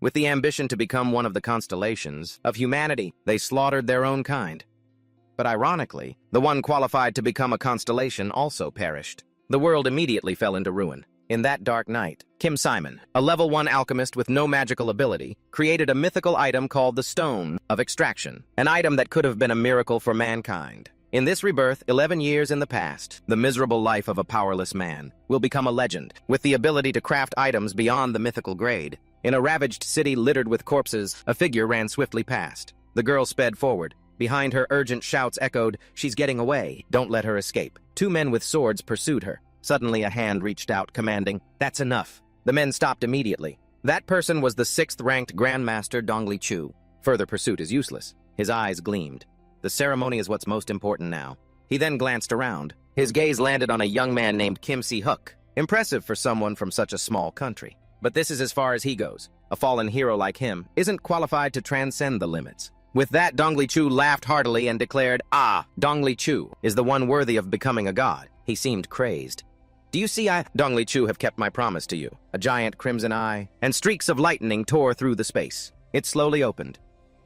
With the ambition to become one of the constellations of humanity, they slaughtered their own kind. But ironically, the one qualified to become a constellation also perished. The world immediately fell into ruin. In that dark night, Kim Simon, a level 1 alchemist with no magical ability, created a mythical item called the Stone of Extraction, an item that could have been a miracle for mankind. In this rebirth, 11 years in the past, the miserable life of a powerless man will become a legend, with the ability to craft items beyond the mythical grade. In a ravaged city littered with corpses, a figure ran swiftly past. The girl sped forward. Behind her, urgent shouts echoed, "She's getting away. Don't let her escape." 2 men with swords pursued her. Suddenly, a hand reached out, commanding, "That's enough." The men stopped immediately. That person was the 6th-ranked Grandmaster Dongli Chu. Further pursuit is useless. His eyes gleamed. The ceremony is what's most important now. He then glanced around. His gaze landed on a young man named Kim Si-hook. Impressive for someone from such a small country. But this is as far as he goes. A fallen hero like him isn't qualified to transcend the limits. With that, Dongli Chu laughed heartily and declared, Dongli Chu is the one worthy of becoming a god." He seemed crazed. "Do you see Dongli Chu have kept my promise to you?" A giant crimson eye and streaks of lightning tore through the space. It slowly opened.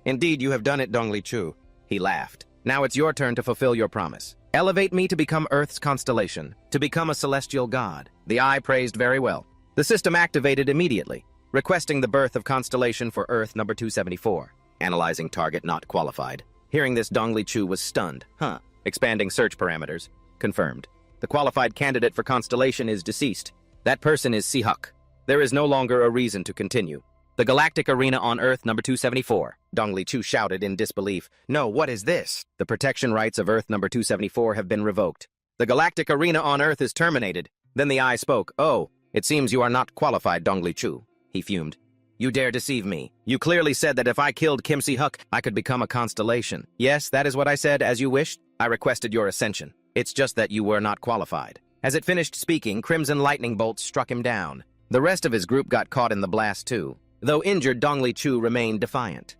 "Indeed, you have done it, Dongli Chu." He laughed. "Now it's your turn to fulfill your promise. Elevate me to become Earth's constellation, to become a celestial god." The eye praised very well. The system activated immediately, requesting the birth of constellation for Earth number 274. Analyzing target not qualified. Hearing this, Dongli Chu was stunned. Expanding search parameters. Confirmed. The qualified candidate for constellation is deceased. That person is Si-hook. There is no longer a reason to continue. "The galactic arena on Earth number 274. Dongli Chu shouted in disbelief. "No, what is this?" "The protection rights of Earth number 274 have been revoked. The galactic arena on Earth is terminated." Then the eye spoke. "Oh, it seems you are not qualified, Dongli Chu." He fumed. "You dare deceive me. You clearly said that if I killed Kim Si-hook, I could become a constellation." "Yes, that is what I said, as you wished. I requested your ascension. It's just that you were not qualified." As it finished speaking, crimson lightning bolts struck him down. The rest of his group got caught in the blast too. Though injured, Dongli Chu remained defiant.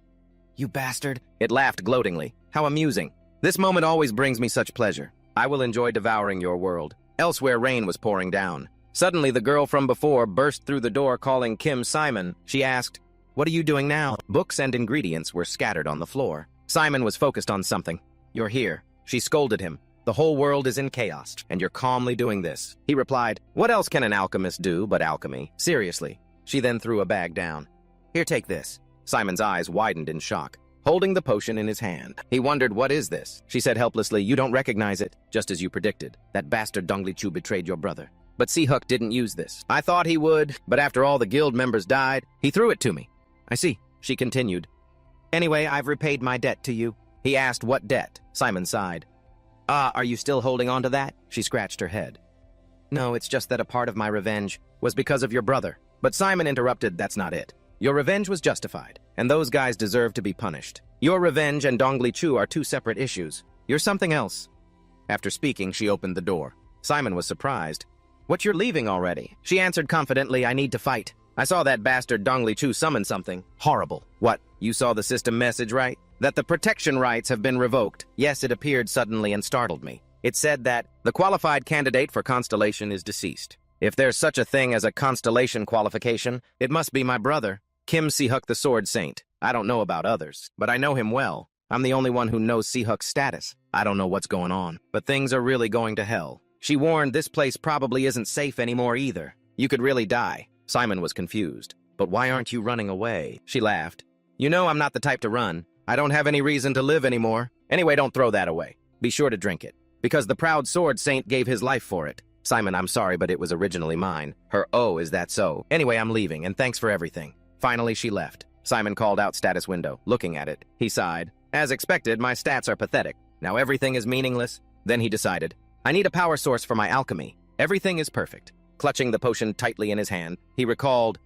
"You bastard!" It laughed gloatingly. "How amusing. This moment always brings me such pleasure. I will enjoy devouring your world." Elsewhere, rain was pouring down. Suddenly, the girl from before burst through the door calling Kim Simon. She asked, "What are you doing now?" Books and ingredients were scattered on the floor. Simon was focused on something. "You're here." She scolded him. "The whole world is in chaos, and you're calmly doing this." He replied, "What else can an alchemist do but alchemy? Seriously." She then threw a bag down. "Here, take this." Simon's eyes widened in shock, holding the potion in his hand. He wondered, "What is this?" She said helplessly, "You don't recognize it, just as you predicted. That bastard Dongli Chu betrayed your brother. But Si-hook didn't use this. I thought he would, but after all the guild members died, he threw it to me." "I see," she continued. "Anyway, I've repaid my debt to you." He asked, "What debt?" Simon sighed. Are you still holding on to that?" She scratched her head. "No, it's just that a part of my revenge was because of your brother." But Simon interrupted, "That's not it. Your revenge was justified, and those guys deserve to be punished. Your revenge and Dongli Chu are 2 separate issues. You're something else." After speaking, she opened the door. Simon was surprised. "What, you're leaving already?" She answered confidently, "I need to fight. I saw that bastard Dongli Chu summon something horrible." "What? You saw the system message, right? That the protection rights have been revoked." "Yes, it appeared suddenly and startled me. It said that the qualified candidate for constellation is deceased. If there's such a thing as a constellation qualification, it must be my brother, Kim Si-hook the Sword Saint. I don't know about others, but I know him well. I'm the only one who knows Si-hook's status. I don't know what's going on, but things are really going to hell." She warned, "This place probably isn't safe anymore either. You could really die." Simon was confused. "But why aren't you running away?" She laughed. "You know I'm not the type to run. I don't have any reason to live anymore. Anyway, don't throw that away. Be sure to drink it. Because the proud sword saint gave his life for it." "Simon, I'm sorry, but it was originally mine." Is that so? Anyway, I'm leaving, and thanks for everything." Finally, she left. Simon called out status window. Looking at it, he sighed. "As expected, my stats are pathetic. Now everything is meaningless." Then he decided, "I need a power source for my alchemy. Everything is perfect." Clutching the potion tightly in his hand, he recalled,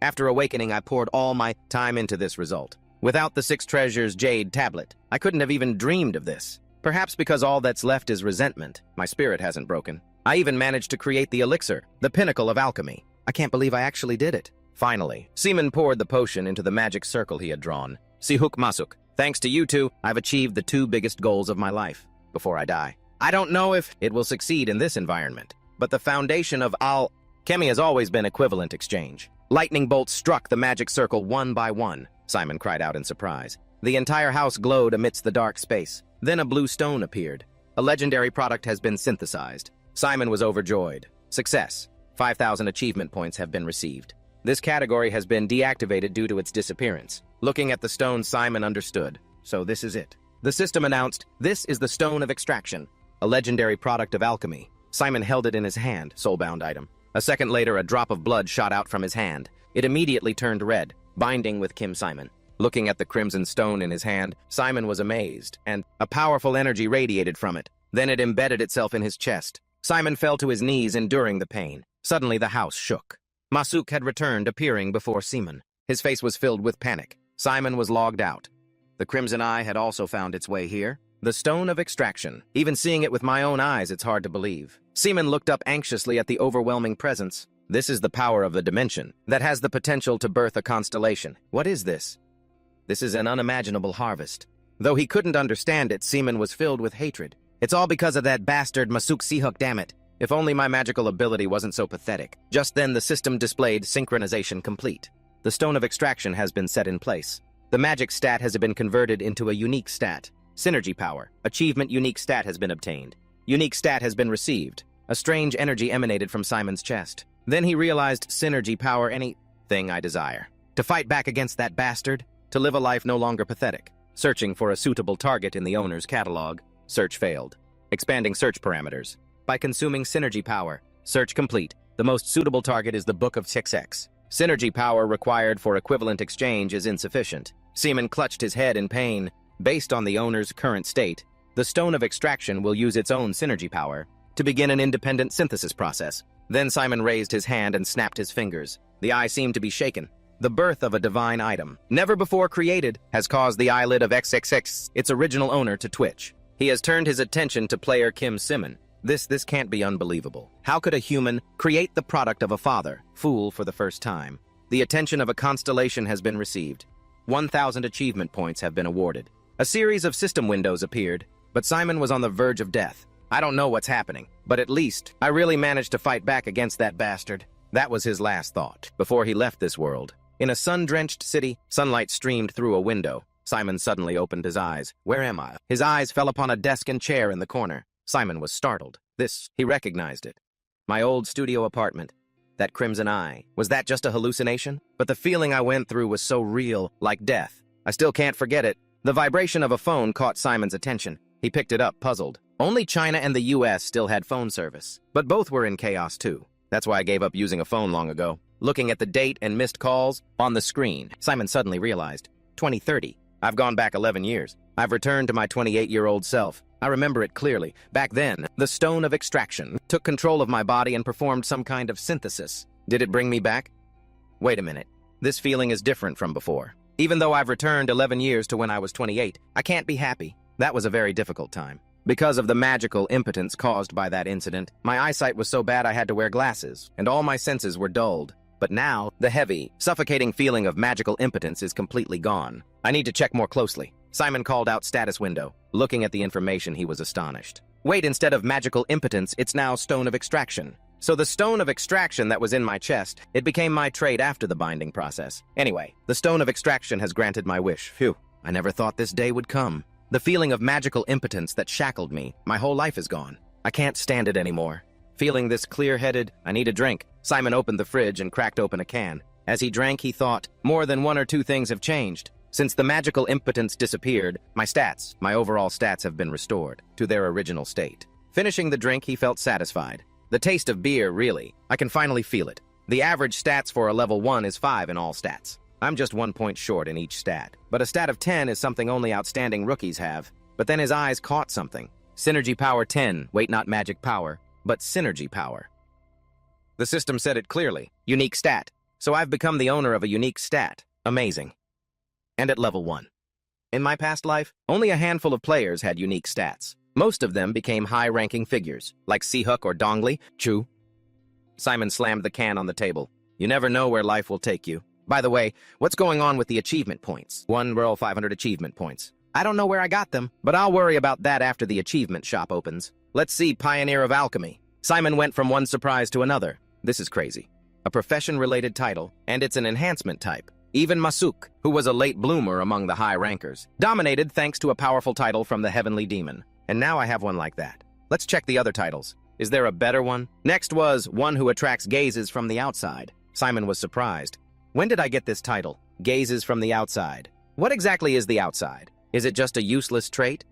"After awakening, I poured all my time into this result. Without the 6 treasures jade tablet, I couldn't have even dreamed of this. Perhaps because all that's left is resentment, my spirit hasn't broken. I even managed to create the elixir, the pinnacle of alchemy. I can't believe I actually did it." Finally, Simon poured the potion into the magic circle he had drawn. "Si-hook Masuk, thanks to you two, I've achieved the 2 biggest goals of my life. Before I die, I don't know if it will succeed in this environment, but the foundation of alchemy has always been equivalent exchange. Lightning bolts struck the magic circle one by one. Simon cried out in surprise. The entire house glowed amidst the dark space. Then a blue stone appeared. A legendary product has been synthesized. Simon was overjoyed. Success. 5,000 achievement points have been received. This category has been deactivated due to its disappearance. Looking at the stone, Simon understood. So this is it. The system announced, "This is the Stone of Extraction, a legendary product of alchemy." Simon held it in his hand, soulbound item. A second later, a drop of blood shot out from his hand. It immediately turned red, binding with Kim Simon. Looking at the crimson stone in his hand, Simon was amazed, and a powerful energy radiated from it. Then it embedded itself in his chest. Simon fell to his knees, enduring the pain. Suddenly, the house shook. Masuk had returned, appearing before Simon. His face was filled with panic. Simon was logged out. The Crimson Eye had also found its way here. The Stone of Extraction. Even seeing it with my own eyes, it's hard to believe. Simon looked up anxiously at the overwhelming presence. This is the power of the dimension that has the potential to birth a constellation. What is this? This is an unimaginable harvest. Though he couldn't understand it, Simon was filled with hatred. It's all because of that bastard Masuk Sihuk, damn it. If only my magical ability wasn't so pathetic. Just then, the system displayed synchronization complete. The Stone of Extraction has been set in place. The magic stat has been converted into a unique stat. Synergy power. Achievement unique stat has been obtained. Unique stat has been received. A strange energy emanated from Simon's chest. Then he realized synergy power, anything I desire. To fight back against that bastard. To live a life no longer pathetic. Searching for a suitable target in the owner's catalog. Search failed. Expanding search parameters. By consuming synergy power. Search complete. The most suitable target is the Book of 6X. Synergy power required for equivalent exchange is insufficient. Simon clutched his head in pain. Based on the owner's current state, the Stone of Extraction will use its own synergy power to begin an independent synthesis process. Then Simon raised his hand and snapped his fingers. The eye seemed to be shaken. The birth of a divine item, never before created, has caused the eyelid of XXX, its original owner, to twitch. He has turned his attention to player Kim Simon. This can't be unbelievable. How could a human create the product of a father, fool for the first time? The attention of a constellation has been received. 1,000 achievement points have been awarded. A series of system windows appeared, but Simon was on the verge of death. I don't know what's happening, but at least I really managed to fight back against that bastard. That was his last thought, before he left this world. In a sun-drenched city, sunlight streamed through a window. Simon suddenly opened his eyes. Where am I? His eyes fell upon a desk and chair in the corner. Simon was startled. He recognized it. My old studio apartment. That crimson eye. Was that just a hallucination? But the feeling I went through was so real, like death. I still can't forget it. The vibration of a phone caught Simon's attention. He picked it up, puzzled. Only China and the US still had phone service. But both were in chaos too. That's why I gave up using a phone long ago. Looking at the date and missed calls on the screen, Simon suddenly realized. 2030. I've gone back 11 years. I've returned to my 28-year-old self. I remember it clearly. Back then, the Stone of Extraction took control of my body and performed some kind of synthesis. Did it bring me back? Wait a minute. This feeling is different from before. Even though I've returned 11 years to when I was 28, I can't be happy. That was a very difficult time. Because of the magical impotence caused by that incident, my eyesight was so bad I had to wear glasses, and all my senses were dulled. But now, the heavy, suffocating feeling of magical impotence is completely gone. I need to check more closely. Simon called out status window. Looking at the information, he was astonished. Wait, instead of magical impotence, it's now Stone of Extraction. So the Stone of Extraction that was in my chest, it became my trait after the binding process. Anyway, the Stone of Extraction has granted my wish. Phew, I never thought this day would come. The feeling of magical impotence that shackled me, my whole life is gone. I can't stand it anymore. Feeling this clear-headed, I need a drink. Simon opened the fridge and cracked open a can. As he drank, he thought, more than one or two things have changed. Since the magical impotence disappeared, my overall stats have been restored to their original state. Finishing the drink, he felt satisfied. The taste of beer, really. I can finally feel it. The average stats for a level 1 is 5 in all stats. I'm just 1 point short in each stat. But a stat of 10 is something only outstanding rookies have. But then his eyes caught something. Synergy power 10. Wait, not magic power, but synergy power. The system said it clearly. Unique stat. So I've become the owner of a unique stat. Amazing. And at level 1. In my past life, only a handful of players had unique stats. Most of them became high-ranking figures, like Sihuk or Dongli. Chu. Simon slammed the can on the table. You never know where life will take you. By the way, what's going on with the achievement points? 1 roll 500 achievement points. I don't know where I got them, but I'll worry about that after the achievement shop opens. Let's see, Pioneer of Alchemy. Simon went from one surprise to another. This is crazy. a profession-related title, and it's an enhancement type. Even Masuk, who was a late bloomer among the high rankers, dominated thanks to a powerful title from the Heavenly Demon. And now I have one like that. Let's check the other titles. Is there a better one? Next was one who attracts gazes from the outside. Simon was surprised. When did I get this title? Gazes from the outside. What exactly is the outside? Is it just a useless trait?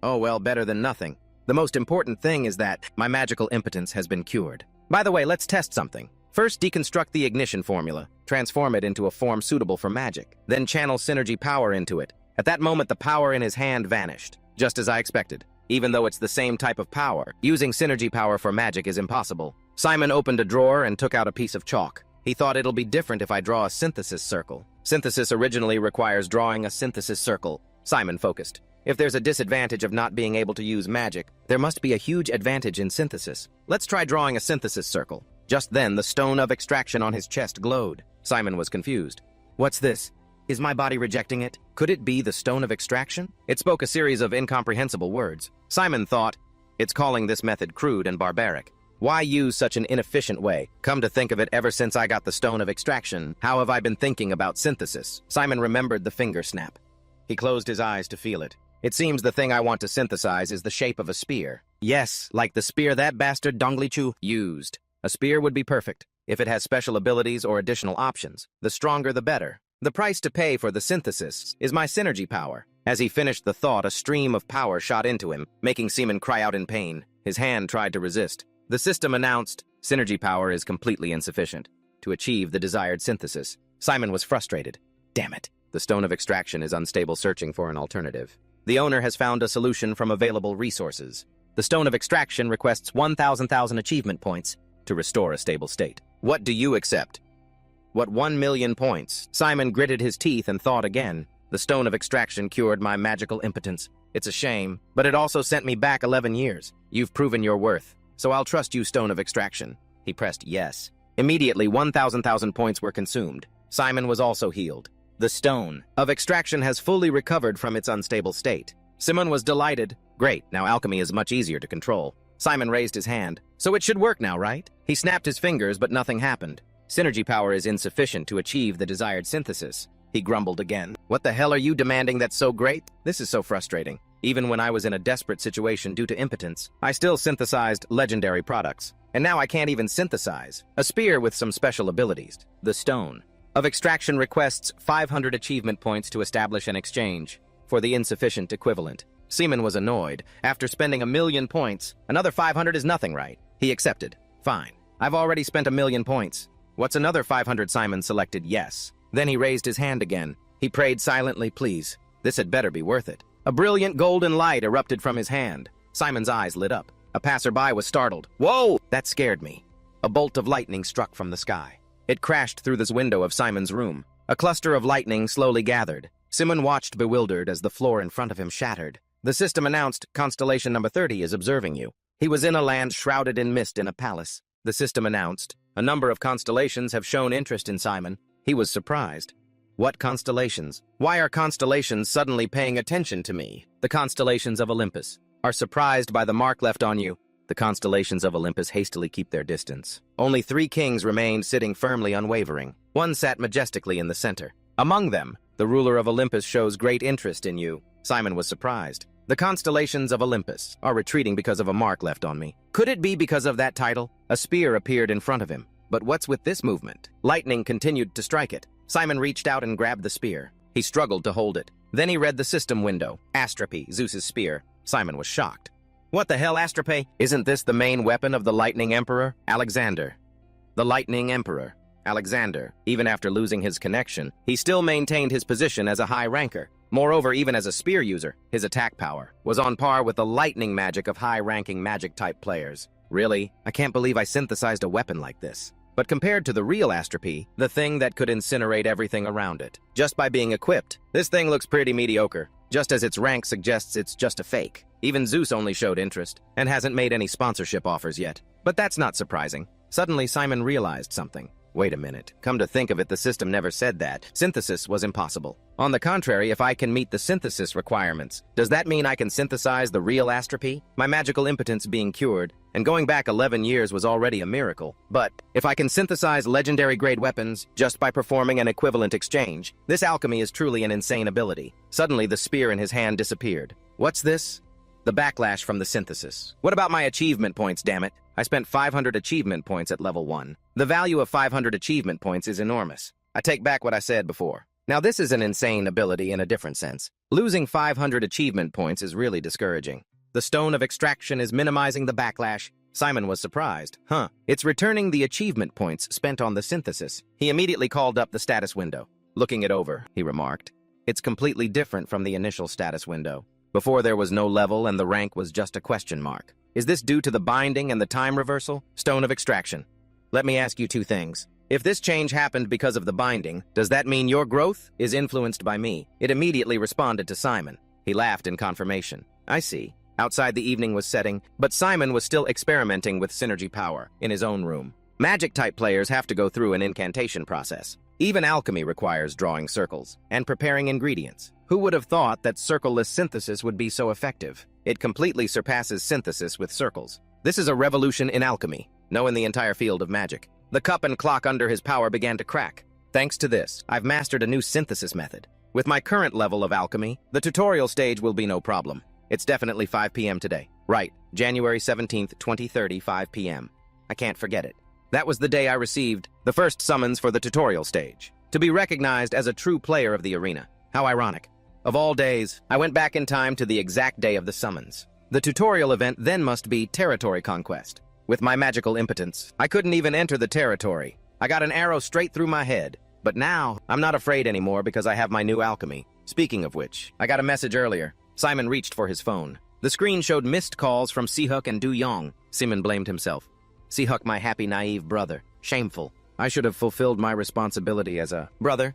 Oh well, better than nothing. The most important thing is that my magical impotence has been cured. By the way, let's test something. First, deconstruct the ignition formula, transform it into a form suitable for magic, then channel synergy power into it. At that moment, the power in his hand vanished, just as I expected. Even though it's the same type of power, using synergy power for magic is impossible. Simon opened a drawer and took out a piece of chalk. He thought it'll be different if I draw a synthesis circle. Synthesis originally requires drawing a synthesis circle. Simon focused. If there's a disadvantage of not being able to use magic, there must be a huge advantage in synthesis. Let's try drawing a synthesis circle. Just then, the stone of extraction on his chest glowed. Simon was confused. What's this? Is my body rejecting it? Could it be the stone of extraction? It spoke a series of incomprehensible words. Simon thought, it's calling this method crude and barbaric. Why use such an inefficient way? Come to think of it, ever since I got the stone of extraction, how have I been thinking about synthesis? Simon remembered the finger snap. He closed his eyes to feel it. It seems the thing I want to synthesize is the shape of a spear. Yes, like the spear that bastard Donglichu used. A spear would be perfect, if it has special abilities or additional options. The stronger the better. The price to pay for the synthesis is my synergy power. As he finished the thought, a stream of power shot into him, making Simon cry out in pain. His hand tried to resist. The system announced, synergy power is completely insufficient to achieve the desired synthesis. Simon was frustrated. Damn it. The stone of extraction is unstable, searching for an alternative. The owner has found a solution from available resources. The stone of extraction requests 1,000 achievement points to restore a stable state. What do you accept? What 1,000,000 points? Simon gritted his teeth and thought again. The stone of extraction cured my magical impotence. It's a shame, but it also sent me back 11 years. You've proven your worth, so I'll trust you, stone of extraction. He pressed yes. Immediately, 1,000 points were consumed. Simon was also healed. The stone of extraction has fully recovered from its unstable state. Simon was delighted. Great, now alchemy is much easier to control. Simon raised his hand. So it should work now, right? He snapped his fingers, but nothing happened. Synergy power is insufficient to achieve the desired synthesis. He grumbled again. What the hell are you demanding that's so great? This is so frustrating. Even when I was in a desperate situation due to impotence, I still synthesized legendary products. And now I can't even synthesize a spear with some special abilities. The stone of extraction requests 500 achievement points to establish an exchange for the insufficient equivalent. Simon was annoyed. After spending 1,000,000 points, another 500 is nothing, right? He accepted. Fine. I've already spent 1,000,000 points. What's another 500? Simon selected yes. Then he raised his hand again. He prayed silently, please. This had better be worth it. A brilliant golden light erupted from his hand. Simon's eyes lit up. A passerby was startled. Whoa! That scared me. A bolt of lightning struck from the sky. It crashed through this window of Simon's room. A cluster of lightning slowly gathered. Simon watched bewildered as the floor in front of him shattered. The system announced, Constellation number 30 is observing you. He was in a land shrouded in mist in a palace. The system announced, a number of constellations have shown interest in Simon. He was surprised. What constellations? Why are constellations suddenly paying attention to me? The constellations of Olympus are surprised by the mark left on you. The constellations of Olympus hastily keep their distance. Only 3 kings remained sitting firmly unwavering. One sat majestically in the center. Among them, the ruler of Olympus shows great interest in you. Simon was surprised. The constellations of Olympus are retreating because of a mark left on me. Could it be because of that title? A spear appeared in front of him. But what's with this movement? Lightning continued to strike it. Simon reached out and grabbed the spear. He struggled to hold it. Then he read the system window. Astrope, Zeus's spear. Simon was shocked. What the hell, Astrope? Isn't this the main weapon of the Lightning Emperor? Alexander. The Lightning Emperor. Alexander. Even after losing his connection, he still maintained his position as a high ranker. Moreover, even as a spear user, his attack power was on par with the lightning magic of high-ranking magic-type players. Really? I can't believe I synthesized a weapon like this. But compared to the real Astrope, the thing that could incinerate everything around it, just by being equipped, this thing looks pretty mediocre, just as its rank suggests it's just a fake. Even Zeus only showed interest, and hasn't made any sponsorship offers yet. But that's not surprising. Suddenly, Simon realized something. Wait a minute. Come to think of it, the system never said that. Synthesis was impossible. On the contrary, if I can meet the synthesis requirements, does that mean I can synthesize the real astropy? My magical impotence being cured, and going back 11 years was already a miracle. But if I can synthesize legendary-grade weapons just by performing an equivalent exchange, this alchemy is truly an insane ability. Suddenly, the spear in his hand disappeared. What's this? The backlash from the synthesis. What about my achievement points, damn it? I spent 500 achievement points at level 1. The value of 500 achievement points is enormous. I take back what I said before. Now this is an insane ability in a different sense. Losing 500 achievement points is really discouraging. The stone of extraction is minimizing the backlash. Simon was surprised. It's returning the achievement points spent on the synthesis. He immediately called up the status window. Looking it over, he remarked. It's completely different from the initial status window. Before there was no level and the rank was just a question mark. Is this due to the binding and the time reversal? Stone of extraction. Let me ask you two things. If this change happened because of the binding, does that mean your growth is influenced by me? It immediately responded to Simon. He laughed in confirmation. I see. Outside the evening was setting, but Simon was still experimenting with synergy power in his own room. Magic-type players have to go through an incantation process. Even alchemy requires drawing circles and preparing ingredients. Who would have thought that circleless synthesis would be so effective? It completely surpasses synthesis with circles. This is a revolution in alchemy, no in the entire field of magic. The cup and clock under his power began to crack. Thanks to this, I've mastered a new synthesis method. With my current level of alchemy, the tutorial stage will be no problem. It's definitely 5 p.m. today. Right, January 17th, 2030, 5 p.m. I can't forget it. That was the day I received the first summons for the tutorial stage. To be recognized as a true player of the arena. How ironic. Of all days, I went back in time to the exact day of the summons. The tutorial event then must be territory conquest. With my magical impotence, I couldn't even enter the territory. I got an arrow straight through my head. But now, I'm not afraid anymore because I have my new alchemy. Speaking of which, I got a message earlier. Simon reached for his phone. The screen showed missed calls from Sihuk and Du Yong. Simon blamed himself. Sihuk, my happy, naive brother. Shameful. I should have fulfilled my responsibility as a brother.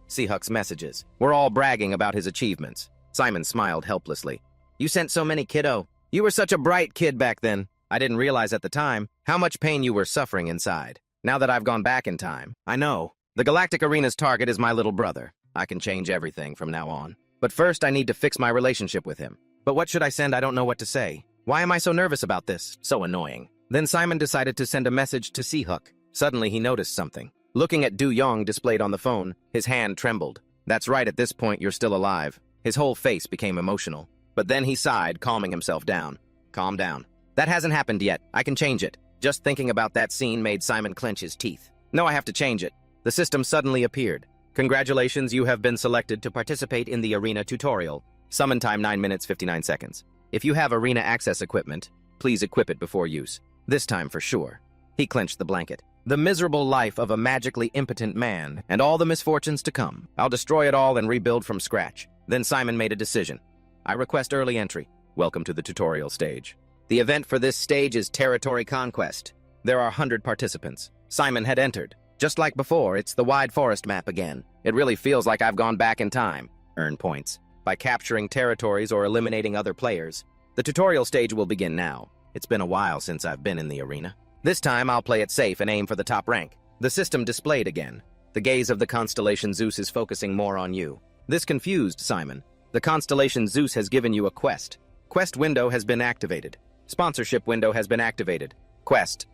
Sihuk's messages. We're all bragging about his achievements. Simon smiled helplessly. You sent so many, kiddo. You were such a bright kid back then. I didn't realize at the time how much pain you were suffering inside. Now that I've gone back in time, I know. The Galactic Arena's target is my little brother. I can change everything from now on. But first, I need to fix my relationship with him. But what should I send? I don't know what to say. Why am I so nervous about this? So annoying. Then Simon decided to send a message to Sihuk. Suddenly, he noticed something. Looking at Du Yong displayed on the phone, his hand trembled. That's right, at this point, you're still alive. His whole face became emotional. But then he sighed, calming himself down. Calm down. That hasn't happened yet. I can change it. Just thinking about that scene made Simon clench his teeth. No, I have to change it. The system suddenly appeared. Congratulations, you have been selected to participate in the arena tutorial. Summon time 9 minutes 59 seconds. If you have arena access equipment, please equip it before use. This time for sure. He clenched the blanket. The miserable life of a magically impotent man, and all the misfortunes to come. I'll destroy it all and rebuild from scratch. Then Simon made a decision. I request early entry. Welcome to the tutorial stage. The event for this stage is Territory Conquest. There are 100 participants. Simon had entered. Just like before, it's the wide forest map again. It really feels like I've gone back in time. Earn points. By capturing territories or eliminating other players. The tutorial stage will begin now. It's been a while since I've been in the arena. This time, I'll play it safe and aim for the top rank. The system displayed again. The gaze of the constellation Zeus is focusing more on you. This confused Simon. The constellation Zeus has given you a quest. Quest window has been activated. Sponsorship window has been activated. Quests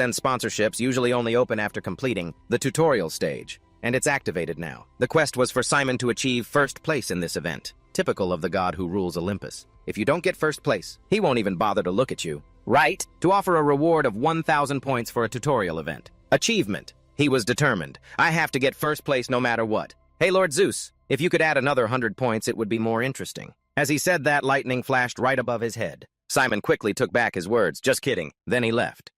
and sponsorships usually only open after completing the tutorial stage. And it's activated now. The quest was for Simon to achieve first place in this event. Typical of the god who rules Olympus. If you don't get first place, he won't even bother to look at you. Right? To offer a reward of 1,000 points for a tutorial event. Achievement. He was determined. I have to get first place no matter what. Hey, Lord Zeus, if you could add another 100 points, it would be more interesting. As he said that, lightning flashed right above his head. Simon quickly took back his words. Just kidding. Then he left.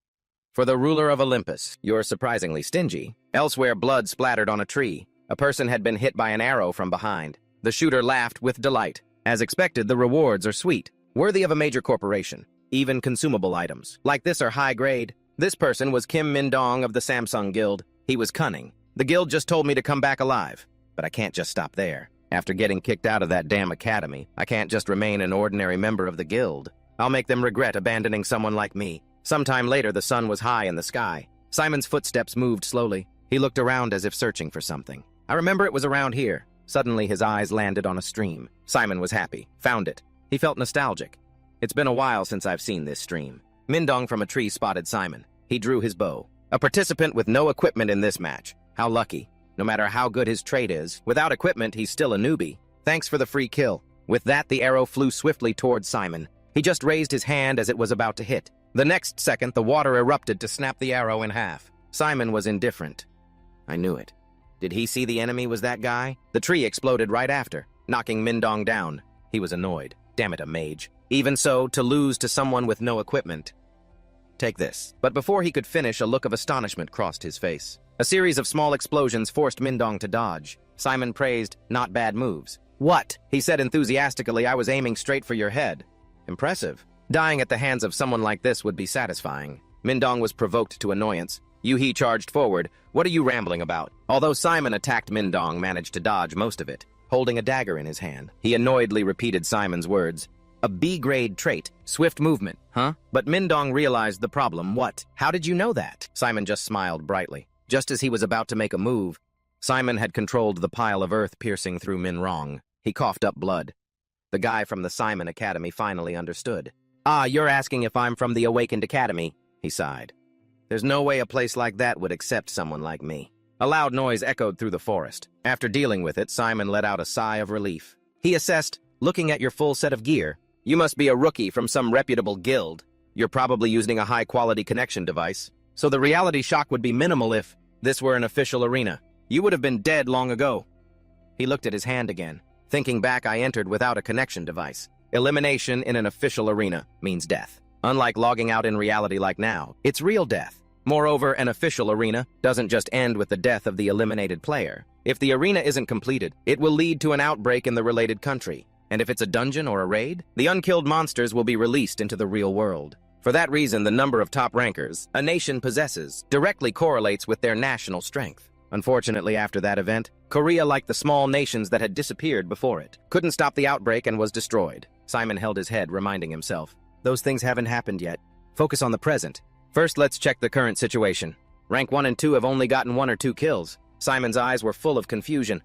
For the ruler of Olympus, you're surprisingly stingy. Elsewhere, blood splattered on a tree. A person had been hit by an arrow from behind. The shooter laughed with delight. As expected, the rewards are sweet, worthy of a major corporation. Even consumable items, like this, are high grade. This person was Kim Min-dong of the Samsung Guild. He was cunning. The guild just told me to come back alive. But I can't just stop there. After getting kicked out of that damn academy, I can't just remain an ordinary member of the guild. I'll make them regret abandoning someone like me. Sometime later, the sun was high in the sky. Simon's footsteps moved slowly. He looked around as if searching for something. I remember it was around here. Suddenly, his eyes landed on a stream. Simon was happy. Found it. He felt nostalgic. It's been a while since I've seen this stream. Mindong from a tree spotted Simon. He drew his bow. A participant with no equipment in this match. How lucky. No matter how good his trait is, without equipment, he's still a newbie. Thanks for the free kill. With that, the arrow flew swiftly towards Simon. He just raised his hand as it was about to hit. The next second, the water erupted to snap the arrow in half. Simon was indifferent. I knew it. Did he see the enemy was that guy? The tree exploded right after, knocking Mindong down. He was annoyed. Damn it, a mage. Even so, to lose to someone with no equipment. Take this. But before he could finish, a look of astonishment crossed his face. A series of small explosions forced Mindong to dodge. Simon praised, not bad moves. What? He said enthusiastically, I was aiming straight for your head. Impressive. Dying at the hands of someone like this would be satisfying. Mindong was provoked to annoyance. Yuhi charged forward. What are you rambling about? Although Simon attacked, Mindong managed to dodge most of it, holding a dagger in his hand. He annoyedly repeated Simon's words. A B-grade trait. Swift movement. Huh? But Mindong realized the problem. What? How did you know that? Simon just smiled brightly. Just as he was about to make a move, Simon had controlled the pile of earth piercing through Minrong. He coughed up blood. The guy from the Simon Academy finally understood. Ah, you're asking if I'm from the Awakened Academy, he sighed. There's no way a place like that would accept someone like me. A loud noise echoed through the forest. After dealing with it, Simon let out a sigh of relief. He assessed, looking at your full set of gear. You must be a rookie from some reputable guild. You're probably using a high-quality connection device. So the reality shock would be minimal if this were an official arena. You would have been dead long ago. He looked at his hand again. Thinking back, I entered without a connection device. Elimination in an official arena means death. Unlike logging out in reality like now, it's real death. Moreover, an official arena doesn't just end with the death of the eliminated player. If the arena isn't completed, it will lead to an outbreak in the related country. And if it's a dungeon or a raid, the unkilled monsters will be released into the real world. For that reason, the number of top rankers a nation possesses directly correlates with their national strength. Unfortunately, after that event, Korea, like the small nations that had disappeared before it, couldn't stop the outbreak and was destroyed. Simon held his head, reminding himself, those things haven't happened yet. Focus on the present. First, let's check the current situation. Rank 1 and 2 have only gotten 1 or 2 kills. Simon's eyes were full of confusion.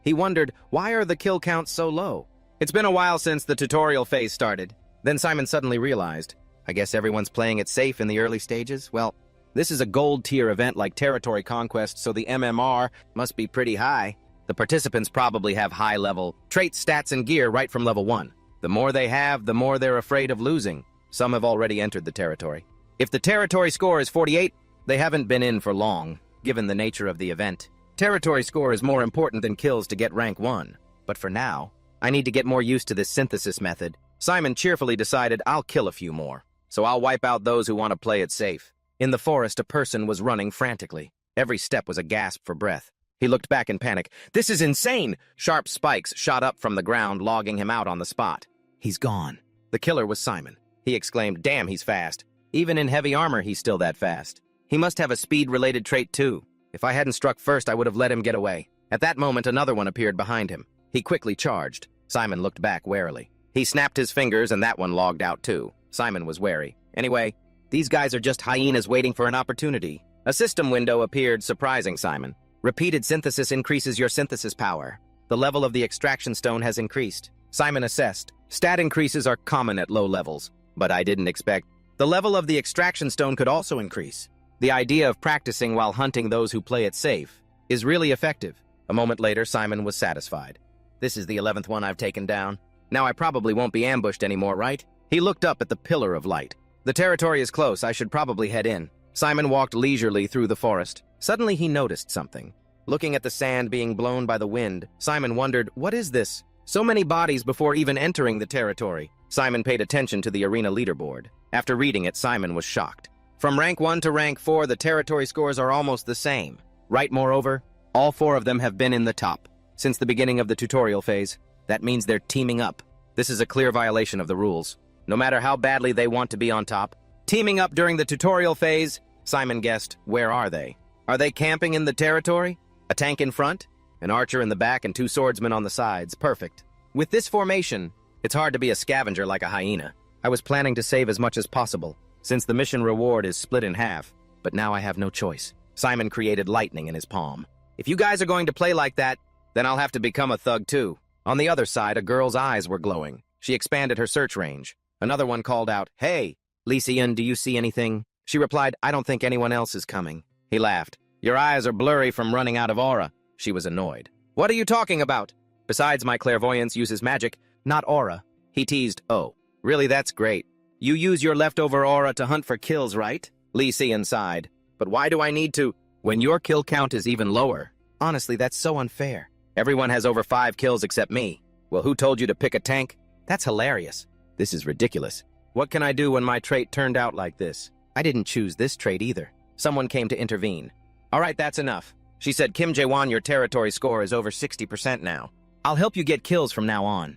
He wondered, why are the kill counts so low? It's been a while since the tutorial phase started. Then Simon suddenly realized, I guess everyone's playing it safe in the early stages? Well, this is a gold-tier event like Territory Conquest, so the MMR must be pretty high. The participants probably have high-level traits, stats, and gear right from level 1. The more they have, the more they're afraid of losing. Some have already entered the territory. If the territory score is 48, they haven't been in for long, given the nature of the event. Territory score is more important than kills to get rank 1. But for now, I need to get more used to this synthesis method. Simon cheerfully decided I'll kill a few more, so I'll wipe out those who want to play it safe. In the forest, a person was running frantically. Every step was a gasp for breath. He looked back in panic. This is insane! Sharp spikes shot up from the ground, logging him out on the spot. He's gone. The killer was Simon. He exclaimed, damn, he's fast. Even in heavy armor, he's still that fast. He must have a speed-related trait too. If I hadn't struck first, I would have let him get away. At that moment, another one appeared behind him. He quickly charged. Simon looked back warily. He snapped his fingers, and that one logged out too. Simon was wary. Anyway, these guys are just hyenas waiting for an opportunity. A system window appeared, surprising Simon. Repeated synthesis increases your synthesis power. The level of the extraction stone has increased. Simon assessed. Stat increases are common at low levels, but I didn't expect. The level of the extraction stone could also increase. The idea of practicing while hunting those who play it safe is really effective. A moment later, Simon was satisfied. This is the 11th one I've taken down. Now I probably won't be ambushed anymore, right? He looked up at the pillar of light. The territory is close. I should probably head in. Simon walked leisurely through the forest. Suddenly he noticed something. Looking at the sand being blown by the wind, Simon wondered, what is this? So many bodies before even entering the territory. Simon paid attention to the arena leaderboard. After reading it, Simon was shocked. From rank 1 to rank 4, the territory scores are almost the same. Right, moreover, all 4 of them have been in the top since the beginning of the tutorial phase. That means they're teaming up. This is a clear violation of the rules. No matter how badly they want to be on top. Teaming up during the tutorial phase? Simon guessed, where are they? Are they camping in the territory? A tank in front? An archer in the back and 2 swordsmen on the sides. Perfect. With this formation, it's hard to be a scavenger like a hyena. I was planning to save as much as possible, since the mission reward is split in half. but now I have no choice. Simon created lightning in his palm. If you guys are going to play like that, then I'll have to become a thug too. On the other side, a girl's eyes were glowing. She expanded her search range. Another one called out, "Hey, Lysian, do you see anything?" She replied, "I don't think anyone else is coming." He laughed. "Your eyes are blurry from running out of aura." She was annoyed. "What are you talking about? Besides, my clairvoyance uses magic, not aura." He teased, "Oh, really, that's great. You use your leftover aura to hunt for kills, right?" Lysian sighed. "But why do I need to, when your kill count is even lower? Honestly, that's so unfair. Everyone has over 5 kills except me. Well, who told you to pick a tank? That's hilarious. This is ridiculous. What can I do when my trait turned out like this? I didn't choose this trait either." Someone came to intervene. "All right, that's enough." She said, "Kim Jae-won, your territory score is over 60% now. I'll help you get kills from now on."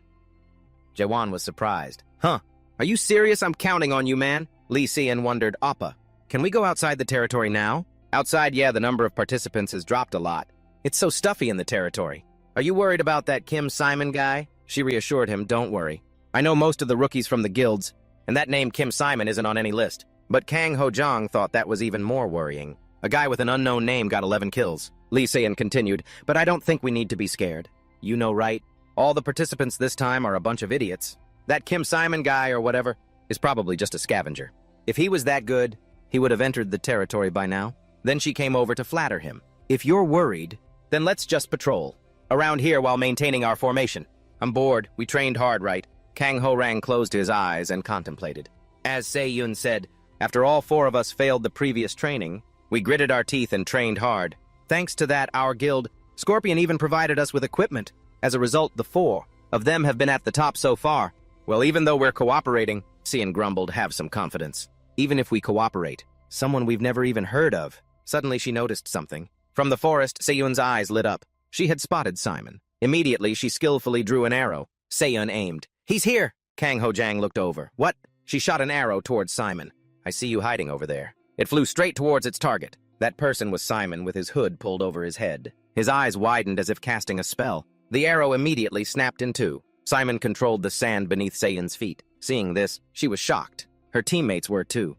Jae-won was surprised. "Huh? Are you serious? I'm counting on you, man." Lee Si-in wondered, "Appa, can we go outside the territory now?" "Outside, yeah, the number of participants has dropped a lot. It's so stuffy in the territory. Are you worried about that Kim Simon guy?" She reassured him, "Don't worry. I know most of the rookies from the guilds, and that name Kim Simon isn't on any list." But Kang Ho-jang thought that was even more worrying. A guy with an unknown name got 11 kills. Lee Si-in continued, "But I don't think we need to be scared. You know, right? All the participants this time are a bunch of idiots. That Kim Simon guy or whatever is probably just a scavenger. If he was that good, he would have entered the territory by now." Then she came over to flatter him. "If you're worried, then let's just patrol around here while maintaining our formation. I'm bored. We trained hard, right?" Kang Ho-rang closed his eyes and contemplated. As Se-yun said, "After all 4 of us failed the previous training, we gritted our teeth and trained hard. Thanks to that, our guild, Scorpion, even provided us with equipment. As a result, the 4 of them have been at the top so far. Well, even though we're cooperating," Se-yun grumbled, "have some confidence. Even if we cooperate, someone we've never even heard of." Suddenly she noticed something. From the forest, Se-yun's eyes lit up. She had spotted Simon. Immediately, she skillfully drew an arrow. Se-yun aimed. "He's here!" Kang Ho-jang looked over. "What?" She shot an arrow towards Simon. "I see you hiding over there." It flew straight towards its target. That person was Simon with his hood pulled over his head. His eyes widened as if casting a spell. The arrow immediately snapped in two. Simon controlled the sand beneath Se-yun's feet. Seeing this, she was shocked. Her teammates were too.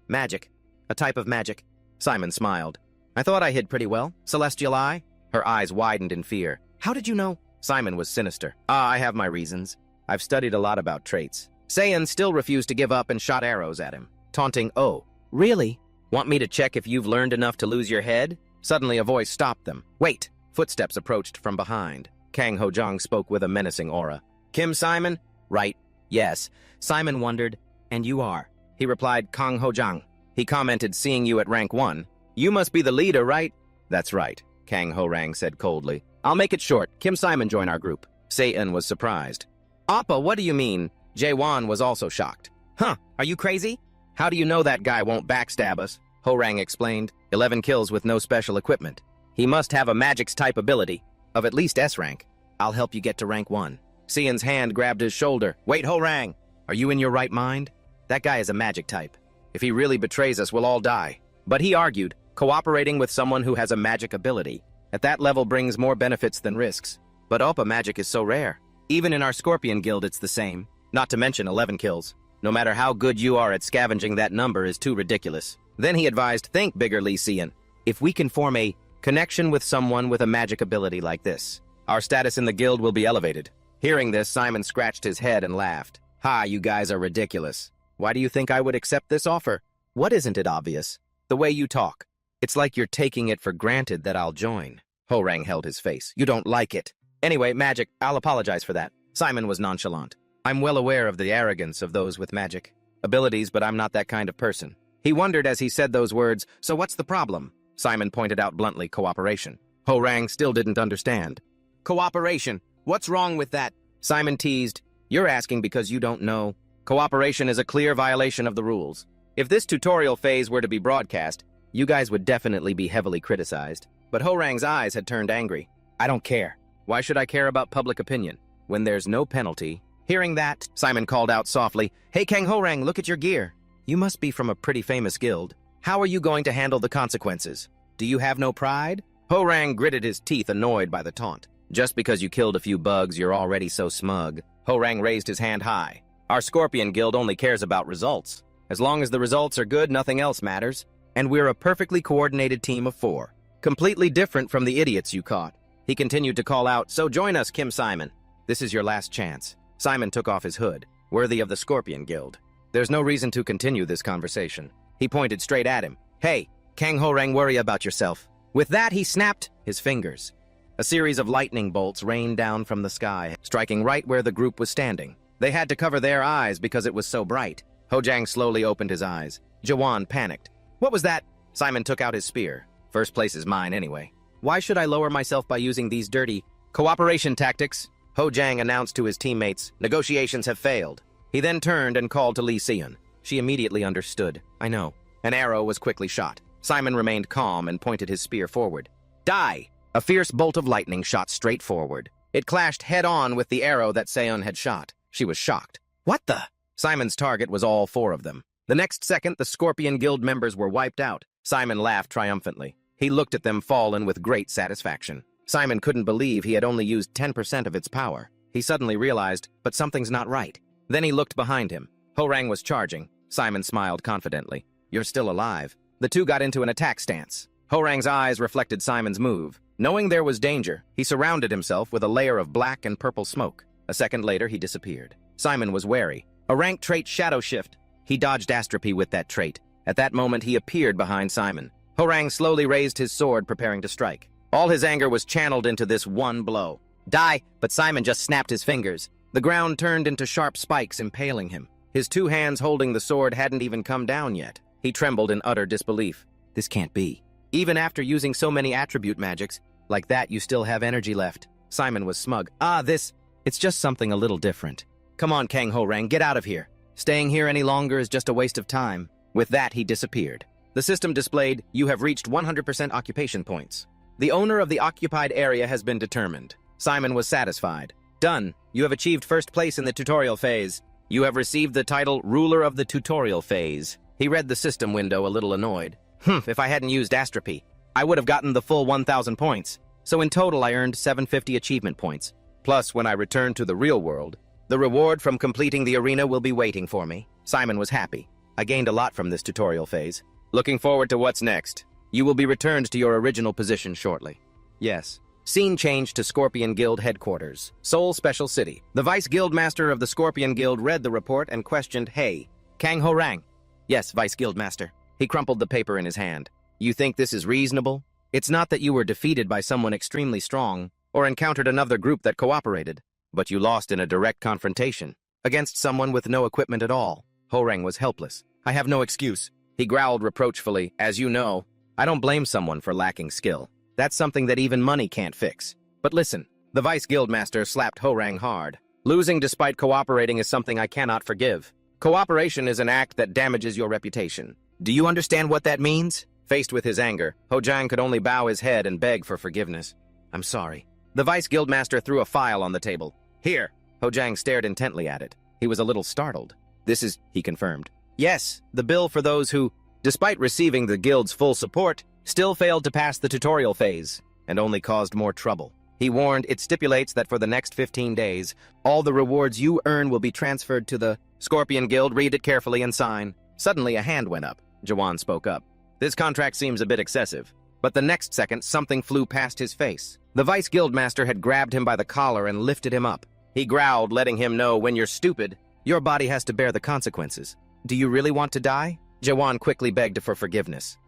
"Magic. A type of magic." Simon smiled. "I thought I hid pretty well. Celestial Eye?" Her eyes widened in fear. "How did you know?" Simon was sinister. "I have my reasons. I've studied a lot about traits." Se-yun still refused to give up and shot arrows at him, taunting, "Oh, really? Want me to check if you've learned enough to lose your head?" Suddenly a voice stopped them. "Wait!" Footsteps approached from behind. Kang Ho-jang spoke with a menacing aura. "Kim Simon?" "Right. Yes." Simon wondered, "And you are?" He replied, "Kang Ho-jang." He commented, "Seeing you at rank 1. You must be the leader, right?" "That's right," Kang Ho-rang said coldly. "I'll make it short. Kim Simon join our group." Se-yun was surprised. "Appa, what do you mean?" Jae-won was also shocked. "Huh, are you crazy? How do you know that guy won't backstab us?" Ho-rang explained. 11 kills with no special equipment. He must have a magic's type ability, of at least S rank. "I'll help you get to rank 1. Se-yun's hand grabbed his shoulder. "Wait, Ho-rang! Are you in your right mind? That guy is a magic type. If he really betrays us, we'll all die." But he argued, cooperating with someone who has a magic ability at that level brings more benefits than risks. But Oppa magic is so rare. Even in our Scorpion Guild, it's the same. Not to mention 11 kills. No matter how good you are at scavenging, that number is too ridiculous. Then he advised, "Think bigger, Lysian. If we can form a connection with someone with a magic ability like this, our status in the guild will be elevated." Hearing this, Simon scratched his head and laughed. "Ha, you guys are ridiculous. Why do you think I would accept this offer? What isn't it obvious? The way you talk. It's like you're taking it for granted that I'll join." Ho-rang held his face. "You don't like it. Anyway, magic, I'll apologize for that." Simon was nonchalant. "I'm well aware of the arrogance of those with magic abilities, but I'm not that kind of person." He wondered as he said those words, "So what's the problem?" Simon pointed out bluntly, "Cooperation." Ho-rang still didn't understand. "Cooperation? What's wrong with that?" Simon teased. "You're asking because you don't know. Cooperation is a clear violation of the rules. If this tutorial phase were to be broadcast, you guys would definitely be heavily criticized." But Ho-rang's eyes had turned angry. "I don't care. Why should I care about public opinion when there's no penalty?" Hearing that, Simon called out softly, "Hey, Kang Ho-rang, look at your gear. You must be from a pretty famous guild. How are you going to handle the consequences? Do you have no pride?" Ho-rang gritted his teeth, annoyed by the taunt. "Just because you killed a few bugs, you're already so smug." Ho-rang raised his hand high. "Our Scorpion Guild only cares about results. As long as the results are good, nothing else matters." and we're a perfectly coordinated team of 4. Completely different from the idiots you caught. He continued to call out, "So join us, Kim Simon. This is your last chance." Simon took off his hood, worthy of the Scorpion Guild. There's no reason to continue this conversation. He pointed straight at him. "Hey, Kang Ho Rang, worry about yourself." With that, he snapped his fingers. A series of lightning bolts rained down from the sky, striking right where the group was standing. They had to cover their eyes because it was so bright. Hojang slowly opened his eyes. Jawan panicked. "What was that?" Simon took out his spear. "First place is mine anyway. Why should I lower myself by using these dirty cooperation tactics?" Hojang announced to his teammates, "Negotiations have failed." He then turned and called to Lee Seon. She immediately understood. "I know." An arrow was quickly shot. Simon remained calm and pointed his spear forward. "Die!" A fierce bolt of lightning shot straight forward. It clashed head-on with the arrow that Seon had shot. She was shocked. "What the?" Simon's target was all 4 of them. The next second, the Scorpion Guild members were wiped out. Simon laughed triumphantly. He looked at them fallen with great satisfaction. Simon couldn't believe he had only used 10% of its power. He suddenly realized, but something's not right. Then he looked behind him. Horang was charging. Simon smiled confidently. "You're still alive." The two got into an attack stance. Horang's eyes reflected Simon's move. Knowing there was danger, he surrounded himself with a layer of black and purple smoke. A second later, he disappeared. Simon was wary. A rank trait, Shadow Shift. He dodged Astropy with that trait. At that moment, he appeared behind Simon. Horang slowly raised his sword, preparing to strike. All his anger was channeled into this one blow. "Die!" But Simon just snapped his fingers. The ground turned into sharp spikes, impaling him. His 2 hands holding the sword hadn't even come down yet. He trembled in utter disbelief. This can't be. Even after using so many attribute magics, like that you still have energy left. Simon was smug. It's just something a little different. Come on, Kang Horang, get out of here. Staying here any longer is just a waste of time. With that, he disappeared. The system displayed, "You have reached 100% occupation points. The owner of the occupied area has been determined." Simon was satisfied. "Done. You have achieved first place in the tutorial phase. You have received the title Ruler of the Tutorial Phase." He read the system window a little annoyed. If I hadn't used Astropy, I would have gotten the full 1,000 points. So in total, I earned 750 achievement points. Plus, when I return to the real world, the reward from completing the arena will be waiting for me. Simon was happy. I gained a lot from this tutorial phase. Looking forward to what's next. You will be returned to your original position shortly. Yes. Scene changed to Scorpion Guild headquarters, Seoul Special City. The Vice Guildmaster of the Scorpion Guild read the report and questioned, "Hey, Kang Horang." "Yes, Vice Guildmaster." He crumpled the paper in his hand. "You think this is reasonable? It's not that you were defeated by someone extremely strong or encountered another group that cooperated, but you lost in a direct confrontation against someone with no equipment at all." Horang was helpless. "I have no excuse." He growled reproachfully. "As you know, I don't blame someone for lacking skill. That's something that even money can't fix. But listen," the Vice Guildmaster slapped Horang hard. "Losing despite cooperating is something I cannot forgive. Cooperation is an act that damages your reputation. Do you understand what that means?" Faced with his anger, Hojang could only bow his head and beg for forgiveness. "I'm sorry." The Vice Guildmaster threw a file on the table. "Here." Hojang stared intently at it. He was a little startled. "This is," he confirmed. "Yes, the bill for those who, despite receiving the guild's full support, still failed to pass the tutorial phase, and only caused more trouble." He warned, "It stipulates that for the next 15 days, all the rewards you earn will be transferred to the Scorpion Guild. Read it carefully and sign." Suddenly, a hand went up. Jawan spoke up. "This contract seems a bit excessive." But the next second, something flew past his face. The Vice Guildmaster had grabbed him by the collar and lifted him up. He growled, letting him know, "When you're stupid, your body has to bear the consequences. Do you really want to die?" Jawan quickly begged for forgiveness.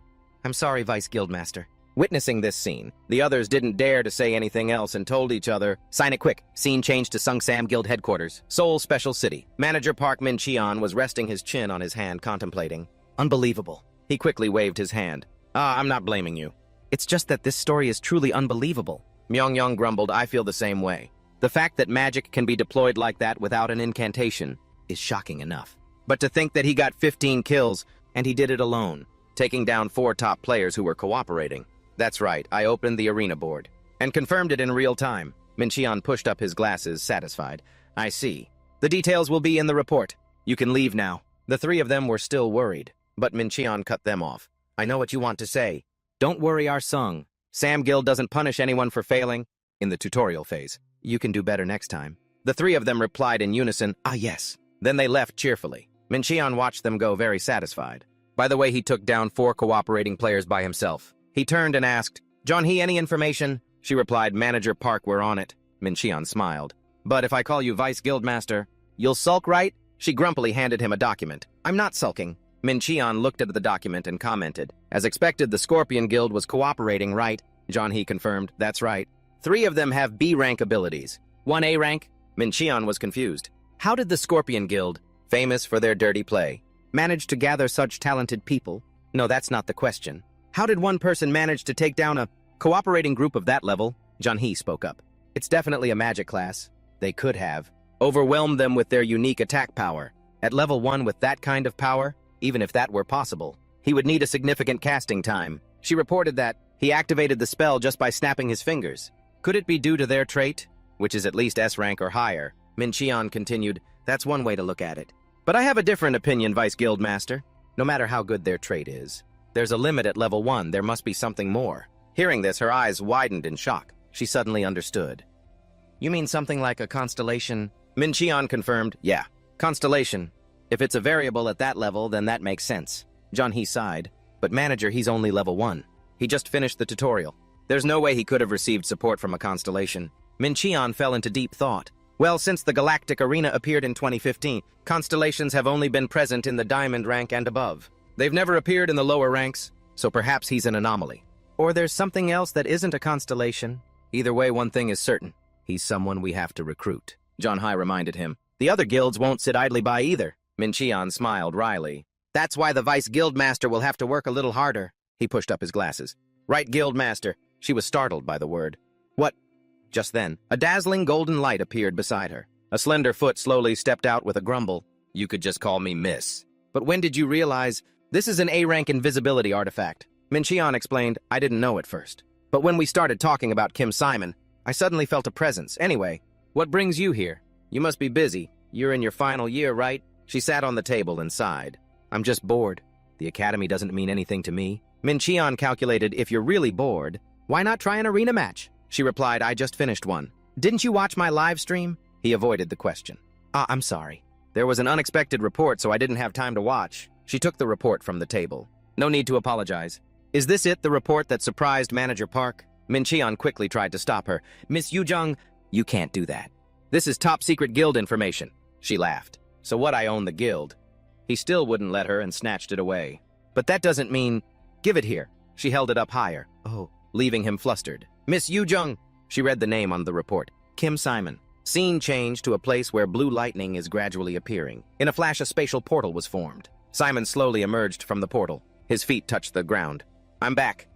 "I'm sorry, Vice Guildmaster." Witnessing this scene, the others didn't dare to say anything else and told each other, "Sign it quick." Scene changed to Sungsam Guild headquarters, Seoul Special City. Manager Park Min Cheon was resting his chin on his hand, contemplating. "Unbelievable." He quickly waved his hand. I'm not blaming you. It's just that this story is truly unbelievable." Myongyong grumbled, "I feel the same way. The fact that magic can be deployed like that without an incantation is shocking enough. But to think that he got 15 kills, and he did it alone, taking down 4 top players who were cooperating. That's right, I opened the arena board, and confirmed it in real time." Mincheon pushed up his glasses, satisfied. "I see. The details will be in the report. You can leave now." The 3 of them were still worried, but Mincheon cut them off. "I know what you want to say. Don't worry, our Sung. Sam Guild doesn't punish anyone for failing in the tutorial phase. You can do better next time." The 3 of them replied in unison, "Ah, yes." Then they left cheerfully. Mincheon watched them go, very satisfied. By the way, he took down 4 cooperating players by himself. He turned and asked, "John He, any information?" She replied, "Manager Park, we're on it." Mincheon smiled. "But if I call you Vice Guildmaster, you'll sulk, right?" She grumpily handed him a document. "I'm not sulking." Mincheon looked at the document and commented. "As expected, the Scorpion Guild was cooperating, right?" John He confirmed, "That's right. 3 of them have B rank abilities. 1 A rank?" Mincheon was confused. How did the Scorpion Guild, famous for their dirty play, manage to gather such talented people? No, that's not the question. How did one person manage to take down a cooperating group of that level? John He spoke up. "It's definitely a magic class. They could have overwhelmed them with their unique attack power. At level 1 with that kind of power, even if that were possible, he would need a significant casting time." She reported that he activated the spell just by snapping his fingers. Could it be due to their trait, which is at least S rank or higher? Mincheon continued, "That's one way to look at it. But I have a different opinion, Vice Guildmaster. No matter how good their trait is, there's a limit at level 1. There must be something more." Hearing this, her eyes widened in shock. She suddenly understood. "You mean something like a constellation?" Mincheon confirmed, "Yeah, constellation. If it's a variable at that level, then that makes sense." John He sighed. "But manager, he's only level 1. He just finished the tutorial. There's no way he could have received support from a constellation." Mincheon fell into deep thought. "Well, since the Galactic Arena appeared in 2015, constellations have only been present in the diamond rank and above. They've never appeared in the lower ranks, so perhaps he's an anomaly. Or there's something else that isn't a constellation. Either way, one thing is certain. He's someone we have to recruit." John He reminded him. "The other guilds won't sit idly by either." Mincheon smiled wryly. "That's why the Vice Guildmaster will have to work a little harder." He pushed up his glasses. "Right, Guildmaster." She was startled by the word. "What?" Just then, a dazzling golden light appeared beside her. A slender foot slowly stepped out with a grumble. "You could just call me Miss. But when did you realize this is an A-rank invisibility artifact?" Mincheon explained, "I didn't know at first. But when we started talking about Kim Simon, I suddenly felt a presence. Anyway, what brings you here? You must be busy. You're in your final year, right?" She sat on the table and sighed. "I'm just bored. The academy doesn't mean anything to me." Mincheon calculated, "If you're really bored, why not try an arena match?" She replied, "I just finished one." "Didn't you watch my live stream?" He avoided the question. I'm sorry. There was an unexpected report, so I didn't have time to watch." She took the report from the table. "No need to apologize. Is this it, the report that surprised Manager Park?" Mincheon quickly tried to stop her. "Miss Yujung, you can't do that. This is top-secret guild information." She laughed. "So what, I own the guild?" He still wouldn't let her and snatched it away. "But that doesn't mean—" "Give it here." She held it up higher. "Oh," leaving him flustered. "Miss Yujung." She read the name on the report. "Kim Simon." Scene changed to a place where blue lightning is gradually appearing. In a flash, a spatial portal was formed. Simon slowly emerged from the portal. His feet touched the ground. "I'm back."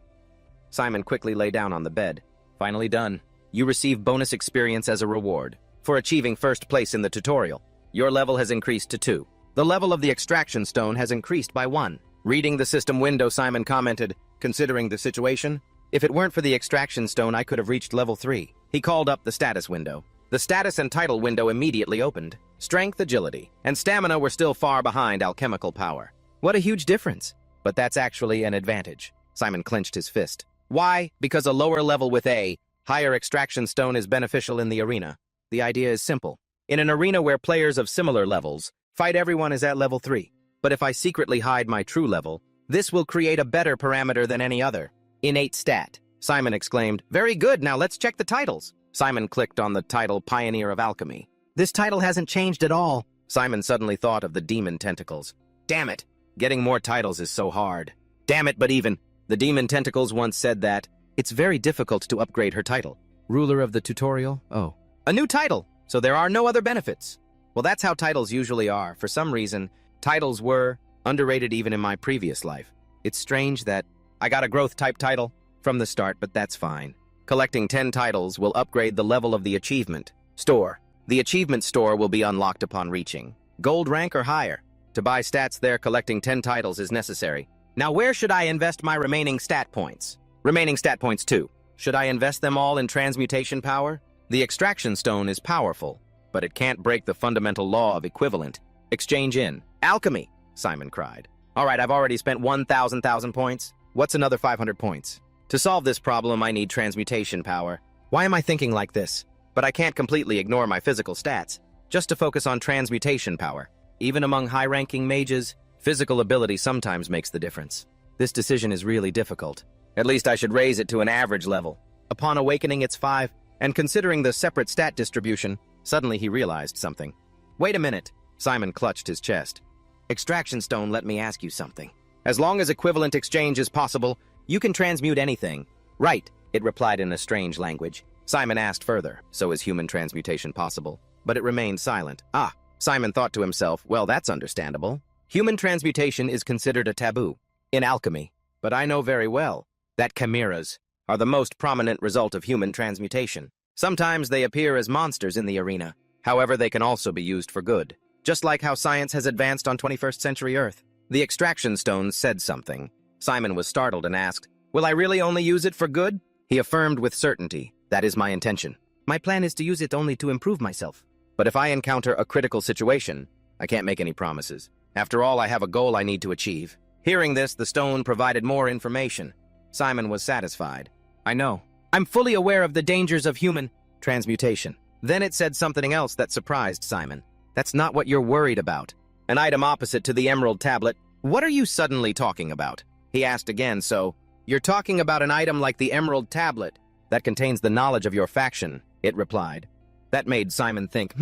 Simon quickly lay down on the bed. "Finally done. You receive bonus experience as a reward for achieving first place in the tutorial. Your level has increased to 2. The level of the extraction stone has increased by 1. Reading the system window, Simon commented, "Considering the situation, if it weren't for the extraction stone, I could have reached level 3. He called up the status window. The status and title window immediately opened. Strength, agility, and stamina were still far behind alchemical power. What a huge difference. But that's actually an advantage. Simon clenched his fist. Why? Because a lower level with a higher extraction stone is beneficial in the arena. The idea is simple. In an arena where players of similar levels fight, everyone is at level 3. But if I secretly hide my true level, this will create a better parameter than any other. Innate stat. Simon exclaimed, "Very good, now let's check the titles." Simon clicked on the title Pioneer of Alchemy. "This title hasn't changed at all." Simon suddenly thought of the demon tentacles. Damn it! Getting more titles is so hard. Damn it, but even. The demon tentacles once said that it's very difficult to upgrade her title. Ruler of the tutorial? Oh. A new title! So there are no other benefits. Well, that's how titles usually are. For some reason, titles were underrated even in my previous life. It's strange that I got a growth-type title from the start, but that's fine. Collecting 10 titles will upgrade the level of the achievement store. The achievement store will be unlocked upon reaching gold rank or higher. To buy stats there, collecting 10 titles is necessary. Now, where should I invest my remaining stat points? Remaining stat points 2. Should I invest them all in transmutation power? The extraction stone is powerful, but it can't break the fundamental law of equivalent. Exchange in alchemy, Simon cried. All right, I've already spent 1,000 points. What's another 500 points? To solve this problem, I need transmutation power. Why am I thinking like this? But I can't completely ignore my physical stats, just to focus on transmutation power. Even among high-ranking mages, Physical ability sometimes makes the difference. This decision is really difficult. At least I should raise it to an average level. Upon awakening, it's 5, and considering the separate stat distribution, suddenly he realized something. Wait a minute. Simon clutched his chest. Extraction Stone, let me ask you something. As long as equivalent exchange is possible, you can transmute anything. Right, it replied in a strange language. Simon asked further, so is human transmutation possible? But it remained silent. Ah, Simon thought to himself, well, that's understandable. Human transmutation is considered a taboo in alchemy, but I know very well that chimeras are the most prominent result of human transmutation. Sometimes they appear as monsters in the arena. However, they can also be used for good. Just like how science has advanced on 21st century Earth. The extraction stone said something. Simon was startled and asked, will I really only use it for good? He affirmed with certainty, that is my intention. My plan is to use it only to improve myself. But if I encounter a critical situation, I can't make any promises. After all, I have a goal I need to achieve. Hearing this, the stone provided more information. Simon was satisfied. I know. I'm fully aware of the dangers of human transmutation. Then it said something else that surprised Simon. That's not what you're worried about. An item opposite to the emerald tablet. What are you suddenly talking about? He asked again, so, you're talking about an item like the emerald tablet that contains the knowledge of your faction, it replied. That made Simon think,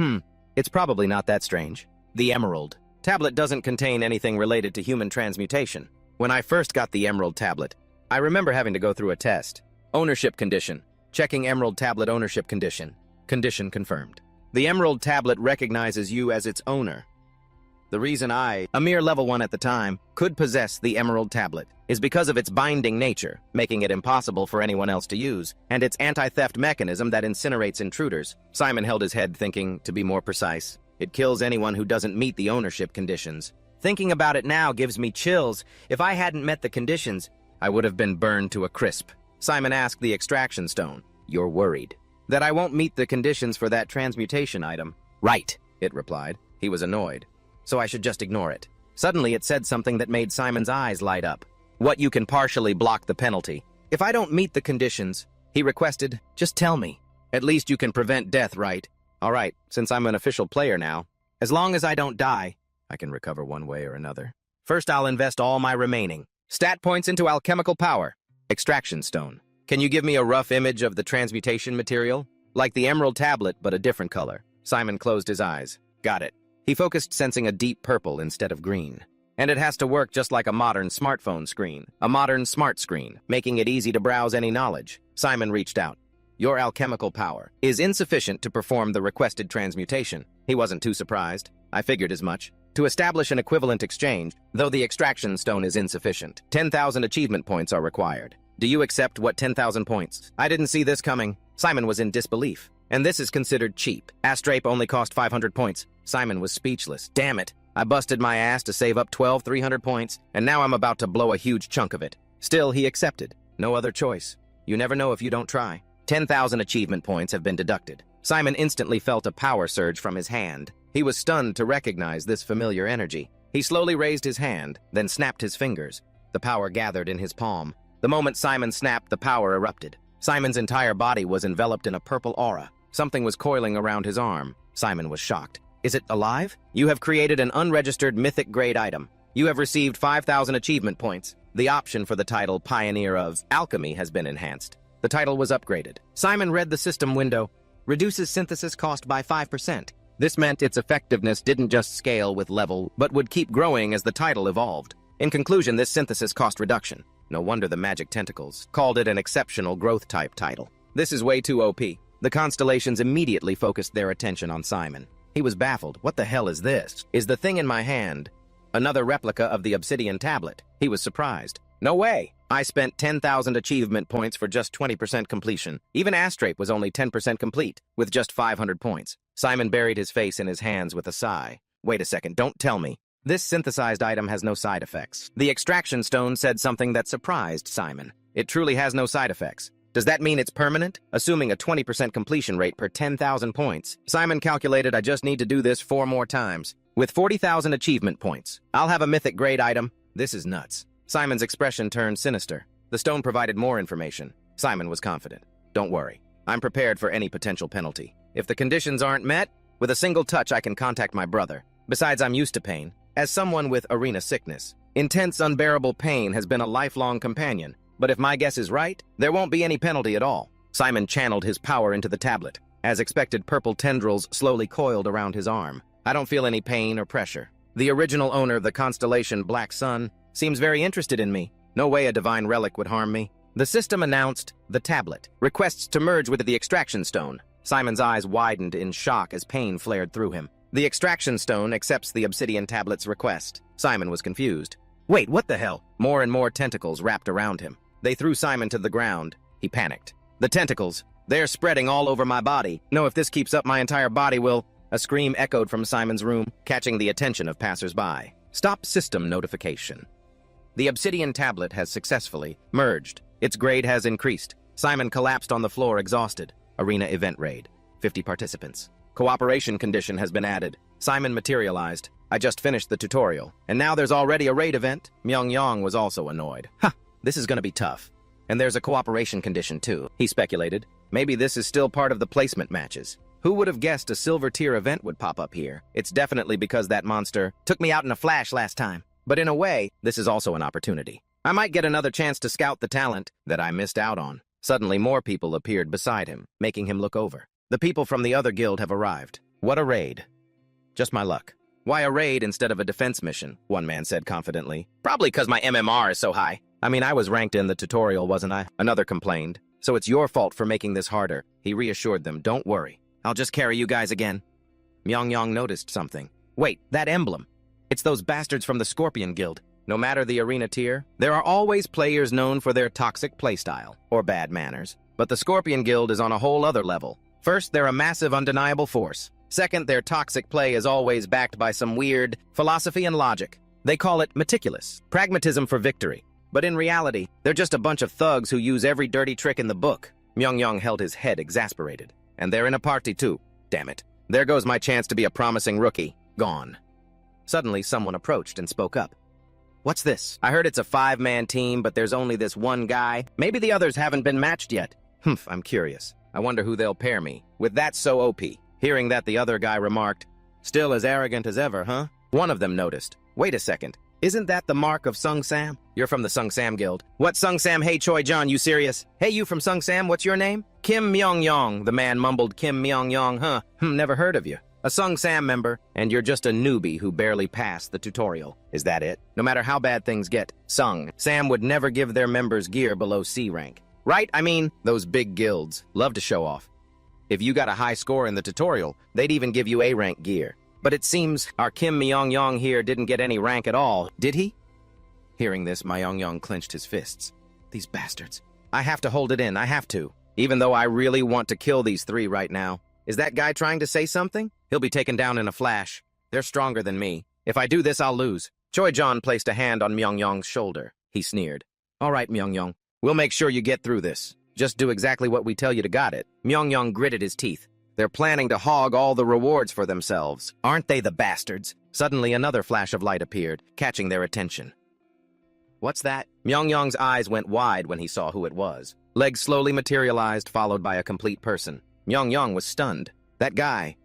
it's probably not that strange. The emerald tablet doesn't contain anything related to human transmutation. When I first got the emerald tablet, I remember having to go through a test. Ownership condition. Checking emerald tablet ownership condition. Condition confirmed. The emerald tablet recognizes you as its owner. The reason I, a mere level 1 at the time, could possess the emerald tablet is because of its binding nature, making it impossible for anyone else to use, and its anti-theft mechanism that incinerates intruders. Simon held his head thinking, to be more precise, it kills anyone who doesn't meet the ownership conditions. Thinking about it now gives me chills. If I hadn't met the conditions, I would have been burned to a crisp. Simon asked the extraction stone, you're worried that I won't meet the conditions for that transmutation item? Right, it replied. He was annoyed. So I should just ignore it. Suddenly it said something that made Simon's eyes light up. What you can partially block the penalty. If I don't meet the conditions, he requested, just tell me. At least you can prevent death, right? All right, since I'm an official player now, as long as I don't die, I can recover one way or another. First, I'll invest all my remaining stat points into alchemical power. Extraction stone. Can you give me a rough image of the transmutation material? Like the emerald tablet, but a different color. Simon closed his eyes. Got it. He focused, sensing a deep purple instead of green. And it has to work just like a modern smartphone screen. A modern smart screen, making it easy to browse any knowledge. Simon reached out. Your alchemical power is insufficient to perform the requested transmutation. He wasn't too surprised. I figured as much. To establish an equivalent exchange, though the extraction stone is insufficient, 10,000 achievement points are required. Do you accept what 10,000 points? I didn't see this coming. Simon was in disbelief. And this is considered cheap. Astrape only cost 500 points. Simon was speechless. Damn it. I busted my ass to save up 300 points, and now I'm about to blow a huge chunk of it. Still, he accepted. No other choice. You never know if you don't try. 10,000 achievement points have been deducted. Simon instantly felt a power surge from his hand. He was stunned to recognize this familiar energy. He slowly raised his hand, then snapped his fingers. The power gathered in his palm. The moment Simon snapped, the power erupted. Simon's entire body was enveloped in a purple aura. Something was coiling around his arm. Simon was shocked. Is it alive? You have created an unregistered mythic grade item. You have received 5,000 achievement points. The option for the title Pioneer of Alchemy has been enhanced. The title was upgraded. Simon read the system window. Reduces synthesis cost by 5%. This meant its effectiveness didn't just scale with level, but would keep growing as the title evolved. In conclusion, this synthesis cost reduction. No wonder the Magic Tentacles called it an exceptional growth-type title. This is way too OP. The constellations immediately focused their attention on Simon. He was baffled. What the hell is this? Is the thing in my hand another replica of the obsidian tablet? He was surprised. No way! I spent 10,000 achievement points for just 20% completion. Even Astrape was only 10% complete, with just 500 points. Simon buried his face in his hands with a sigh. Wait a second, don't tell me. This synthesized item has no side effects. The extraction stone said something that surprised Simon. It truly has no side effects. Does that mean it's permanent? Assuming a 20% completion rate per 10,000 points. Simon calculated, I just need to do this 4 more times. With 40,000 achievement points, I'll have a mythic grade item. This is nuts. Simon's expression turned sinister. The stone provided more information. Simon was confident. Don't worry. I'm prepared for any potential penalty. If the conditions aren't met, with a single touch I can contact my brother. Besides, I'm used to pain. As someone with arena sickness, intense unbearable pain has been a lifelong companion. But if my guess is right, there won't be any penalty at all. Simon channeled his power into the tablet. As expected, purple tendrils slowly coiled around his arm. I don't feel any pain or pressure. The original owner of the constellation Black Sun seems very interested in me. No way a divine relic would harm me. The system announced the tablet requests to merge with the extraction stone. Simon's eyes widened in shock as pain flared through him. The extraction stone accepts the obsidian tablet's request. Simon was confused. Wait, what the hell? More and more tentacles wrapped around him. They threw Simon to the ground. He panicked. The tentacles, they're spreading all over my body. No, if this keeps up, my entire body will... A scream echoed from Simon's room, catching the attention of passers-by. Stop system notification. The obsidian tablet has successfully merged. Its grade has increased. Simon collapsed on the floor, exhausted. Arena event raid. 50 participants. Cooperation condition has been added. Simon materialized. I just finished the tutorial, and now there's already a raid event. Myung-yong was also annoyed. This is gonna be tough. And there's a cooperation condition too, he speculated. Maybe this is still part of the placement matches. Who would have guessed a silver tier event would pop up here? It's definitely because that monster took me out in a flash last time. But in a way, this is also an opportunity. I might get another chance to scout the talent that I missed out on. Suddenly, more people appeared beside him, making him look over. The people from the other guild have arrived. What a raid. Just my luck. Why a raid instead of a defense mission? One man said confidently. Probably because my MMR is so high. I mean, I was ranked in the tutorial, wasn't I? Another complained. So it's your fault for making this harder. He reassured them. Don't worry. I'll just carry you guys again. Myung-yong noticed something. Wait, that emblem. It's those bastards from the Scorpion Guild. No matter the arena tier, there are always players known for their toxic playstyle or bad manners. But the Scorpion Guild is on a whole other level. First, they're a massive, undeniable force. Second, their toxic play is always backed by some weird philosophy and logic. They call it meticulous, pragmatism for victory. But in reality, they're just a bunch of thugs who use every dirty trick in the book. Myung-yong held his head, exasperated. And they're in a party too. Damn it. There goes my chance to be a promising rookie. Gone. Suddenly, someone approached and spoke up. What's this? I heard it's a 5-man team, but there's only this one guy. Maybe the others haven't been matched yet. I'm curious. I wonder who they'll pair me with. That's so OP. Hearing that, the other guy remarked, still as arrogant as ever, huh? One of them noticed. Wait a second. Isn't that the mark of Sung Sam? You're from the Sung Sam Guild. What Sung Sam? Hey Choi John, you serious? Hey, you from Sung Sam, what's your name? Kim Myung-yong. The man mumbled. Kim Myung-yong, huh? Never heard of you. A Sung Sam member, and you're just a newbie who barely passed the tutorial. Is that it? No matter how bad things get, Sung Sam would never give their members gear below C rank. Right? I mean, those big guilds love to show off. If you got a high score in the tutorial, they'd even give you A rank gear. But it seems our Kim Myung-yong here didn't get any rank at all, did he? Hearing this, Myung-yong clenched his fists. These bastards. I have to hold it in, I have to. Even though I really want to kill these 3 right now. Is that guy trying to say something? He'll be taken down in a flash. They're stronger than me. If I do this, I'll lose. Choi John placed a hand on Myung-yong's shoulder. He sneered. All right, Myung-yong. We'll make sure you get through this. Just do exactly what we tell you to, got it? Myung-yong gritted his teeth. They're planning to hog all the rewards for themselves. Aren't they the bastards? Suddenly, another flash of light appeared, catching their attention. What's that? Myung-yong's eyes went wide when he saw who it was. Legs slowly materialized, followed by a complete person. Myung-yong was stunned. That guy.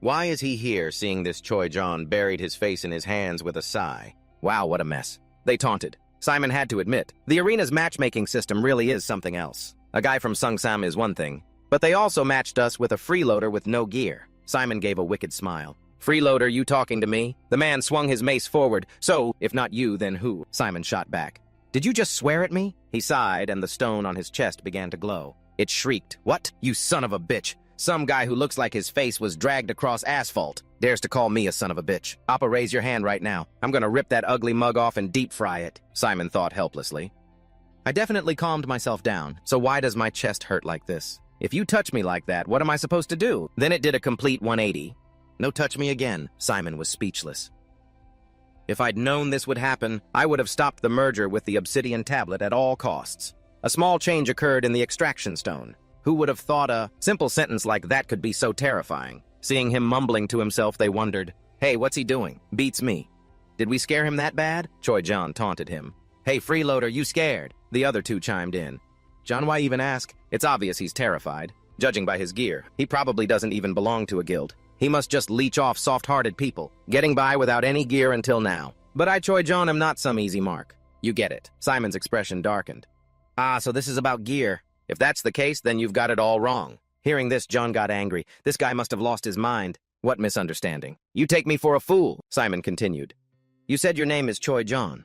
Why is he here? Seeing this, Choi John buried his face in his hands with a sigh. Wow, what a mess. They taunted. Simon had to admit, the arena's matchmaking system really is something else. A guy from Sung Sam is one thing, but they also matched us with a freeloader with no gear. Simon gave a wicked smile. Freeloader, you talking to me? The man swung his mace forward. So, if not you, then who? Simon shot back. Did you just swear at me? He sighed, and the stone on his chest began to glow. It shrieked. What? You son of a bitch. Some guy who looks like his face was dragged across asphalt. Dares to call me a son of a bitch. Appa, raise your hand right now. I'm gonna rip that ugly mug off and deep fry it. Simon thought helplessly. I definitely calmed myself down, so why does my chest hurt like this? If you touch me like that, what am I supposed to do? Then it did a complete 180. No touch me again. Simon was speechless. If I'd known this would happen, I would have stopped the merger with the obsidian tablet at all costs. A small change occurred in the extraction stone. Who would have thought a simple sentence like that could be so terrifying? Seeing him mumbling to himself, they wondered, hey, what's he doing? Beats me. Did we scare him that bad? Choi John taunted him. Hey, freeloader, you scared? The other two chimed in. John, why even ask? It's obvious he's terrified. Judging by his gear, he probably doesn't even belong to a guild. He must just leech off soft-hearted people, getting by without any gear until now. But I, Choi John, am not some easy mark. You get it. Simon's expression darkened. Ah, so this is about gear. If that's the case, then you've got it all wrong. Hearing this, John got angry. This guy must have lost his mind. What misunderstanding? You take me for a fool, Simon continued. You said your name is Choi John.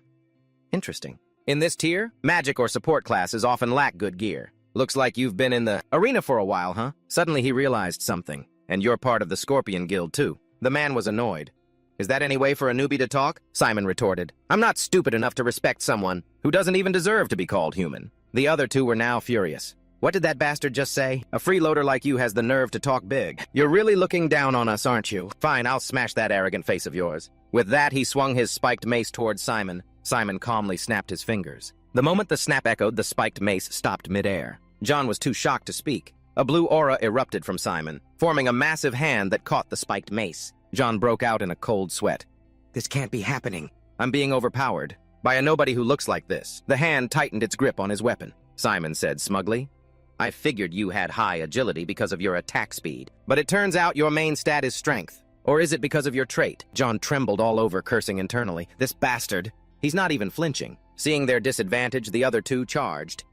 Interesting. In this tier, magic or support classes often lack good gear. Looks like you've been in the arena for a while, huh? Suddenly he realized something. And you're part of the Scorpion Guild, too. The man was annoyed. Is that any way for a newbie to talk? Simon retorted. I'm not stupid enough to respect someone who doesn't even deserve to be called human. The other two were now furious. What did that bastard just say? A freeloader like you has the nerve to talk big. You're really looking down on us, aren't you? Fine, I'll smash that arrogant face of yours. With that, he swung his spiked mace towards Simon. Simon calmly snapped his fingers. The moment the snap echoed, the spiked mace stopped midair. John was too shocked to speak. A blue aura erupted from Simon, forming a massive hand that caught the spiked mace. John broke out in a cold sweat. This can't be happening. I'm being overpowered by a nobody who looks like this. The hand tightened its grip on his weapon. Simon said smugly, I figured you had high agility because of your attack speed, but it turns out your main stat is strength. Or is it because of your trait? John trembled all over, cursing internally. This bastard. He's not even flinching. Seeing their disadvantage, the other two charged.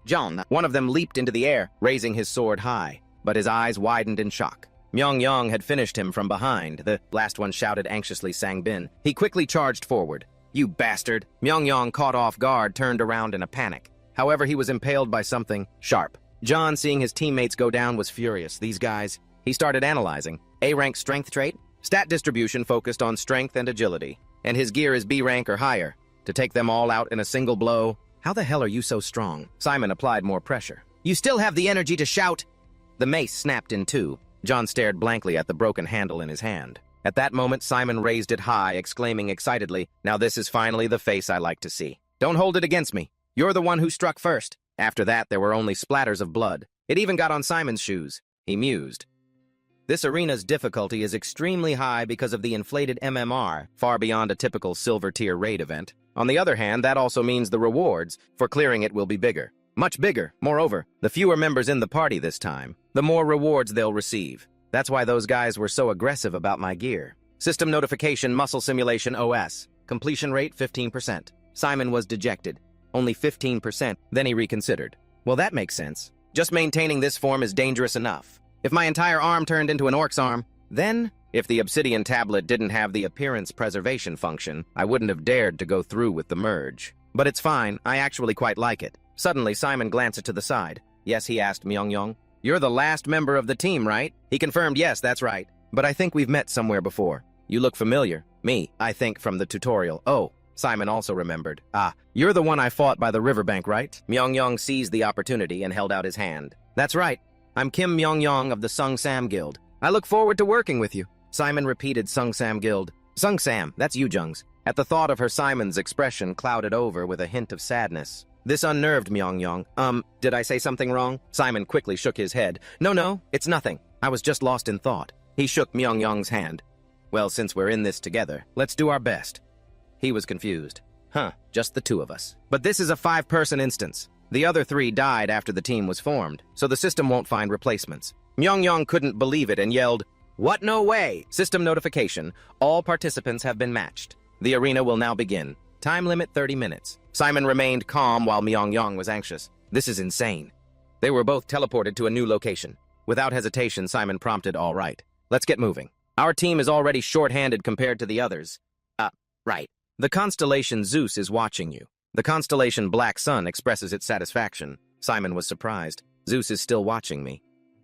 John, one of them leaped into the air, raising his sword high, but his eyes widened in shock. Myung-Yong had finished him from behind. The last one shouted anxiously Sang-bin. He quickly charged forward. You bastard! Myung-Yong, caught off guard, turned around in a panic. However, he was impaled by something sharp. John, seeing his teammates go down, was furious. These guys. He started analyzing. A-rank strength trait? Stat distribution focused on strength and agility. And his gear is B rank or higher. To take them all out in a single blow? How the hell are you so strong? Simon applied more pressure. You still have the energy to shout? The mace snapped in two. John stared blankly at the broken handle in his hand. At that moment, Simon raised it high, exclaiming excitedly, Now this is finally the face I like to see. Don't hold it against me. You're the one who struck first. After that, there were only splatters of blood. It even got on Simon's shoes. He mused. This arena's difficulty is extremely high because of the inflated MMR, far beyond a typical silver tier raid event. On the other hand, that also means the rewards for clearing it will be bigger. Much bigger. Moreover, the fewer members in the party this time, the more rewards they'll receive. That's why those guys were so aggressive about my gear. System notification, muscle simulation OS. Completion rate 15%. Simon was dejected. Only 15%. Then he reconsidered. Well, that makes sense. Just maintaining this form is dangerous enough. If my entire arm turned into an orc's arm, then, if the obsidian tablet didn't have the appearance preservation function, I wouldn't have dared to go through with the merge. But it's fine, I actually quite like it. Suddenly, Simon glanced to the side. Yes, he asked Myung-Yong. You're the last member of the team, right? He confirmed, yes, that's right. But I think we've met somewhere before. You look familiar. Me, I think, from the tutorial. Oh, Simon also remembered. Ah, you're the one I fought by the riverbank, right? Myung-Yong seized the opportunity and held out his hand. That's right. I'm Kim Myung-Yong of the Sung Sam Guild. I look forward to working with you. Simon repeated Sung Sam Guild. Sung Sam, that's you, Jungs. At the thought of her, Simon's expression clouded over with a hint of sadness. This unnerved Myung-Yong. Did I say something wrong? Simon quickly shook his head. No, it's nothing. I was just lost in thought. He shook Myung-Yong's hand. Well, since we're in this together, let's do our best. He was confused. Just the two of us. But this is a 5-person instance. The other 3 died after the team was formed, so the system won't find replacements. Myung-Yong couldn't believe it and yelled, What? No way! System notification. All participants have been matched. The arena will now begin. Time limit 30 minutes. Simon remained calm while Myung-Yong was anxious. This is insane. They were both teleported to a new location. Without hesitation, Simon prompted, All right. Let's get moving. Our team is already short-handed compared to the others. Right. The constellation Zeus is watching you. The constellation Black Sun expresses its satisfaction. Simon was surprised. Zeus is still watching me.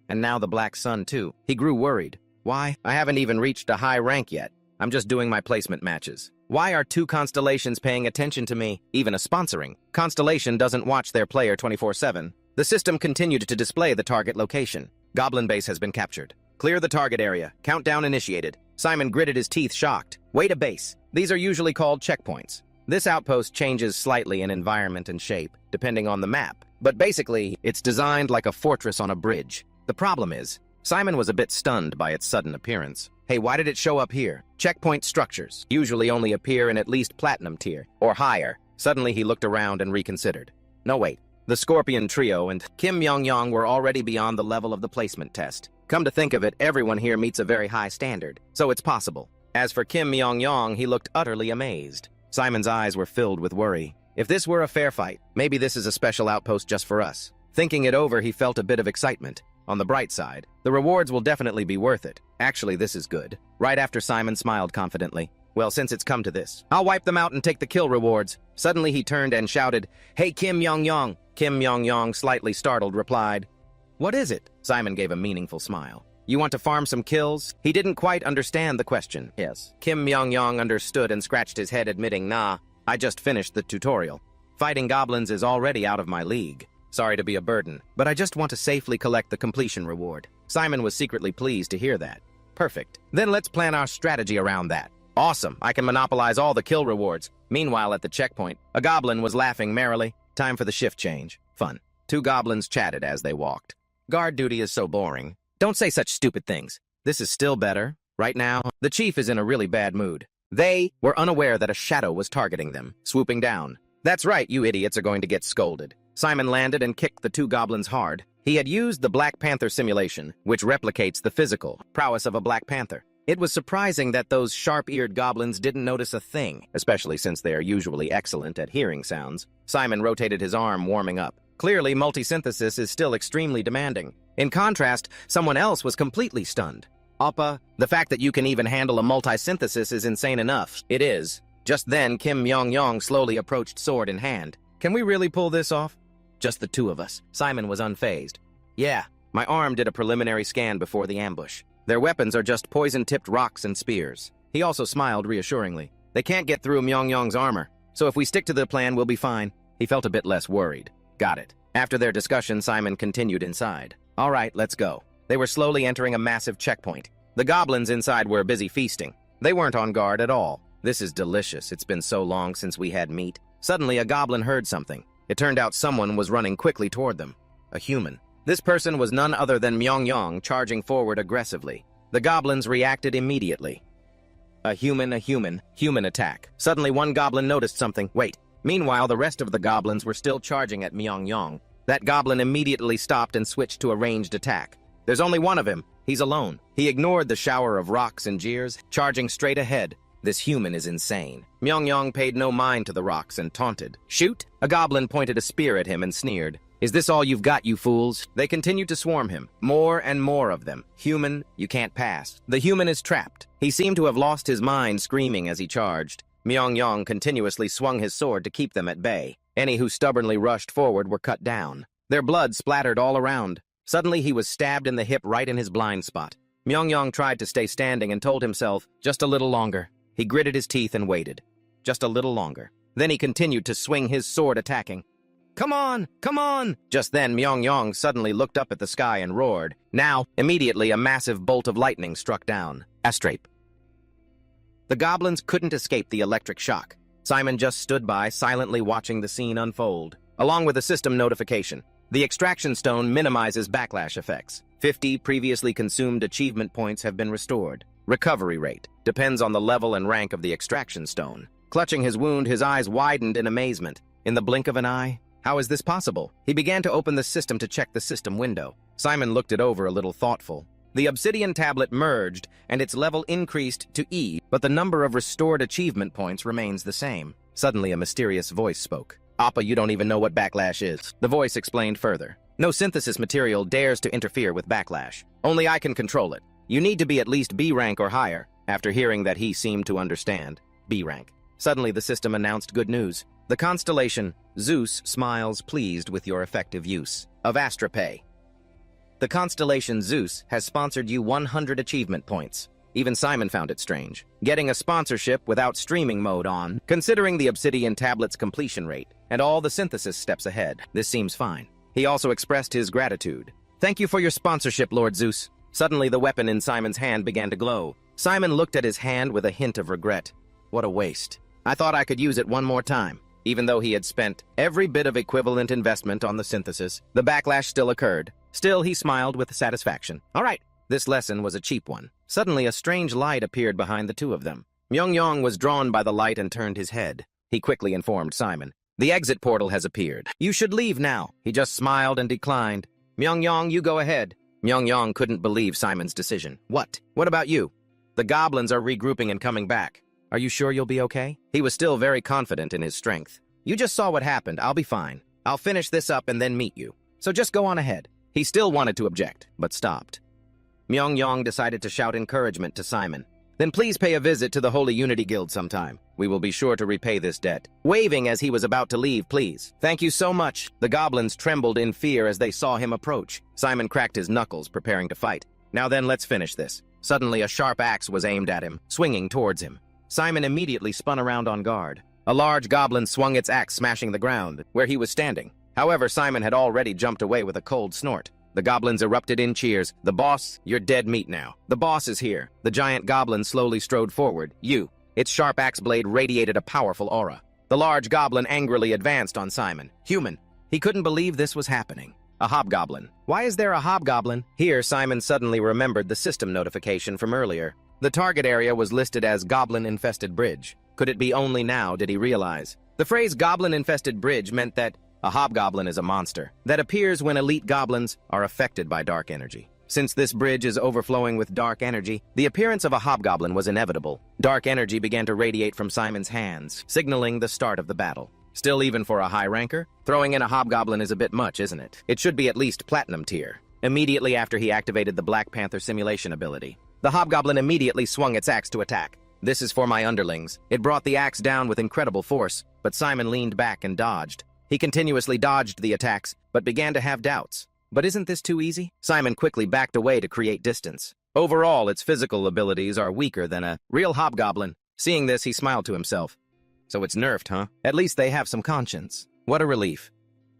And now the Black Sun, too. He grew worried. Why? I haven't even reached a high rank yet. I'm just doing my placement matches. Why are 2 constellations paying attention to me, even a sponsoring? Constellation doesn't watch their player 24/7. The system continued to display the target location. Goblin base has been captured. Clear the target area. Countdown initiated. Simon gritted his teeth, shocked. Way to base. These are usually called checkpoints. This outpost changes slightly in environment and shape, depending on the map. But basically, it's designed like a fortress on a bridge. The problem is, Simon was a bit stunned by its sudden appearance. Hey, why did it show up here? Checkpoint structures usually only appear in at least platinum tier, or higher. Suddenly he looked around and reconsidered. No, wait. The Scorpion Trio and Kim Myung-yong were already beyond the level of the placement test. Come to think of it, everyone here meets a very high standard, so it's possible. As for Kim Myung-yong, he looked utterly amazed. Simon's eyes were filled with worry. If this were a fair fight, maybe this is a special outpost just for us. Thinking it over, he felt a bit of excitement. On the bright side, the rewards will definitely be worth it. Actually, this is good. Right after Simon smiled confidently. Well, since it's come to this, I'll wipe them out and take the kill rewards. Suddenly he turned and shouted, "Hey, Kim Myung-yong!" Kim Myung-yong, slightly startled, replied, "What is it?" Simon gave a meaningful smile. "You want to farm some kills?" He didn't quite understand the question. Yes. Kim Myung-yong understood and scratched his head, admitting, "Nah, I just finished the tutorial. Fighting goblins is already out of my league. Sorry to be a burden, but I just want to safely collect the completion reward." Simon was secretly pleased to hear that. Perfect. Then let's plan our strategy around that. Awesome, I can monopolize all the kill rewards. Meanwhile, at the checkpoint, a goblin was laughing merrily. Time for the shift change. Fun. Two goblins chatted as they walked. "Guard duty is so boring. Don't say such stupid things. This is still better. Right now, the chief is in a really bad mood." They were unaware that a shadow was targeting them, swooping down. "That's right, you idiots are going to get scolded." Simon landed and kicked the two goblins hard. He had used the Black Panther simulation, which replicates the physical prowess of a Black Panther. It was surprising that those sharp-eared goblins didn't notice a thing, especially since they are usually excellent at hearing sounds. Simon rotated his arm, warming up. Clearly, multi-synthesis is still extremely demanding. In contrast, someone else was completely stunned. "Appa, the fact that you can even handle a multi-synthesis is insane enough." "It is." Just then, Kim Myung-yong slowly approached, sword in hand. "Can we really pull this off?" "Just the two of us." Simon was unfazed. "Yeah, my arm did a preliminary scan before the ambush. Their weapons are just poison-tipped rocks and spears." He also smiled reassuringly. "They can't get through Myung-yong's armor, so if we stick to the plan, we'll be fine." He felt a bit less worried. "Got it." After their discussion, Simon continued inside. "All right, let's go." They were slowly entering a massive checkpoint. The goblins inside were busy feasting. They weren't on guard at all. "This is delicious. It's been so long since we had meat." Suddenly, a goblin heard something. It turned out someone was running quickly toward them. A human. This person was none other than Myung-yong, charging forward aggressively. The goblins reacted immediately. A human attack. Suddenly, one goblin noticed something. Wait. Meanwhile, the rest of the goblins were still charging at Myung-yong. That goblin immediately stopped and switched to a ranged attack. There's only one of him. He's alone. He ignored the shower of rocks and jeers, charging straight ahead. This human is insane. Myung-yong paid no mind to the rocks and taunted. "Shoot!" A goblin pointed a spear at him and sneered. "Is this all you've got, you fools?" They continued to swarm him. More and more of them. "Human, you can't pass." The human is trapped. He seemed to have lost his mind, screaming as he charged. Myung-yong continuously swung his sword to keep them at bay. Any who stubbornly rushed forward were cut down. Their blood splattered all around. Suddenly he was stabbed in the hip right in his blind spot. Myung-yong tried to stay standing and told himself, "Just a little longer." He gritted his teeth and waited. Just a little longer. Then he continued to swing his sword, attacking. "Come on! Come on!" Just then, Myung-yong suddenly looked up at the sky and roared. Now, immediately, a massive bolt of lightning struck down. Astrape. The goblins couldn't escape the electric shock. Simon just stood by, silently watching the scene unfold. Along with a system notification, the extraction stone minimizes backlash effects. 50 previously consumed achievement points have been restored. Recovery rate depends on the level and rank of the extraction stone. Clutching his wound, his eyes widened in amazement. In the blink of an eye? How is this possible? He began to open the system to check the system window. Simon looked it over, a little thoughtful. The obsidian tablet merged, and its level increased to E, but the number of restored achievement points remains the same. Suddenly, a mysterious voice spoke. "Appa, you don't even know what backlash is." The voice explained further. "No synthesis material dares to interfere with backlash. Only I can control it. You need to be at least B rank or higher." After hearing that, he seemed to understand. B rank. Suddenly, the system announced good news. The constellation Zeus smiles, pleased with your effective use of Astrapay. The constellation Zeus has sponsored you 100 achievement points. Even Simon found it strange. Getting a sponsorship without streaming mode on, considering the obsidian tablet's completion rate, and all the synthesis steps ahead. This seems fine. He also expressed his gratitude. "Thank you for your sponsorship, Lord Zeus." Suddenly, the weapon in Simon's hand began to glow. Simon looked at his hand with a hint of regret. What a waste. I thought I could use it one more time. Even though he had spent every bit of equivalent investment on the synthesis, the backlash still occurred. Still, he smiled with satisfaction. All right, this lesson was a cheap one. Suddenly, a strange light appeared behind the two of them. Myung-yong was drawn by the light and turned his head. He quickly informed Simon. The exit portal has appeared. You should leave now. He just smiled and declined. Myung-yong, you go ahead. Myung-yong couldn't believe Simon's decision. What? What about you? The goblins are regrouping and coming back. Are you sure you'll be okay? He was still very confident in his strength. You just saw what happened. I'll be fine. I'll finish this up and then meet you. So just go on ahead. He still wanted to object, but stopped. Myung-yong decided to shout encouragement to Simon. Then please pay a visit to the Holy Unity Guild sometime. We will be sure to repay this debt. Waving as he was about to leave, please. Thank you so much. The goblins trembled in fear as they saw him approach. Simon cracked his knuckles, preparing to fight. Now then, let's finish this. Suddenly, a sharp axe was aimed at him, swinging towards him. Simon immediately spun around on guard. A large goblin swung its axe, smashing the ground, where he was standing. However, Simon had already jumped away with a cold snort. The goblins erupted in cheers. The boss, you're dead meat now. The boss is here. The giant goblin slowly strode forward. Its sharp axe blade radiated a powerful aura. The large goblin angrily advanced on Simon. Human. He couldn't believe this was happening. A hobgoblin. Why is there a hobgoblin? Here, Simon suddenly remembered the system notification from earlier. The target area was listed as Goblin-Infested Bridge. Could it be only now did he realize? The phrase Goblin-Infested Bridge meant that a hobgoblin is a monster that appears when elite goblins are affected by dark energy. Since this bridge is overflowing with dark energy, the appearance of a hobgoblin was inevitable. Dark energy began to radiate from Simon's hands, signaling the start of the battle. Still, even for a high ranker, throwing in a hobgoblin is a bit much, isn't it? It should be at least platinum tier. Immediately after he activated the Black Panther simulation ability, the hobgoblin immediately swung its axe to attack. This is for my underlings. It brought the axe down with incredible force, but Simon leaned back and dodged. He continuously dodged the attacks, but began to have doubts. But isn't this too easy? Simon quickly backed away to create distance. Overall, its physical abilities are weaker than a real hobgoblin. Seeing this, he smiled to himself. So it's nerfed, huh? At least they have some conscience. What a relief.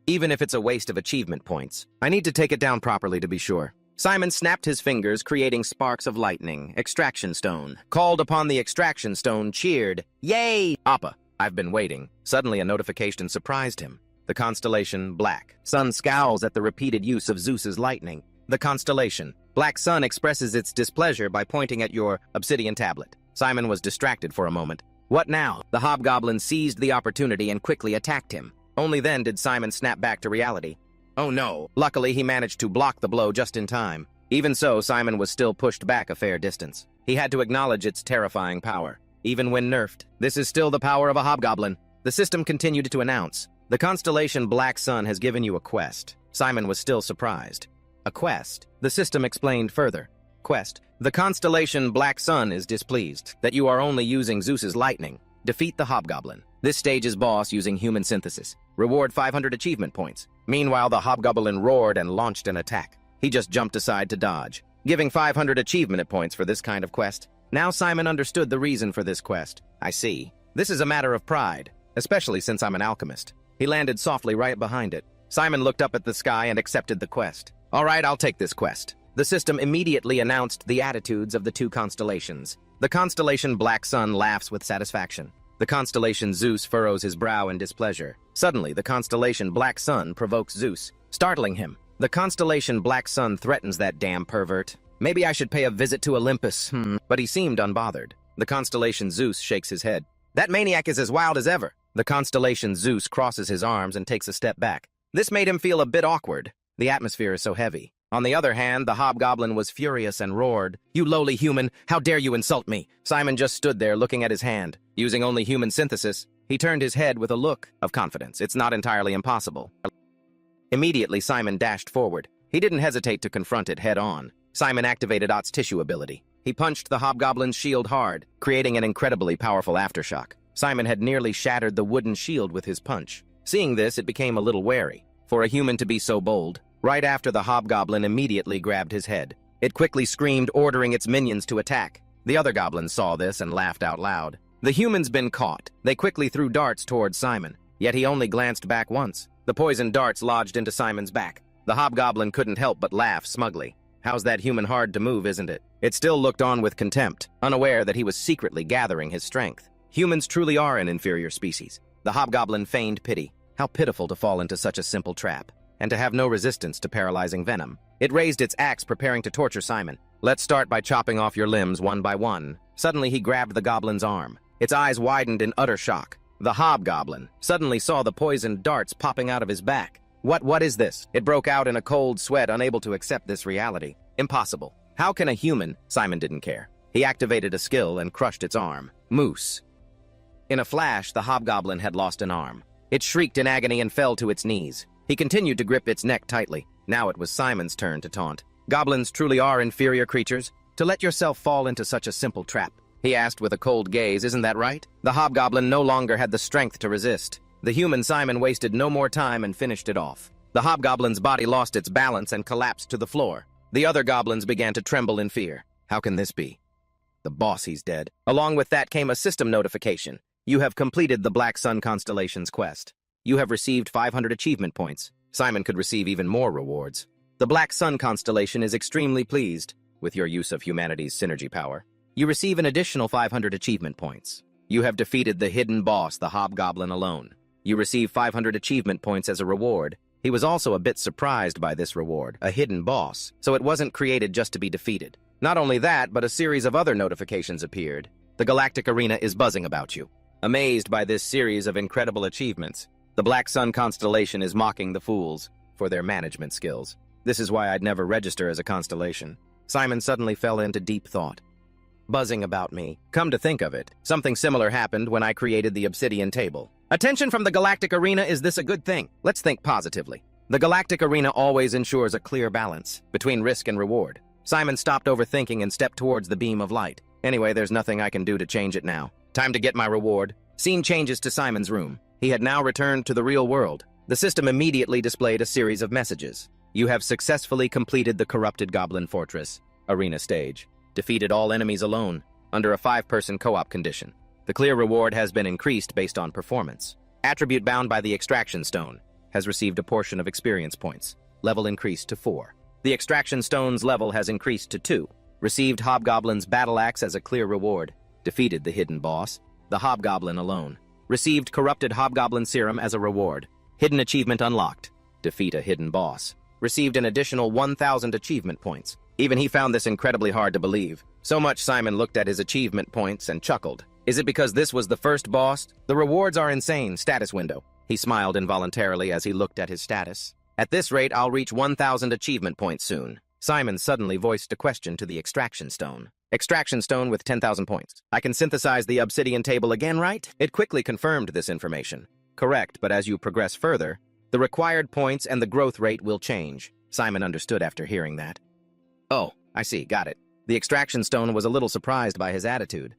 Even if it's a waste of achievement points. I need to take it down properly to be sure. Simon snapped his fingers, creating sparks of lightning. Extraction stone. Called upon the extraction stone, cheered. Yay! Appa. I've been waiting. Suddenly a notification surprised him. The constellation Black Sun scowls at the repeated use of Zeus's lightning. The constellation Black Sun expresses its displeasure by pointing at your obsidian tablet. Simon was distracted for a moment. What now? The hobgoblin seized the opportunity and quickly attacked him. Only then did Simon snap back to reality. Oh no! Luckily, he managed to block the blow just in time. Even so, Simon was still pushed back a fair distance. He had to acknowledge its terrifying power. Even when nerfed, this is still the power of a hobgoblin. The system continued to announce. The constellation Black Sun has given you a quest. Simon was still surprised. A quest? The system explained further. Quest. The constellation Black Sun is displeased that you are only using Zeus's lightning. Defeat the hobgoblin. This stage's boss using human synthesis. Reward 500 achievement points. Meanwhile, the hobgoblin roared and launched an attack. He just jumped aside to dodge, giving 500 achievement points for this kind of quest. Now Simon understood the reason for this quest. I see. This is a matter of pride, especially since I'm an alchemist. He landed softly right behind it. Simon looked up at the sky and accepted the quest. All right, I'll take this quest. The system immediately announced the attitudes of the two constellations. The constellation Black Sun laughs with satisfaction. The constellation Zeus furrows his brow in displeasure. Suddenly, the constellation Black Sun provokes Zeus, startling him. The constellation Black Sun threatens that damn pervert. Maybe I should pay a visit to Olympus, but he seemed unbothered. The constellation Zeus shakes his head. That maniac is as wild as ever. The constellation Zeus crosses his arms and takes a step back. This made him feel a bit awkward. The atmosphere is so heavy. On the other hand, the hobgoblin was furious and roared. You lowly human, how dare you insult me? Simon just stood there looking at his hand. Using only human synthesis, he turned his head with a look of confidence. It's not entirely impossible. Immediately, Simon dashed forward. He didn't hesitate to confront it head-on. Simon activated Ott's tissue ability. He punched the hobgoblin's shield hard, creating an incredibly powerful aftershock. Simon had nearly shattered the wooden shield with his punch. Seeing this, it became a little wary. For a human to be so bold, right after the hobgoblin immediately grabbed his head. It quickly screamed, ordering its minions to attack. The other goblins saw this and laughed out loud. The human's been caught. They quickly threw darts towards Simon, yet he only glanced back once. The poisoned darts lodged into Simon's back. The hobgoblin couldn't help but laugh smugly. How's that human hard to move, isn't it? It still looked on with contempt, unaware that he was secretly gathering his strength. Humans truly are an inferior species. The hobgoblin feigned pity. How pitiful to fall into such a simple trap, and to have no resistance to paralyzing venom. It raised its axe, preparing to torture Simon. Let's start by chopping off your limbs one by one. Suddenly he grabbed the goblin's arm. Its eyes widened in utter shock. The hobgoblin suddenly saw the poisoned darts popping out of his back. What is this? It broke out in a cold sweat, unable to accept this reality. Impossible. How can a human? Simon didn't care. He activated a skill and crushed its arm. Moose. In a flash, the hobgoblin had lost an arm. It shrieked in agony and fell to its knees. He continued to grip its neck tightly. Now it was Simon's turn to taunt. Goblins truly are inferior creatures. To let yourself fall into such a simple trap, he asked with a cold gaze, isn't that right? The hobgoblin no longer had the strength to resist. The human Simon wasted no more time and finished it off. The hobgoblin's body lost its balance and collapsed to the floor. The other goblins began to tremble in fear. How can this be? The boss, he's dead. Along with that came a system notification. You have completed the Black Sun Constellation's quest. You have received 500 achievement points. Simon could receive even more rewards. The Black Sun Constellation is extremely pleased with your use of humanity's synergy power. You receive an additional 500 achievement points. You have defeated the hidden boss, the hobgoblin, alone. You receive 500 achievement points as a reward. He was also a bit surprised by this reward, a hidden boss, so it wasn't created just to be defeated. Not only that, but a series of other notifications appeared. The Galactic Arena is buzzing about you. Amazed by this series of incredible achievements, the Black Sun Constellation is mocking the fools for their management skills. This is why I'd never register as a constellation. Simon suddenly fell into deep thought. Buzzing about me. Come to think of it, something similar happened when I created the obsidian table. Attention from the Galactic Arena, is this a good thing? Let's think positively. The Galactic Arena always ensures a clear balance between risk and reward. Simon stopped overthinking and stepped towards the beam of light. Anyway, there's nothing I can do to change it now. Time to get my reward. Scene changes to Simon's room. He had now returned to the real world. The system immediately displayed a series of messages. You have successfully completed the Corrupted Goblin Fortress arena stage. Defeated all enemies alone, under a 5-person co-op condition. The clear reward has been increased based on performance. Attribute bound by the Extraction Stone has received a portion of experience points. Level increased to 4. The Extraction Stone's level has increased to 2. Received Hobgoblin's Battle Axe as a clear reward. Defeated the hidden boss, the Hobgoblin alone. Received Corrupted Hobgoblin Serum as a reward. Hidden achievement unlocked. Defeat a hidden boss. Received an additional 1,000 achievement points. Even he found this incredibly hard to believe. So much Simon looked at his achievement points and chuckled. Is it because this was the first boss? The rewards are insane. Status window. He smiled involuntarily as he looked at his status. At this rate, I'll reach 1,000 achievement points soon. Simon suddenly voiced a question to the Extraction Stone. Extraction Stone with 10,000 points. I can synthesize the obsidian table again, right? It quickly confirmed this information. Correct, but as you progress further, the required points and the growth rate will change. Simon understood after hearing that. Oh, I see, got it. The Extraction Stone was a little surprised by his attitude.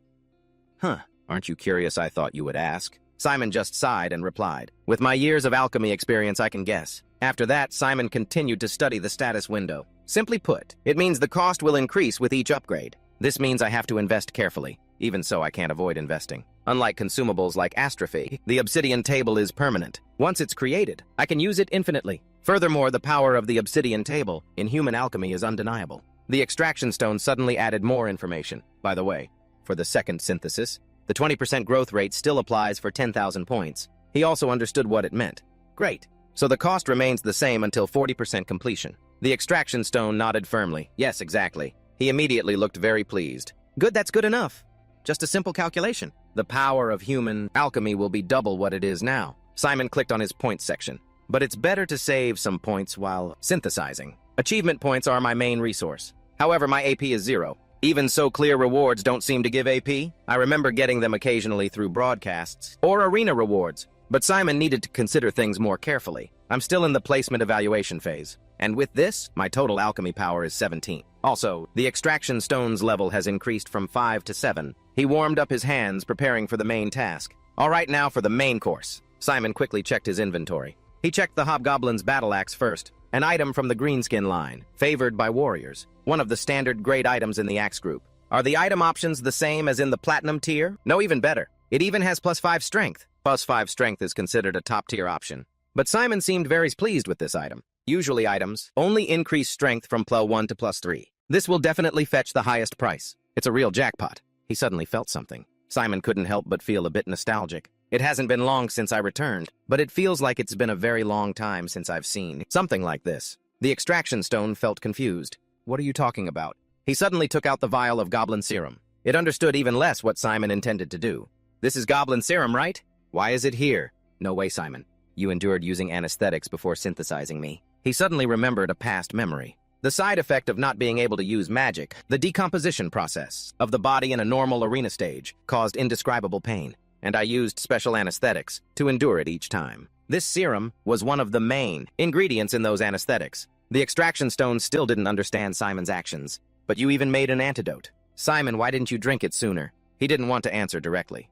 Huh, aren't you curious? I thought you would ask. Simon just sighed and replied, with my years of alchemy experience, I can guess. After that, Simon continued to study the status window. Simply put, it means the cost will increase with each upgrade. This means I have to invest carefully. Even so, I can't avoid investing. Unlike consumables like astrophy, the obsidian table is permanent. Once it's created, I can use it infinitely. Furthermore, the power of the obsidian table in human alchemy is undeniable. The Extraction Stone suddenly added more information. By the way, for the second synthesis, the 20% growth rate still applies for 10,000 points. He also understood what it meant. Great. So the cost remains the same until 40% completion. The Extraction Stone nodded firmly. Yes, exactly. He immediately looked very pleased. Good, that's good enough. Just a simple calculation. The power of human alchemy will be double what it is now. Simon clicked on his points section. But it's better to save some points while synthesizing. Achievement points are my main resource. However, my AP is 0. Even so, clear rewards don't seem to give AP. I remember getting them occasionally through broadcasts or arena rewards. But Simon needed to consider things more carefully. I'm still in the placement evaluation phase. And with this, my total alchemy power is 17. Also, the Extraction Stone's level has increased from 5 to 7. He warmed up his hands, preparing for the main task. All right, now for the main course. Simon quickly checked his inventory. He checked the Hobgoblin's Battle Axe first, an item from the Greenskin line, favored by warriors, one of the standard grade items in the Axe group. Are the item options the same as in the Platinum tier? No, even better. It even has +5 strength. +5 strength is considered a top-tier option. But Simon seemed very pleased with this item. Usually items only increase strength from +1 to +3. This will definitely fetch the highest price. It's a real jackpot. He suddenly felt something. Simon couldn't help but feel a bit nostalgic. It hasn't been long since I returned, but it feels like it's been a very long time since I've seen something like this. The Extraction Stone felt confused. What are you talking about? He suddenly took out the vial of Goblin Serum. It understood even less what Simon intended to do. This is Goblin Serum, right? Why is it here? No way, Simon. You endured using anesthetics before synthesizing me. He suddenly remembered a past memory. The side effect of not being able to use magic, the decomposition process of the body in a normal arena stage, caused indescribable pain, and I used special anesthetics to endure it each time. This serum was one of the main ingredients in those anesthetics. The extraction stone still didn't understand Simon's actions, but you even made an antidote. Simon, why didn't you drink it sooner? He didn't want to answer directly.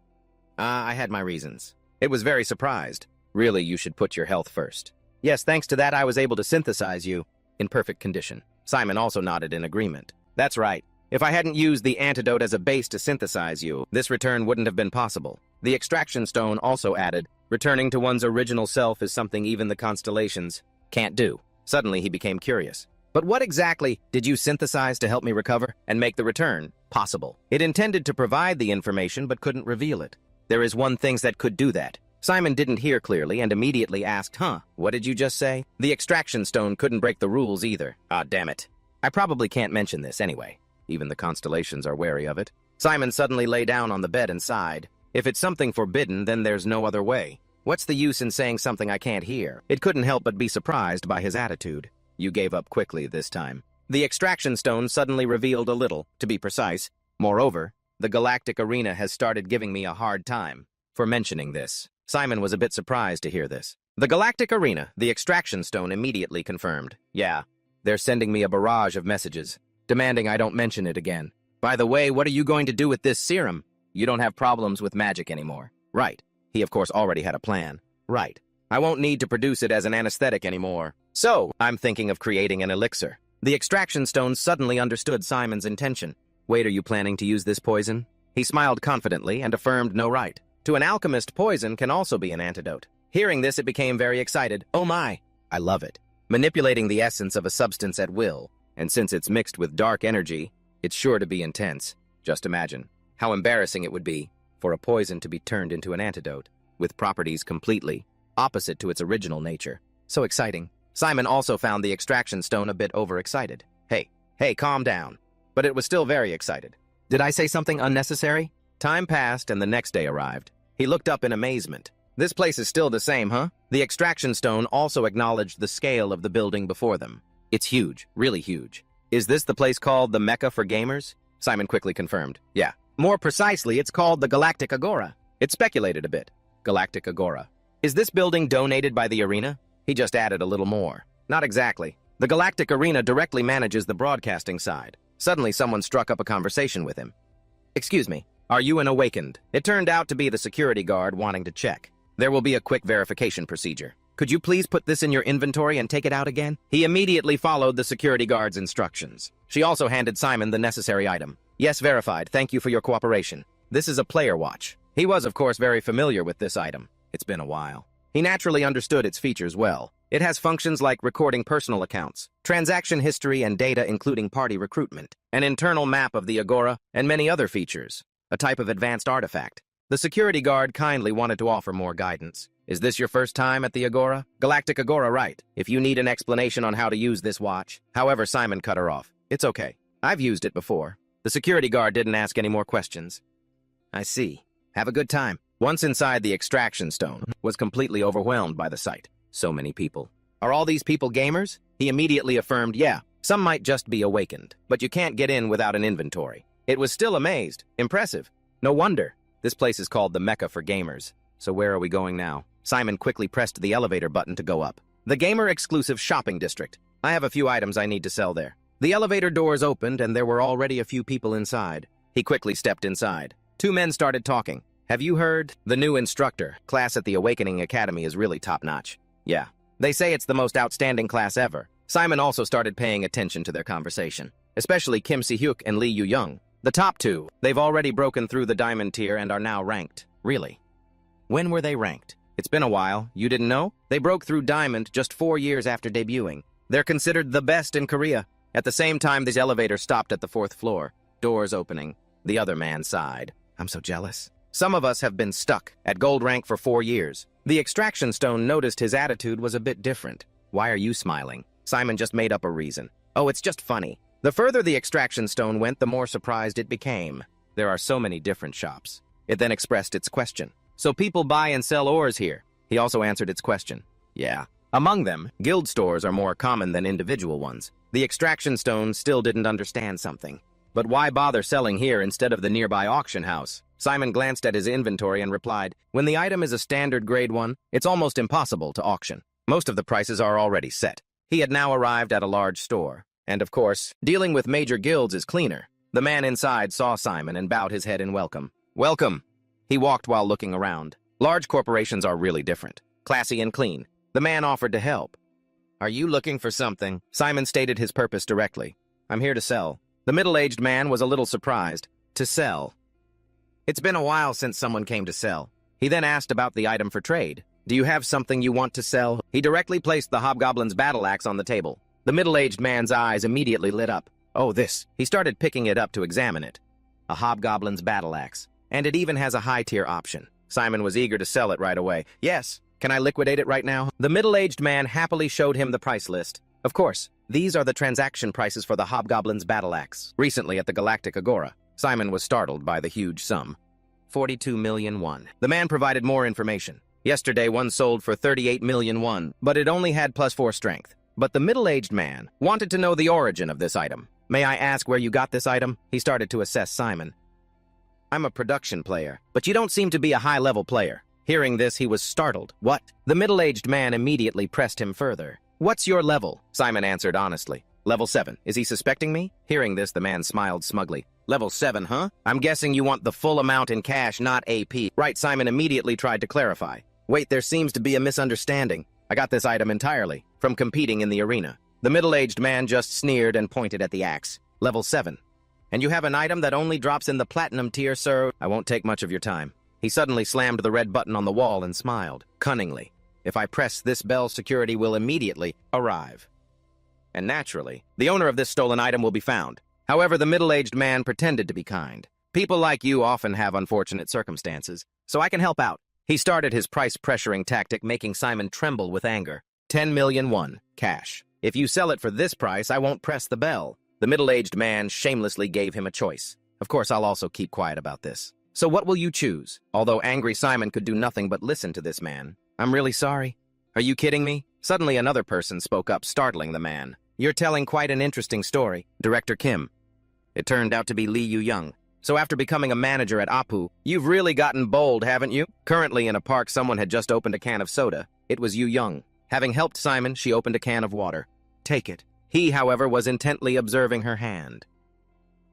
I had my reasons. It was very surprised. Really, you should put your health first. Yes, thanks to that I was able to synthesize you in perfect condition. Simon also nodded in agreement. That's right. If I hadn't used the antidote as a base to synthesize you, this return wouldn't have been possible. The extraction stone also added, returning to one's original self is something even the constellations can't do. Suddenly he became curious. But what exactly did you synthesize to help me recover and make the return possible? It intended to provide the information but couldn't reveal it. There is one thing that could do that. Simon didn't hear clearly and immediately asked, what did you just say? The extraction stone couldn't break the rules either. Ah, damn it. I probably can't mention this anyway. Even the constellations are wary of it. Simon suddenly lay down on the bed and sighed. If it's something forbidden, then there's no other way. What's the use in saying something I can't hear? It couldn't help but be surprised by his attitude. You gave up quickly this time. The extraction stone suddenly revealed a little, to be precise. Moreover, the galactic arena has started giving me a hard time for mentioning this. Simon was a bit surprised to hear this. The galactic arena, the extraction stone immediately confirmed. Yeah, they're sending me a barrage of messages, demanding I don't mention it again. By the way, what are you going to do with this serum? You don't have problems with magic anymore. Right. He, of course, already had a plan. Right. I won't need to produce it as an anesthetic anymore. So, I'm thinking of creating an elixir. The extraction stone suddenly understood Simon's intention. Wait, are you planning to use this poison? He smiled confidently and affirmed no right. To an alchemist, poison can also be an antidote. Hearing this, it became very excited. Oh my! I love it. Manipulating the essence of a substance at will, and since it's mixed with dark energy, it's sure to be intense. Just imagine how embarrassing it would be for a poison to be turned into an antidote, with properties completely opposite to its original nature. So exciting. Simon also found the extraction stone a bit overexcited. Hey, calm down. But it was still very excited. Did I say something unnecessary? Time passed and the next day arrived. He looked up in amazement. This place is still the same, huh? The extraction stone also acknowledged the scale of the building before them. It's huge, really huge. Is this the place called the Mecca for gamers? Simon quickly confirmed. Yeah. More precisely, it's called the Galactic Agora. It speculated a bit. Galactic Agora. Is this building donated by the arena? He just added a little more. Not exactly. The Galactic Arena directly manages the broadcasting side. Suddenly, someone struck up a conversation with him. Excuse me, are you an awakened? It turned out to be the security guard wanting to check. There will be a quick verification procedure. Could you please put this in your inventory and take it out again? He immediately followed the security guard's instructions. She also handed Simon the necessary item. Yes, verified. Thank you for your cooperation. This is a player watch. He was, of course, very familiar with this item. It's been a while. He naturally understood its features well. It has functions like recording personal accounts, transaction history and data including party recruitment, an internal map of the Agora, and many other features. A type of advanced artifact. The security guard kindly wanted to offer more guidance. Is this your first time at the Agora? Galactic Agora, right. If you need an explanation on how to use this watch. However, Simon cut her off. It's okay. I've used it before. The security guard didn't ask any more questions. I see. Have a good time. Once inside the extraction stone, was completely overwhelmed by the sight. So many people. Are all these people gamers? He immediately affirmed, yeah, some might just be awakened, but you can't get in without an inventory. It was still amazed. Impressive. No wonder. This place is called the Mecca for gamers. So where are we going now? Simon quickly pressed the elevator button to go up. The gamer-exclusive shopping district. I have a few items I need to sell there. The elevator doors opened and there were already a few people inside. He quickly stepped inside. Two men started talking. Have you heard? The new instructor, class at the Awakening Academy is really top-notch. Yeah. They say it's the most outstanding class ever. Simon also started paying attention to their conversation, especially Kim Si-hyuk and Lee Yu-young. The top two, they've already broken through the diamond tier and are now ranked. Really? When were they ranked? It's been a while. You didn't know? They broke through diamond just 4 years after debuting. They're considered the best in Korea. At the same time, this elevator stopped at the 4th floor. Doors opening. The other man sighed. I'm so jealous. Some of us have been stuck at gold rank for 4 years. The extraction stone noticed his attitude was a bit different. Why are you smiling? Simon just made up a reason. Oh, it's just funny. The further the extraction stone went, the more surprised it became. There are so many different shops. It then expressed its question. So people buy and sell ores here. He also answered its question. Yeah. Among them, guild stores are more common than individual ones. The extraction stone still didn't understand something. But why bother selling here instead of the nearby auction house? Simon glanced at his inventory and replied, when the item is a standard grade one, it's almost impossible to auction. Most of the prices are already set. He had now arrived at a large store. And of course, dealing with major guilds is cleaner. The man inside saw Simon and bowed his head in welcome. Welcome. He walked while looking around. Large corporations are really different. Classy and clean. The man offered to help. Are you looking for something? Simon stated his purpose directly. I'm here to sell. The middle-aged man was a little surprised. To sell. It's been a while since someone came to sell. He then asked about the item for trade. Do you have something you want to sell? He directly placed the hobgoblin's battle axe on the table. The middle-aged man's eyes immediately lit up. Oh, this. He started picking it up to examine it. A hobgoblin's battle axe. And it even has a high-tier option. Simon was eager to sell it right away. Yes. Can I liquidate it right now? The middle-aged man happily showed him the price list. Of course, these are the transaction prices for the hobgoblin's battle axe. Recently at the Galactic Agora, Simon was startled by the huge sum. 42 million won. The man provided more information. Yesterday, one sold for 38 million won, but it only had +4 strength. But the middle-aged man wanted to know the origin of this item. May I ask where you got this item? He started to assess Simon. I'm a production player, but you don't seem to be a high-level player. Hearing this, he was startled. What? The middle-aged man immediately pressed him further. What's your level? Simon answered honestly. Level 7. Is he suspecting me? Hearing this, the man smiled smugly. Level 7, huh? I'm guessing you want the full amount in cash, not AP. Right, Simon immediately tried to clarify. Wait, there seems to be a misunderstanding. I got this item entirely, from competing in the arena. The middle-aged man just sneered and pointed at the axe. Level 7. And you have an item that only drops in the platinum tier, sir? I won't take much of your time. He suddenly slammed the red button on the wall and smiled, cunningly. If I press this bell, security will immediately arrive. And naturally, the owner of this stolen item will be found. However, the middle-aged man pretended to be kind. People like you often have unfortunate circumstances, so I can help out. He started his price-pressuring tactic, making Simon tremble with anger. 10 million won, cash. If you sell it for this price, I won't press the bell. The middle-aged man shamelessly gave him a choice. Of course, I'll also keep quiet about this. So what will you choose? Although angry Simon could do nothing but listen to this man. I'm really sorry. Are you kidding me? Suddenly another person spoke up, startling the man. You're telling quite an interesting story, Director Kim. It turned out to be Lee Yu-young. So after becoming a manager at Apu, you've really gotten bold, haven't you? Currently in a park, someone had just opened a can of soda. It was Yu-young. Having helped Simon, she opened a can of water. Take it. He, however, was intently observing her hand.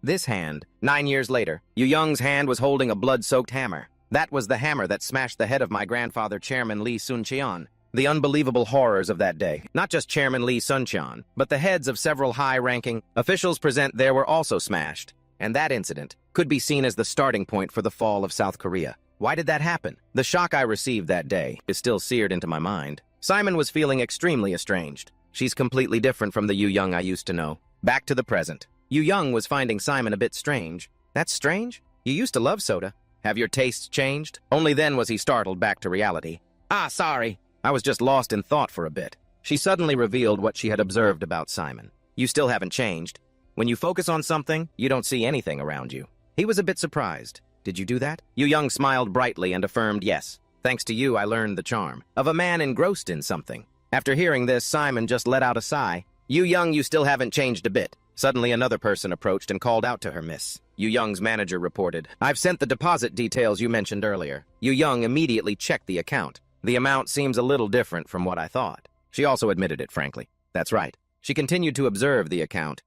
This hand, 9 years later, Yu-young's hand was holding a blood-soaked hammer. That was the hammer that smashed the head of my grandfather, Chairman Lee Sun-cheon. The unbelievable horrors of that day. Not just Chairman Lee Sun-cheon, but the heads of several high-ranking officials present there were also smashed. And that incident could be seen as the starting point for the fall of South Korea. Why did that happen? The shock I received that day is still seared into my mind. Simon was feeling extremely estranged. She's completely different from the Yu-young I used to know. Back to the present. Yu-young was finding Simon a bit strange. That's strange? You used to love soda. Have your tastes changed? Only then was he startled back to reality. Ah, sorry. I was just lost in thought for a bit. She suddenly revealed what she had observed about Simon. You still haven't changed. When you focus on something, you don't see anything around you. He was a bit surprised. Did you do that? Yu-young smiled brightly and affirmed yes. Thanks to you, I learned the charm of a man engrossed in something. After hearing this, Simon just let out a sigh. Yu-young, you still haven't changed a bit. Suddenly, another person approached and called out to her, Miss. Yu-young's manager reported, I've sent the deposit details you mentioned earlier. Yu-young immediately checked the account. The amount seems a little different from what I thought. She also admitted it, frankly. That's right. She continued to observe the account.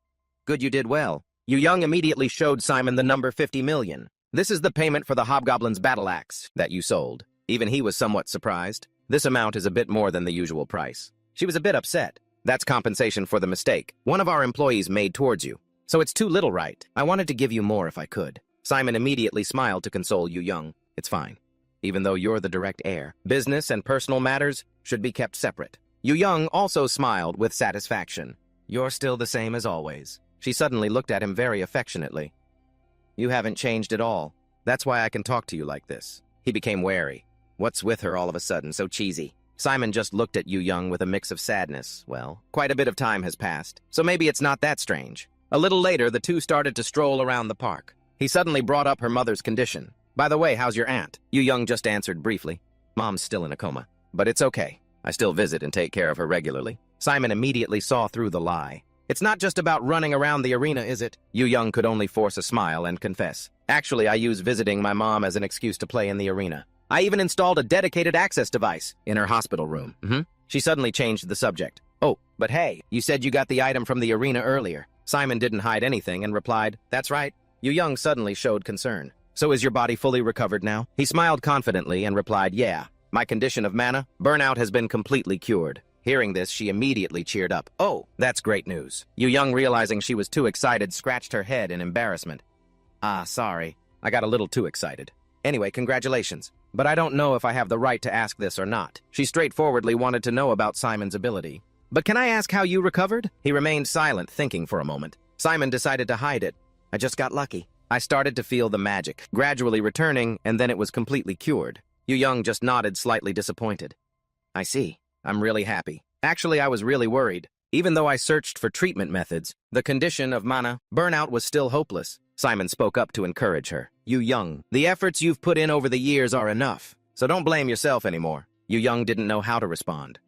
Good, you did well. Yu-young immediately showed Simon the number 50 million. This is the payment for the hobgoblin's battle axe that you sold. Even he was somewhat surprised. This amount is a bit more than the usual price. She was a bit upset. That's compensation for the mistake one of our employees made towards you. So it's too little, right? I wanted to give you more if I could. Simon immediately smiled to console Yu-young. It's fine. Even though you're the direct heir, business and personal matters should be kept separate. Yu-young also smiled with satisfaction. You're still the same as always. She suddenly looked at him very affectionately. You haven't changed at all. That's why I can talk to you like this. He became wary. What's with her all of a sudden, so cheesy? Simon just looked at Yu-young with a mix of sadness. Well, quite a bit of time has passed, so maybe it's not that strange. A little later, the two started to stroll around the park. He suddenly brought up her mother's condition. By the way, how's your aunt? Yu Young just answered briefly. Mom's still in a coma, but it's okay. I still visit and take care of her regularly. Simon immediately saw through the lie. It's not just about running around the arena, is it? Yu Young could only force a smile and confess. Actually, I use visiting my mom as an excuse to play in the arena. I even installed a dedicated access device in her hospital room. She suddenly changed the subject. Oh, but hey, you said you got the item from the arena earlier. Simon didn't hide anything and replied, that's right. Yu Young suddenly showed concern. So is your body fully recovered now? He smiled confidently and replied, yeah. My condition of mana, burnout, has been completely cured. Hearing this, she immediately cheered up. Oh, that's great news. Yu Young, realizing she was too excited, scratched her head in embarrassment. Ah, sorry. I got a little too excited. Anyway, congratulations. But I don't know if I have the right to ask this or not. She straightforwardly wanted to know about Simon's ability. But can I ask how you recovered? He remained silent, thinking for a moment. Simon decided to hide it. I just got lucky. I started to feel the magic, gradually returning, and then it was completely cured. Yu Young just nodded, slightly disappointed. I see. I'm really happy. Actually, I was really worried. Even though I searched for treatment methods, the condition of mana, burnout, was still hopeless. Simon spoke up to encourage her. Yu Young, the efforts you've put in over the years are enough, so don't blame yourself anymore. Yu Young didn't know how to respond.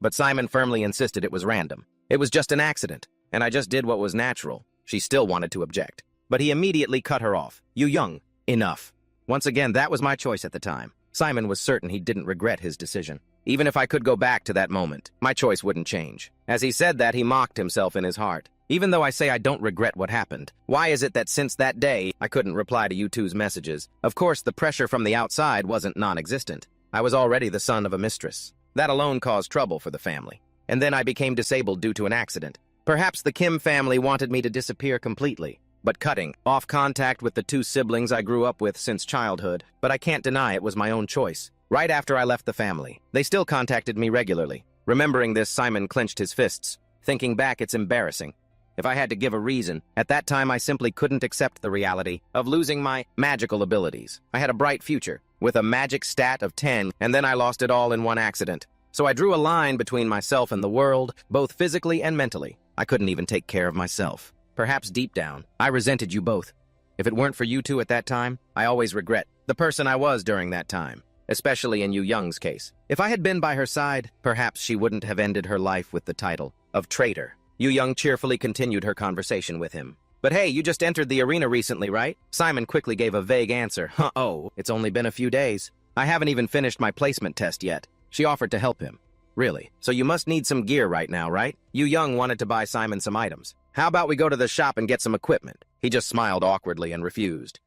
But Simon firmly insisted it was random. It was just an accident, and I just did what was natural. She still wanted to object, but he immediately cut her off. Yu Young, enough. Once again, that was my choice at the time. Simon was certain he didn't regret his decision. Even if I could go back to that moment, my choice wouldn't change. As he said that, he mocked himself in his heart. Even though I say I don't regret what happened, why is it that since that day, I couldn't reply to you two's messages? Of course, the pressure from the outside wasn't non-existent. I was already the son of a mistress. That alone caused trouble for the family. And then I became disabled due to an accident. Perhaps the Kim family wanted me to disappear completely. But cutting off contact with the two siblings I grew up with since childhood, but I can't deny it was my own choice. Right after I left the family, they still contacted me regularly. Remembering this, Simon clenched his fists. Thinking back, it's embarrassing. If I had to give a reason, at that time I simply couldn't accept the reality of losing my magical abilities. I had a bright future, with a magic stat of 10, and then I lost it all in one accident. So I drew a line between myself and the world, both physically and mentally. I couldn't even take care of myself. Perhaps deep down, I resented you both. If it weren't for you two at that time, I always regret the person I was during that time, especially in Yu Young's case. If I had been by her side, perhaps she wouldn't have ended her life with the title of traitor. Yu Young cheerfully continued her conversation with him. But hey, you just entered the arena recently, right? Simon quickly gave a vague answer. Oh, it's only been a few days. I haven't even finished my placement test yet. She offered to help him. Really? So you must need some gear right now, right? Yu Young wanted to buy Simon some items. How about we go to the shop and get some equipment? He just smiled awkwardly and refused.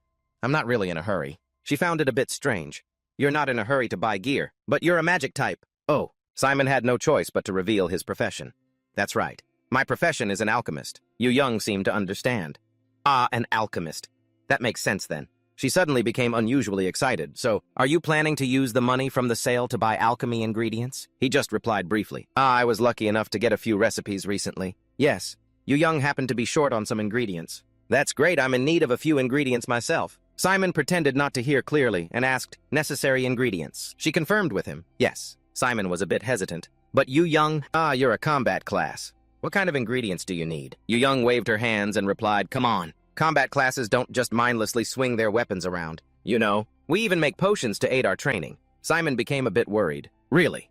I'm not really in a hurry. She found it a bit strange. You're not in a hurry to buy gear, but you're a magic type. Oh, Simon had no choice but to reveal his profession. That's right. My profession is an alchemist. Yu Young seemed to understand. Ah, an alchemist. That makes sense then. She suddenly became unusually excited. So, are you planning to use the money from the sale to buy alchemy ingredients? He just replied briefly. I was lucky enough to get a few recipes recently. Yes. Yu Young happened to be short on some ingredients. That's great, I'm in need of a few ingredients myself. Simon pretended not to hear clearly and asked, necessary ingredients. She confirmed with him. Yes. Simon was a bit hesitant. But Yu Young, you're a combat class. What kind of ingredients do you need? Yu Young waved her hands and replied, come on. Combat classes don't just mindlessly swing their weapons around. You know, we even make potions to aid our training. Simon became a bit worried. Really?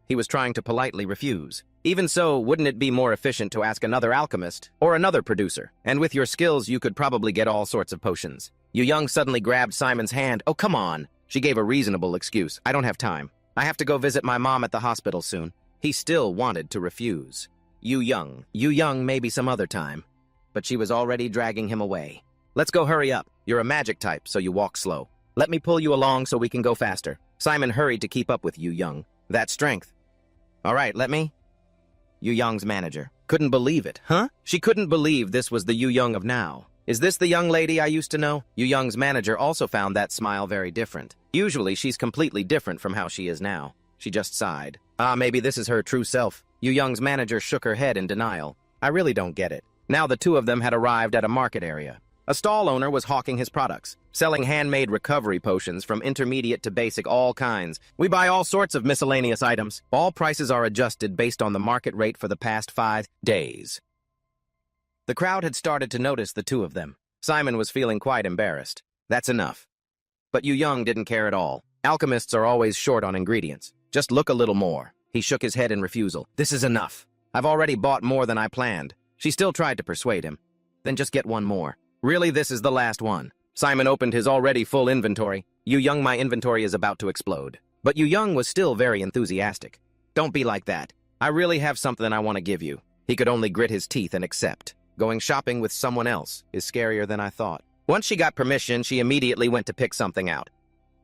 He was trying to politely refuse. Even so, wouldn't it be more efficient to ask another alchemist or another producer? And with your skills, you could probably get all sorts of potions. Yu Young suddenly grabbed Simon's hand. Oh, come on. She gave a reasonable excuse. I don't have time. I have to go visit my mom at the hospital soon. He still wanted to refuse. Yu Young, maybe some other time. But she was already dragging him away. Let's go, hurry up. You're a magic type, so you walk slow. Let me pull you along so we can go faster. Simon hurried to keep up with Yu Young. That's strength. All right, let me. Yu Young's manager. Couldn't believe it, huh? She couldn't believe this was the Yu Young of now. Is this the young lady I used to know? Yu Young's manager also found that smile very different. Usually, she's completely different from how she is now. She just sighed. Maybe this is her true self. Yu Young's manager shook her head in denial. I really don't get it. Now the two of them had arrived at a market area. A stall owner was hawking his products, selling handmade recovery potions from intermediate to basic, all kinds. We buy all sorts of miscellaneous items. All prices are adjusted based on the market rate for the past 5 days. The crowd had started to notice the two of them. Simon was feeling quite embarrassed. That's enough. But Yu Young didn't care at all. Alchemists are always short on ingredients. Just look a little more. He shook his head in refusal. This is enough. I've already bought more than I planned. She still tried to persuade him. Then just get one more. Really, this is the last one. Simon opened his already full inventory. Yu Young, my inventory is about to explode. But Yu Young was still very enthusiastic. Don't be like that. I really have something I want to give you. He could only grit his teeth and accept. Going shopping with someone else is scarier than I thought. Once she got permission, she immediately went to pick something out.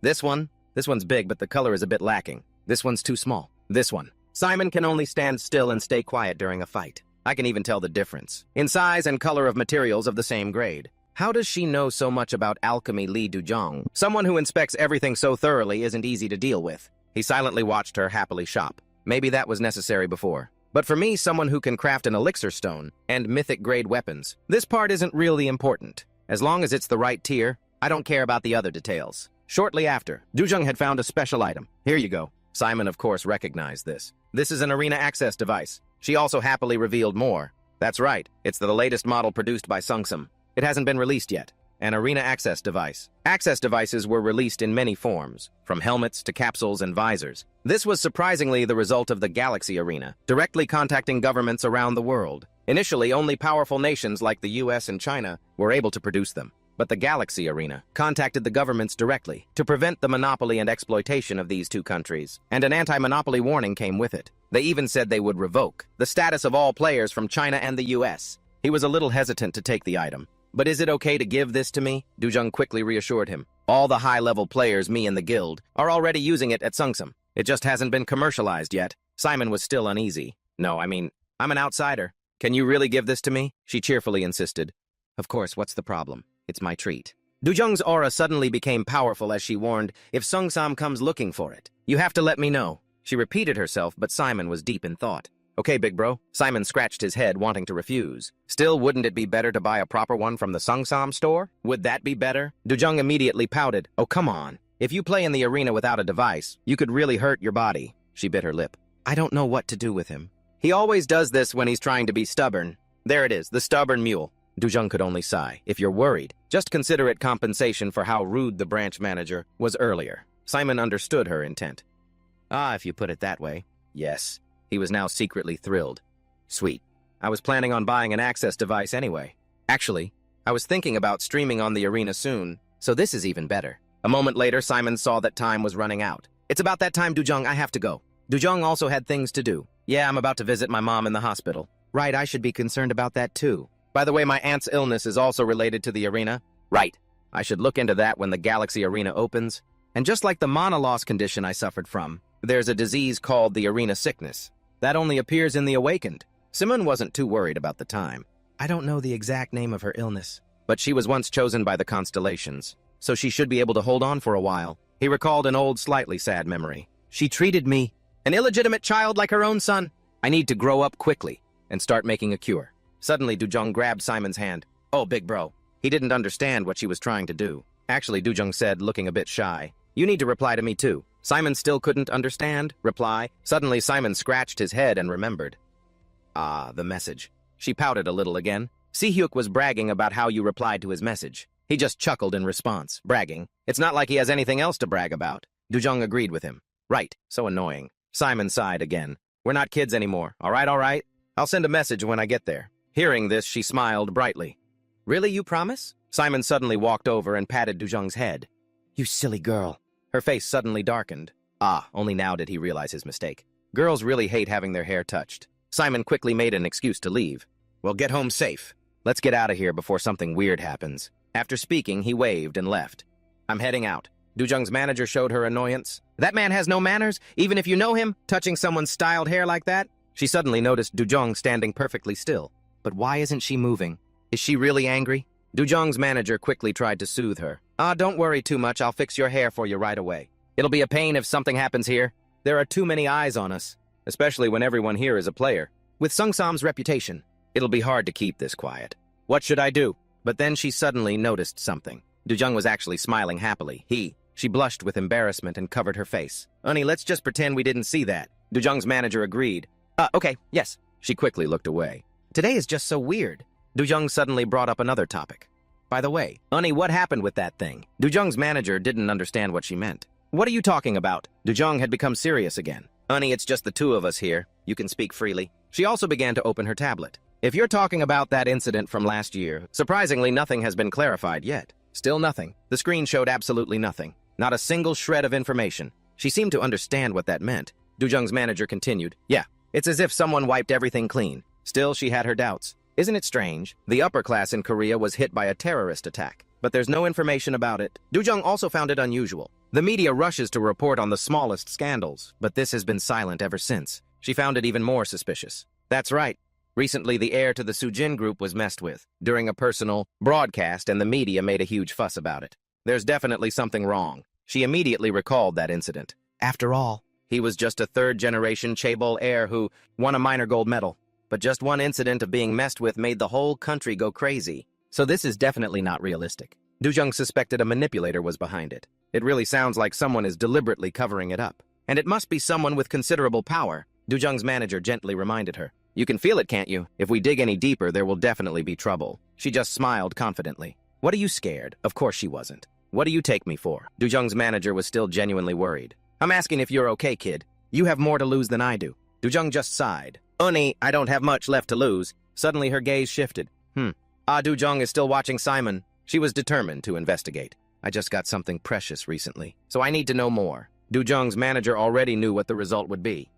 This one's big, but the color is a bit lacking. This one's too small. This one. Simon can only stand still and stay quiet during a fight. I can even tell the difference in size and color of materials of the same grade. How does she know so much about alchemy, Li Duzhong? Someone who inspects everything so thoroughly isn't easy to deal with. He silently watched her happily shop. Maybe that was necessary before. But for me, someone who can craft an elixir stone and mythic-grade weapons, this part isn't really important. As long as it's the right tier, I don't care about the other details. Shortly after, Duzhong had found a special item. Here you go. Simon, of course, recognized this. This is an arena access device. She also happily revealed more. That's right, it's the latest model produced by Sungsum. It hasn't been released yet. An arena access device. Access devices were released in many forms, from helmets to capsules and visors. This was surprisingly the result of the Galaxy Arena, directly contacting governments around the world. Initially, only powerful nations like the US and China were able to produce them. But the Galaxy Arena contacted the governments directly to prevent the monopoly and exploitation of these two countries, and an anti-monopoly warning came with it. They even said they would revoke the status of all players from China and the US. He was a little hesitant to take the item. But is it okay to give this to me? Duzhong quickly reassured him. All the high-level players, me and the guild, are already using it at Sungsum. It just hasn't been commercialized yet. Simon was still uneasy. No, I mean, I'm an outsider. Can you really give this to me? She cheerfully insisted. Of course, what's the problem? It's my treat. Duzhong's aura suddenly became powerful as she warned, if Sungsam comes looking for it, you have to let me know. She repeated herself, but Simon was deep in thought. Okay, big bro. Simon scratched his head, wanting to refuse. Still, wouldn't it be better to buy a proper one from the Sungsam store? Would that be better? Duzhong immediately pouted. Oh, come on. If you play in the arena without a device, you could really hurt your body. She bit her lip. I don't know what to do with him. He always does this when he's trying to be stubborn. There it is, the stubborn mule. Duzhong could only sigh. If you're worried, just consider it compensation for how rude the branch manager was earlier. Simon understood her intent. Ah, if you put it that way. Yes. He was now secretly thrilled. Sweet. I was planning on buying an access device anyway. Actually, I was thinking about streaming on the arena soon, so this is even better. A moment later, Simon saw that time was running out. It's about that time, Duzhong, I have to go. Duzhong also had things to do. Yeah, I'm about to visit my mom in the hospital. Right, I should be concerned about that too. By the way, my aunt's illness is also related to the arena. Right. I should look into that when the Galaxy Arena opens. And just like the mana loss condition I suffered from, there's a disease called the arena sickness. That only appears in the awakened. Simon wasn't too worried about the time. I don't know the exact name of her illness, but she was once chosen by the constellations, so she should be able to hold on for a while. He recalled an old, slightly sad memory. She treated me, an illegitimate child like her own son. I need to grow up quickly and start making a cure. Suddenly, Duzhong grabbed Simon's hand. Oh, big bro. He didn't understand what she was trying to do. Actually, Duzhong said, looking a bit shy. You need to reply to me too. Simon still couldn't understand. Reply. Suddenly, Simon scratched his head and remembered. Ah, the message. She pouted a little again. Si-hyuk was bragging about how you replied to his message. He just chuckled in response, bragging. It's not like he has anything else to brag about. Duzhong agreed with him. Right, so annoying. Simon sighed again. We're not kids anymore. All right. I'll send a message when I get there. Hearing this, she smiled brightly. Really, you promise? Simon suddenly walked over and patted Duzhong's head. You silly girl. Her face suddenly darkened. Ah, only now did he realize his mistake. Girls really hate having their hair touched. Simon quickly made an excuse to leave. Well, get home safe. Let's get out of here before something weird happens. After speaking, he waved and left. I'm heading out. Duzhong's manager showed her annoyance. That man has no manners, even if you know him, touching someone's styled hair like that. She suddenly noticed Duzhong standing perfectly still. But why isn't she moving? Is she really angry? Duzhong's manager quickly tried to soothe her. Ah, don't worry too much. I'll fix your hair for you right away. It'll be a pain if something happens here. There are too many eyes on us, especially when everyone here is a player. With Sungsam's reputation, it'll be hard to keep this quiet. What should I do? But then she suddenly noticed something. Duzhong was actually smiling happily. She blushed with embarrassment and covered her face. Honey, let's just pretend we didn't see that. Duzhong's manager agreed. Okay, yes. She quickly looked away. Today is just so weird. Duzhong suddenly brought up another topic. By the way, Honey, what happened with that thing? Dujung's manager didn't understand what she meant. What are you talking about? Dujung had become serious again. Honey, it's just the two of us here. You can speak freely. She also began to open her tablet. If you're talking about that incident from last year, surprisingly nothing has been clarified yet. Still nothing. The screen showed absolutely nothing. Not a single shred of information. She seemed to understand what that meant. Dujung's manager continued. Yeah, it's as if someone wiped everything clean. Still, she had her doubts. Isn't it strange? The upper class in Korea was hit by a terrorist attack, but there's no information about it. Dujung also found it unusual. The media rushes to report on the smallest scandals, but this has been silent ever since. She found it even more suspicious. That's right. Recently, the heir to the Sujin group was messed with during a personal broadcast, and the media made a huge fuss about it. There's definitely something wrong. She immediately recalled that incident. After all, he was just a third-generation chaebol heir who won a minor gold medal. But just one incident of being messed with made the whole country go crazy. So this is definitely not realistic. Dujung suspected a manipulator was behind it. It really sounds like someone is deliberately covering it up. And it must be someone with considerable power. Dujung's manager gently reminded her. You can feel it, can't you? If we dig any deeper, there will definitely be trouble. She just smiled confidently. What are you scared? Of course she wasn't. What do you take me for? Dujung's manager was still genuinely worried. I'm asking if you're okay, kid. You have more to lose than I do. Dujung just sighed. Honey, I don't have much left to lose. Suddenly her gaze shifted. Dujung is still watching Simon. She was determined to investigate. I just got something precious recently, so I need to know more. Dujung's manager already knew what the result would be.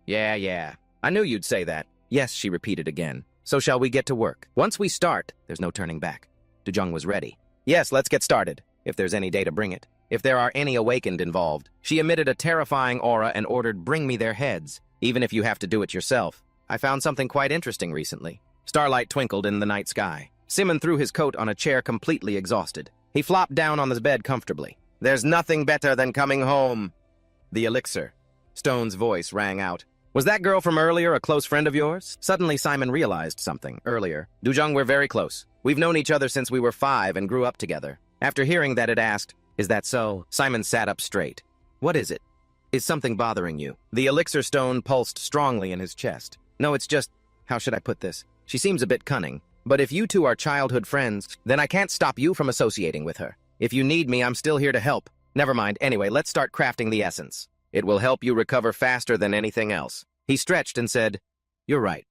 Yeah. I knew you'd say that. Yes, she repeated again. So shall we get to work? Once we start, there's no turning back. Dujung was ready. Yes, let's get started. If there's any day to bring it. If there are any awakened involved. She emitted a terrifying aura and ordered, bring me their heads. Even if you have to do it yourself. I found something quite interesting recently. Starlight twinkled in the night sky. Simon threw his coat on a chair completely exhausted. He flopped down on his bed comfortably. There's nothing better than coming home. The elixir. Stone's voice rang out. Was that girl from earlier a close friend of yours? Suddenly Simon realized something. Earlier. Dujung, we're very close. We've known each other since we were 5 and grew up together. After hearing that, it asked, is that so? Simon sat up straight. What is it? Is something bothering you? The elixir stone pulsed strongly in his chest. No, it's just, how should I put this? She seems a bit cunning. But if you two are childhood friends, then I can't stop you from associating with her. If you need me, I'm still here to help. Never mind. Anyway, let's start crafting the essence. It will help you recover faster than anything else. He stretched and said, you're right.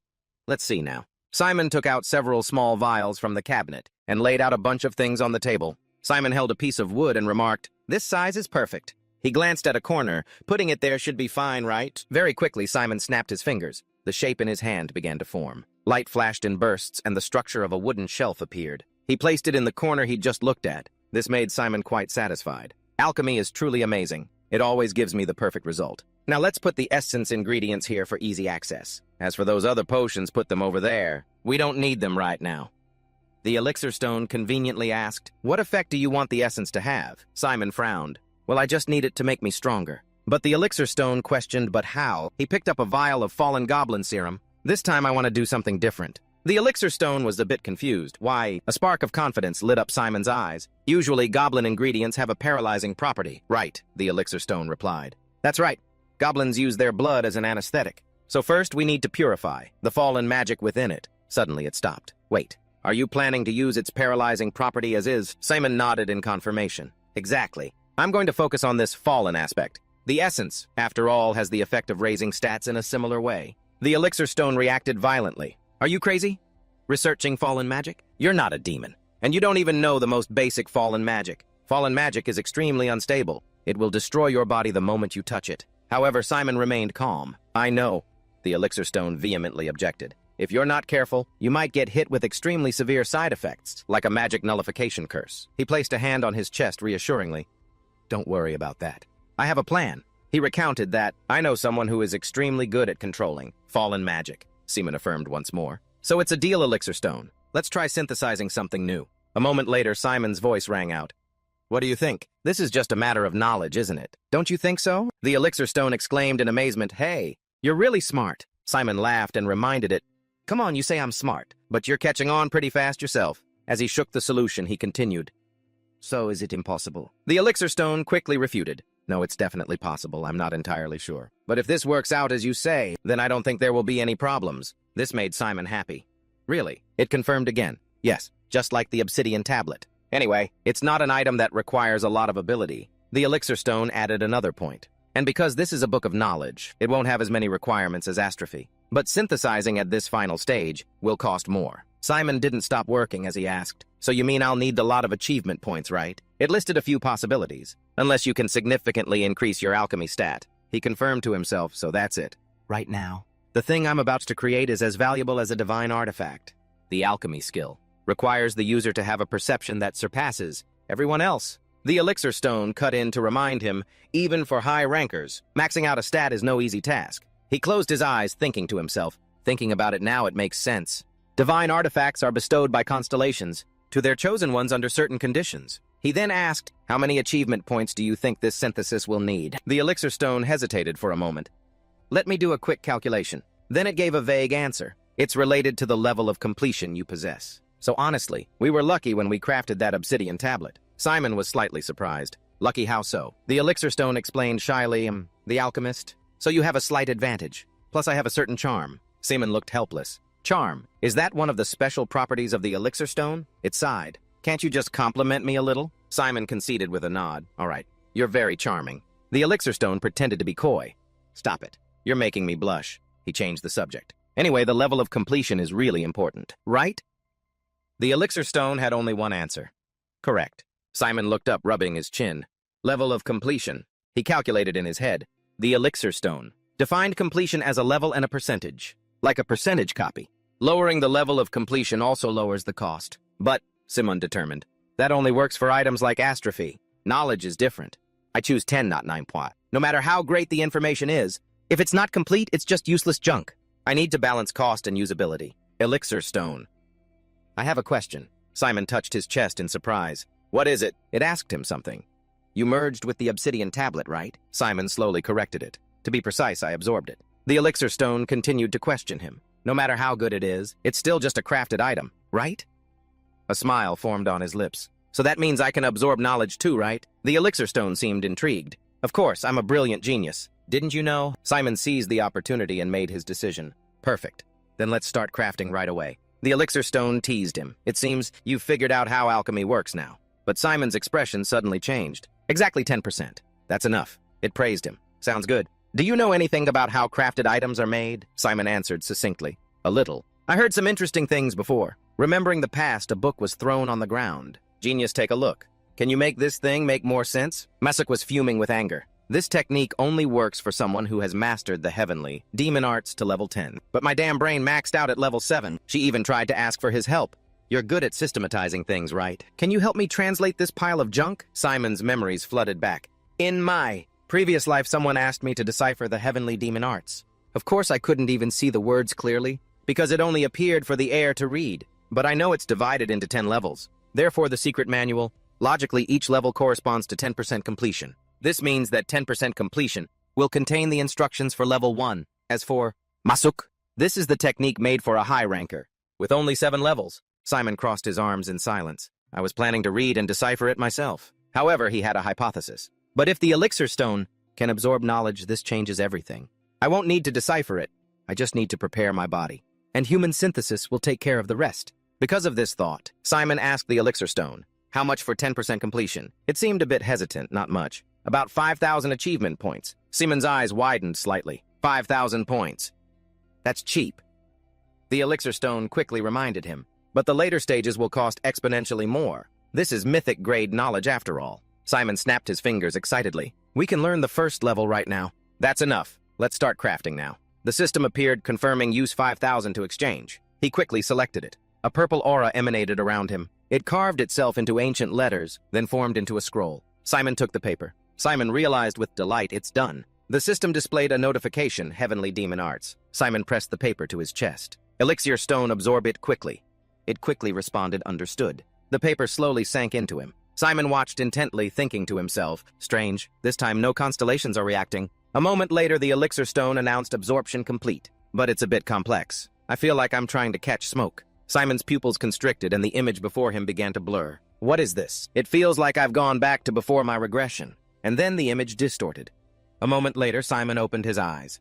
Let's see now. Simon took out several small vials from the cabinet and laid out a bunch of things on the table. Simon held a piece of wood and remarked, this size is perfect. He glanced at a corner. Putting it there should be fine, right? Very quickly, Simon snapped his fingers. The shape in his hand began to form. Light flashed in bursts, and the structure of a wooden shelf appeared. He placed it in the corner he'd just looked at. This made Simon quite satisfied. Alchemy is truly amazing. It always gives me the perfect result. Now let's put the essence ingredients here for easy access. As for those other potions, put them over there. We don't need them right now. The elixir stone conveniently asked, what effect do you want the essence to have? Simon frowned. Well, I just need it to make me stronger. But the elixir stone questioned, but how? He picked up a vial of fallen goblin serum. This time I want to do something different. The elixir stone was a bit confused. Why? A spark of confidence lit up Simon's eyes. Usually goblin ingredients have a paralyzing property. Right, the elixir stone replied. That's right. Goblins use their blood as an anesthetic. So first we need to purify the fallen magic within it. Suddenly it stopped. Wait, are you planning to use its paralyzing property as is? Simon nodded in confirmation. Exactly. I'm going to focus on this fallen aspect. The essence, after all, has the effect of raising stats in a similar way. The elixir stone reacted violently. Are you crazy? Researching fallen magic? You're not a demon. And you don't even know the most basic fallen magic. Fallen magic is extremely unstable. It will destroy your body the moment you touch it. However, Simon remained calm. I know, the elixir stone vehemently objected. If you're not careful, you might get hit with extremely severe side effects, like a magic nullification curse. He placed a hand on his chest reassuringly. Don't worry about that. I have a plan. He recounted that, I know someone who is extremely good at controlling fallen magic, Simon affirmed once more. So it's a deal, elixir stone. Let's try synthesizing something new. A moment later, Simon's voice rang out. What do you think? This is just a matter of knowledge, isn't it? Don't you think so? The elixir stone exclaimed in amazement, Hey, you're really smart. Simon laughed and reminded it, Come on, you say I'm smart, but you're catching on pretty fast yourself. As he shook the solution, he continued, So is it impossible? The elixir stone quickly refuted. No, it's definitely possible. I'm not entirely sure. But if this works out as you say, then I don't think there will be any problems. This made Simon happy. Really? It confirmed again. Yes. just like the obsidian tablet. Anyway, it's not an item that requires a lot of ability. The elixir stone added another point. And because this is a book of knowledge, it won't have as many requirements as astrophy. But synthesizing at this final stage will cost more. Simon didn't stop working as he asked, "So you mean I'll need a lot of achievement points, right?" It listed a few possibilities. "Unless you can significantly increase your alchemy stat." He confirmed to himself, so that's it. Right now, the thing I'm about to create is as valuable as a divine artifact. The alchemy skill requires the user to have a perception that surpasses everyone else. The elixir stone cut in to remind him, even for high rankers, maxing out a stat is no easy task. He closed his eyes, thinking to himself. Thinking about it now, it makes sense. Divine artifacts are bestowed by constellations to their chosen ones under certain conditions. He then asked, "How many achievement points do you think this synthesis will need?" The elixir stone hesitated for a moment. "Let me do a quick calculation." Then it gave a vague answer. "It's related to the level of completion you possess." So honestly, we were lucky when we crafted that obsidian tablet. Simon was slightly surprised. "Lucky how so?" The elixir stone explained shyly, "The alchemist. So you have a slight advantage. Plus I have a certain charm." Simon looked helpless. "Charm? Is that one of the special properties of the elixir stone?" It sighed. "Can't you just compliment me a little?" Simon conceded with a nod. "All right, you're very charming." The elixir stone pretended to be coy. "Stop it. You're making me blush." He changed the subject. "Anyway, the level of completion is really important, right?" The elixir stone had only one answer. "Correct." Simon looked up, rubbing his chin. Level of completion. He calculated in his head. The elixir stone defined completion as a level and a percentage, like a percentage copy. Lowering the level of completion also lowers the cost. But, Simon determined, that only works for items like astrophy. Knowledge is different. I choose 10, not 9 points. No matter how great the information is, if it's not complete, it's just useless junk. I need to balance cost and usability. Elixir stone. I have a question. Simon touched his chest in surprise. "What is it?" It asked him something. "You merged with the obsidian tablet, right?" Simon slowly corrected it. "To be precise, I absorbed it." The elixir stone continued to question him. "No matter how good it is, it's still just a crafted item, right?" A smile formed on his lips. "So that means I can absorb knowledge too, right?" The elixir stone seemed intrigued. "Of course, I'm a brilliant genius. Didn't you know?" Simon seized the opportunity and made his decision. "Perfect. Then let's start crafting right away." The elixir stone teased him. "It seems you've figured out how alchemy works now." But Simon's expression suddenly changed. "Exactly 10%. That's enough." It praised him. "Sounds good. Do you know anything about how crafted items are made?" Simon answered succinctly. "A little. I heard some interesting things before. Remembering the past, a book was thrown on the ground. Genius, take a look. Can you make this thing make more sense?" Masuk was fuming with anger. "This technique only works for someone who has mastered the heavenly demon arts to level 10. But my damn brain maxed out at level 7. She even tried to ask for his help. You're good at systematizing things, right? Can you help me translate this pile of junk?" Simon's memories flooded back. "In my previous life, someone asked me to decipher the heavenly demon arts. Of course, I couldn't even see the words clearly, because it only appeared for the air to read. But I know it's divided into 10 levels. Therefore, the secret manual, logically, each level corresponds to 10% completion. This means that 10% completion will contain the instructions for level 1. As for Masuk, this is the technique made for a high ranker, with only 7 levels. Simon crossed his arms in silence. I was planning to read and decipher it myself. However, he had a hypothesis. But if the elixir stone can absorb knowledge, this changes everything. I won't need to decipher it. I just need to prepare my body. And human synthesis will take care of the rest. Because of this thought, Simon asked the elixir stone, "How much for 10% completion?" It seemed a bit hesitant, not much. "About 5,000 achievement points." Simon's eyes widened slightly. 5,000 points. That's cheap. The elixir stone quickly reminded him. But the later stages will cost exponentially more. This is mythic-grade knowledge after all. Simon snapped his fingers excitedly. "We can learn the first level right now." "That's enough. Let's start crafting now." The system appeared, confirming use 5,000 to exchange. He quickly selected it. A purple aura emanated around him. It carved itself into ancient letters, then formed into a scroll. Simon took the paper. Simon realized with delight it's done. The system displayed a notification, Heavenly Demon Arts. Simon pressed the paper to his chest. Elixir stone absorb it quickly. It quickly responded, understood. The paper slowly sank into him. Simon watched intently, thinking to himself, strange, this time no constellations are reacting. A moment later, the elixir stone announced absorption complete. But it's a bit complex. I feel like I'm trying to catch smoke. Simon's pupils constricted and the image before him began to blur. What is this? It feels like I've gone back to before my regression. And then the image distorted. A moment later, Simon opened his eyes.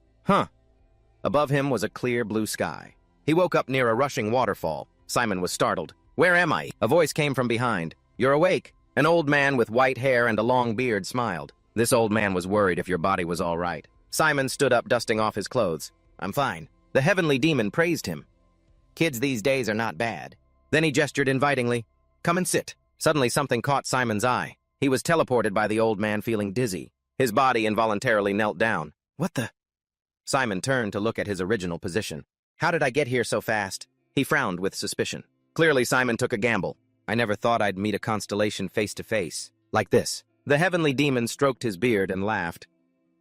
Above him was a clear blue sky. He woke up near a rushing waterfall. Simon was startled. Where am I? A voice came from behind. You're awake. An old man with white hair and a long beard smiled. This old man was worried if your body was all right. Simon stood up, dusting off his clothes. I'm fine. The heavenly demon praised him. Kids these days are not bad. Then he gestured invitingly. Come and sit. Suddenly something caught Simon's eye. He was teleported by the old man, feeling dizzy. His body involuntarily knelt down. What the? Simon turned to look at his original position. How did I get here so fast? He frowned with suspicion. Clearly, Simon took a gamble. I never thought I'd meet a constellation face to face. Like this. The heavenly demon stroked his beard and laughed.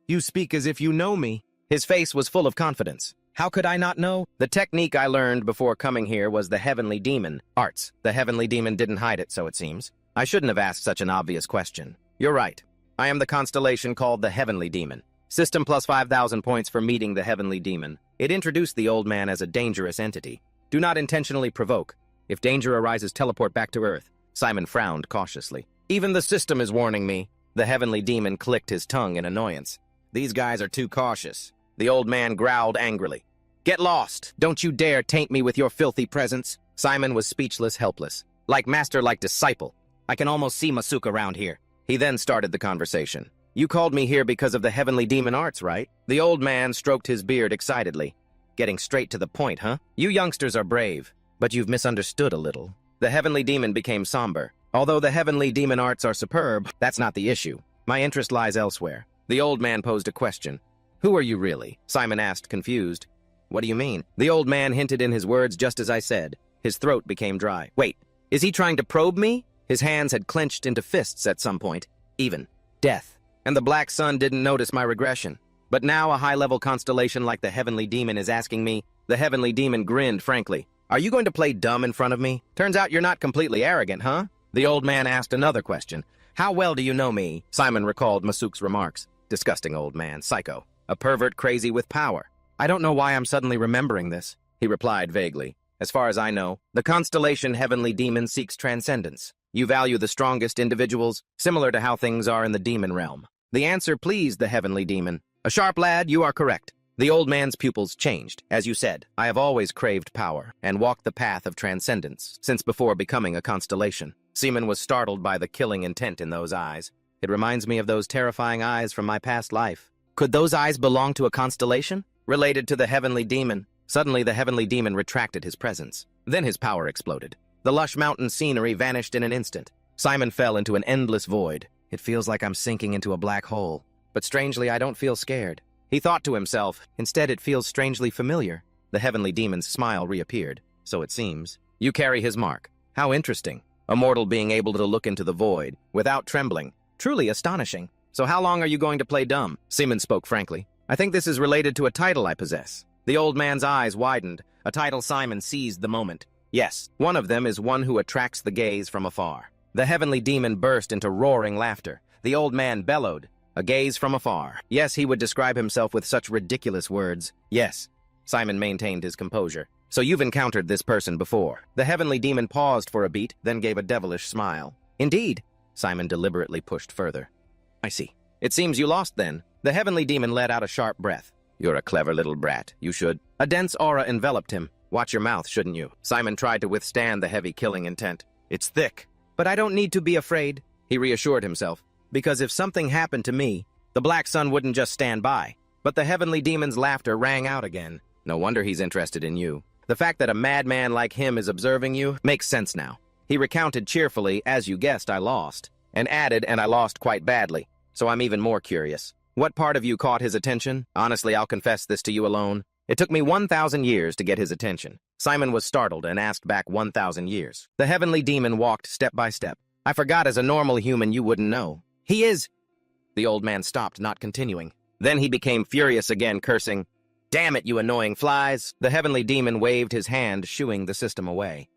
You speak as if you know me. His face was full of confidence. How could I not know? The technique I learned before coming here was the heavenly demon arts. The heavenly demon didn't hide it, so it seems. I shouldn't have asked such an obvious question. You're right. I am the constellation called the heavenly demon. System plus 5,000 points for meeting the heavenly demon. It introduced the old man as a dangerous entity. Do not intentionally provoke. If danger arises, teleport back to Earth. Simon frowned cautiously. Even the system is warning me. The heavenly demon clicked his tongue in annoyance. These guys are too cautious. The old man growled angrily. Get lost! Don't you dare taint me with your filthy presence! Simon was speechless, helpless. Like master, like disciple. I can almost see Masuk around here. He then started the conversation. You called me here because of the heavenly demon arts, right? The old man stroked his beard excitedly. Getting straight to the point, huh? You youngsters are brave, but you've misunderstood a little. The heavenly demon became somber. Although the heavenly demon arts are superb, that's not the issue. My interest lies elsewhere. The old man posed a question. Who are you really? Simon asked, confused. What do you mean? The old man hinted in his words just as I said. His throat became dry. Wait, is he trying to probe me? His hands had clenched into fists at some point. Even. Death. And the black sun didn't notice my regression. But now a high-level constellation like the heavenly demon is asking me. The heavenly demon grinned frankly. Are you going to play dumb in front of me? Turns out you're not completely arrogant, huh? The old man asked another question. How well do you know me? Simon recalled Masuk's remarks. Disgusting old man, psycho. A pervert crazy with power. I don't know why I'm suddenly remembering this, he replied vaguely. As far as I know, the constellation heavenly demon seeks transcendence. You value the strongest individuals, similar to how things are in the demon realm. The answer pleased the heavenly demon. A sharp lad, you are correct. The old man's pupils changed. As you said, I have always craved power and walked the path of transcendence since before becoming a constellation. Simon was startled by the killing intent in those eyes. It reminds me of those terrifying eyes from my past life. Could those eyes belong to a constellation? Related to the heavenly demon. Suddenly, the heavenly demon retracted his presence. Then his power exploded. The lush mountain scenery vanished in an instant. Simon fell into an endless void. It feels like I'm sinking into a black hole. But strangely, I don't feel scared. He thought to himself, instead it feels strangely familiar. The heavenly demon's smile reappeared. So it seems. You carry his mark. How interesting. A mortal being able to look into the void, without trembling. Truly astonishing. So how long are you going to play dumb? Simon spoke frankly. I think this is related to a title I possess. The old man's eyes widened. A title Simon seized the moment. Yes, one of them is one who attracts the gaze from afar. The heavenly demon burst into roaring laughter. The old man bellowed. A gaze from afar. Yes, he would describe himself with such ridiculous words. Yes. Simon maintained his composure. So you've encountered this person before. The heavenly demon paused for a beat, then gave a devilish smile. Indeed. Simon deliberately pushed further. I see. It seems you lost then. The heavenly demon let out a sharp breath. You're a clever little brat. You should. A dense aura enveloped him. Watch your mouth, shouldn't you? Simon tried to withstand the heavy killing intent. It's thick. But I don't need to be afraid, he reassured himself. Because if something happened to me, the black sun wouldn't just stand by. But the heavenly demon's laughter rang out again. No wonder he's interested in you. The fact that a madman like him is observing you makes sense now. He recounted cheerfully, as you guessed, I lost. And added, and I lost quite badly. So I'm even more curious. What part of you caught his attention? Honestly, I'll confess this to you alone. It took me 1,000 years to get his attention. Simon was startled and asked back 1,000 years. The heavenly demon walked step by step. I forgot as a normal human you wouldn't know. He is... The old man stopped, not continuing. Then he became furious again, cursing. Damn it, you annoying flies! The heavenly demon waved his hand, shooing the system away.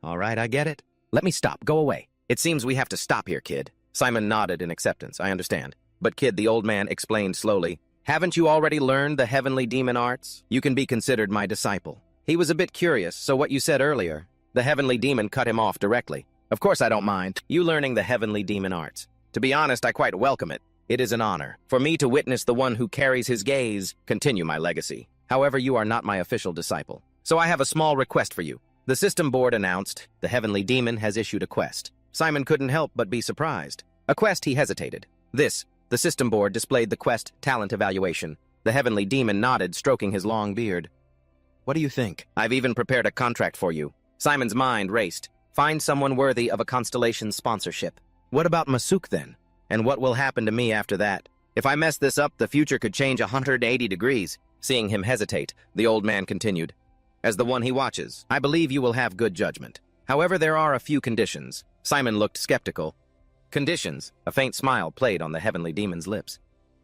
All right, I get it. Let me stop. Go away. It seems we have to stop here, kid. Simon nodded in acceptance. I understand. But kid, the old man explained slowly. Haven't you already learned the heavenly demon arts? You can be considered my disciple. He was a bit curious, so what you said earlier. The heavenly demon cut him off directly. Of course I don't mind. You learning the heavenly demon arts. To be honest, I quite welcome it. It is an honor for me to witness the one who carries his gaze continue my legacy. However, you are not my official disciple. So I have a small request for you. The system board announced, the heavenly demon has issued a quest. Simon couldn't help but be surprised. A quest he hesitated. The system board displayed the quest talent evaluation. The heavenly demon nodded, stroking his long beard. What do you think? I've even prepared a contract for you. Simon's mind raced. Find someone worthy of a constellation sponsorship. What about Masuk then? And what will happen to me after that? If I mess this up, the future could change 180 degrees. Seeing him hesitate, the old man continued. As the one he watches, I believe you will have good judgment. However, there are a few conditions. Simon looked skeptical. Conditions? A faint smile played on the heavenly demon's lips.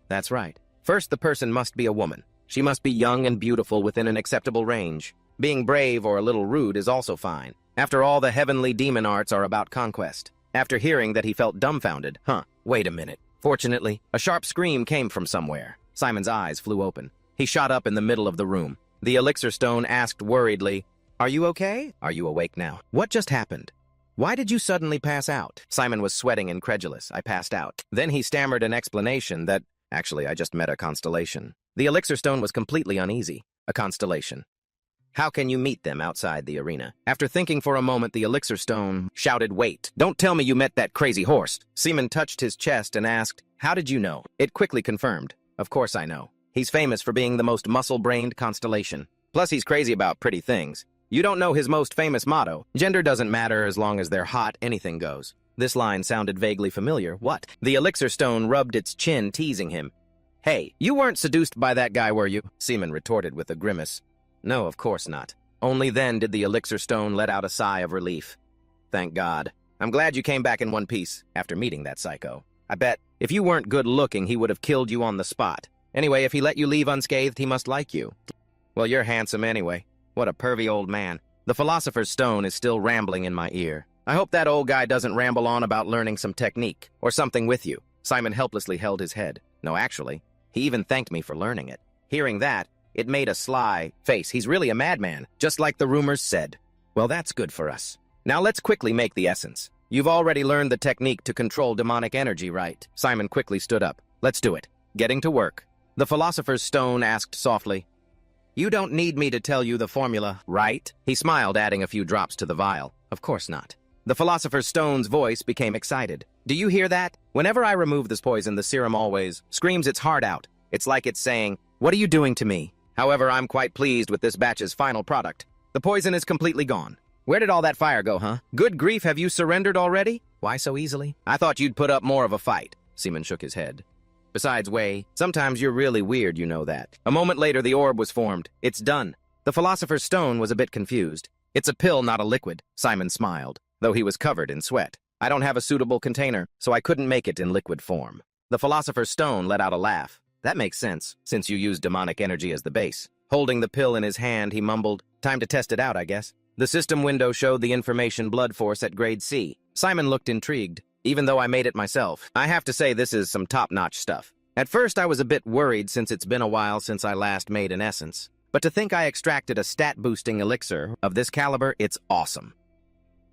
That's right. First, the person must be a woman. She must be young and beautiful within an acceptable range. Being brave or a little rude is also fine. After all, the heavenly demon arts are about conquest. After hearing that, he felt dumbfounded. Wait a minute. Fortunately, a sharp scream came from somewhere. Simon's eyes flew open. He shot up in the middle of the room. The elixir stone asked worriedly, Are you okay? Are you awake now? What just happened? Why did you suddenly pass out? Simon was sweating, incredulous. I passed out. Then he stammered an explanation that, actually, I just met a constellation. The elixir stone was completely uneasy. A constellation. How can you meet them outside the arena? After thinking for a moment, the elixir stone shouted, Wait, don't tell me you met that crazy horse. Simon touched his chest and asked, How did you know? It quickly confirmed. Of course I know. He's famous for being the most muscle-brained constellation. Plus, he's crazy about pretty things. You don't know his most famous motto. Gender doesn't matter as long as they're hot, anything goes. This line sounded vaguely familiar. What? The elixir stone rubbed its chin, teasing him. Hey, you weren't seduced by that guy, were you? Simon retorted with a grimace. No, of course not. Only then did the elixir stone let out a sigh of relief. Thank God. I'm glad you came back in one piece after meeting that psycho. I bet if you weren't good-looking, he would have killed you on the spot. Anyway, if he let you leave unscathed, he must like you. Well, you're handsome anyway. What a pervy old man. The philosopher's stone is still rambling in my ear. I hope that old guy doesn't ramble on about learning some technique or something with you. Simon helplessly held his head. No, actually, he even thanked me for learning it. Hearing that, it made a sly face. He's really a madman, just like the rumors said. Well, that's good for us. Now let's quickly make the essence. You've already learned the technique to control demonic energy, right? Simon quickly stood up. Let's do it. Getting to work. The philosopher's stone asked softly, You don't need me to tell you the formula, right? He smiled, adding a few drops to the vial. Of course not. The philosopher's stone's voice became excited. Do you hear that? Whenever I remove this poison, the serum always screams its heart out. It's like it's saying, What are you doing to me? However, I'm quite pleased with this batch's final product. The poison is completely gone. Where did all that fire go, huh? Good grief, have you surrendered already? Why so easily? I thought you'd put up more of a fight. Simon shook his head. Besides, Wei, sometimes you're really weird, you know that. A moment later, the orb was formed. It's done. The philosopher's stone was a bit confused. It's a pill, not a liquid. Simon smiled, though he was covered in sweat. I don't have a suitable container, so I couldn't make it in liquid form. The philosopher's stone let out a laugh. That makes sense, since you use demonic energy as the base. Holding the pill in his hand, he mumbled, Time to test it out, I guess. The system window showed the information blood force at grade C. Simon looked intrigued. Even though I made it myself, I have to say this is some top-notch stuff. At first, I was a bit worried since it's been a while since I last made an essence. But to think I extracted a stat-boosting elixir of this caliber, it's awesome.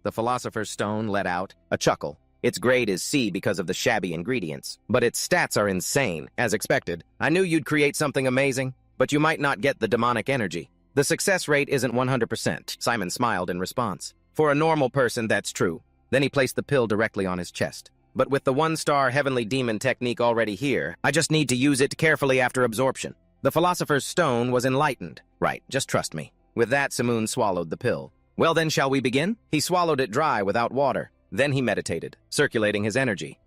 The philosopher's stone let out a chuckle. Its grade is C because of the shabby ingredients, but its stats are insane, as expected. I knew you'd create something amazing, but you might not get the demonic energy. The success rate isn't 100%. Simon smiled in response. For a normal person, that's true. Then he placed the pill directly on his chest. But with the one-star heavenly demon technique already here, I just need to use it carefully after absorption. The philosopher's stone was enlightened. Right, just trust me. With that, Simoon swallowed the pill. Well then, shall we begin? He swallowed it dry without water. Then he meditated, circulating his energy.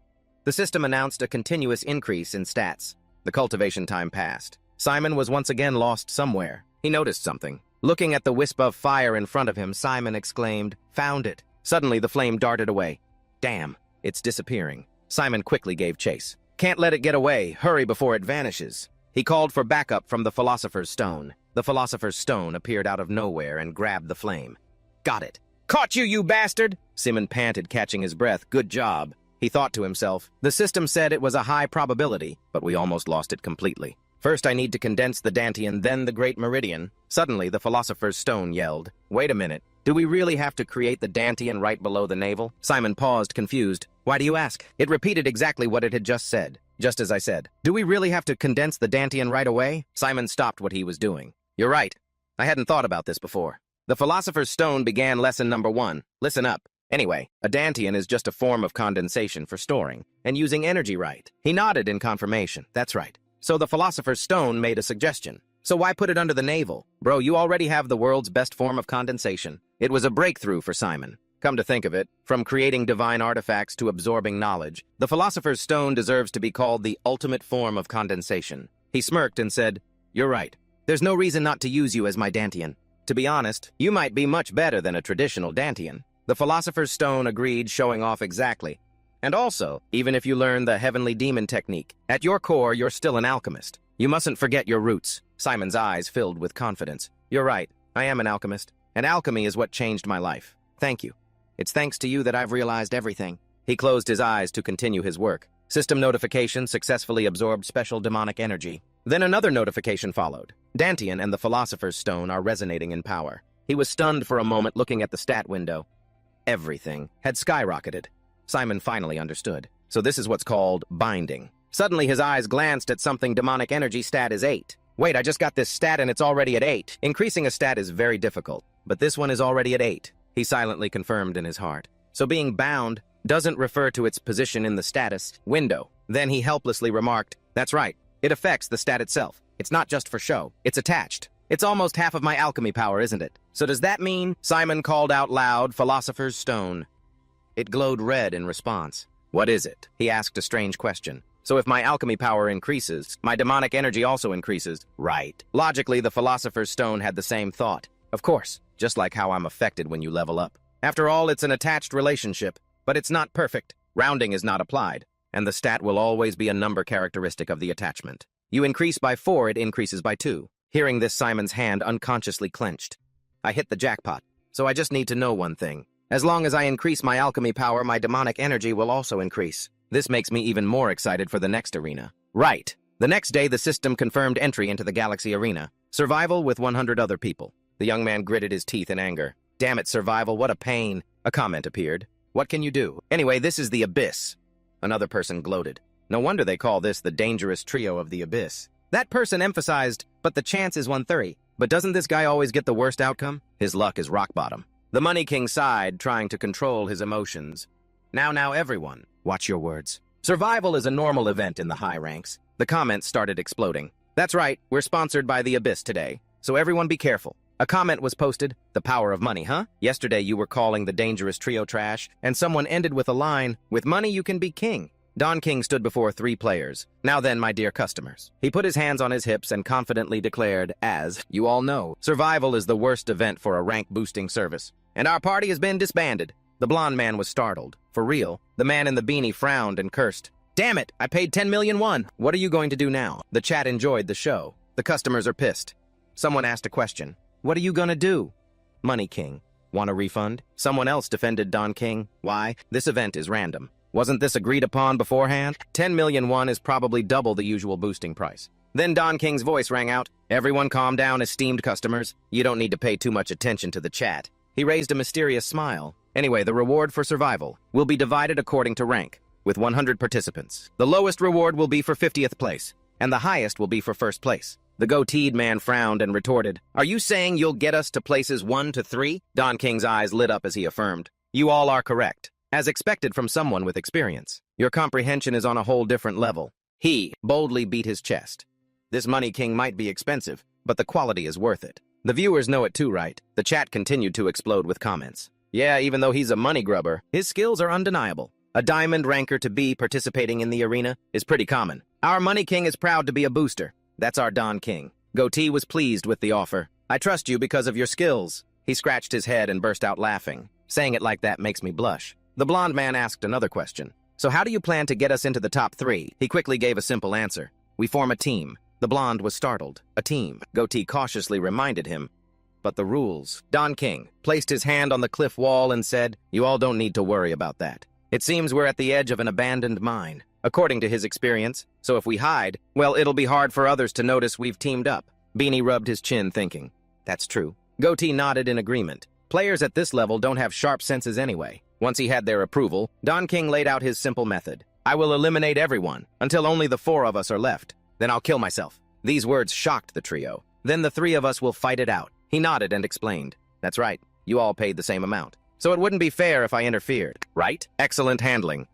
The system announced a continuous increase in stats. The cultivation time passed. Simon was once again lost somewhere. He noticed something. Looking at the wisp of fire in front of him, Simon exclaimed, Found it. Suddenly, the flame darted away. Damn, it's disappearing. Simon quickly gave chase. Can't let it get away. Hurry before it vanishes. He called for backup from the philosopher's stone. The philosopher's stone appeared out of nowhere and grabbed the flame. Got it. Caught you, you bastard! Simon panted, catching his breath. Good job. He thought to himself. The system said it was a high probability, but we almost lost it completely. First, I need to condense the Dantian, then the Great Meridian. Suddenly, the philosopher's stone yelled. Wait a minute. Do we really have to create the Dantian right below the navel? Simon paused, confused. Why do you ask? It repeated exactly what it had just said. Just as I said. Do we really have to condense the Dantian right away? Simon stopped what he was doing. You're right. I hadn't thought about this before. The Philosopher's Stone began lesson number 1. Listen up. Anyway, a dantian is just a form of condensation for storing and using energy right. He nodded in confirmation. That's right. So the Philosopher's Stone made a suggestion. So why put it under the navel? Bro, you already have the world's best form of condensation. It was a breakthrough for Simon. Come to think of it, from creating divine artifacts to absorbing knowledge, the Philosopher's Stone deserves to be called the ultimate form of condensation. He smirked and said, "You're right. There's no reason not to use you as my dantian. To be honest, you might be much better than a traditional dantian." The Philosopher's Stone agreed, showing off exactly. And also, even if you learn the heavenly demon technique, at your core, you're still an alchemist. You mustn't forget your roots. Simon's eyes filled with confidence. You're right. I am an alchemist. And alchemy is what changed my life. Thank you. It's thanks to you that I've realized everything. He closed his eyes to continue his work. System notification successfully absorbed special demonic energy. Then another notification followed. Dantian and the Philosopher's Stone are resonating in power. He was stunned for a moment looking at the stat window. Everything had skyrocketed. Simon finally understood. So this is what's called binding. Suddenly his eyes glanced at something. Demonic energy stat is 8. Wait, I just got this stat and it's already at 8. Increasing a stat is very difficult, but this one is already at 8. He silently confirmed in his heart. So being bound doesn't refer to its position in the status window. Then he helplessly remarked, "That's right. It affects the stat itself. It's not just for show. It's attached. It's almost half of my alchemy power, isn't it? So does that mean?" Simon called out loud, "Philosopher's Stone." It glowed red in response. "What is it?" He asked a strange question. "So if my alchemy power increases, my demonic energy also increases." Right. Logically, the Philosopher's Stone had the same thought. Of course, just like how I'm affected when you level up. After all, it's an attached relationship, but it's not perfect. Rounding is not applied, and the stat will always be a number characteristic of the attachment. You increase by 4, it increases by 2. Hearing this, Simon's hand unconsciously clenched. I hit the jackpot, so I just need to know one thing. As long as I increase my alchemy power, my demonic energy will also increase. This makes me even more excited for the next arena. Right. The next day, the system confirmed entry into the Galaxy Arena. Survival with 100 other people. The young man gritted his teeth in anger. Damn it, survival, what a pain. A comment appeared. What can you do? Anyway, this is the Abyss. Another person gloated. No wonder they call this the dangerous trio of the Abyss. That person emphasized, but the chance is 1/30. But doesn't this guy always get the worst outcome? His luck is rock bottom. The Money King sighed, trying to control his emotions. Now, everyone, watch your words. Survival is a normal event in the high ranks. The comments started exploding. That's right, we're sponsored by the Abyss today, so everyone be careful. A comment was posted, "The power of money, huh? Yesterday you were calling the dangerous trio trash, and someone ended with a line, 'With money you can be king.'" Don King stood before 3 players. "Now then, my dear customers." He put his hands on his hips and confidently declared, "As you all know, survival is the worst event for a rank-boosting service, and our party has been disbanded." The blonde man was startled. For real? The man in the beanie frowned and cursed. "Damn it! I paid 10 million won! What are you going to do now?" The chat enjoyed the show. The customers are pissed. Someone asked a question. "What are you gonna do?" Money King. "Want a refund?" Someone else defended Don King. "Why? This event is random. Wasn't this agreed upon beforehand? 10 million won is probably double the usual boosting price." Then Don King's voice rang out. "Everyone calm down, esteemed customers. You don't need to pay too much attention to the chat." He raised a mysterious smile. "Anyway, the reward for survival will be divided according to rank, with 100 participants. The lowest reward will be for 50th place, and the highest will be for first place." The goateed man frowned and retorted, "Are you saying you'll get us to places 1 to 3? Don King's eyes lit up as he affirmed, "You all are correct. As expected from someone with experience. Your comprehension is on a whole different level." He boldly beat his chest. "This Money King might be expensive, but the quality is worth it." The viewers know it too, right? The chat continued to explode with comments. "Yeah, even though he's a money grubber, his skills are undeniable. A diamond ranker to be participating in the arena is pretty common. Our Money King is proud to be a booster. That's our Don King." Goatee was pleased with the offer. "I trust you because of your skills." He scratched his head and burst out laughing. Saying it like that makes me blush. The blonde man asked another question. "So how do you plan to get us into the top 3? He quickly gave a simple answer. "We form a team." The blonde was startled. "A team?" Goatee cautiously reminded him. "But the rules." Don King placed his hand on the cliff wall and said, "You all don't need to worry about that. It seems we're at the edge of an abandoned mine, according to his experience, so if we hide, well, it'll be hard for others to notice we've teamed up." Beanie rubbed his chin, thinking, "That's true." Goatee nodded in agreement. Players at this level don't have sharp senses anyway. Once he had their approval, Don King laid out his simple method. "I will eliminate everyone, until only the 4 of us are left. Then I'll kill myself." These words shocked the trio. "Then the 3 of us will fight it out." He nodded and explained. That's right. You all paid the same amount. So it wouldn't be fair if I interfered, right? Excellent handling.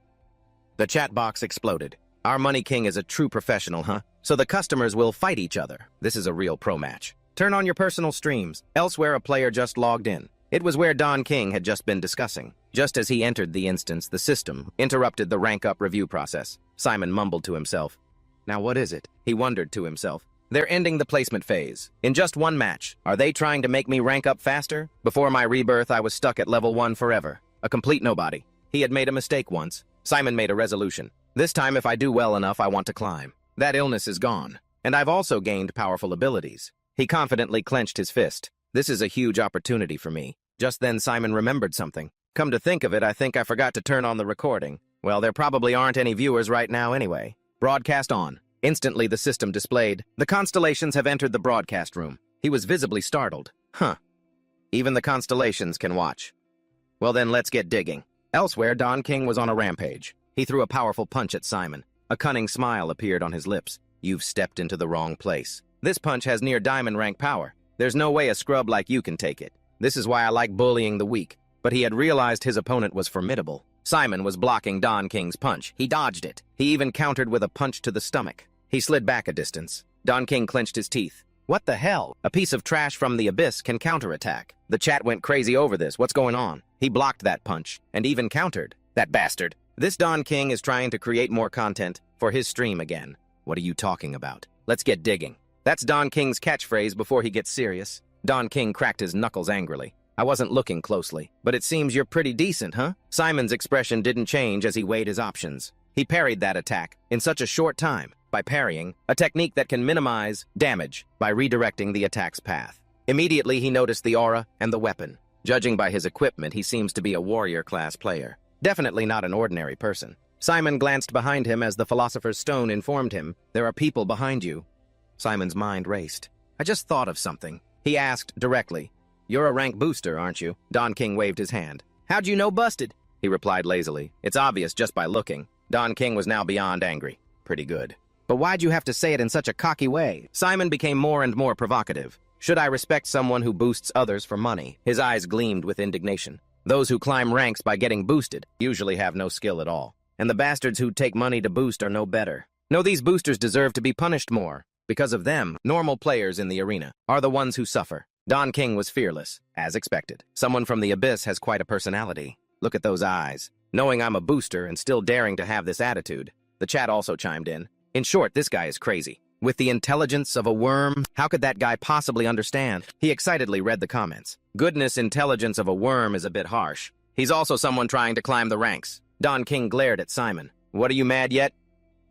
The chat box exploded. Our Money King is a true professional, huh? So the customers will fight each other. This is a real pro match. Turn on your personal streams. Elsewhere, a player just logged in. It was where Don King had just been discussing. Just as he entered the instance, the system interrupted the rank-up review process. Simon mumbled to himself. Now what is it? He wondered to himself. They're ending the placement phase. In just one match. Are they trying to make me rank up faster? Before my rebirth, I was stuck at level 1 forever. A complete nobody. He had made a mistake once. Simon made a resolution. This time, if I do well enough, I want to climb. That illness is gone. And I've also gained powerful abilities. He confidently clenched his fist. This is a huge opportunity for me. Just then, Simon remembered something. Come to think of it, I think I forgot to turn on the recording. Well, there probably aren't any viewers right now anyway. Broadcast on. Instantly, the system displayed, "The constellations have entered the broadcast room." He was visibly startled. Huh. Even the constellations can watch. Well then, let's get digging. Elsewhere, Don King was on a rampage. He threw a powerful punch at Simon. A cunning smile appeared on his lips. You've stepped into the wrong place. This punch has near diamond rank power. There's no way a scrub like you can take it. This is why I like bullying the weak. But he had realized his opponent was formidable. Simon was blocking Don King's punch. He dodged it. He even countered with a punch to the stomach. He slid back a distance. Don King clenched his teeth. What the hell? A piece of trash from the abyss can counterattack. The chat went crazy over this. What's going on? He blocked that punch, and even countered. That bastard. This Don King is trying to create more content for his stream again. What are you talking about? Let's get digging. That's Don King's catchphrase before he gets serious. Don King cracked his knuckles angrily. I wasn't looking closely, but it seems you're pretty decent, huh? Simon's expression didn't change as he weighed his options. He parried that attack in such a short time. By parrying, a technique that can minimize damage by redirecting the attack's path. Immediately, he noticed the aura and the weapon. Judging by his equipment, he seems to be a warrior-class player. Definitely not an ordinary person. Simon glanced behind him as the Philosopher's Stone informed him, "There are people behind you." Simon's mind raced. I just thought of something. He asked directly, "You're a rank booster, aren't you?" Don King waved his hand. "How'd you know busted?" He replied lazily. "It's obvious just by looking." Don King was now beyond angry. Pretty good. But why'd you have to say it in such a cocky way? Simon became more and more provocative. Should I respect someone who boosts others for money? His eyes gleamed with indignation. Those who climb ranks by getting boosted usually have no skill at all. And the bastards who take money to boost are no better. No, these boosters deserve to be punished more. Because of them, normal players in the arena are the ones who suffer. Don King was fearless, as expected. Someone from the abyss has quite a personality. Look at those eyes. Knowing I'm a booster and still daring to have this attitude. The chat also chimed in. In short, this guy is crazy. With the intelligence of a worm, how could that guy possibly understand? He excitedly read the comments. Goodness, intelligence of a worm is a bit harsh. He's also someone trying to climb the ranks. Don King glared at Simon. What are you mad yet?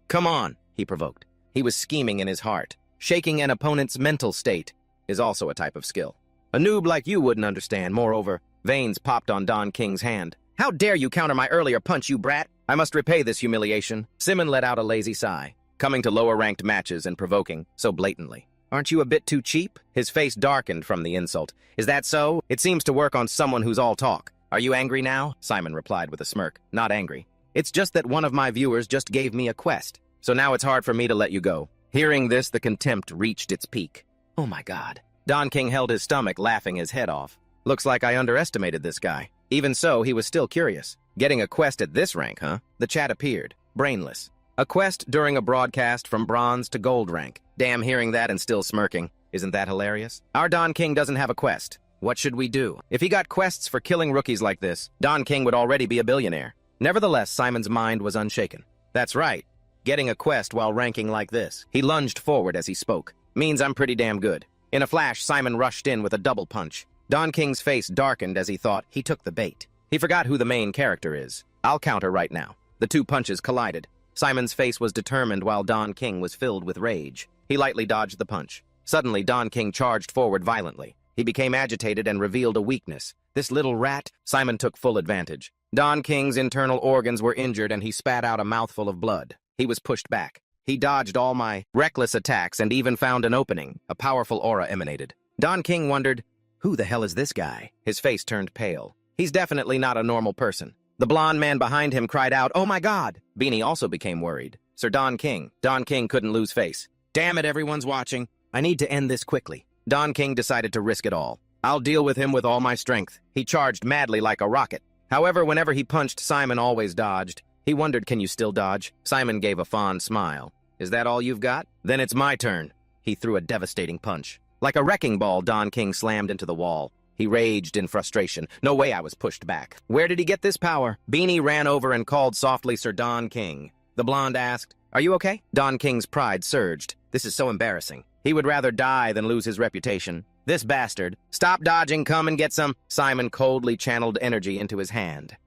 Come on, he provoked. He was scheming in his heart. Shaking an opponent's mental state is also a type of skill. A noob like you wouldn't understand. Moreover, veins popped on Don King's hand. How dare you counter my earlier punch, you brat? I must repay this humiliation. Simon let out a lazy sigh. Coming to lower-ranked matches and provoking so blatantly. Aren't you a bit too cheap? His face darkened from the insult. Is that so? It seems to work on someone who's all talk. Are you angry now? Simon replied with a smirk. Not angry. It's just that one of my viewers just gave me a quest. So now it's hard for me to let you go. Hearing this, the contempt reached its peak. Oh my God. Don King held his stomach, laughing his head off. Looks like I underestimated this guy. Even so, he was still curious. Getting a quest at this rank, huh? The chat appeared. Brainless. A quest during a broadcast from bronze to gold rank. Damn, hearing that and still smirking. Isn't that hilarious? Our Don King doesn't have a quest. What should we do? If he got quests for killing rookies like this, Don King would already be a billionaire. Nevertheless, Simon's mind was unshaken. That's right. Getting a quest while ranking like this. He lunged forward as he spoke. Means I'm pretty damn good. In a flash, Simon rushed in with a double punch. Don King's face darkened as he thought he took the bait. He forgot who the main character is. I'll counter right now. The two punches collided. Simon's face was determined while Don King was filled with rage. He lightly dodged the punch. Suddenly, Don King charged forward violently. He became agitated and revealed a weakness. This little rat, Simon took full advantage. Don King's internal organs were injured and he spat out a mouthful of blood. He was pushed back. He dodged all my reckless attacks and even found an opening. A powerful aura emanated. Don King wondered, who the hell is this guy? His face turned pale. He's definitely not a normal person. The blonde man behind him cried out, "Oh my God!" Beanie also became worried. Sir Don King. Don King couldn't lose face. Damn it, everyone's watching. I need to end this quickly. Don King decided to risk it all. I'll deal with him with all my strength. He charged madly like a rocket. However, whenever he punched, Simon always dodged. He wondered, can you still dodge? Simon gave a fond smile. Is that all you've got? Then it's my turn. He threw a devastating punch. Like a wrecking ball, Don King slammed into the wall. He raged in frustration. No way I was pushed back. Where did he get this power? Beanie ran over and called softly Sir Don King. The blonde asked, "Are you okay?" Don King's pride surged. This is so embarrassing. He would rather die than lose his reputation. This bastard. Stop dodging, come and get some. Simon coldly channeled energy into his hand.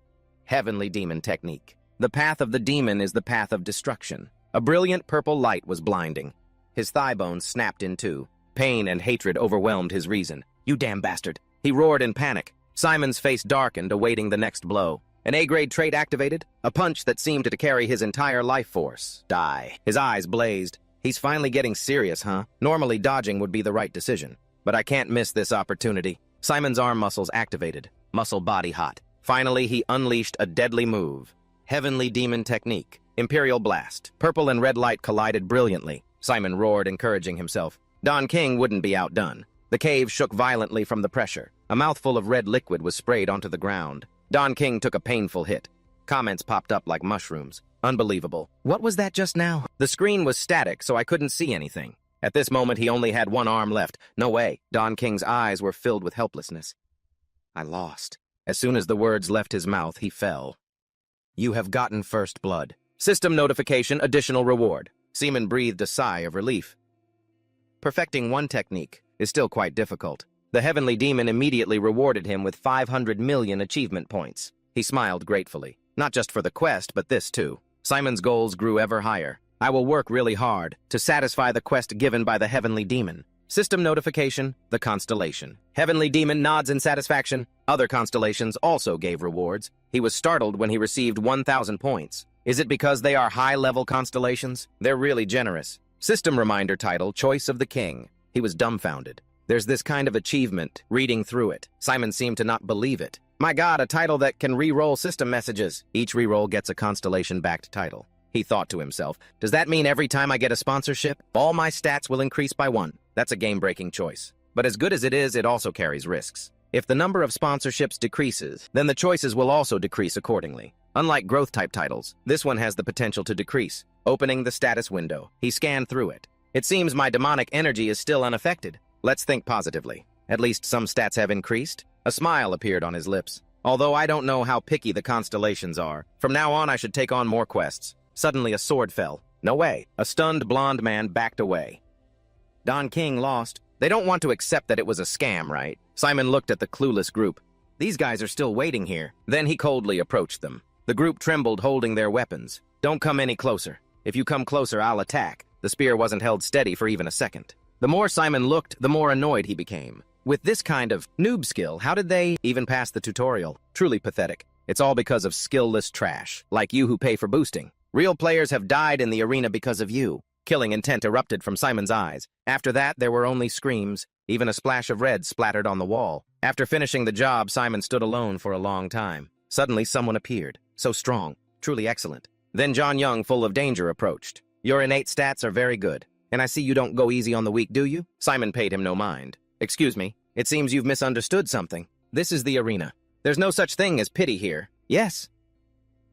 Heavenly demon technique. The path of the demon is the path of destruction. A brilliant purple light was blinding. His thigh bones snapped in two. Pain and hatred overwhelmed his reason. You damn bastard. He roared in panic. Simon's face darkened, awaiting the next blow. An A-grade trait activated, a punch that seemed to carry his entire life force. Die. His eyes blazed. He's finally getting serious, huh? Normally dodging would be the right decision. But I can't miss this opportunity. Simon's arm muscles activated. Muscle body hot. Finally, he unleashed a deadly move. Heavenly demon technique. Imperial blast. Purple and red light collided brilliantly. Simon roared, encouraging himself. Don King wouldn't be outdone. The cave shook violently from the pressure. A mouthful of red liquid was sprayed onto the ground. Don King took a painful hit. Comments popped up like mushrooms. Unbelievable. What was that just now? The screen was static, so I couldn't see anything. At this moment, he only had one arm left. No way. Don King's eyes were filled with helplessness. I lost. As soon as the words left his mouth, he fell. You have gotten first blood. System notification, additional reward. Seaman breathed a sigh of relief. Perfecting one technique is still quite difficult. The heavenly demon immediately rewarded him with 500 million achievement points. He smiled gratefully. Not just for the quest, but this too. Simon's goals grew ever higher. I will work really hard to satisfy the quest given by the heavenly demon. System notification, the constellation. Heavenly demon nods in satisfaction. Other constellations also gave rewards. He was startled when he received 1,000 points. Is it because they are high-level constellations? They're really generous. System reminder title, Choice of the King. He was dumbfounded. There's this kind of achievement, reading through it. Simon seemed to not believe it. My God, a title that can re-roll system messages. Each re-roll gets a constellation-backed title. He thought to himself, does that mean every time I get a sponsorship, all my stats will increase by 1? That's a game-breaking choice. But as good as it is, it also carries risks. If the number of sponsorships decreases, then the choices will also decrease accordingly. Unlike growth-type titles, this one has the potential to decrease. Opening the status window, he scanned through it. It seems my demonic energy is still unaffected. Let's think positively. At least some stats have increased. A smile appeared on his lips. Although I don't know how picky the constellations are, from now on I should take on more quests. Suddenly a sword fell. No way. A stunned blonde man backed away. Don King lost. They don't want to accept that it was a scam, right? Simon looked at the clueless group. These guys are still waiting here. Then he coldly approached them. The group trembled, holding their weapons. Don't come any closer. If you come closer, I'll attack. The spear wasn't held steady for even a second. The more Simon looked, the more annoyed he became. With this kind of noob skill, how did they even pass the tutorial? Truly pathetic. It's all because of skillless trash, like you who pay for boosting. Real players have died in the arena because of you. Killing intent erupted from Simon's eyes. After that, there were only screams. Even a splash of red splattered on the wall. After finishing the job, Simon stood alone for a long time. Suddenly, someone appeared. So strong. Truly excellent. Then John Young, full of danger, approached. Your innate stats are very good. And I see you don't go easy on the weak, do you? Simon paid him no mind. Excuse me. It seems you've misunderstood something. This is the arena. There's no such thing as pity here. Yes.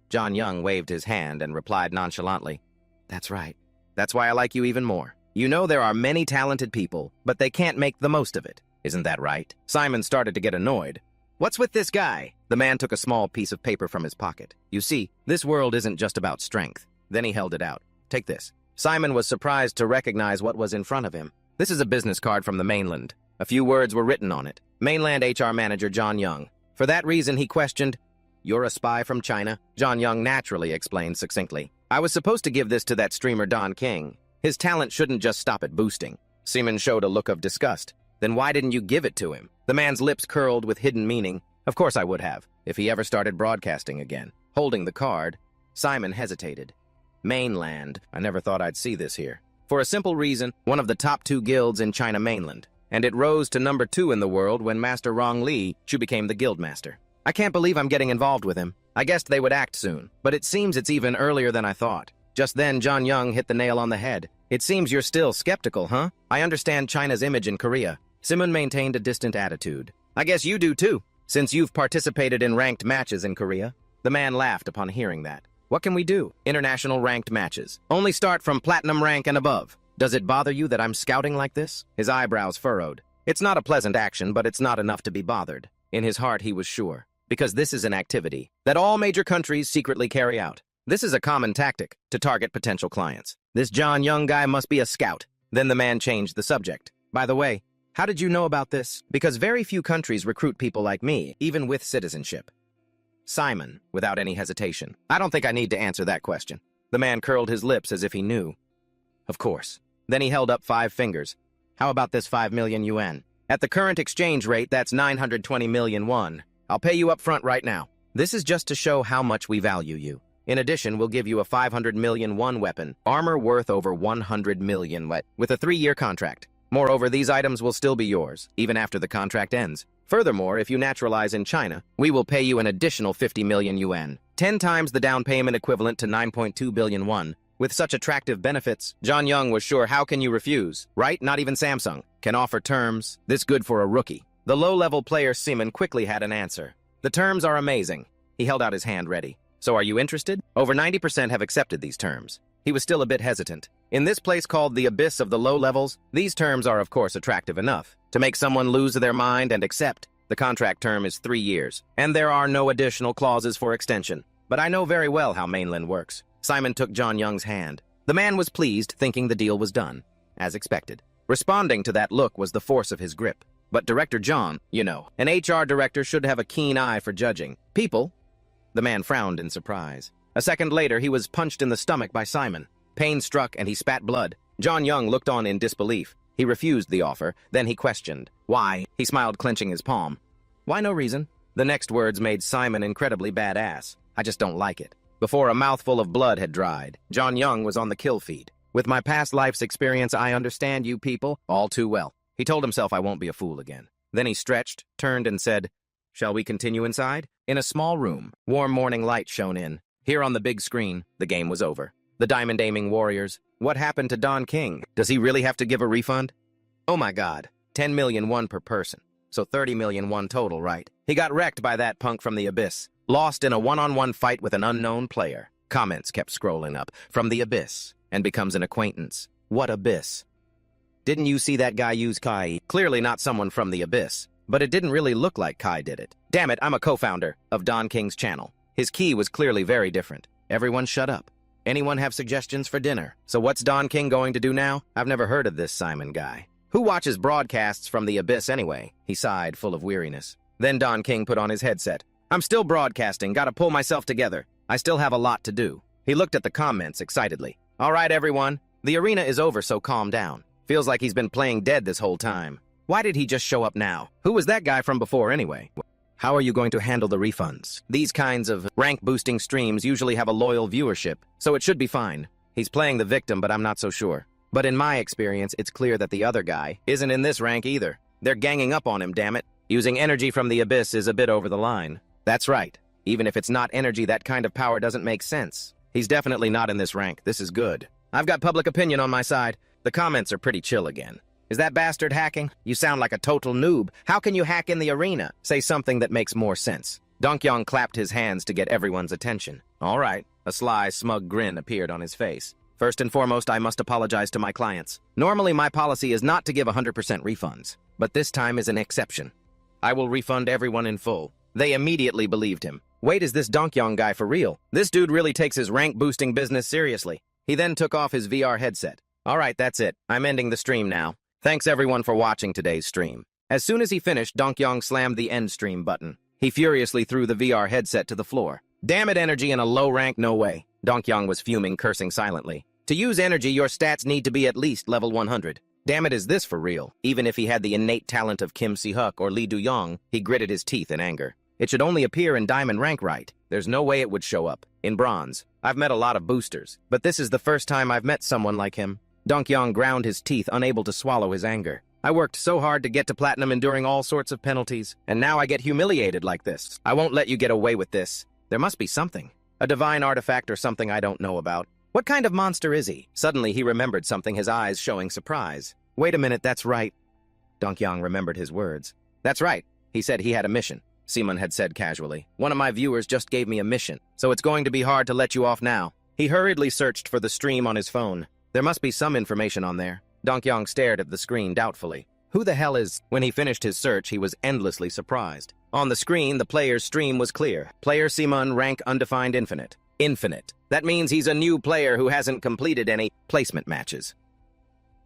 John Young waved his hand and replied nonchalantly. That's right. That's why I like you even more. You know there are many talented people, but they can't make the most of it. Isn't that right? Simon started to get annoyed. What's with this guy? The man took a small piece of paper from his pocket. You see, this world isn't just about strength. Then he held it out. Take this. Simon was surprised to recognize what was in front of him. This is a business card from the mainland. A few words were written on it. Mainland HR Manager John Young. For that reason, he questioned, You're a spy from China? John Young naturally explained succinctly. I was supposed to give this to that streamer Don King. His talent shouldn't just stop at boosting. Simon showed a look of disgust. Then why didn't you give it to him? The man's lips curled with hidden meaning. Of course I would have, if he ever started broadcasting again. Holding the card, Simon hesitated. Mainland. I never thought I'd see this here. For a simple reason, one of the top 2 guilds in China mainland. And it rose to number 2 in the world when Master Rong Li Chu became the guild master. I can't believe I'm getting involved with him. I guessed they would act soon, but it seems it's even earlier than I thought. Just then, John Young hit the nail on the head. It seems you're still skeptical, huh? I understand China's image in Korea. Simon maintained a distant attitude. I guess you do too, since you've participated in ranked matches in Korea. The man laughed upon hearing that. What can we do? International ranked matches. Only start from platinum rank and above. Does it bother you that I'm scouting like this? His eyebrows furrowed. It's not a pleasant action, but it's not enough to be bothered. In his heart, he was sure. Because this is an activity that all major countries secretly carry out. This is a common tactic to target potential clients. This John Young guy must be a scout. Then the man changed the subject. By the way, how did you know about this? Because very few countries recruit people like me, even with citizenship. Simon, without any hesitation. I don't think I need to answer that question. The man curled his lips as if he knew. Of course. Then he held up 5 fingers. How about this 5 million yuan? At the current exchange rate, that's 920 million won. I'll pay you up front right now. This is just to show how much we value you. In addition, we'll give you a 500 million won weapon, armor worth over 100 million with a 3-year contract. Moreover, these items will still be yours, even after the contract ends. Furthermore, if you naturalize in China, we will pay you an additional 50 million yuan, 10 times the down payment equivalent to 9.2 billion won. With such attractive benefits, John Young was sure how can you refuse, right? Not even Samsung can offer terms this good for a rookie. The low-level player Simon quickly had an answer. The terms are amazing. He held out his hand ready. So are you interested? Over 90% have accepted these terms. He was still a bit hesitant. In this place called the abyss of the low levels, these terms are of course attractive enough to make someone lose their mind and accept. The contract term is 3 years, and there are no additional clauses for extension. But I know very well how mainland works. Simon took John Young's hand. The man was pleased, thinking the deal was done, as expected. Responding to that look was the force of his grip. But Director John, you know, an HR director should have a keen eye for judging people. The man frowned in surprise. A second later, he was punched in the stomach by Simon. Pain struck and he spat blood. John Young looked on in disbelief. He refused the offer. Then he questioned. Why? He smiled, clenching his palm. Why no reason? The next words made Simon incredibly badass. I just don't like it. Before a mouthful of blood had dried, John Young was on the kill feed. With my past life's experience, I understand you people all too well. He told himself I won't be a fool again. Then he stretched, turned and said, Shall we continue inside? In a small room, warm morning light shone in. Here on the big screen, the game was over. The diamond-aiming warriors. What happened to Don King? Does he really have to give a refund? Oh my god, 10 million won per person. So 30 million won total, right? He got wrecked by that punk from the abyss. Lost in a one-on-one fight with an unknown player. Comments kept scrolling up. From the abyss. And becomes an acquaintance. What abyss? Didn't you see that guy use Kai? Clearly not someone from the abyss. But it didn't really look like Kai did it. Damn it, I'm a co-founder of Don King's channel. His key was clearly very different. Everyone shut up. Anyone have suggestions for dinner? So what's Don King going to do now? I've never heard of this Simon guy. Who watches broadcasts from the abyss anyway? He sighed, full of weariness. Then Don King put on his headset. I'm still broadcasting, gotta pull myself together. I still have a lot to do. He looked at the comments excitedly. All right, everyone. The arena is over, so calm down. Feels like he's been playing dead this whole time. Why did he just show up now? Who was that guy from before anyway? How are you going to handle the refunds? These kinds of rank-boosting streams usually have a loyal viewership, so it should be fine. He's playing the victim, but I'm not so sure. But in my experience, it's clear that the other guy isn't in this rank either. They're ganging up on him, damn it. Using energy from the abyss is a bit over the line. That's right. Even if it's not energy, that kind of power doesn't make sense. He's definitely not in this rank. This is good. I've got public opinion on my side. The comments are pretty chill again. Is that bastard hacking? You sound like a total noob. How can you hack in the arena? Say something that makes more sense. Donkyong clapped his hands to get everyone's attention. All right. A sly, smug grin appeared on his face. First and foremost, I must apologize to my clients. Normally, my policy is not to give 100% refunds, but this time is an exception. I will refund everyone in full. They immediately believed him. Wait, is this Donkyong guy for real? This dude really takes his rank-boosting business seriously. He then took off his VR headset. All right, that's it. I'm ending the stream now. Thanks everyone for watching today's stream. As soon as he finished, Donkyong slammed the end stream button. He furiously threw the VR headset to the floor. Damn it, energy in a low rank, no way. Donkyong was fuming, cursing silently. To use energy, your stats need to be at least level 100. Damn it, is this for real? Even if he had the innate talent of Kim Si-huk or Lee Du-yong, he gritted his teeth in anger. It should only appear in diamond rank, right? There's no way it would show up. In bronze. I've met a lot of boosters, but this is the first time I've met someone like him. Donkyong ground his teeth, unable to swallow his anger. I worked so hard to get to platinum, enduring all sorts of penalties, and now I get humiliated like this. I won't let you get away with this. There must be something. A divine artifact or something I don't know about. What kind of monster is he? Suddenly he remembered something, his eyes showing surprise. Wait a minute, that's right. Donkyang remembered his words. That's right. He said he had a mission. Simon had said casually. One of my viewers just gave me a mission, so it's going to be hard to let you off now. He hurriedly searched for the stream on his phone. There must be some information on there. Donkyang stared at the screen doubtfully. Who the hell is... When he finished his search, he was endlessly surprised. On the screen, the player's stream was clear. Player Simon, rank undefined infinite. Infinite. That means he's a new player who hasn't completed any placement matches.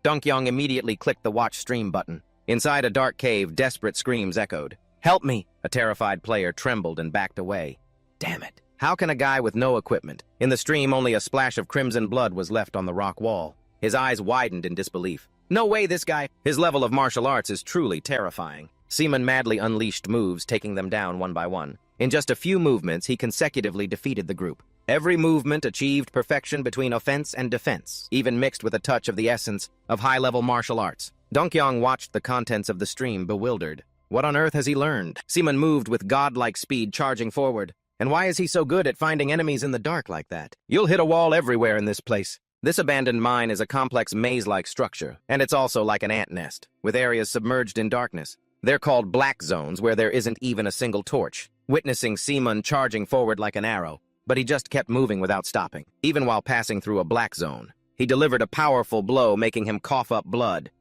Donkyang immediately clicked the watch stream button. Inside a dark cave, desperate screams echoed. Help me! A terrified player trembled and backed away. Damn it. How can a guy with no equipment? In the stream, only a splash of crimson blood was left on the rock wall. His eyes widened in disbelief. No way this guy... His level of martial arts is truly terrifying. Simon madly unleashed moves, taking them down one by one. In just a few movements, he consecutively defeated the group. Every movement achieved perfection between offense and defense, even mixed with a touch of the essence of high-level martial arts. Donkyang watched the contents of the stream, bewildered. What on earth has he learned? Simon moved with godlike speed, charging forward. And why is he so good at finding enemies in the dark like that? You'll hit a wall everywhere in this place. This abandoned mine is a complex maze-like structure, and it's also like an ant nest, with areas submerged in darkness. They're called black zones, where there isn't even a single torch. Witnessing Simon charging forward like an arrow, but he just kept moving without stopping, even while passing through a black zone. He delivered a powerful blow, making him cough up blood.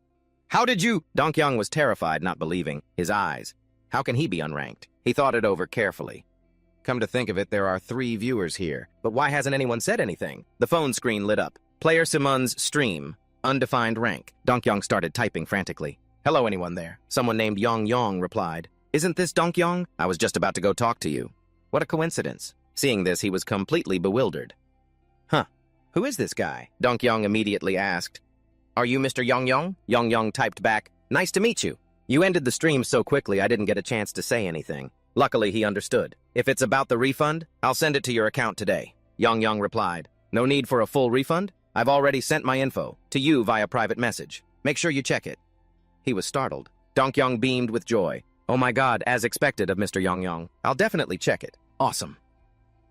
How did you... Donkyang was terrified, not believing his eyes. How can he be unranked? He thought it over carefully. Come to think of it, there are 3 viewers here, but why hasn't anyone said anything? The phone screen lit up. Player Simon's stream. Undefined rank. Donkyang started typing frantically. Hello, anyone there? Someone named Yong replied. Isn't this Donkyang? I was just about to go talk to you. What a coincidence. Seeing this, he was completely bewildered. Huh. Who is this guy? Donkyang immediately asked. Are you Mr. Yong? Yong typed back. Nice to meet you. You ended the stream so quickly I didn't get a chance to say anything. Luckily, he understood. If it's about the refund, I'll send it to your account today. Yong replied. No need for a full refund? I've already sent my info to you via private message. Make sure you check it. He was startled. Donkyang beamed with joy. Oh my god, as expected of Mr. Yong. I'll definitely check it. Awesome.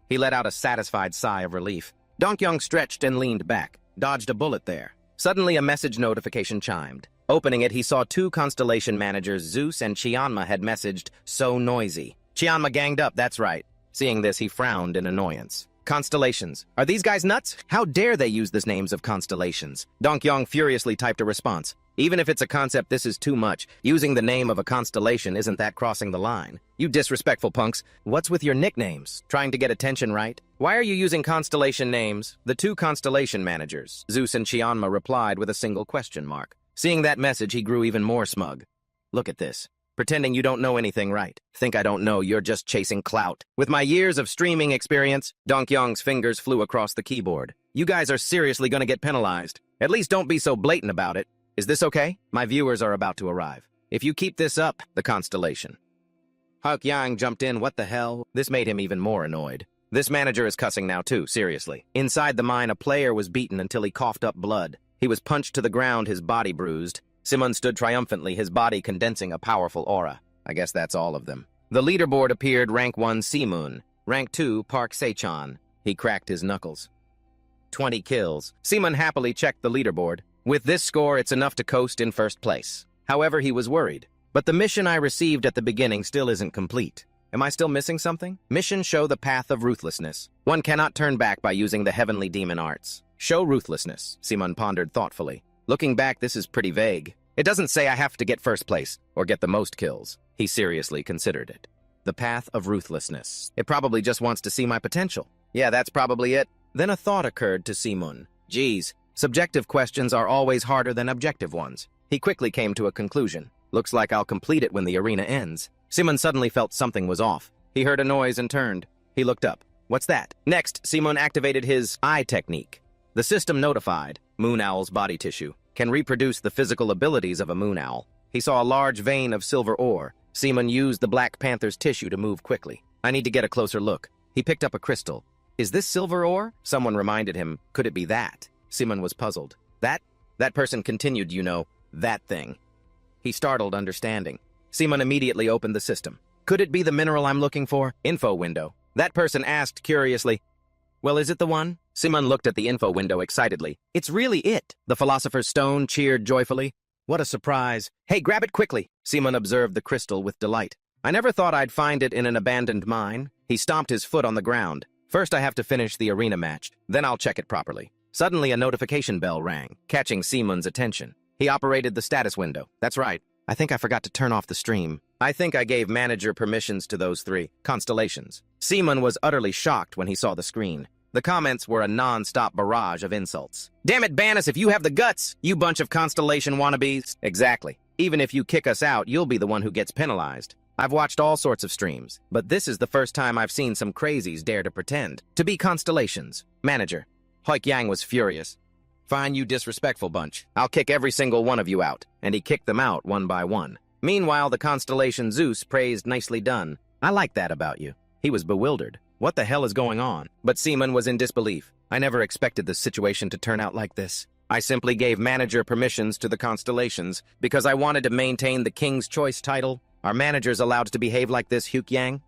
He let out a satisfied sigh of relief. Donkyang stretched and leaned back, dodged a bullet there. Suddenly, a message notification chimed. Opening it, he saw 2 constellation managers, Zeus and Chianma, had messaged, so noisy. Chianma ganged up, that's right. Seeing this, he frowned in annoyance. Constellations. Are these guys nuts? How dare they use the names of constellations? Donkyang furiously typed a response. Even if it's a concept, this is too much. Using the name of a constellation isn't that crossing the line? You disrespectful punks. What's with your nicknames? Trying to get attention, right? Why are you using constellation names? The 2 constellation managers, Zeus and Chianma, replied with a single question mark. Seeing that message, he grew even more smug. Look at this. Pretending you don't know anything, right? Think I don't know, you're just chasing clout. With my years of streaming experience, Donkyang's fingers flew across the keyboard. You guys are seriously gonna get penalized. At least don't be so blatant about it. Is this okay? My viewers are about to arrive. If you keep this up, the constellation. Yang jumped in, what the hell? This made him even more annoyed. This manager is cussing now too, seriously. Inside the mine, a player was beaten until he coughed up blood. He was punched to the ground, his body bruised. Simon stood triumphantly, his body condensing a powerful aura. I guess that's all of them. The leaderboard appeared rank 1 Simun, rank 2 Park Sechan. He cracked his knuckles. 20 kills. Simon happily checked the leaderboard. With this score, it's enough to coast in first place. However, he was worried. But the mission I received at the beginning still isn't complete. Am I still missing something? Mission show the path of ruthlessness. One cannot turn back by using the heavenly demon arts. Show ruthlessness, Simon pondered thoughtfully. Looking back, this is pretty vague. It doesn't say I have to get first place or get the most kills. He seriously considered it. The path of ruthlessness. It probably just wants to see my potential. Yeah, that's probably it. Then a thought occurred to Simon. Geez, subjective questions are always harder than objective ones. He quickly came to a conclusion. Looks like I'll complete it when the arena ends. Simon suddenly felt something was off. He heard a noise and turned. He looked up. What's that? Next, Simon activated his eye technique. The system notified. Moon owl's body tissue can reproduce the physical abilities of a moon owl. He saw a large vein of silver ore. Simon used the Black Panther's tissue to move quickly. I need to get a closer look. He picked up a crystal. Is this silver ore? Someone reminded him. Could it be that? Simon was puzzled. That person continued, that thing. He startled, understanding. Simon immediately opened the system. Could it be the mineral I'm looking for? Info window. That person asked curiously. Well, is it the one? Simon looked at the info window excitedly. It's really it. The Philosopher's Stone cheered joyfully. What a surprise. Hey, grab it quickly. Simon observed the crystal with delight. I never thought I'd find it in an abandoned mine. He stomped his foot on the ground. First, I have to finish the arena match. Then I'll check it properly. Suddenly, a notification bell rang, catching Simon's attention. He operated the status window. That's right. I think I forgot to turn off the stream. I think I gave manager permissions to those 3 constellations. Simon was utterly shocked when he saw the screen. The comments were a non-stop barrage of insults. Damn it, ban us if you have the guts, you bunch of constellation wannabes. Exactly. Even if you kick us out, you'll be the one who gets penalized. I've watched all sorts of streams, but this is the first time I've seen some crazies dare to pretend to be constellations. Manager. Hoik Yang was furious. Fine, you disrespectful bunch. I'll kick every single one of you out. And he kicked them out one by one. Meanwhile, the constellation Zeus praised nicely done. I like that about you. He was bewildered. What the hell is going on? But Simon was in disbelief. I never expected this situation to turn out like this. I simply gave manager permissions to the constellations because I wanted to maintain the King's Choice title. Are managers allowed to behave like this, Hoik Yang?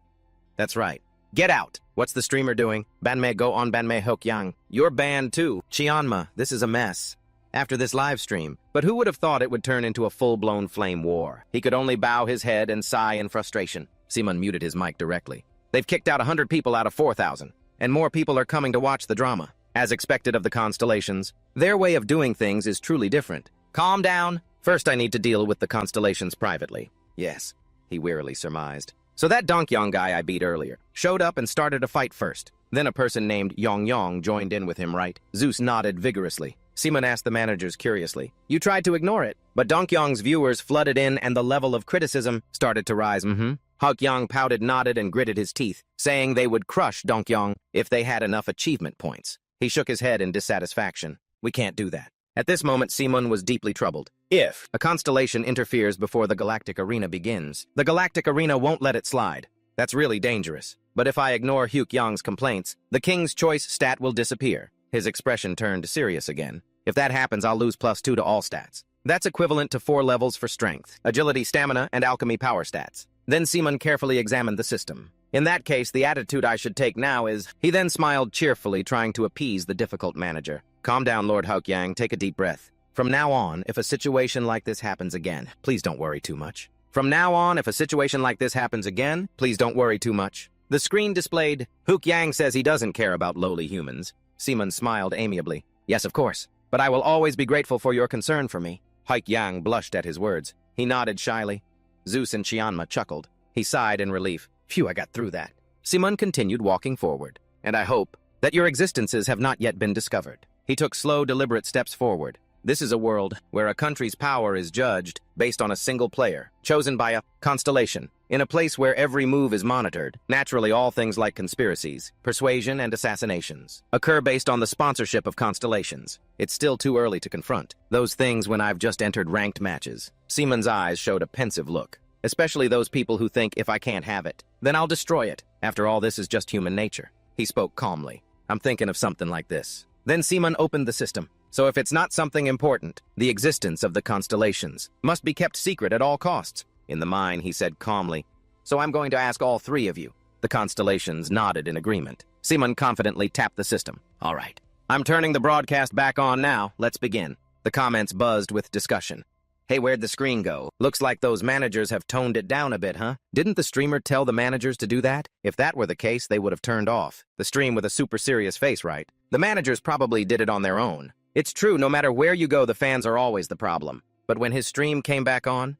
That's right. Get out! What's the streamer doing? Banmei go on Banmei Hoik Yang. You're banned too. Chianma, this is a mess. After this live stream, but who would have thought it would turn into a full-blown flame war? He could only bow his head and sigh in frustration. Simon muted his mic directly. They've kicked out 100 people out of 4,000, and more people are coming to watch the drama. As expected of the constellations, their way of doing things is truly different. Calm down. First I need to deal with the constellations privately. Yes, he wearily surmised. So that Donkyong guy I beat earlier showed up and started a fight first. Then a person named Yong joined in with him, right? Zeus nodded vigorously. Simon asked the managers curiously. You tried to ignore it, but Donkyong's viewers flooded in and the level of criticism started to rise. Hoik Yang pouted, nodded, and gritted his teeth, saying they would crush Donkyong if they had enough achievement points. He shook his head in dissatisfaction. We can't do that. At this moment, Simon was deeply troubled. If a constellation interferes before the Galactic Arena begins, the Galactic Arena won't let it slide. That's really dangerous. But if I ignore Hoik Yang's complaints, the King's Choice stat will disappear. His expression turned serious again. If that happens, I'll lose +2 to all stats. That's equivalent to 4 levels for strength, agility, stamina, and alchemy power stats. Then Simon carefully examined the system. In that case, the attitude I should take now is... He then smiled cheerfully, trying to appease the difficult manager. Calm down, Lord Hoik Yang. Take a deep breath. From now on, if a situation like this happens again, please don't worry too much. From now on, if a situation like this happens again, please don't worry too much. The screen displayed, Hoik Yang says he doesn't care about lowly humans. Simon smiled amiably. Yes, of course. But I will always be grateful for your concern for me. Hoik Yang blushed at his words. He nodded shyly. Zeus and Chianma chuckled. He sighed in relief. Phew, I got through that. Simon continued walking forward. And I hope that your existences have not yet been discovered. He took slow, deliberate steps forward. This is a world where a country's power is judged based on a single player, chosen by a constellation. In a place where every move is monitored, naturally all things like conspiracies, persuasion, and assassinations occur based on the sponsorship of constellations. It's still too early to confront those things when I've just entered ranked matches. Simon's eyes showed a pensive look, especially those people who think if I can't have it, then I'll destroy it. After all, this is just human nature. He spoke calmly. I'm thinking of something like this. Then Simon opened the system. So if it's not something important, the existence of the constellations must be kept secret at all costs. In the mind, he said calmly, so I'm going to ask all 3 of you. The constellations nodded in agreement. Simon confidently tapped the system. All right. I'm turning the broadcast back on now. Let's begin. The comments buzzed with discussion. Hey, where'd the screen go? Looks like those managers have toned it down a bit, huh? Didn't the streamer tell the managers to do that? If that were the case, they would have turned off the stream with a super serious face, right? The managers probably did it on their own. It's true, no matter where you go, the fans are always the problem. But when his stream came back on,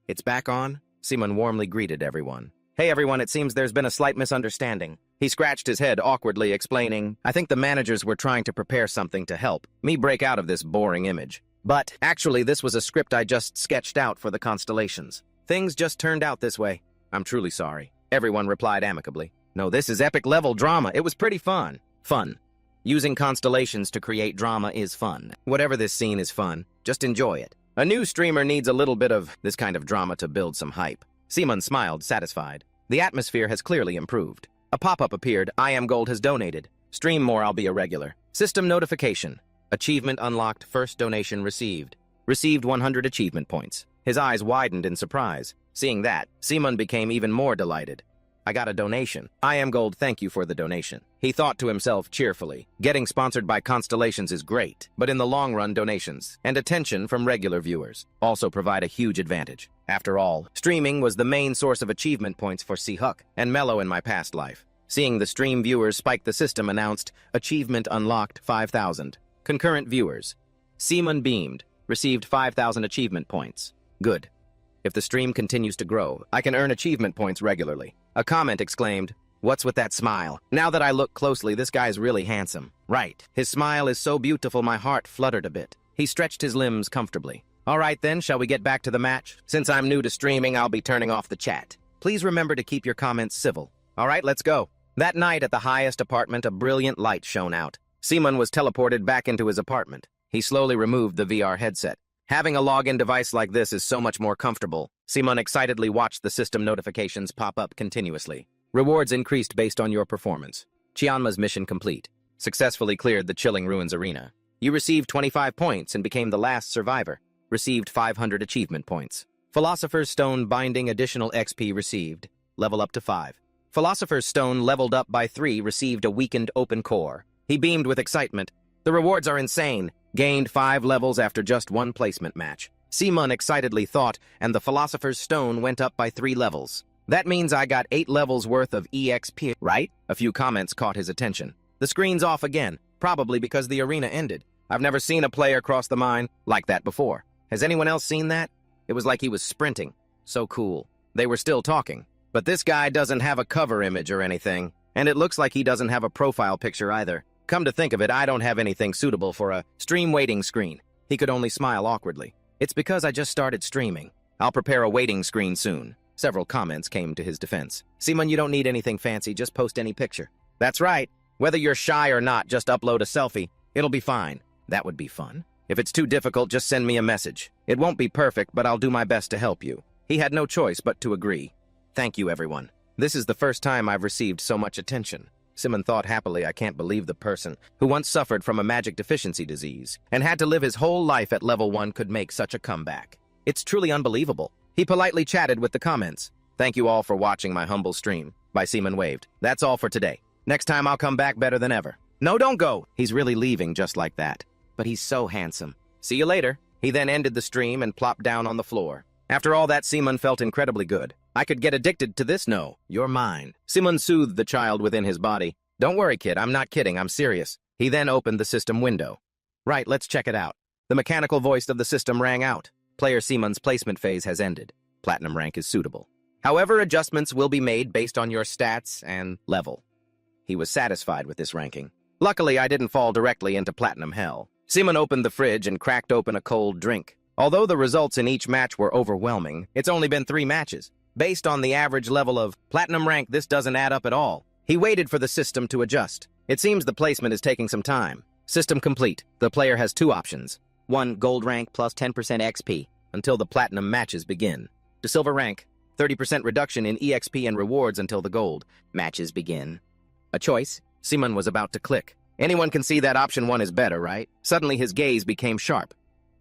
it's back on? Simon warmly greeted everyone. Hey everyone, it seems there's been a slight misunderstanding. He scratched his head awkwardly, explaining, I think the managers were trying to prepare something to help me break out of this boring image. But, actually, this was a script I just sketched out for the constellations. Things just turned out this way. I'm truly sorry. Everyone replied amicably. No, this is epic-level drama. It was pretty fun. Fun. Using constellations to create drama is fun. Whatever this scene is fun, just enjoy it. A new streamer needs a little bit of this kind of drama to build some hype. Simon smiled, satisfied. The atmosphere has clearly improved. A pop-up appeared. I Am Gold has donated. Stream more, I'll be a regular. System notification. Achievement unlocked. First donation received. Received 100 achievement points. His eyes widened in surprise. Seeing that, Simon became even more delighted. I got a donation. I am gold, thank you for the donation. He thought to himself cheerfully. Getting sponsored by constellations is great, but in the long run, donations and attention from regular viewers also provide a huge advantage. After all, streaming was the main source of achievement points for C-Huck and Mello in my past life. Seeing the stream viewers spike, the system announced, achievement unlocked 5,000. Concurrent viewers. Seaman beamed, received 5,000 achievement points. Good. If the stream continues to grow, I can earn achievement points regularly. A comment exclaimed, "What's with that smile? Now that I look closely, this guy's really handsome." Right. His smile is so beautiful my heart fluttered a bit. He stretched his limbs comfortably. All right then, shall we get back to the match? Since I'm new to streaming, I'll be turning off the chat. Please remember to keep your comments civil. All right, let's go. That night at the highest apartment, a brilliant light shone out. Seaman was teleported back into his apartment. He slowly removed the VR headset. Having a login device like this is so much more comfortable. Seaman excitedly watched the system notifications pop up continuously. Rewards increased based on your performance. Chianma's mission complete. Successfully cleared the Chilling Ruins arena. You received 25 points and became the last survivor. Received 500 achievement points. Philosopher's Stone binding additional XP received. Level up to 5. Philosopher's Stone leveled up by 3 received a weakened open core. He beamed with excitement. The rewards are insane. Gained 5 levels after just 1 placement match. Seaman excitedly thought, and the Philosopher's Stone went up by 3 levels. That means I got 8 levels worth of EXP, right? A few comments caught his attention. The screen's off again, probably because the arena ended. I've never seen a player cross the mine like that before. Has anyone else seen that? It was like he was sprinting. So cool. They were still talking. But this guy doesn't have a cover image or anything, and it looks like he doesn't have a profile picture either. Come to think of it, I don't have anything suitable for a stream waiting screen. He could only smile awkwardly. It's because I just started streaming. I'll prepare a waiting screen soon. Several comments came to his defense. Seaman, you don't need anything fancy, just post any picture. That's right. Whether you're shy or not, just upload a selfie. It'll be fine. That would be fun. If it's too difficult, just send me a message. It won't be perfect, but I'll do my best to help you. He had no choice but to agree. Thank you, everyone. This is the first time I've received so much attention. Seaman thought happily, I can't believe the person who once suffered from a magic deficiency disease and had to live his whole life at level 1 could make such a comeback. It's truly unbelievable. He politely chatted with the comments. Thank you all for watching my humble stream. By Seaman waved. That's all for today. Next time I'll come back better than ever. No, don't go. He's really leaving just like that. But he's so handsome. See you later. He then ended the stream and plopped down on the floor. After all that, Seaman felt incredibly good. I could get addicted to this. No, you're mine. Seaman soothed the child within his body. Don't worry, kid. I'm not kidding. I'm serious. He then opened the system window. Right, let's check it out. The mechanical voice of the system rang out. Player Seaman's placement phase has ended. Platinum rank is suitable. However, adjustments will be made based on your stats and level. He was satisfied with this ranking. Luckily, I didn't fall directly into platinum hell. Seaman opened the fridge and cracked open a cold drink. Although the results in each match were overwhelming, it's only been 3 matches. Based on the average level of platinum rank, this doesn't add up at all. He waited for the system to adjust. It seems the placement is taking some time. System complete. The player has 2 options. 1, gold rank plus 10% XP until the platinum matches begin. To silver rank, 30% reduction in EXP and rewards until the gold matches begin. A choice. Seaman was about to click. Anyone can see that option 1 is better, right? Suddenly his gaze became sharp.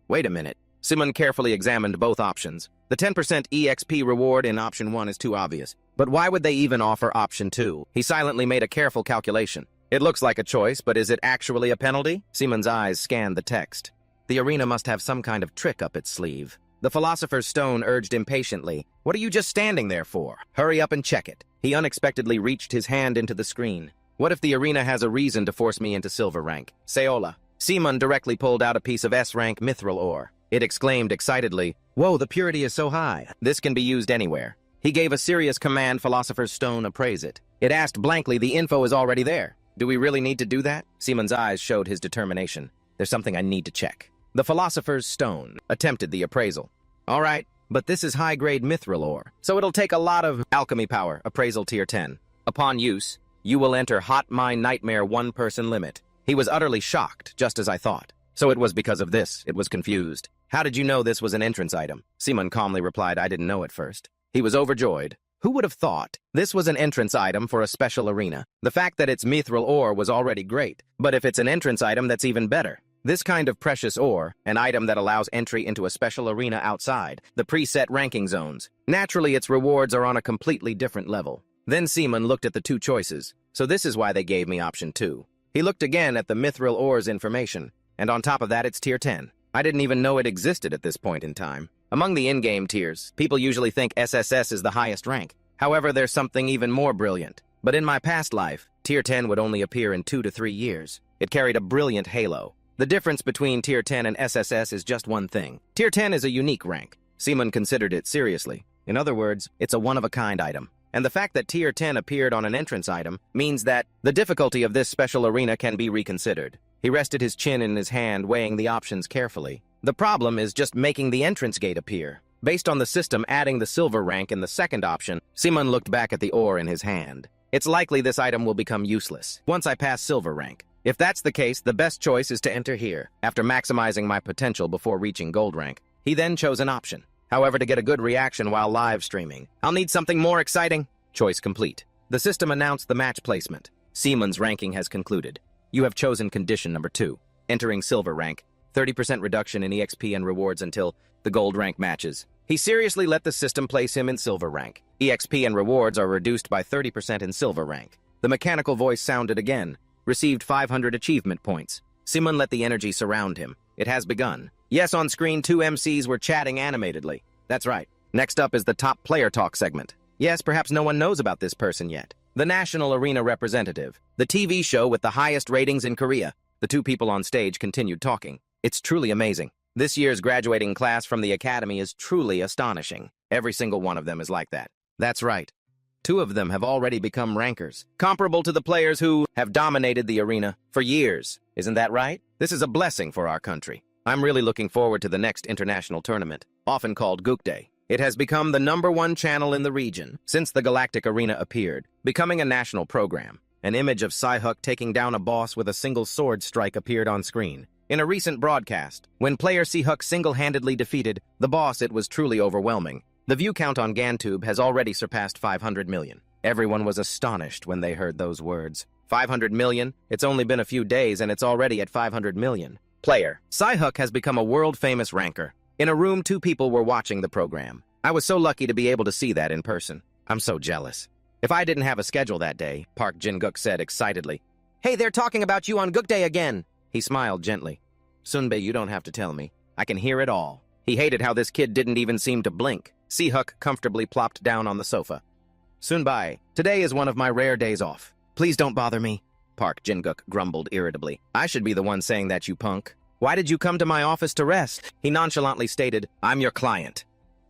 Wait a minute. Seaman carefully examined both options. The 10% EXP reward in option 1 is too obvious. But why would they even offer option 2? He silently made a careful calculation. It looks like a choice, but is it actually a penalty? Seaman's eyes scanned the text. The arena must have some kind of trick up its sleeve. The Philosopher's Stone urged impatiently, "What are you just standing there for? Hurry up and check it." He unexpectedly reached his hand into the screen. What if the arena has a reason to force me into silver rank? Seola. Seaman directly pulled out a piece of S-rank mithril ore. It exclaimed excitedly, "Whoa, the purity is so high. This can be used anywhere." He gave a serious command, Philosopher's Stone appraise it. It asked blankly, the info is already there. Do we really need to do that? Seaman's eyes showed his determination. There's something I need to check. The Philosopher's Stone attempted the appraisal. All right, but this is high-grade mithril ore, so it'll take a lot of alchemy power, appraisal tier 10. Upon use, you will enter Hot Mine Nightmare 1-person limit. He was utterly shocked, just as I thought. So it was because of this, it was confused. How did you know this was an entrance item? Seaman calmly replied, I didn't know at first. He was overjoyed. Who would have thought? This was an entrance item for a special arena. The fact that it's mithril ore was already great, but if it's an entrance item, that's even better. This kind of precious ore, an item that allows entry into a special arena outside the preset ranking zones. Naturally, its rewards are on a completely different level. Then Seaman looked at the two choices, so this is why they gave me option 2. He looked again at the mithril ore's information, and on top of that it's tier 10. I didn't even know it existed at this point in time. Among the in-game tiers, people usually think SSS is the highest rank. However, there's something even more brilliant. But in my past life, tier 10 would only appear in 2 to 3 years. It carried a brilliant halo. The difference between tier 10 and SSS is just one thing. Tier 10 is a unique rank. Seaman considered it seriously. In other words, it's a one-of-a-kind item. And the fact that tier 10 appeared on an entrance item means that the difficulty of this special arena can be reconsidered. He rested his chin in his hand, weighing the options carefully. The problem is just making the entrance gate appear. Based on the system adding the silver rank in the second option, Seaman looked back at the ore in his hand. It's likely this item will become useless once I pass silver rank. If that's the case, the best choice is to enter here, after maximizing my potential before reaching gold rank. He then chose an option. However, to get a good reaction while live streaming, I'll need something more exciting. Choice complete. The system announced the match placement. Seaman's ranking has concluded. You have chosen condition number 2. Entering silver rank, 30% reduction in EXP and rewards until the gold rank matches. He seriously let the system place him in silver rank. EXP and rewards are reduced by 30% in silver rank. The mechanical voice sounded again. Received 500 achievement points. Seaman let the energy surround him. It has begun. Yes, on screen 2 MCs were chatting animatedly. That's right. Next up is the top player talk segment. Yes, perhaps no one knows about this person yet. The National Arena Representative. The TV show with the highest ratings in Korea. The two people on stage continued talking. It's truly amazing. This year's graduating class from the academy is truly astonishing. Every single one of them is like that. That's right. 2 of them have already become rankers, comparable to the players who have dominated the arena for years. Isn't that right? This is a blessing for our country. I'm really looking forward to the next international tournament, often called Gook Day. It has become the #1 channel in the region since the Galactic Arena appeared, becoming a national program. An image of Psyhook taking down a boss with a single sword strike appeared on screen. In a recent broadcast, when player Psyhook single-handedly defeated the boss, it was truly overwhelming. The view count on GanTube has already surpassed 500 million. Everyone was astonished when they heard those words. 500 million? It's only been a few days and it's already at 500 million. Player Psyhook has become a world-famous ranker. In a room, 2 people were watching the program. I was so lucky to be able to see that in person. I'm so jealous. If I didn't have a schedule that day, Park Jin-guk said excitedly. Hey, they're talking about you on Gook Day again. He smiled gently. Sunbae, you don't have to tell me. I can hear it all. He hated how this kid didn't even seem to blink. Psyhook comfortably plopped down on the sofa. Sunbae, today is one of my rare days off. Please don't bother me. Park Jin-guk grumbled irritably. I should be the one saying that, you punk. Why did you come to my office to rest? He nonchalantly stated, I'm your client.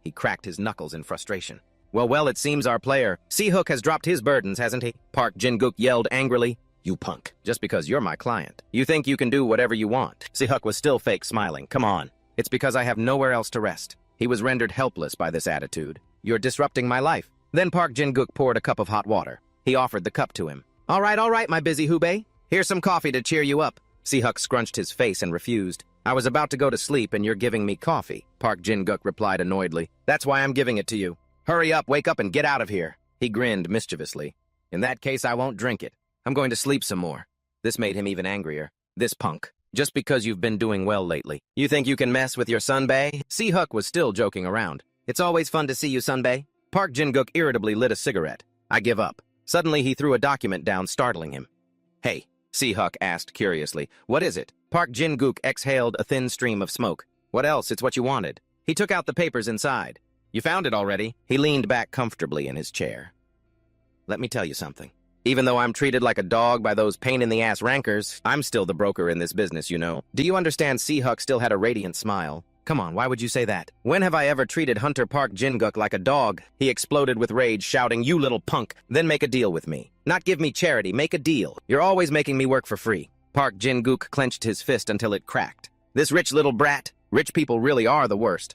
He cracked his knuckles in frustration. Well, it seems our player Psyhook has dropped his burdens, hasn't he? Park Jin-guk yelled angrily. You punk. Just because you're my client, you think you can do whatever you want. Psyhook was still fake smiling. Come on. It's because I have nowhere else to rest. He was rendered helpless by this attitude. You're disrupting my life. Then Park Jin-guk poured a cup of hot water. He offered the cup to him. All right, my busy Hubei. Here's some coffee to cheer you up. Psyhook scrunched his face and refused. I was about to go to sleep and you're giving me coffee. Park Jin-guk replied annoyedly. That's why I'm giving it to you. Hurry up, wake up and get out of here. He grinned mischievously. In that case, I won't drink it. I'm going to sleep some more. This made him even angrier. This punk. Just because you've been doing well lately. You think you can mess with your Sunbae? Psyhook was still joking around. It's always fun to see you, Sunbae. Park Jin-guk irritably lit a cigarette. I give up. Suddenly, he threw a document down, startling him. Hey, Psyhook asked curiously. What is it? Park Jin-guk exhaled a thin stream of smoke. What else? It's what you wanted. He took out the papers inside. You found it already? He leaned back comfortably in his chair. Let me tell you something. Even though I'm treated like a dog by those pain-in-the-ass rankers, I'm still the broker in this business, you know. Do you understand? Psyhook still had a radiant smile. Come on, why would you say that? When have I ever treated Hunter Park Jin-guk like a dog? He exploded with rage, shouting, you little punk, then make a deal with me. Not give me charity, make a deal. You're always making me work for free. Park Jin-guk clenched his fist until it cracked. This rich little brat. Rich people really are the worst.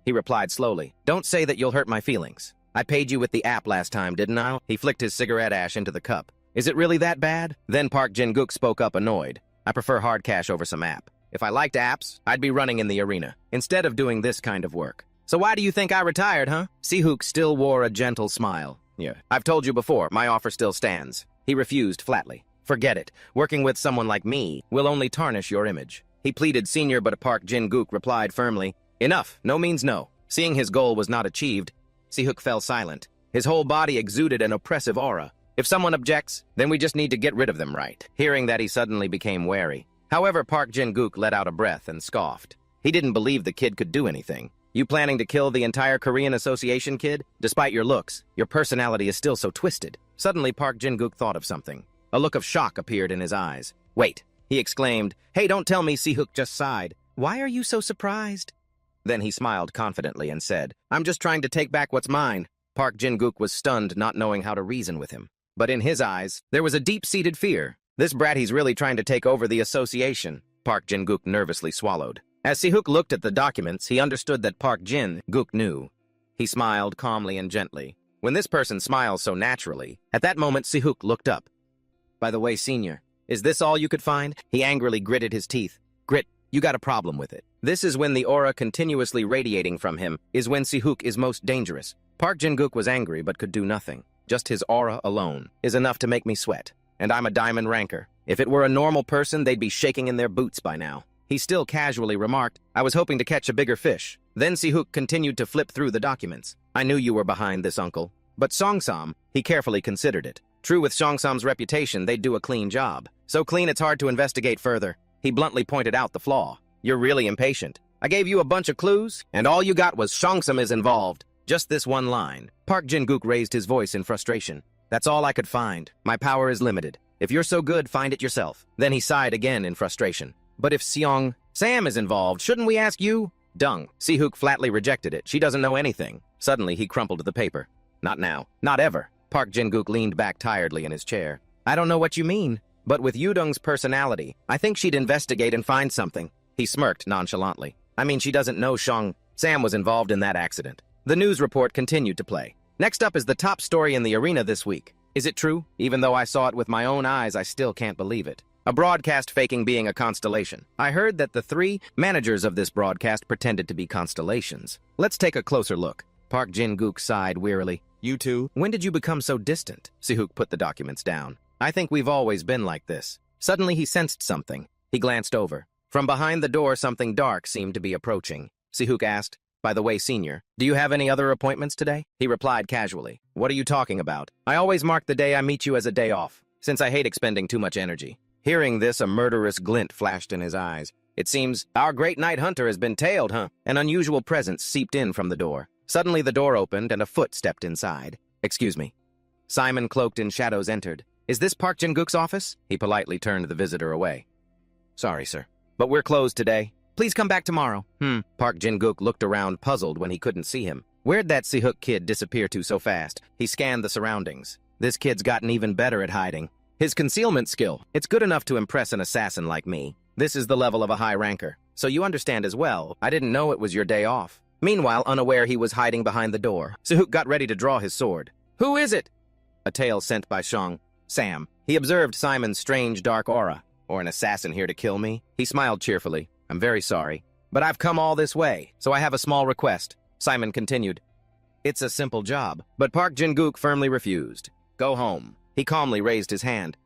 He replied slowly. Don't say that you'll hurt my feelings. I paid you with the app last time, didn't I? He flicked his cigarette ash into the cup. Is it really that bad? Then Park Jin-guk spoke up annoyed. I prefer hard cash over some app. If I liked apps, I'd be running in the arena, instead of doing this kind of work. So why do you think I retired, huh? Psyhook still wore a gentle smile. Yeah, I've told you before, my offer still stands. He refused flatly. Forget it. Working with someone like me will only tarnish your image. He pleaded senior, but Park Jin-guk replied firmly, Enough, no means no. Seeing his goal was not achieved, Psyhook fell silent. His whole body exuded an oppressive aura. If someone objects, then we just need to get rid of them, right? Hearing that, he suddenly became wary. However, Park Jin-guk let out a breath and scoffed. He didn't believe the kid could do anything. You planning to kill the entire Korean Association, kid? Despite your looks, your personality is still so twisted. Suddenly, Park Jin-guk thought of something. A look of shock appeared in his eyes. Wait, he exclaimed. Hey, don't tell me, Si-hook just sighed. Why are you so surprised? Then he smiled confidently and said, I'm just trying to take back what's mine. Park Jin-guk was stunned, not knowing how to reason with him. But in his eyes, there was a deep-seated fear. This brat, he's really trying to take over the association. Park Jin-guk nervously swallowed. As Si-hook looked at the documents, he understood that Park Jin-guk knew. He smiled calmly and gently. When this person smiles so naturally, at that moment Si-hook looked up. By the way, senior, is this all you could find? He angrily gritted his teeth. Grit, you got a problem with it. This is when the aura continuously radiating from him is when Si-hook is most dangerous. Park Jin-guk was angry but could do nothing. Just his aura alone is enough to make me sweat. And I'm a diamond ranker. If it were a normal person, they'd be shaking in their boots by now. He still casually remarked, I was hoping to catch a bigger fish. Then Si-hook continued to flip through the documents. I knew you were behind this, uncle. But Song-sam, he carefully considered it. True, with Song-sam's reputation, they'd do a clean job. So clean it's hard to investigate further. He bluntly pointed out the flaw. You're really impatient. I gave you a bunch of clues, and all you got was Song-sam is involved. Just this one line. Park Jin-guk raised his voice in frustration. That's all I could find. My power is limited. If you're so good, find it yourself. Then he sighed again in frustration. But if Sam is involved, shouldn't we ask you? Dung. Si-hook flatly rejected it. She doesn't know anything. Suddenly, he crumpled the paper. Not now. Not ever. Park Jin-guk leaned back tiredly in his chair. I don't know what you mean. But with Yudung's personality, I think she'd investigate and find something. He smirked nonchalantly. I mean, she doesn't know Sam was involved in that accident. The news report continued to play. Next up is the top story in the arena this week. Is it true? Even though I saw it with my own eyes, I still can't believe it. A broadcast faking being a constellation. I heard that the 3 managers of this broadcast pretended to be constellations. Let's take a closer look. Park Jin-guk sighed wearily. You two? When did you become so distant? Si-hook put the documents down. I think we've always been like this. Suddenly he sensed something. He glanced over. From behind the door, something dark seemed to be approaching. Si-hook asked, By the way, senior, do you have any other appointments today? He replied casually. What are you talking about? I always mark the day I meet you as a day off, since I hate expending too much energy. Hearing this, a murderous glint flashed in his eyes. It seems our great night hunter has been tailed, huh? An unusual presence seeped in from the door. Suddenly the door opened and a foot stepped inside. Excuse me. Simon, cloaked in shadows, entered. Is this Park Jin-guk's office? He politely turned the visitor away. Sorry, sir, but we're closed today. Please come back tomorrow. Park Jin-guk looked around, puzzled when he couldn't see him. Where'd that Si-hook kid disappear to so fast? He scanned the surroundings. This kid's gotten even better at hiding. His concealment skill, it's good enough to impress an assassin like me. This is the level of a high ranker. So you understand as well, I didn't know it was your day off. Meanwhile, unaware he was hiding behind the door, Si-hook got ready to draw his sword. Who is it? A tale sent by Sam. He observed Simon's strange dark aura. Or an assassin here to kill me? He smiled cheerfully. I'm very sorry, but I've come all this way, so I have a small request. Simon continued. It's a simple job, but Park Jin-guk firmly refused. Go home. He calmly raised his hand.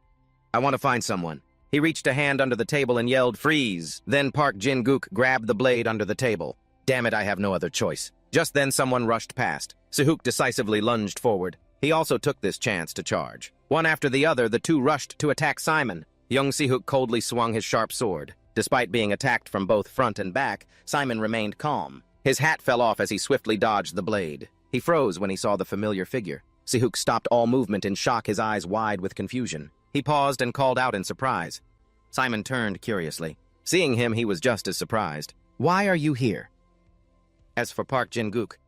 I want to find someone. He reached a hand under the table and yelled, freeze. Then Park Jin-guk grabbed the blade under the table. Damn it, I have no other choice. Just then someone rushed past. Si-hook decisively lunged forward. He also took this chance to charge. One after the other, the two rushed to attack Simon. Young Si-hook coldly swung his sharp sword. Despite being attacked from both front and back, Simon remained calm. His hat fell off as he swiftly dodged the blade. He froze when he saw the familiar figure. Si-hook stopped all movement in shock, his eyes wide with confusion. He paused and called out in surprise. Simon turned curiously. Seeing him, he was just as surprised. Why are you here? As for Park Jin-guk,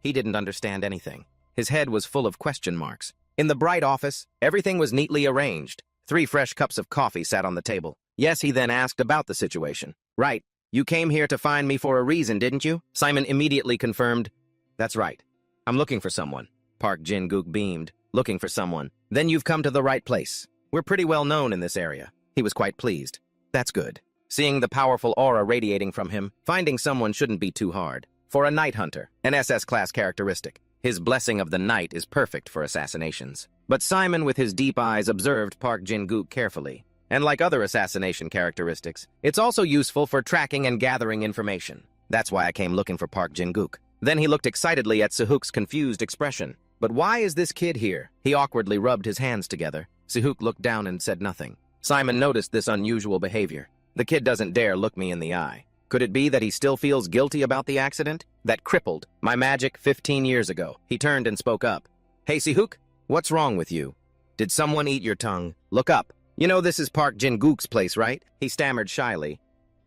he didn't understand anything. His head was full of question marks. In the bright office, everything was neatly arranged. 3 fresh cups of coffee sat on the table. Yes, he then asked about the situation. Right. You came here to find me for a reason, didn't you? Simon immediately confirmed. That's right. I'm looking for someone. Park Jin-guk beamed. Looking for someone. Then you've come to the right place. We're pretty well known in this area. He was quite pleased. That's good. Seeing the powerful aura radiating from him, finding someone shouldn't be too hard. For a night hunter, an SS-class characteristic, his blessing of the night is perfect for assassinations. But Simon, with his deep eyes, observed Park Jin-guk carefully. And like other assassination characteristics, it's also useful for tracking and gathering information. That's why I came looking for Park Jin-guk. Then he looked excitedly at Si-hook's confused expression. But why is this kid here? He awkwardly rubbed his hands together. Si-hook looked down and said nothing. Simon noticed this unusual behavior. The kid doesn't dare look me in the eye. Could it be that he still feels guilty about the accident? That crippled my magic 15 years ago. He turned and spoke up. Hey, Si-hook, what's wrong with you? Did someone eat your tongue? Look up. You know this is Park Jin-guk's place, right? He stammered shyly.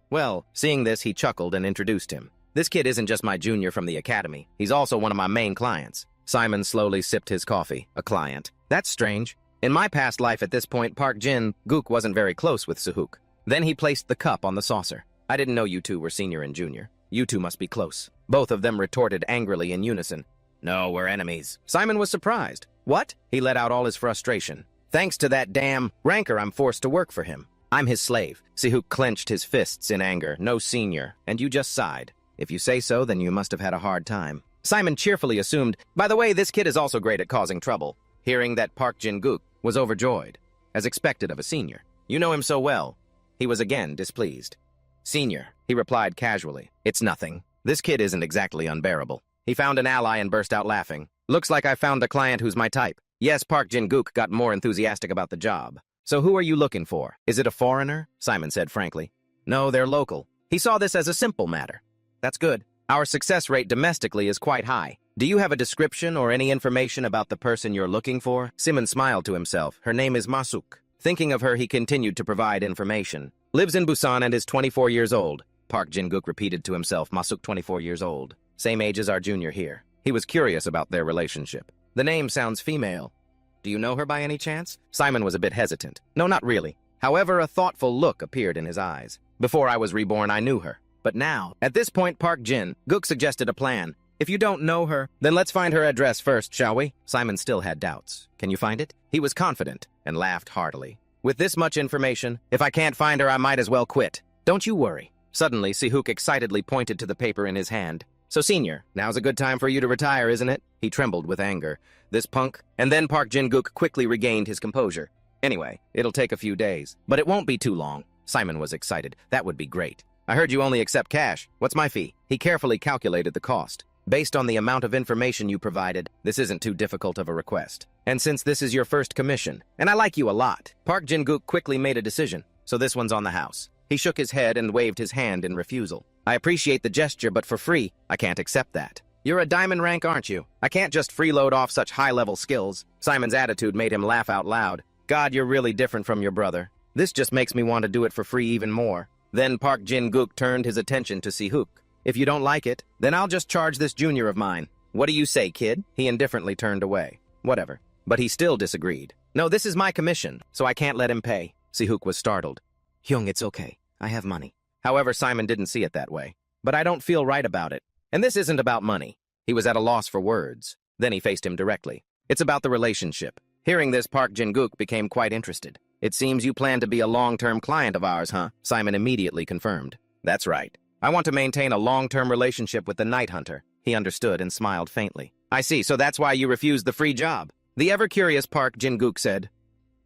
Well, seeing this, he chuckled and introduced him. This kid isn't just my junior from the academy. He's also one of my main clients. Simon slowly sipped his coffee. A client. That's strange. In my past life at this point, Park Jin-guk wasn't very close with Si-hook. Then he placed the cup on the saucer. I didn't know you two were senior and junior. You two must be close. Both of them retorted angrily in unison. No, we're enemies. Simon was surprised. What? He let out all his frustration. Thanks to that damn rancor, I'm forced to work for him. I'm his slave. Si-hook clenched his fists in anger. No senior. And you just sighed. If you say so, then you must have had a hard time. Simon cheerfully assumed, by the way, this kid is also great at causing trouble. Hearing that Park Jin-guk was overjoyed, as expected of a senior. You know him so well. He was again displeased. Senior, he replied casually. It's nothing. This kid isn't exactly unbearable. He found an ally and burst out laughing. Looks like I found a client who's my type. Yes, Park Jin-guk got more enthusiastic about the job. So who are you looking for? Is it a foreigner? Simon said frankly. No, they're local. He saw this as a simple matter. That's good. Our success rate domestically is quite high. Do you have a description or any information about the person you're looking for? Simon smiled to himself. Her name is Masuk. Thinking of her, he continued to provide information. Lives in Busan and is 24 years old. Park Jin-guk repeated to himself, Masuk 24 years old. Same age as our junior here. He was curious about their relationship. The name sounds female. Do you know her by any chance? Simon was a bit hesitant. No, not really. However, a thoughtful look appeared in his eyes. Before I was reborn, I knew her. But now, at this point, Park Jin-guk suggested a plan. If you don't know her, then let's find her address first, shall we? Simon still had doubts. Can you find it? He was confident and laughed heartily. With this much information, if I can't find her, I might as well quit. Don't you worry. Suddenly, Si-hook excitedly pointed to the paper in his hand. So, senior, now's a good time for you to retire, isn't it? He trembled with anger. This punk. And then Park Jin-guk quickly regained his composure. Anyway, it'll take a few days, but it won't be too long. Simon was excited. That would be great. I heard you only accept cash. What's my fee? He carefully calculated the cost. Based on the amount of information you provided, this isn't too difficult of a request. And since this is your first commission, and I like you a lot, Park Jin-guk quickly made a decision. So this one's on the house. He shook his head and waved his hand in refusal. I appreciate the gesture, but for free, I can't accept that. You're a diamond rank, aren't you? I can't just freeload off such high-level skills. Simon's attitude made him laugh out loud. God, you're really different from your brother. This just makes me want to do it for free even more. Then Park Jin-guk turned his attention to Si-hook. If you don't like it, then I'll just charge this junior of mine. What do you say, kid? He indifferently turned away. Whatever. But he still disagreed. No, this is my commission, so I can't let him pay. Si-hook was startled. Hyung, it's okay. I have money. However, Simon didn't see it that way. But I don't feel right about it. And this isn't about money. He was at a loss for words. Then he faced him directly. It's about the relationship. Hearing this, Park Jin-guk became quite interested. It seems you plan to be a long-term client of ours, huh? Simon immediately confirmed. That's right. I want to maintain a long-term relationship with the Night Hunter. He understood and smiled faintly. I see, so that's why you refused the free job. The ever-curious Park Jin-guk said.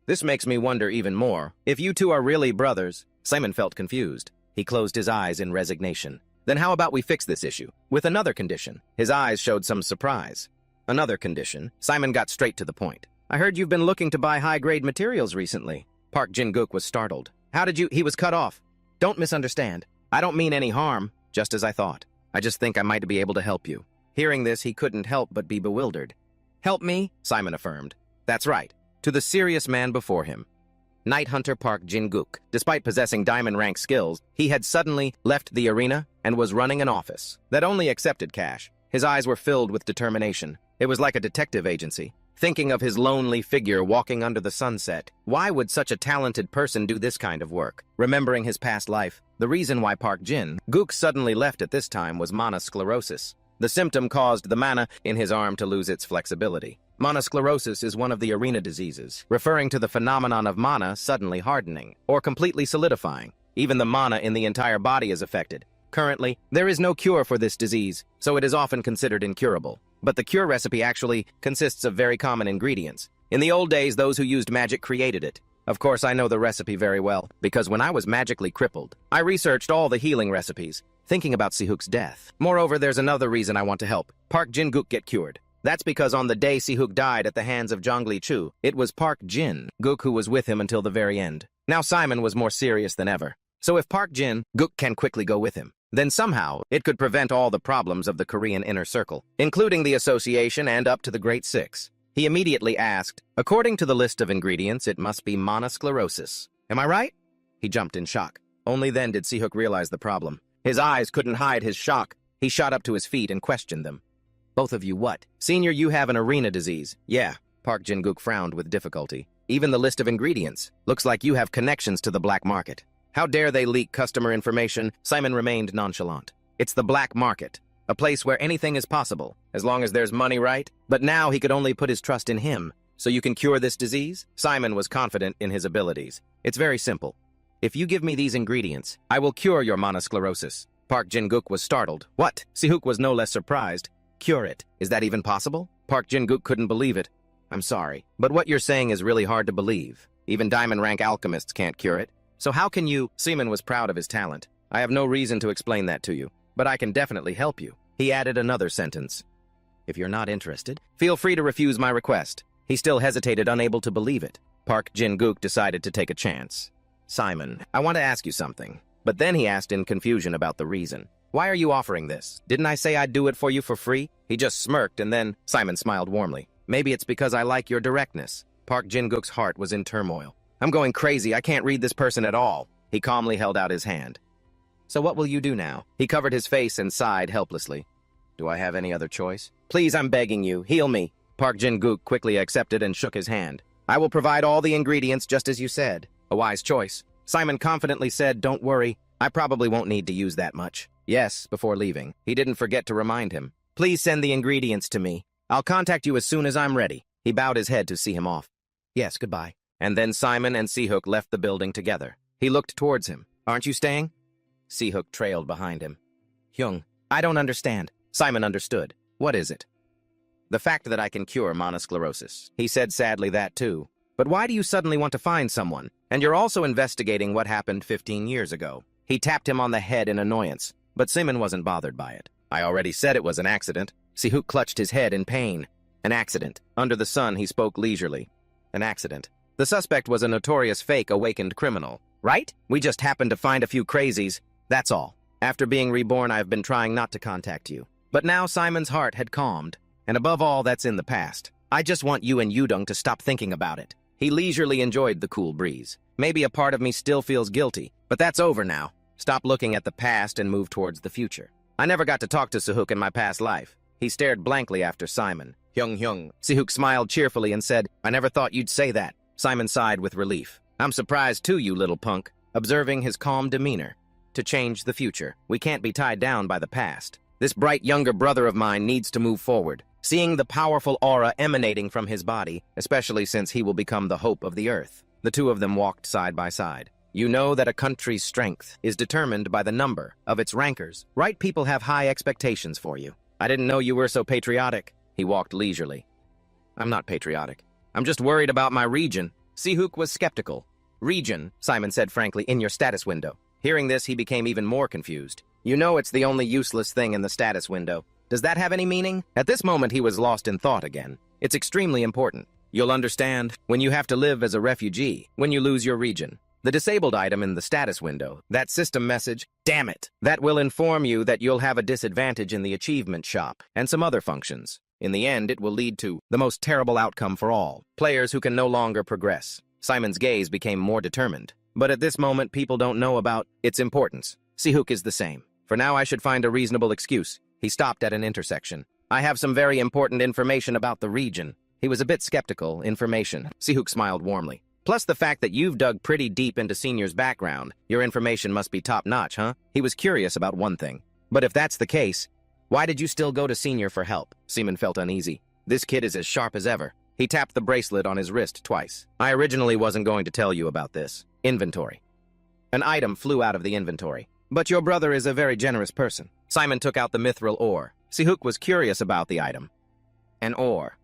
This makes me wonder even more. If you two are really brothers... Simon felt confused. He closed his eyes in resignation. Then how about we fix this issue? With another condition. His eyes showed some surprise. Another condition? Simon got straight to the point. I heard you've been looking to buy high-grade materials recently. Park Jin-guk was startled. How did you... He was cut off. Don't misunderstand. I don't mean any harm, just as I thought. I just think I might be able to help you. Hearing this, he couldn't help but be bewildered. Help me? Simon affirmed. That's right. To the serious man before him. Night Hunter Park Jin-guk. Despite possessing diamond rank skills, he had suddenly left the arena and was running an office that only accepted cash. His eyes were filled with determination. It was like a detective agency. Thinking of his lonely figure walking under the sunset, why would such a talented person do this kind of work? Remembering his past life, the reason why Park Jin-guk suddenly left at this time was monosclerosis. The symptom caused the mana in his arm to lose its flexibility. Monosclerosis is one of the arena diseases, referring to the phenomenon of mana suddenly hardening or completely solidifying. Even the mana in the entire body is affected. Currently, there is no cure for this disease, so it is often considered incurable. But the cure recipe actually consists of very common ingredients. In the old days, those who used magic created it. Of course, I know the recipe very well, because when I was magically crippled, I researched all the healing recipes, thinking about Si-hook's death. Moreover, there's another reason I want to help Park Jin-guk get cured. That's because on the day Si-hook died at the hands of Zhongli Chu, it was Park Jin-guk who was with him until the very end. Now Simon was more serious than ever. So if Park Jin-guk can quickly go with him, then somehow it could prevent all the problems of the Korean inner circle, including the association and up to the Great Six. He immediately asked, according to the list of ingredients, it must be monosclerosis. Am I right? He jumped in shock. Only then did Si-hook realize the problem. His eyes couldn't hide his shock. He shot up to his feet and questioned them. Both of you what? Senior, you have an arena disease. Yeah. Park Jin-guk frowned with difficulty. Even the list of ingredients. Looks like you have connections to the black market. How dare they leak customer information? Simon remained nonchalant. It's the black market. A place where anything is possible, as long as there's money, right? But now he could only put his trust in him. So you can cure this disease? Simon was confident in his abilities. It's very simple. If you give me these ingredients, I will cure your monosclerosis. Park Jin-guk was startled. What? Si-hook was no less surprised. Cure it. Is that even possible? Park Jin-guk couldn't believe it. I'm sorry, but what you're saying is really hard to believe. Even diamond-rank alchemists can't cure it. So how can you? Seaman was proud of his talent. I have no reason to explain that to you, but I can definitely help you. He added another sentence. If you're not interested, feel free to refuse my request. He still hesitated, unable to believe it. Park Jin-guk decided to take a chance. Simon, I want to ask you something. But then he asked in confusion about the reason. Why are you offering this? Didn't I say I'd do it for you for free? He just smirked and then Simon smiled warmly. Maybe it's because I like your directness. Park Jin-guk's heart was in turmoil. I'm going crazy. I can't read this person at all. He calmly held out his hand. So what will you do now? He covered his face and sighed helplessly. Do I have any other choice? Please, I'm begging you. Heal me. Park Jin-guk quickly accepted and shook his hand. I will provide all the ingredients just as you said. A wise choice. Simon confidently said, don't worry. I probably won't need to use that much. Yes, before leaving. He didn't forget to remind him. Please send the ingredients to me. I'll contact you as soon as I'm ready. He bowed his head to see him off. Yes, goodbye. And then Simon and Si-hook left the building together. He looked towards him. Aren't you staying? Si-hook trailed behind him. Hyung, I don't understand. Simon understood. What is it? The fact that I can cure monosclerosis. He said sadly that too. But why do you suddenly want to find someone? And you're also investigating what happened 15 years ago. He tapped him on the head in annoyance, but Simon wasn't bothered by it. I already said it was an accident. Si-hook clutched his head in pain. An accident. Under the sun, he spoke leisurely. An accident. The suspect was a notorious fake awakened criminal, right? We just happened to find a few crazies. That's all. After being reborn, I've been trying not to contact you. But now Simon's heart had calmed. And above all, that's in the past. I just want you and Yudong to stop thinking about it. He leisurely enjoyed the cool breeze. Maybe a part of me still feels guilty, but that's over now. Stop looking at the past and move towards the future. I never got to talk to Si-hook in my past life. He stared blankly after Simon. Hyung. Si-hook smiled cheerfully and said, I never thought you'd say that. Simon sighed with relief. I'm surprised too, you little punk. Observing his calm demeanor. To change the future, we can't be tied down by the past. This bright younger brother of mine needs to move forward. Seeing the powerful aura emanating from his body, especially since he will become the hope of the earth. The two of them walked side by side. You know that a country's strength is determined by the number of its rankers. Right people have high expectations for you. I didn't know you were so patriotic. He walked leisurely. I'm not patriotic. I'm just worried about my region. Si-hook was skeptical. Region, Simon said frankly, in your status window. Hearing this, he became even more confused. You know it's the only useless thing in the status window. Does that have any meaning? At this moment, he was lost in thought again. It's extremely important. You'll understand when you have to live as a refugee, when you lose your region. The disabled item in the status window, that system message, damn it, that will inform you that you'll have a disadvantage in the achievement shop and some other functions. In the end, it will lead to the most terrible outcome for all, players who can no longer progress. Simon's gaze became more determined. But at this moment, people don't know about its importance. Si-hook is the same. For now, I should find a reasonable excuse. He stopped at an intersection. I have some very important information about the region. He was a bit skeptical. Information. Si-hook smiled warmly. Plus the fact that you've dug pretty deep into Senior's background. Your information must be top-notch, huh? He was curious about one thing. But if that's the case, why did you still go to Senior for help? Seaman felt uneasy. This kid is as sharp as ever. He tapped the bracelet on his wrist twice. I originally wasn't going to tell you about this. Inventory. An item flew out of the inventory. But your brother is a very generous person. Simon took out the mithril ore. Si-hook was curious about the item. An ore.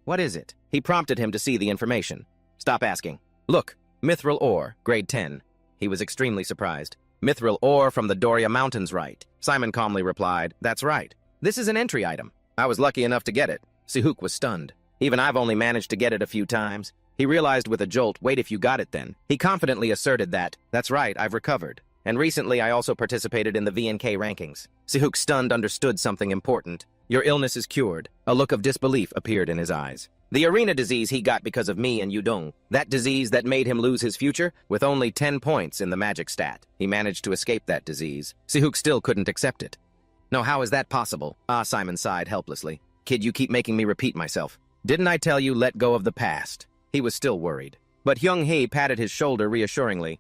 What is it? He prompted him to see the information. Stop asking. Look, mithril ore, grade 10. He was extremely surprised. Mithril ore from the Doria Mountains, right? Simon calmly replied, that's right. This is an entry item. I was lucky enough to get it. Si-hook was stunned. Even I've only managed to get it a few times. He realized with a jolt, wait, if you got it then. He confidently asserted that, that's right, I've recovered. And recently I also participated in the VNK rankings. Si-hook, stunned, understood something important. Your illness is cured. A look of disbelief appeared in his eyes. The arena disease he got because of me and Yudong. That disease that made him lose his future, with only 10 points in the magic stat. He managed to escape that disease. Si-hook still couldn't accept it. No, how is that possible? Simon sighed helplessly. Kid, you keep making me repeat myself. Didn't I tell you let go of the past? He was still worried. But Hyung-hee patted his shoulder reassuringly.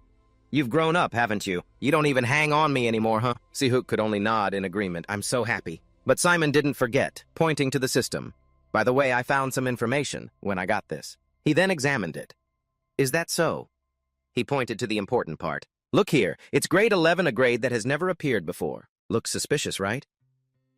You've grown up, haven't you? You don't even hang on me anymore, huh? Si-hook could only nod in agreement. I'm so happy. But Simon didn't forget, pointing to the system. By the way, I found some information when I got this. He then examined it. Is that so? He pointed to the important part. Look here, it's grade 11, a grade that has never appeared before. Looks suspicious, right?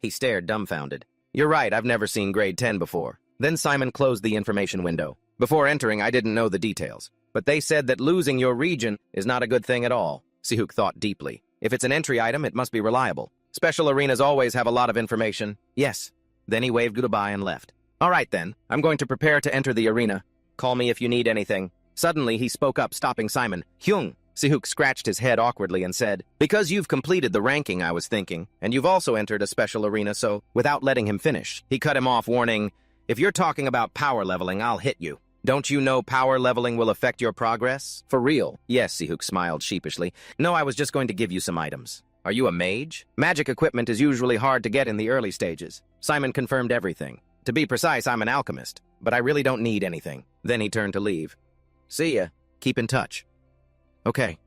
He stared dumbfounded. You're right, I've never seen grade 10 before. Then Simon closed the information window. Before entering, I didn't know the details. But they said that losing your region is not a good thing at all. Si-hook thought deeply. If it's an entry item, it must be reliable. Special arenas always have a lot of information. Yes. Then he waved goodbye and left. All right then, I'm going to prepare to enter the arena. Call me if you need anything. Suddenly, he spoke up, stopping Simon. Hyung. Si-hook scratched his head awkwardly and said, because you've completed the ranking, I was thinking, and you've also entered a special arena, so, without letting him finish, he cut him off, warning, if you're talking about power leveling, I'll hit you. Don't you know power leveling will affect your progress? For real? Yes, Si-hook smiled sheepishly. No, I was just going to give you some items. Are you a mage? Magic equipment is usually hard to get in the early stages. Simon confirmed everything. To be precise, I'm an alchemist, but I really don't need anything. Then he turned to leave. See ya. Keep in touch. Okay.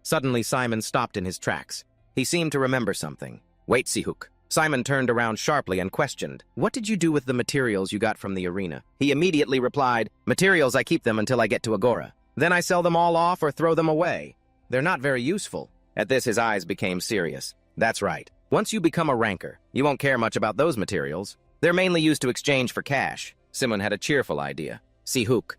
Suddenly, Simon stopped in his tracks. He seemed to remember something. Wait, Si-hook. Simon turned around sharply and questioned, what did you do with the materials you got from the arena? He immediately replied, materials, I keep them until I get to Agora. Then I sell them all off or throw them away. They're not very useful. At this, his eyes became serious. That's right. Once you become a ranker, you won't care much about those materials. They're mainly used to exchange for cash. Simon had a cheerful idea. Si-hook.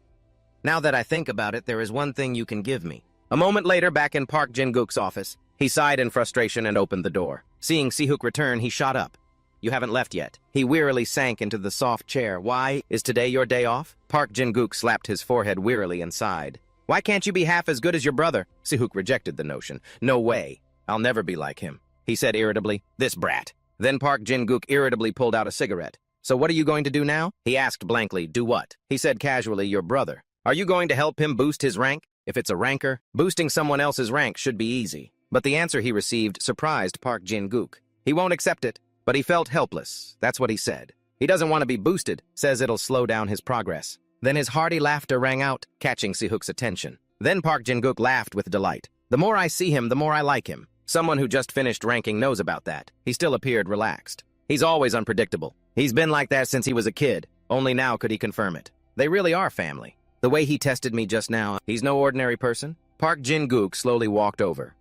Now that I think about it, there is one thing you can give me. A moment later, back in Park Jin-guk's office, he sighed in frustration and opened the door. Seeing Si-hook return, he shot up. You haven't left yet. He wearily sank into the soft chair. Why? Is today your day off? Park Jin-guk slapped his forehead wearily and sighed. Why can't you be half as good as your brother? Si-hook rejected the notion. No way. I'll never be like him. He said irritably, this brat. Then Park Jin-guk irritably pulled out a cigarette. So what are you going to do now? He asked blankly, do what? He said casually, your brother. Are you going to help him boost his rank? If it's a ranker, boosting someone else's rank should be easy. But the answer he received surprised Park Jin-guk. He won't accept it, but he felt helpless. That's what he said. He doesn't want to be boosted, says it'll slow down his progress. Then his hearty laughter rang out, catching Si-hook's attention. Then Park Jin-guk laughed with delight. The more I see him, the more I like him. Someone who just finished ranking knows about that. He still appeared relaxed. He's always unpredictable. He's been like that since he was a kid. Only now could he confirm it. They really are family. The way he tested me just now, he's no ordinary person. Park Jin-guk slowly walked over.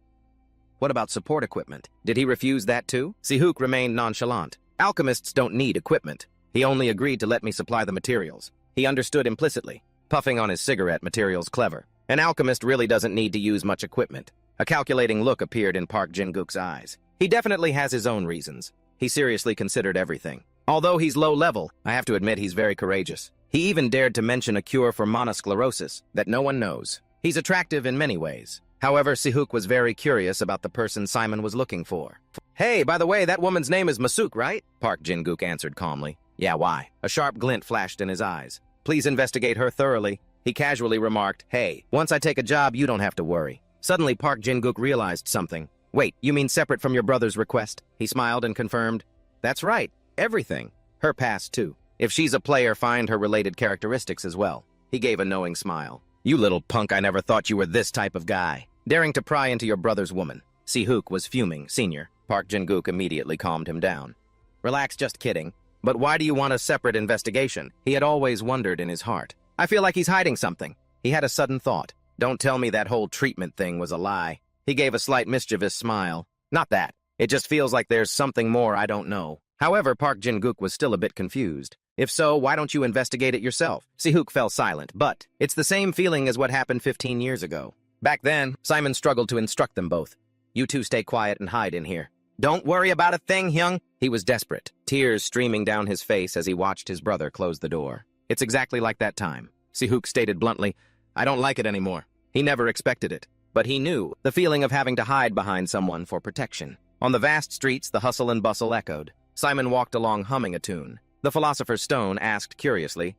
What about support equipment? Did he refuse that too? Si-hook remained nonchalant. Alchemists don't need equipment. He only agreed to let me supply the materials. He understood implicitly. Puffing on his cigarette, materials clever. An alchemist really doesn't need to use much equipment. A calculating look appeared in Park Jin-guk's eyes. He definitely has his own reasons. He seriously considered everything. Although he's low level, I have to admit he's very courageous. He even dared to mention a cure for monosclerosis that no one knows. He's attractive in many ways. However, Si-hook was very curious about the person Simon was looking for. Hey, by the way, that woman's name is Masuk, right? Park Jin-guk answered calmly. Yeah, why? A sharp glint flashed in his eyes. Please investigate her thoroughly. He casually remarked, hey, once I take a job, you don't have to worry. Suddenly, Park Jin-guk realized something. Wait, you mean separate from your brother's request? He smiled and confirmed. That's right, everything. Her past, too. If she's a player, find her related characteristics as well. He gave a knowing smile. You little punk, I never thought you were this type of guy. Daring to pry into your brother's woman. Si-hook was fuming, senior. Park Jin-guk immediately calmed him down. Relax, just kidding. But why do you want a separate investigation? He had always wondered in his heart. I feel like he's hiding something. He had a sudden thought. Don't tell me that whole treatment thing was a lie. He gave a slight mischievous smile. Not that. It just feels like there's something more I don't know. However, Park Jin-guk was still a bit confused. If so, why don't you investigate it yourself? Si-hook fell silent, but it's the same feeling as what happened 15 years ago. Back then, Simon struggled to instruct them both. You two stay quiet and hide in here. Don't worry about a thing, Hyung. He was desperate, tears streaming down his face as he watched his brother close the door. It's exactly like that time. Si-hook stated bluntly, I don't like it anymore. He never expected it, but he knew the feeling of having to hide behind someone for protection. On the vast streets, the hustle and bustle echoed. Simon walked along humming a tune. The Philosopher's Stone asked curiously,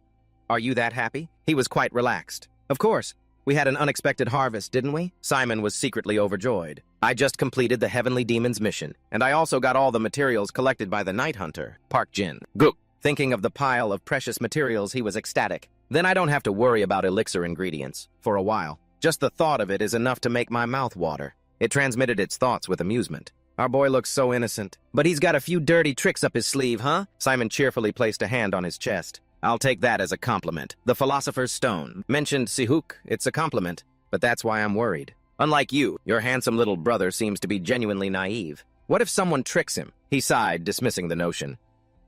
Are you that happy? He was quite relaxed. Of course. We had an unexpected harvest, didn't we? Simon was secretly overjoyed. I just completed the Heavenly Demon's mission, and I also got all the materials collected by the Night Hunter, Park Jin. Gook. Thinking of the pile of precious materials, he was ecstatic. Then I don't have to worry about elixir ingredients, for a while. Just the thought of it is enough to make my mouth water. It transmitted its thoughts with amusement. Our boy looks so innocent. But he's got a few dirty tricks up his sleeve, huh? Simon cheerfully placed a hand on his chest. I'll take that as a compliment. The Philosopher's Stone mentioned Si-hook. It's a compliment, but that's why I'm worried. Unlike you, your handsome little brother seems to be genuinely naive. What if someone tricks him? He sighed, dismissing the notion.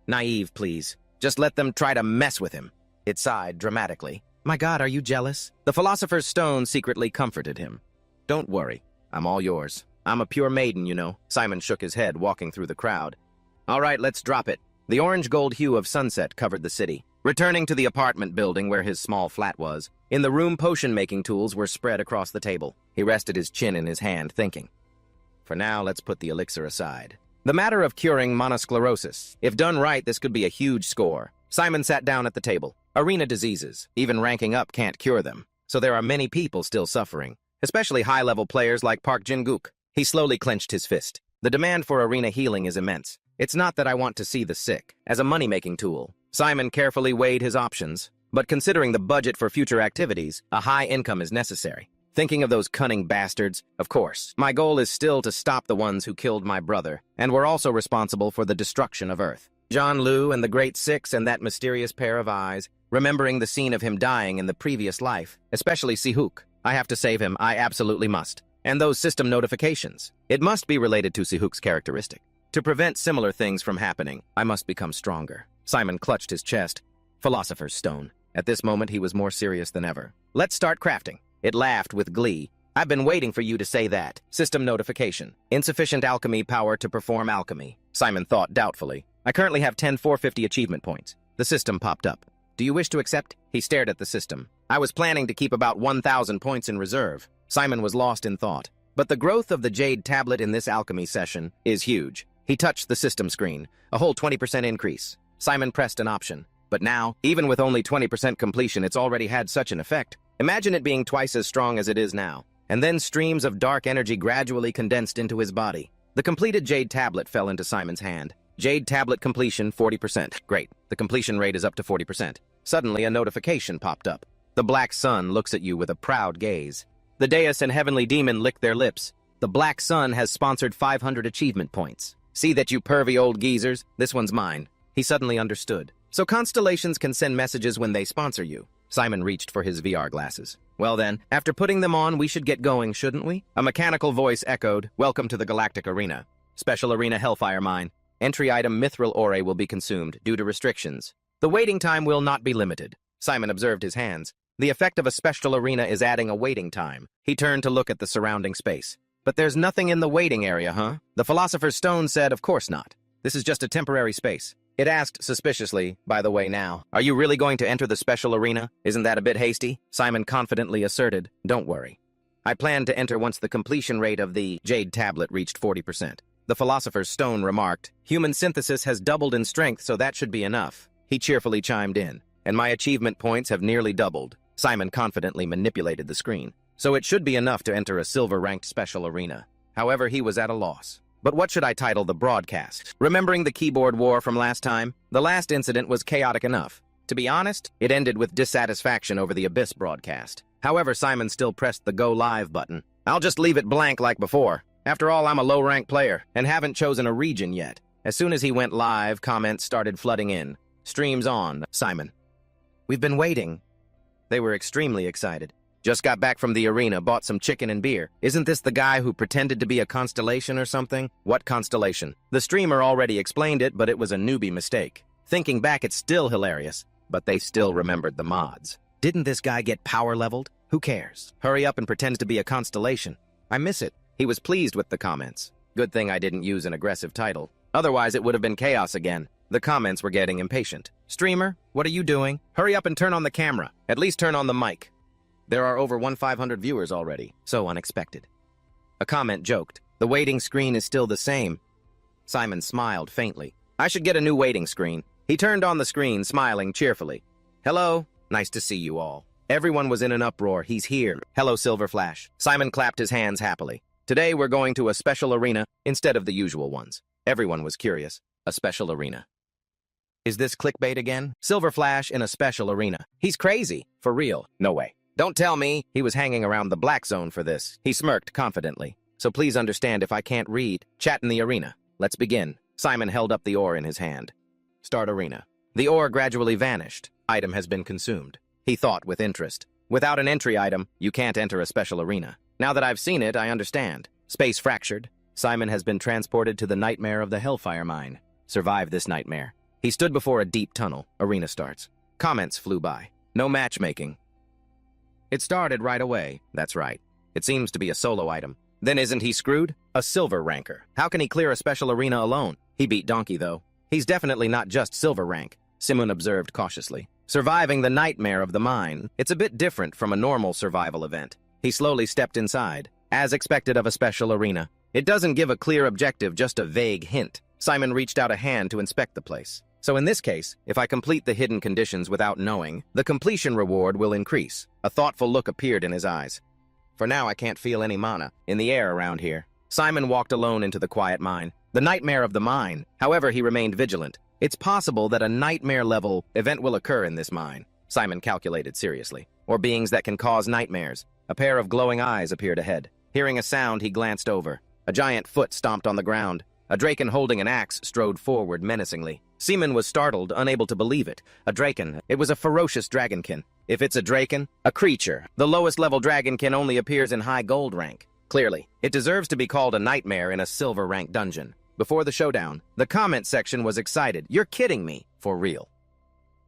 Naive, please. Just let them try to mess with him. It sighed dramatically. My God, are you jealous? The Philosopher's Stone secretly comforted him. Don't worry. I'm all yours. I'm a pure maiden, you know. Simon shook his head, walking through the crowd. All right, let's drop it. The orange-gold hue of sunset covered the city. Returning to the apartment building where his small flat was, in the room potion-making tools were spread across the table. He rested his chin in his hand, thinking. For now, let's put the elixir aside. The matter of curing monosclerosis. If done right, this could be a huge score. Simon sat down at the table. Arena diseases, even ranking up, can't cure them. So there are many people still suffering, especially high-level players like Park Jin-gook. He slowly clenched his fist. The demand for arena healing is immense. It's not that I want to see the sick as a money-making tool. Simon carefully weighed his options, but considering the budget for future activities, a high income is necessary. Thinking of those cunning bastards, of course, my goal is still to stop the ones who killed my brother, and were also responsible for the destruction of Earth. John Liu and the Great Six and that mysterious pair of eyes, remembering the scene of him dying in the previous life, especially Si-hook. I have to save him, I absolutely must. And those system notifications. It must be related to Si-hook's characteristic. To prevent similar things from happening, I must become stronger. Simon clutched his chest. Philosopher's Stone. At this moment, he was more serious than ever. Let's start crafting. It laughed with glee. I've been waiting for you to say that. System notification. Insufficient alchemy power to perform alchemy. Simon thought doubtfully. I currently have 10 450 achievement points. The system popped up. Do you wish to accept? He stared at the system. I was planning to keep about 1,000 points in reserve. Simon was lost in thought. But the growth of the Jade tablet in this alchemy session is huge. He touched the system screen. A whole 20% increase. Simon pressed an option. But now, even with only 20% completion, it's already had such an effect. Imagine it being twice as strong as it is now. And then streams of dark energy gradually condensed into his body. The completed Jade tablet fell into Simon's hand. Jade tablet completion 40%. Great. The completion rate is up to 40%. Suddenly, a notification popped up. The Black Sun looks at you with a proud gaze. The Deus and Heavenly Demon lick their lips. The Black Sun has sponsored 500 achievement points. See that, you pervy old geezers? This one's mine. He suddenly understood. So constellations can send messages when they sponsor you. Simon reached for his VR glasses. Well then, after putting them on, we should get going, shouldn't we? A mechanical voice echoed, Welcome to the Galactic Arena. Special Arena Hellfire Mine. Entry item Mithril Ore will be consumed due to restrictions. The waiting time will not be limited. Simon observed his hands. The effect of a special arena is adding a waiting time. He turned to look at the surrounding space. But there's nothing in the waiting area, huh? The Philosopher's Stone said, Of course not. This is just a temporary space. It asked suspiciously, by the way now, Are you really going to enter the special arena? Isn't that a bit hasty? Simon confidently asserted, Don't worry. I plan to enter once the completion rate of the Jade tablet reached 40%. The Philosopher's Stone remarked, Human synthesis has doubled in strength, so that should be enough. He cheerfully chimed in, and my achievement points have nearly doubled. Simon confidently manipulated the screen. So it should be enough to enter a silver-ranked special arena. However, he was at a loss. But what should I title the broadcast? Remembering the keyboard war from last time? The last incident was chaotic enough. To be honest, it ended with dissatisfaction over the Abyss broadcast. However, Simon still pressed the Go Live button. I'll just leave it blank like before. After all, I'm a low-ranked player, and haven't chosen a region yet. As soon as he went live, comments started flooding in. Streams on, Simon. We've been waiting. They were extremely excited. Just got back from the arena, bought some chicken and beer. Isn't this the guy who pretended to be a constellation or something? What constellation? The streamer already explained it, but it was a newbie mistake. Thinking back, it's still hilarious, but they still remembered the mods. Didn't this guy get power leveled? Who cares? Hurry up and pretend to be a constellation. I miss it. He was pleased with the comments. Good thing I didn't use an aggressive title. Otherwise, it would have been chaos again. The comments were getting impatient. Streamer, what are you doing? Hurry up and turn on the camera. At least turn on the mic. There are over 1,500 viewers already. So unexpected. A comment joked, the waiting screen is still the same. Simon smiled faintly. I should get a new waiting screen. He turned on the screen, smiling cheerfully. Hello, nice to see you all. Everyone was in an uproar. He's here. Hello, Silver Flash. Simon clapped his hands happily. Today we're going to a special arena instead of the usual ones. Everyone was curious. A special arena. Is this clickbait again? Silver Flash in a special arena. He's crazy. For real. No way. Don't tell me he was hanging around the black zone for this. He smirked confidently. So please understand if I can't read. Chat in the arena. Let's begin. Simon held up the ore in his hand. Start arena. The ore gradually vanished. Item has been consumed. He thought with interest. Without an entry item, you can't enter a special arena. Now that I've seen it, I understand. Space fractured. Simon has been transported to the nightmare of the Hellfire Mine. Survive this nightmare. He stood before a deep tunnel. Arena starts. Comments flew by. No matchmaking. It started right away. That's right. It seems to be a solo item. Then isn't he screwed? A silver ranker. How can he clear a special arena alone? He beat Donkey, though. He's definitely not just silver rank, Simon observed cautiously. Surviving the nightmare of the mine. It's a bit different from a normal survival event. He slowly stepped inside, as expected of a special arena. It doesn't give a clear objective, just a vague hint. Simon reached out a hand to inspect the place. So in this case, if I complete the hidden conditions without knowing, the completion reward will increase. A thoughtful look appeared in his eyes. For now, I can't feel any mana in the air around here. Simon walked alone into the quiet mine. The nightmare of the mine. However, he remained vigilant. It's possible that a nightmare-level event will occur in this mine. Simon calculated seriously. Or beings that can cause nightmares. A pair of glowing eyes appeared ahead. Hearing a sound, he glanced over. A giant foot stomped on the ground. A draken holding an axe strode forward menacingly. Simon was startled, unable to believe it. A draken. It was a ferocious dragonkin. If it's a draken, a creature. The lowest level dragonkin only appears in high gold rank. Clearly, it deserves to be called a nightmare in a silver rank dungeon. Before the showdown, the comment section was excited. You're kidding me. For real.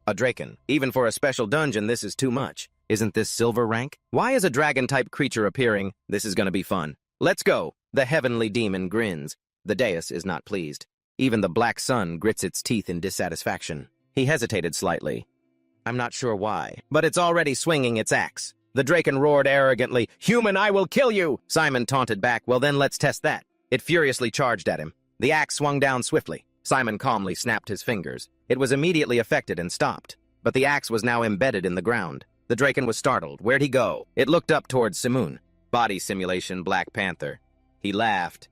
A draken. Even for a special dungeon, this is too much. Isn't this silver rank? Why is a dragon-type creature appearing? This is gonna be fun. Let's go. The heavenly demon grins. The dais is not pleased. Even the black sun grits its teeth in dissatisfaction. He hesitated slightly. I'm not sure why, but it's already swinging its axe. The draken roared arrogantly, Human, I will kill you! Simon taunted back, well then let's test that. It furiously charged at him. The axe swung down swiftly. Simon calmly snapped his fingers. It was immediately affected and stopped. But the axe was now embedded in the ground. The draken was startled. Where'd he go? It looked up towards Simon. Body simulation Black Panther. He laughed.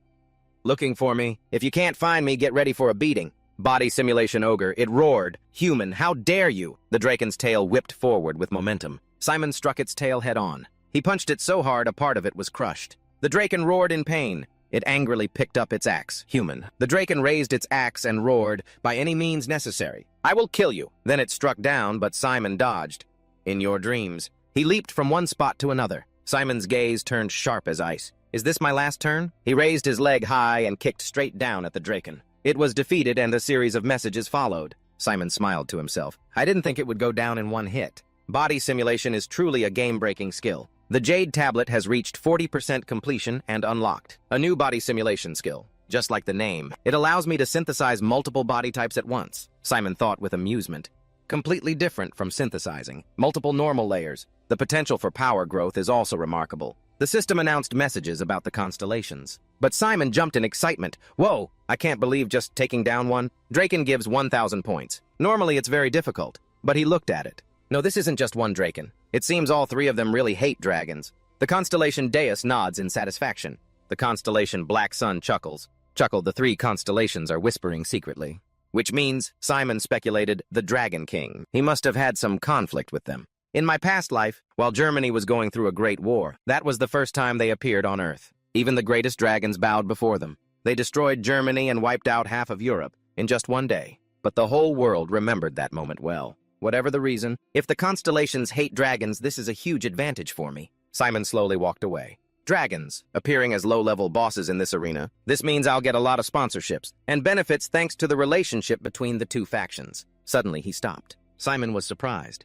Looking for me? If you can't find me, get ready for a beating. Body simulation ogre. It roared. Human, how dare you? The draken's tail whipped forward with momentum. Simon struck its tail head on. He punched it so hard a part of it was crushed. The draken roared in pain. It angrily picked up its axe. Human. The draken raised its axe and roared, by any means necessary. I will kill you. Then it struck down, but Simon dodged. In your dreams. He leaped from one spot to another. Simon's gaze turned sharp as ice. Is this my last turn? He raised his leg high and kicked straight down at the draken. It was defeated and a series of messages followed. Simon smiled to himself. I didn't think it would go down in one hit. Body simulation is truly a game-breaking skill. The Jade tablet has reached 40% completion and unlocked. A new body simulation skill. Just like the name, it allows me to synthesize multiple body types at once. Simon thought with amusement. Completely different from synthesizing. Multiple normal layers. The potential for power growth is also remarkable. The system announced messages about the constellations. But Simon jumped in excitement. Whoa, I can't believe just taking down one. Draken gives 1,000 points. Normally it's very difficult, but he looked at it. No, this isn't just one draken. It seems all three of them really hate dragons. The constellation Deus nods in satisfaction. The constellation Black Sun chuckles. Chuckle, the three constellations are whispering secretly. Which means, Simon speculated, the Dragon King. He must have had some conflict with them. In my past life, while Germany was going through a great war, that was the first time they appeared on Earth. Even the greatest dragons bowed before them. They destroyed Germany and wiped out half of Europe in just one day. But the whole world remembered that moment well. Whatever the reason, if the constellations hate dragons, this is a huge advantage for me. Simon slowly walked away. Dragons, appearing as low-level bosses in this arena. This means I'll get a lot of sponsorships and benefits thanks to the relationship between the two factions. Suddenly, he stopped. Simon was surprised.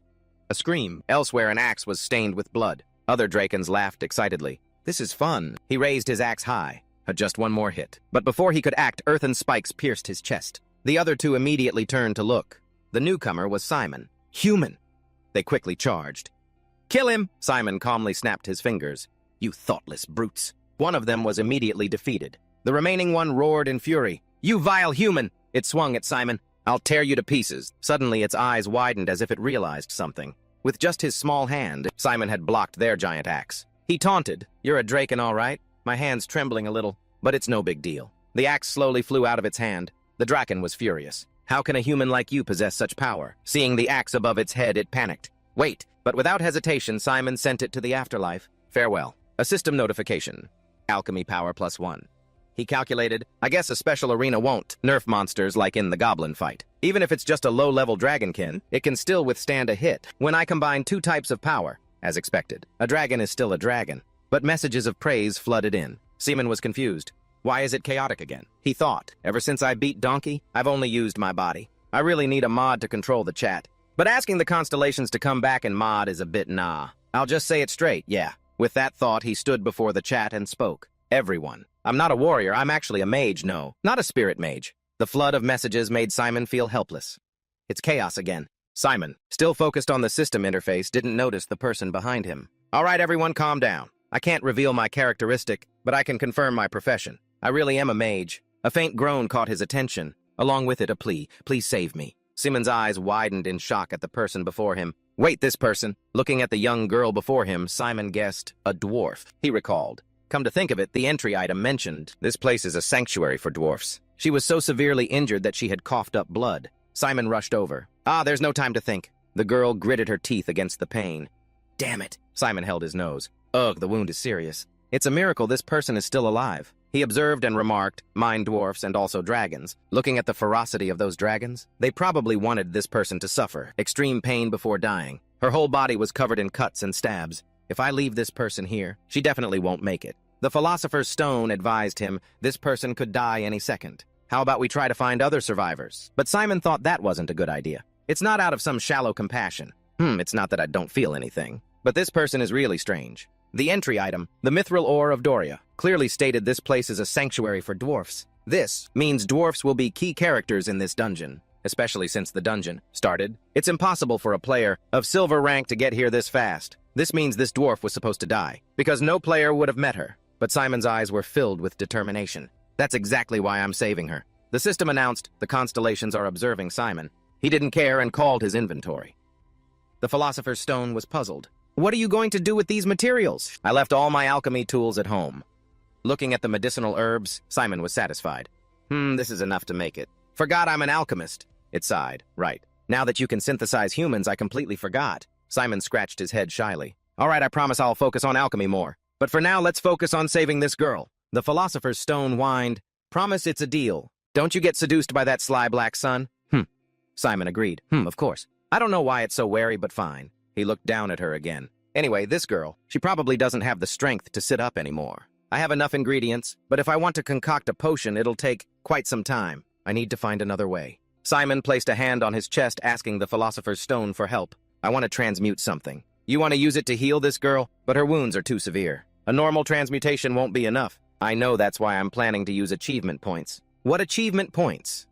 A scream. Elsewhere, an axe was stained with blood. Other drakens laughed excitedly. This is fun. He raised his axe high. Just one more hit. But before he could act, earthen spikes pierced his chest. The other two immediately turned to look. The newcomer was Simon. Human! They quickly charged. "Kill him!" Simon calmly snapped his fingers. "You thoughtless brutes." One of them was immediately defeated. The remaining one roared in fury. "You vile human!" It swung at Simon. "I'll tear you to pieces." Suddenly its eyes widened as if it realized something. With just his small hand, Simon had blocked their giant axe. He taunted, "You're a Draken, all right?" My hand's trembling a little, but it's no big deal. The axe slowly flew out of its hand. The Draken was furious. "How can a human like you possess such power?" Seeing the axe above its head, it panicked. "Wait!" But without hesitation, Simon sent it to the afterlife. Farewell. A system notification. Alchemy power +1. He calculated, I guess a special arena won't nerf monsters like in the goblin fight. Even if it's just a low-level dragonkin, it can still withstand a hit. When I combine two types of power, as expected, a dragon is still a dragon. But messages of praise flooded in. Simon was confused. Why is it chaotic again? He thought, ever since I beat Donkey, I've only used my body. I really need a mod to control the chat. But asking the constellations to come back and mod is a bit nah. I'll just say it straight, yeah. With that thought, he stood before the chat and spoke. Everyone. I'm not a warrior, I'm actually a mage, no. Not a spirit mage. The flood of messages made Simon feel helpless. It's chaos again. Simon, still focused on the system interface, didn't notice the person behind him. All right, everyone, calm down. I can't reveal my characteristic, but I can confirm my profession. I really am a mage. A faint groan caught his attention. Along with it, a plea. Please save me. Simon's eyes widened in shock at the person before him. Wait, this person. Looking at the young girl before him, Simon guessed a dwarf. He recalled. Come to think of it, the entry item mentioned, this place is a sanctuary for dwarfs. She was so severely injured that she had coughed up blood. Simon rushed over. There's no time to think. The girl gritted her teeth against the pain. Damn it. Simon held his nose. Ugh, the wound is serious. It's a miracle this person is still alive. He observed and remarked, mine dwarfs and also dragons. Looking at the ferocity of those dragons, they probably wanted this person to suffer extreme pain before dying. Her whole body was covered in cuts and stabs. If I leave this person here, she definitely won't make it. The Philosopher's Stone advised him this person could die any second. How about we try to find other survivors? But Simon thought that wasn't a good idea. It's not out of some shallow compassion. It's not that I don't feel anything. But this person is really strange. The entry item, the Mithril Ore of Doria, clearly stated this place is a sanctuary for dwarfs. This means dwarfs will be key characters in this dungeon, especially since the dungeon started. It's impossible for a player of silver rank to get here this fast. This means this dwarf was supposed to die, because no player would have met her. But Simon's eyes were filled with determination. That's exactly why I'm saving her. The system announced the constellations are observing Simon. He didn't care and called his inventory. The Philosopher's Stone was puzzled. What are you going to do with these materials? I left all my alchemy tools at home. Looking at the medicinal herbs, Simon was satisfied. This is enough to make it. Forgot I'm an alchemist. It sighed. Right. Now that you can synthesize humans, I completely forgot. Simon scratched his head shyly. All right, I promise I'll focus on alchemy more. But for now, let's focus on saving this girl. The Philosopher's Stone whined. Promise it's a deal. Don't you get seduced by that sly black sun? Simon agreed. Of course. I don't know why it's so wary, but fine. He looked down at her again. Anyway, this girl, she probably doesn't have the strength to sit up anymore. I have enough ingredients, but if I want to concoct a potion, it'll take quite some time. I need to find another way. Simon placed a hand on his chest, asking the Philosopher's Stone for help. I want to transmute something. You want to use it to heal this girl, but her wounds are too severe. A normal transmutation won't be enough. I know that's why I'm planning to use achievement points. What achievement points?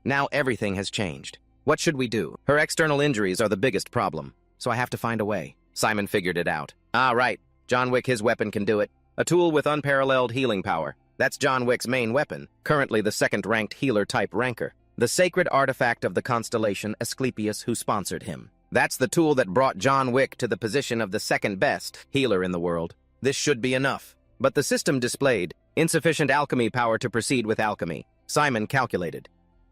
Now everything has changed. What should we do? Her external injuries are the biggest problem, so I have to find a way. Simon figured it out. Right. John Wick, his weapon can do it. A tool with unparalleled healing power. That's John Wick's main weapon, currently the second-ranked healer-type ranker. The sacred artifact of the constellation Asclepius, who sponsored him. That's the tool that brought John Wick to the position of the second-best healer in the world. This should be enough. But the system displayed insufficient alchemy power to proceed with alchemy. Simon calculated.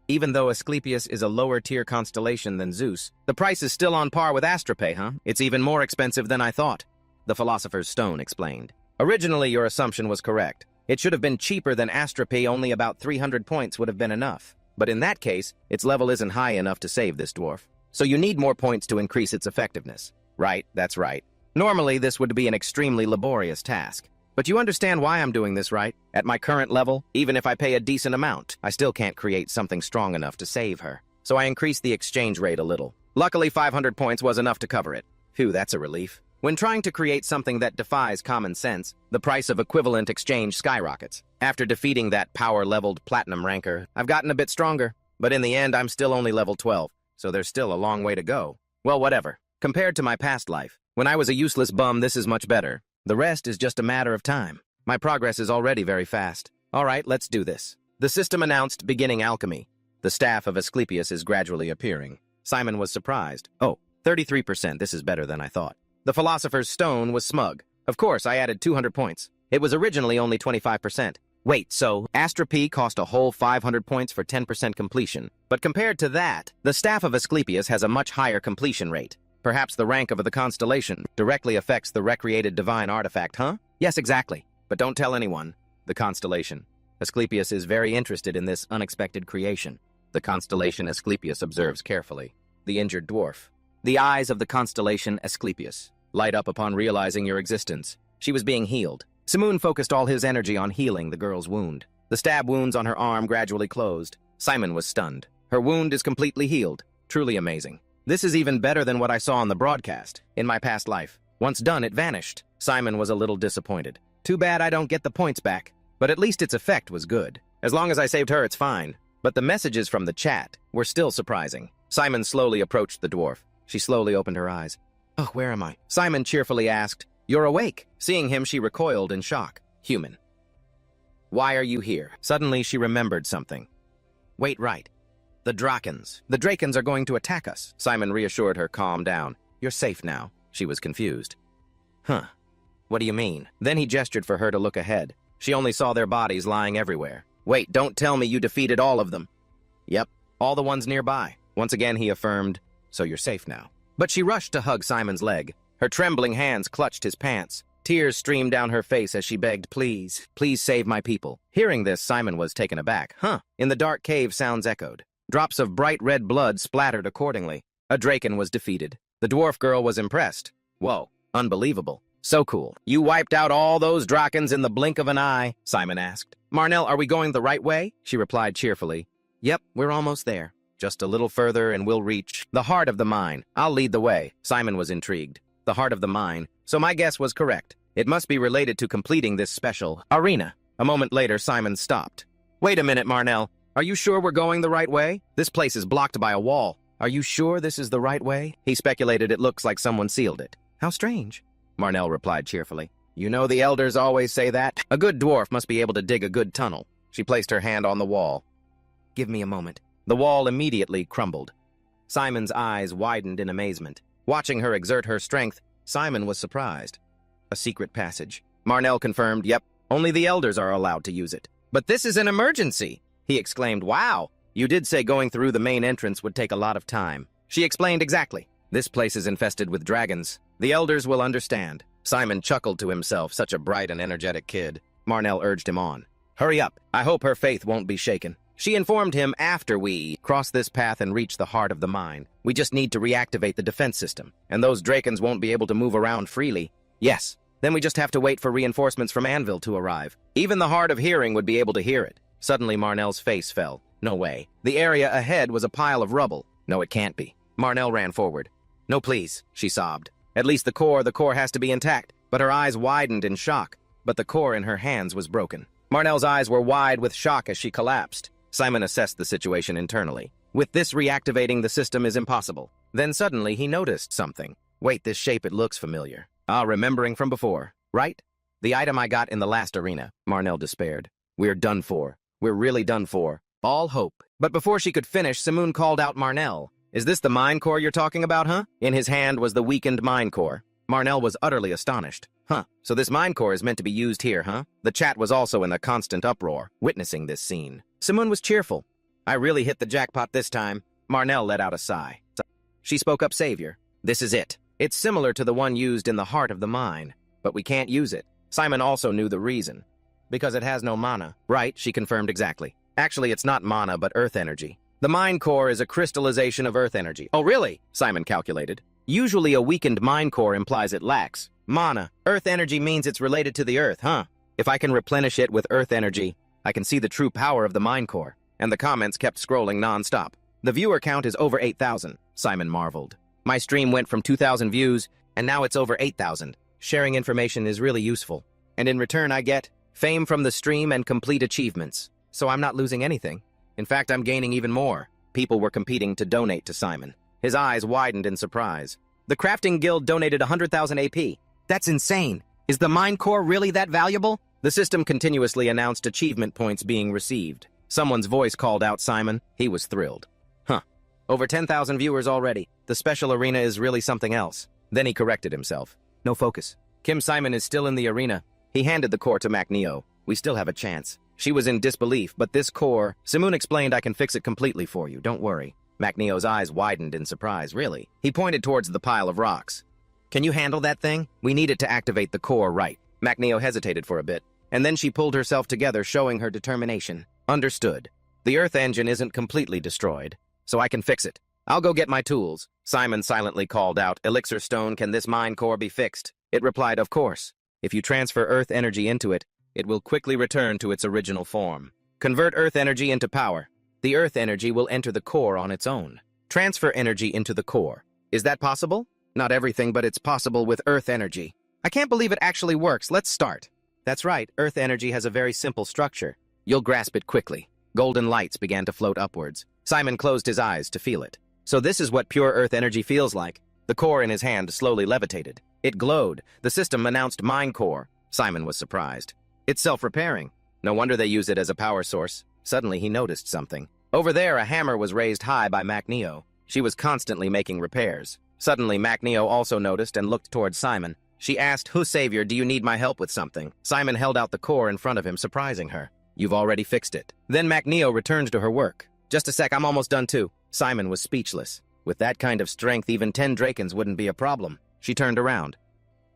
Even though Asclepius is a lower-tier constellation than Zeus, the price is still on par with Astrope, huh? It's even more expensive than I thought. The Philosopher's Stone explained. Originally, your assumption was correct. It should have been cheaper than Astrope, only about 300 points would have been enough. But in that case, its level isn't high enough to save this dwarf. So you need more points to increase its effectiveness. Right, that's right. Normally, this would be an extremely laborious task. But you understand why I'm doing this, right? At my current level, even if I pay a decent amount, I still can't create something strong enough to save her. So I increased the exchange rate a little. Luckily, 500 points was enough to cover it. Phew, that's a relief. When trying to create something that defies common sense, the price of equivalent exchange skyrockets. After defeating that power-leveled platinum ranker, I've gotten a bit stronger, but in the end, I'm still only level 12, so there's still a long way to go. Well, whatever. Compared to my past life, when I was a useless bum, this is much better. The rest is just a matter of time. My progress is already very fast. All right, let's do this. The system announced beginning alchemy. The staff of Asclepius is gradually appearing. Simon was surprised. Oh, 33%, this is better than I thought. The Philosopher's Stone was smug. Of course, I added 200 points. It was originally only 25%. Wait, so Astra P cost a whole 500 points for 10% completion. But compared to that, the staff of Asclepius has a much higher completion rate. Perhaps the rank of the constellation directly affects the recreated divine artifact, huh? Yes, exactly. But don't tell anyone. The constellation. Asclepius is very interested in this unexpected creation. The constellation Asclepius observes carefully. The injured dwarf. The eyes of the constellation Asclepius light up upon realizing your existence. She was being healed. Simoon focused all his energy on healing the girl's wound. The stab wounds on her arm gradually closed. Simon was stunned. Her wound is completely healed. Truly amazing. This is even better than what I saw on the broadcast. In my past life. Once done, it vanished. Simon was a little disappointed. Too bad I don't get the points back. But at least its effect was good. As long as I saved her, it's fine. But the messages from the chat were still surprising. Simon slowly approached the dwarf. She slowly opened her eyes. Oh, where am I? Simon cheerfully asked, You're awake. Seeing him, she recoiled in shock. Human. Why are you here? Suddenly, she remembered something. Wait, right. The Drakens. The Drakens are going to attack us. Simon reassured her, calm down. You're safe now. She was confused. Huh. What do you mean? Then he gestured for her to look ahead. She only saw their bodies lying everywhere. Wait, don't tell me you defeated all of them. Yep, all the ones nearby. Once again, he affirmed, so you're safe now. But she rushed to hug Simon's leg. Her trembling hands clutched his pants. Tears streamed down her face as she begged, please, please save my people. Hearing this, Simon was taken aback. Huh. In the dark cave, sounds echoed. Drops of bright red blood splattered accordingly. A Draken was defeated. The dwarf girl was impressed. Whoa, unbelievable. So cool. You wiped out all those Drakens in the blink of an eye, Simon asked. Marnell, are we going the right way? She replied cheerfully. Yep, we're almost there. Just a little further and we'll reach the heart of the mine. I'll lead the way. Simon was intrigued. The heart of the mine. So my guess was correct. It must be related to completing this special arena. A moment later, Simon stopped. Wait a minute, Marnell. Are you sure we're going the right way? This place is blocked by a wall. Are you sure this is the right way? He speculated it looks like someone sealed it. How strange. Marnell replied cheerfully. You know the elders always say that. A good dwarf must be able to dig a good tunnel. She placed her hand on the wall. Give me a moment. The wall immediately crumbled. Simon's eyes widened in amazement. Watching her exert her strength, Simon was surprised. A secret passage. Marnell confirmed, yep, only the elders are allowed to use it. But this is an emergency, he exclaimed. Wow, you did say going through the main entrance would take a lot of time. She explained exactly. This place is infested with dragons. The elders will understand. Simon chuckled to himself, such a bright and energetic kid. Marnell urged him on. Hurry up. I hope her faith won't be shaken. She informed him after we cross this path and reach the heart of the mine. We just need to reactivate the defense system, and those Drakens won't be able to move around freely. Yes. Then we just have to wait for reinforcements from Anvil to arrive. Even the Hard of Hearing would be able to hear it. Suddenly, Marnell's face fell. No way. The area ahead was a pile of rubble. No, it can't be. Marnell ran forward. No, please, she sobbed. At least the core has to be intact. But her eyes widened in shock. But the core in her hands was broken. Marnell's eyes were wide with shock as she collapsed. Simon assessed the situation internally. With this reactivating, the system is impossible. Then suddenly he noticed something. Wait, this shape, it looks familiar. Ah, remembering from before, right? The item I got in the last arena. Marnell despaired. We're done for. We're really done for. All hope. But before she could finish, Simoon called out Marnell. Is this the mine core you're talking about, huh? In his hand was the weakened mine core. Marnell was utterly astonished. Huh, so this mine core is meant to be used here, huh? The chat was also in a constant uproar, witnessing this scene. Simoon was cheerful. I really hit the jackpot this time. Marnell let out a sigh. She spoke up, Savior. This is it. It's similar to the one used in the heart of the mine, but we can't use it. Simon also knew the reason. Because it has no mana. Right, she confirmed exactly. Actually, it's not mana, but earth energy. The mine core is a crystallization of earth energy. Oh, really? Simon calculated. Usually a weakened mine core implies it lacks mana. Earth energy means it's related to the earth, huh? If I can replenish it with earth energy, I can see the true power of the mine core. And the comments kept scrolling non-stop. The viewer count is over 8,000, Simon marveled. My stream went from 2,000 views, and now it's over 8,000. Sharing information is really useful. And in return, I get fame from the stream, and complete achievements. So I'm not losing anything. In fact, I'm gaining even more. People were competing to donate to Simon. His eyes widened in surprise. The Crafting Guild donated 100,000 AP. That's insane. Is the mine core really that valuable? The system continuously announced achievement points being received. Someone's voice called out Simon. He was thrilled. Huh. Over 10,000 viewers already. The special arena is really something else. Then he corrected himself. No focus. Kim Simon is still in the arena. He handed the core to MacNeo. We still have a chance. She was in disbelief, but this core... Simoon explained, I can fix it completely for you, don't worry. MacNeo's eyes widened in surprise. Really? He pointed towards the pile of rocks. Can you handle that thing? We need it to activate the core right. MacNeo hesitated for a bit, and then she pulled herself together, showing her determination. Understood. The Earth engine isn't completely destroyed, so I can fix it. I'll go get my tools. Simon silently called out, Elixir Stone, can this mine core be fixed? It replied, of course. If you transfer Earth energy into it, it will quickly return to its original form. Convert Earth energy into power. The Earth energy will enter the core on its own. Transfer energy into the core. Is that possible? Not everything, but it's possible with Earth energy. I can't believe it actually works. Let's start. That's right, Earth energy has a very simple structure. You'll grasp it quickly. Golden lights began to float upwards. Simon closed his eyes to feel it. So this is what pure Earth energy feels like. The core in his hand slowly levitated. It glowed. The system announced Mine Core. Simon was surprised. It's self-repairing. No wonder they use it as a power source. Suddenly he noticed something. Over there, a hammer was raised high by MacNeo. She was constantly making repairs. Suddenly, MacNeo also noticed and looked towards Simon. She asked, Who Savior, do you need my help with something? Simon held out the core in front of him, surprising her. You've already fixed it. Then MacNeo returned to her work. Just a sec, I'm almost done too. Simon was speechless. With that kind of strength, even 10 Drakens wouldn't be a problem. She turned around.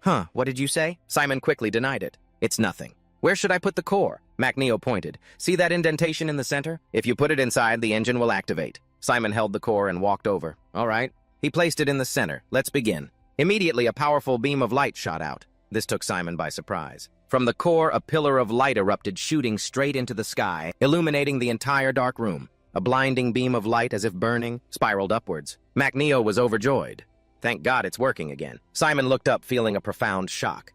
Huh, what did you say? Simon quickly denied it. It's nothing. Where should I put the core? MacNeo pointed. See that indentation in the center? If you put it inside, the engine will activate. Simon held the core and walked over. All right. He placed it in the center. Let's begin. Immediately, a powerful beam of light shot out. This took Simon by surprise. From the core, a pillar of light erupted, shooting straight into the sky, illuminating the entire dark room. A blinding beam of light, as if burning, spiraled upwards. MacNeo was overjoyed. Thank God it's working again. Simon looked up, feeling a profound shock.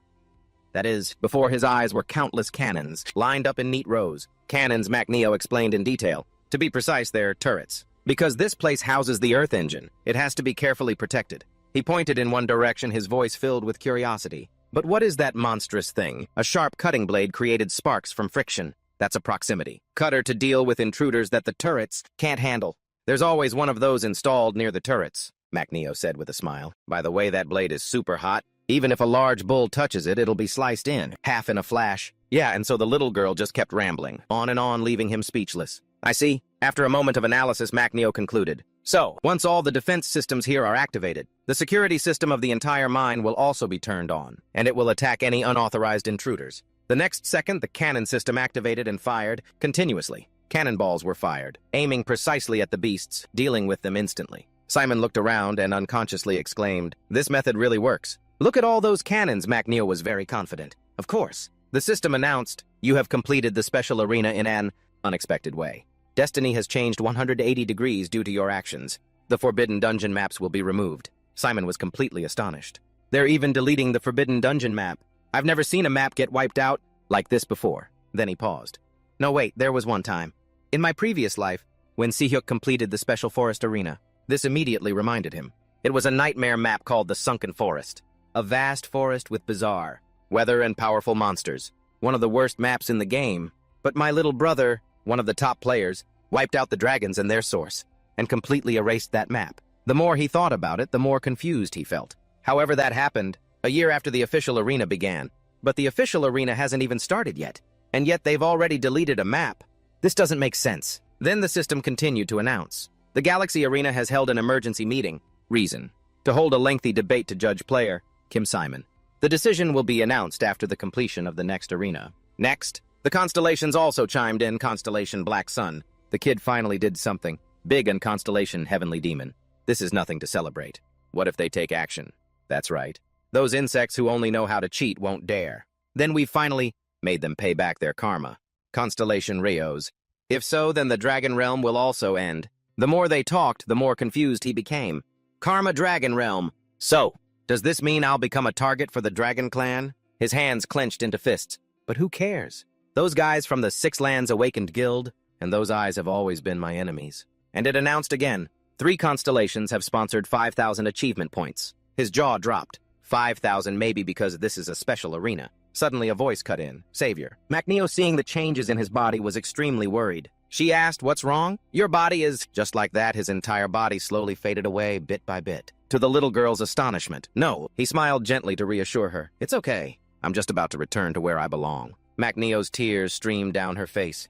That is, before his eyes were countless cannons, lined up in neat rows. Cannons, MacNeo explained in detail. To be precise, they're turrets. Because this place houses the Earth engine, it has to be carefully protected. He pointed in one direction, his voice filled with curiosity. But what is that monstrous thing? A sharp cutting blade created sparks from friction. That's a proximity cutter to deal with intruders that the turrets can't handle. There's always one of those installed near the turrets, MacNeo said with a smile. By the way, that blade is super hot. Even if a large bull touches it, it'll be sliced in, half in a flash. Yeah, and so the little girl just kept rambling, on and on, leaving him speechless. I see. After a moment of analysis, MacNeo concluded. So, once all the defense systems here are activated, the security system of the entire mine will also be turned on, and it will attack any unauthorized intruders. The next second, the cannon system activated and fired continuously. Cannonballs were fired, aiming precisely at the beasts, dealing with them instantly. Simon looked around and unconsciously exclaimed, This method really works. Look at all those cannons, MacNeo was very confident. Of course. The system announced, You have completed the special arena in an unexpected way. Destiny has changed 180 degrees due to your actions. The Forbidden Dungeon maps will be removed. Simon was completely astonished. They're even deleting the Forbidden Dungeon map. I've never seen a map get wiped out like this before. Then he paused. No, wait, there was one time. In my previous life, when Sehyuk completed the Special Forest Arena, this immediately reminded him. It was a nightmare map called the Sunken Forest. A vast forest with bizarre weather and powerful monsters. One of the worst maps in the game. But my little brother, one of the top players, wiped out the dragons and their source, and completely erased that map. The more he thought about it, the more confused he felt. However, that happened a year after the official arena began. But the official arena hasn't even started yet, and yet they've already deleted a map. This doesn't make sense. Then the system continued to announce. The Galaxy Arena has held an emergency meeting. Reason. To hold a lengthy debate to judge player, Kim Simon. The decision will be announced after the completion of the next arena. Next, the constellations also chimed in. Constellation Black Sun. The kid finally did something big, and Constellation Heavenly Demon. This is nothing to celebrate. What if they take action? That's right. Those insects who only know how to cheat won't dare. Then we finally made them pay back their karma. Constellation Rios. If so, then the Dragon Realm will also end. The more they talked, the more confused he became. Karma Dragon Realm. So, does this mean I'll become a target for the Dragon Clan? His hands clenched into fists. But who cares? Those guys from the Six Lands Awakened Guild, and those eyes have always been my enemies. And it announced again, 3 constellations have sponsored 5,000 achievement points. His jaw dropped. 5,000 maybe because this is a special arena. Suddenly a voice cut in. Savior. MacNeo, seeing the changes in his body, was extremely worried. She asked, "What's wrong?" "Your body is..." Just like that, his entire body slowly faded away bit by bit. To the little girl's astonishment. "No." He smiled gently to reassure her. "It's okay. I'm just about to return to where I belong." MacNeo's tears streamed down her face.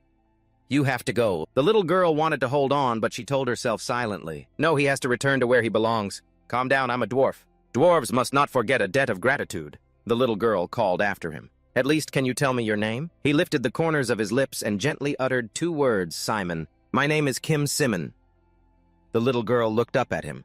"You have to go." The little girl wanted to hold on, but she told herself silently. "No, he has to return to where he belongs. Calm down, I'm a dwarf. Dwarves must not forget a debt of gratitude." The little girl called after him. "At least can you tell me your name?" He lifted the corners of his lips and gently uttered 2 words, "Simon." "My name is Kim Simon." The little girl looked up at him.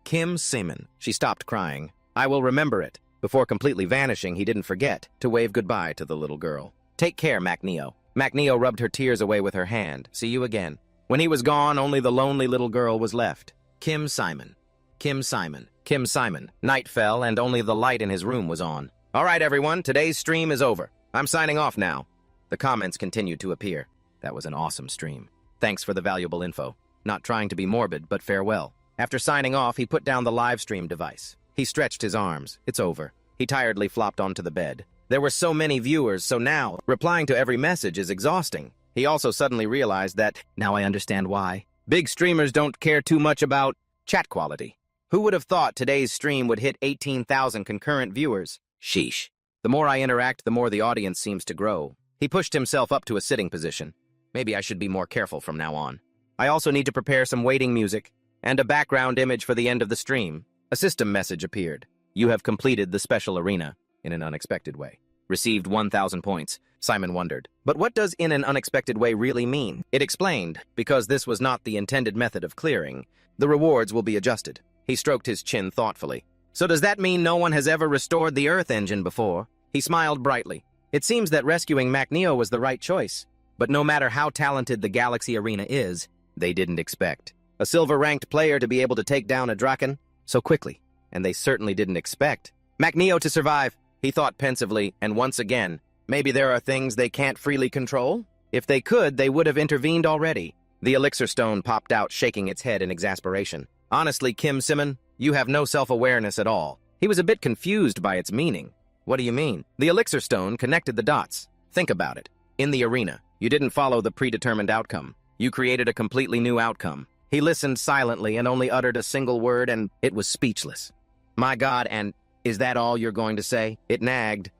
"Kim Simon." She stopped crying. "I will remember it." Before completely vanishing, he didn't forget to wave goodbye to the little girl. "Take care, MacNeo." MacNeo rubbed her tears away with her hand. "See you again." When he was gone, only the lonely little girl was left. Kim Simon. Kim Simon. Kim Simon. Night fell, and only the light in his room was on. "All right, everyone, today's stream is over. I'm signing off now." The comments continued to appear. "That was an awesome stream. Thanks for the valuable info. Not trying to be morbid, but farewell." After signing off, he put down the live stream device. He stretched his arms. It's over. He tiredly flopped onto the bed. There were so many viewers, so now replying to every message is exhausting. He also suddenly realized that, now I understand why, big streamers don't care too much about chat quality. Who would have thought today's stream would hit 18,000 concurrent viewers? Sheesh. The more I interact, the more the audience seems to grow. He pushed himself up to a sitting position. Maybe I should be more careful from now on. I also need to prepare some waiting music and a background image for the end of the stream. A system message appeared. "You have completed the special arena in an unexpected way. Received 1,000 points." Simon wondered. But what does "in an unexpected way" really mean? It explained, because this was not the intended method of clearing, the rewards will be adjusted. He stroked his chin thoughtfully. "So does that mean no one has ever restored the Earth engine before?" He smiled brightly. It seems that rescuing MacNeo was the right choice. But no matter how talented the Galaxy Arena is, they didn't expect a silver-ranked player to be able to take down a Draken so quickly. And they certainly didn't expect MacNeo to survive. He thought pensively, and once again, maybe there are things they can't freely control? If they could, they would have intervened already. The elixir stone popped out, shaking its head in exasperation. "Honestly, Kim Simon, you have no self-awareness at all." He was a bit confused by its meaning. "What do you mean?" The elixir stone connected the dots. "Think about it. In the arena, you didn't follow the predetermined outcome. You created a completely new outcome." He listened silently and only uttered a single word, and it was speechless. "My God, and is that all you're going to say?" It nagged.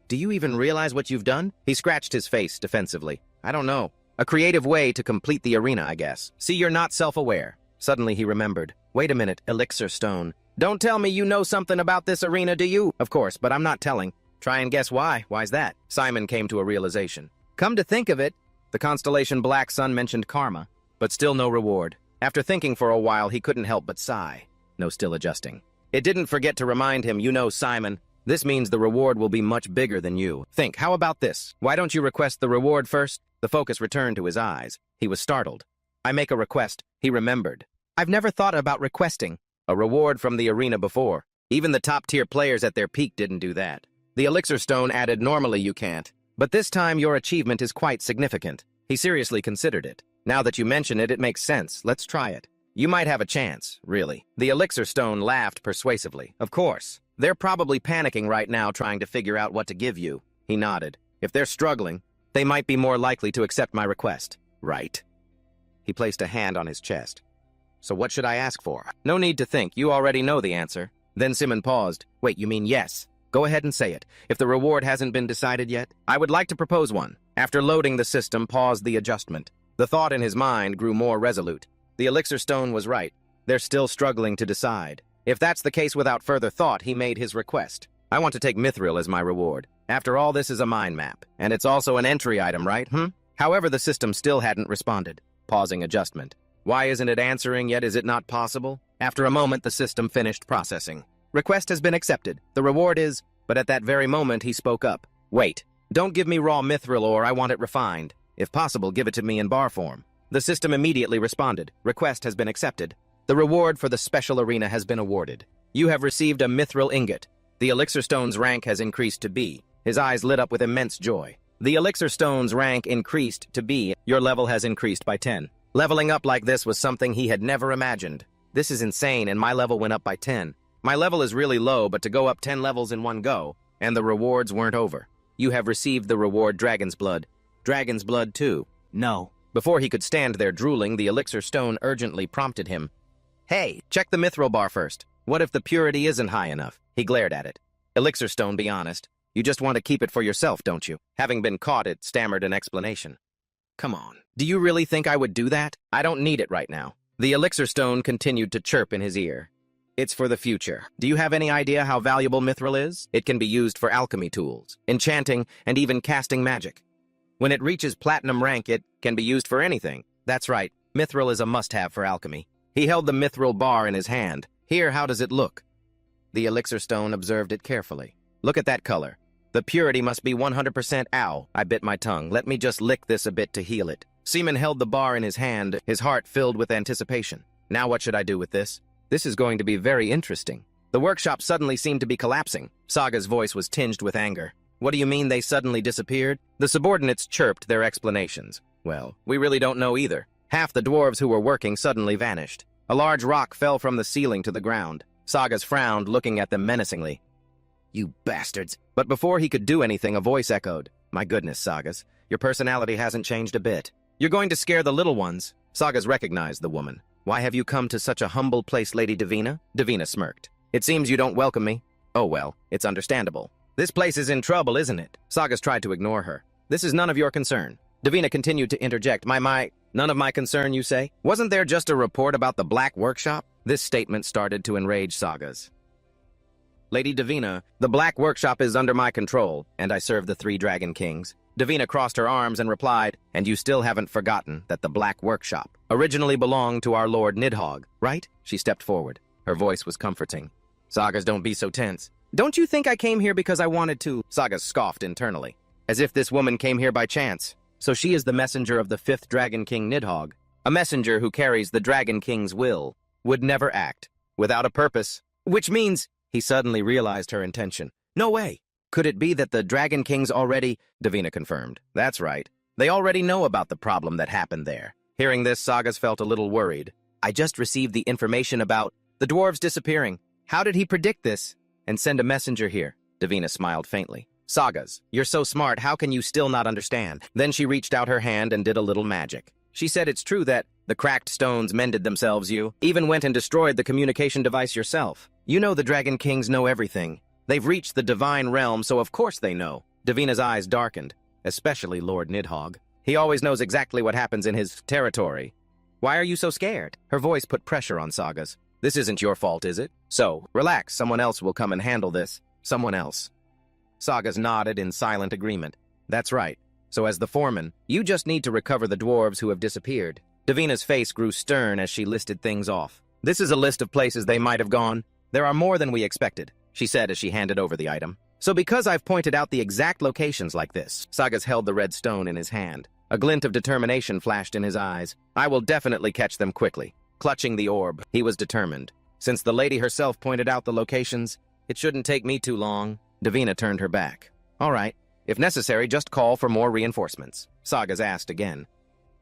"Do you even realize what you've done?" He scratched his face defensively. "I don't know. A creative way to complete the arena, I guess. See, you're not self-aware." Suddenly he remembered. "Wait a minute, elixir stone. Don't tell me you know something about this arena, do you?" "Of course, but I'm not telling." "Try and guess why. Why's that?" Simon came to a realization. "Come to think of it, the constellation Black Sun mentioned karma, but still no reward." After thinking for a while, he couldn't help but sigh. No, still adjusting. It didn't forget to remind him, "You know, Simon, this means the reward will be much bigger than you. Think, how about this? Why don't you request the reward first?" The focus returned to his eyes. He was startled. "I make a request." He remembered. "I've never thought about requesting a reward from the arena before. Even the top-tier players at their peak didn't do that." The elixir stone added, "Normally you can't, but this time your achievement is quite significant." He seriously considered it. "Now that you mention it, it makes sense. Let's try it. You might have a chance, really." The elixir stone laughed persuasively. "Of course. They're probably panicking right now, trying to figure out what to give you." He nodded. "If they're struggling, they might be more likely to accept my request." "Right." He placed a hand on his chest. "So what should I ask for?" "No need to think. You already know the answer." Then Simon paused. "Wait, you mean yes? Go ahead and say it. If the reward hasn't been decided yet, I would like to propose one." After loading the system, paused the adjustment. The thought in his mind grew more resolute. The elixir stone was right. They're still struggling to decide. If that's the case, without further thought, he made his request. "I want to take Mithril as my reward. After all, this is a mind map, and it's also an entry item, right? However, the system still hadn't responded. Pausing adjustment. Why isn't it answering yet? Is it not possible? After a moment, the system finished processing. "Request has been accepted. The reward is..." But at that very moment, he spoke up. "Wait. Don't give me raw mithril ore. I want it refined. If possible, give it to me in bar form." The system immediately responded. "Request has been accepted. The reward for the special arena has been awarded. You have received a mithril ingot. The elixir stone's rank has increased to B." His eyes lit up with immense joy. The elixir stone's rank increased to B. Your level has increased by 10. Leveling up like this was something he had never imagined. This is insane, and my level went up by 10. My level is really low, but to go up 10 levels in one go, and the rewards weren't over. You have received the reward Dragon's Blood. Dragon's Blood too. No. Before he could stand there drooling, the elixir stone urgently prompted him. Hey, check the mithril bar first. What if the purity isn't high enough? He glared at it. Elixir stone, be honest. You just want to keep it for yourself, don't you? Having been caught, it stammered an explanation. Come on. Do you really think I would do that? I don't need it right now. The elixir stone continued to chirp in his ear. It's for the future. Do you have any idea how valuable mithril is? It can be used for alchemy tools, enchanting, and even casting magic. When it reaches platinum rank, it can be used for anything. That's right. Mithril is a must-have for alchemy. He held the mithril bar in his hand. Here, how does it look? The elixir stone observed it carefully. Look at that color. The purity must be 100%. Ow, I bit my tongue. Let me just lick this a bit to heal it. Seaman held the bar in his hand, his heart filled with anticipation. Now what should I do with this? This is going to be very interesting. The workshop suddenly seemed to be collapsing. Saga's voice was tinged with anger. What do you mean they suddenly disappeared? The subordinates chirped their explanations. Well, we really don't know either. Half the dwarves who were working suddenly vanished. A large rock fell from the ceiling to the ground. Sagas frowned, looking at them menacingly. You bastards. But before he could do anything, a voice echoed. My goodness, Sagas. Your personality hasn't changed a bit. You're going to scare the little ones. Sagas recognized the woman. Why have you come to such a humble place, Lady Davina? Davina smirked. It seems you don't welcome me. Oh well, it's understandable. This place is in trouble, isn't it? Sagas tried to ignore her. This is none of your concern. Davina continued to interject. None of my concern, you say? Wasn't there just a report about the Black Workshop? This statement started to enrage Sagas. Lady Davina, the Black Workshop is under my control, and I serve the 3 Dragon Kings. Davina crossed her arms and replied, and you still haven't forgotten that the Black Workshop originally belonged to our Lord Nidhogg, right? She stepped forward. Her voice was comforting. Sagas, don't be so tense. Don't you think I came here because I wanted to? Sagas scoffed internally. As if this woman came here by chance. So she is the messenger of the 5th Dragon King Nidhogg. A messenger who carries the Dragon King's will, would never act, without a purpose. Which means, he suddenly realized her intention. No way! Could it be that the Dragon Kings already... Davina confirmed. That's right. They already know about the problem that happened there. Hearing this, Sagas felt a little worried. I just received the information about the dwarves disappearing. How did he predict this? And send a messenger here. Davina smiled faintly. Sagas, you're so smart, how can you still not understand? Then she reached out her hand and did a little magic. She said it's true that the cracked stones mended themselves. You even went and destroyed the communication device yourself. You know the Dragon Kings know everything. They've reached the divine realm, so of course they know. Davina's eyes darkened, especially Lord Nidhogg. He always knows exactly what happens in his territory. Why are you so scared? Her voice put pressure on Sagas. This isn't your fault, is it? So, relax, someone else will come and handle this. Someone else. Sagas nodded in silent agreement. That's right. So as the foreman, you just need to recover the dwarves who have disappeared. Davina's face grew stern as she listed things off. This is a list of places they might have gone. There are more than we expected, she said as she handed over the item. So because I've pointed out the exact locations like this, Sagas held the red stone in his hand. A glint of determination flashed in his eyes. I will definitely catch them quickly. Clutching the orb, he was determined. Since the lady herself pointed out the locations, it shouldn't take me too long. Davina turned her back. All right. If necessary, just call for more reinforcements. Sagas asked again.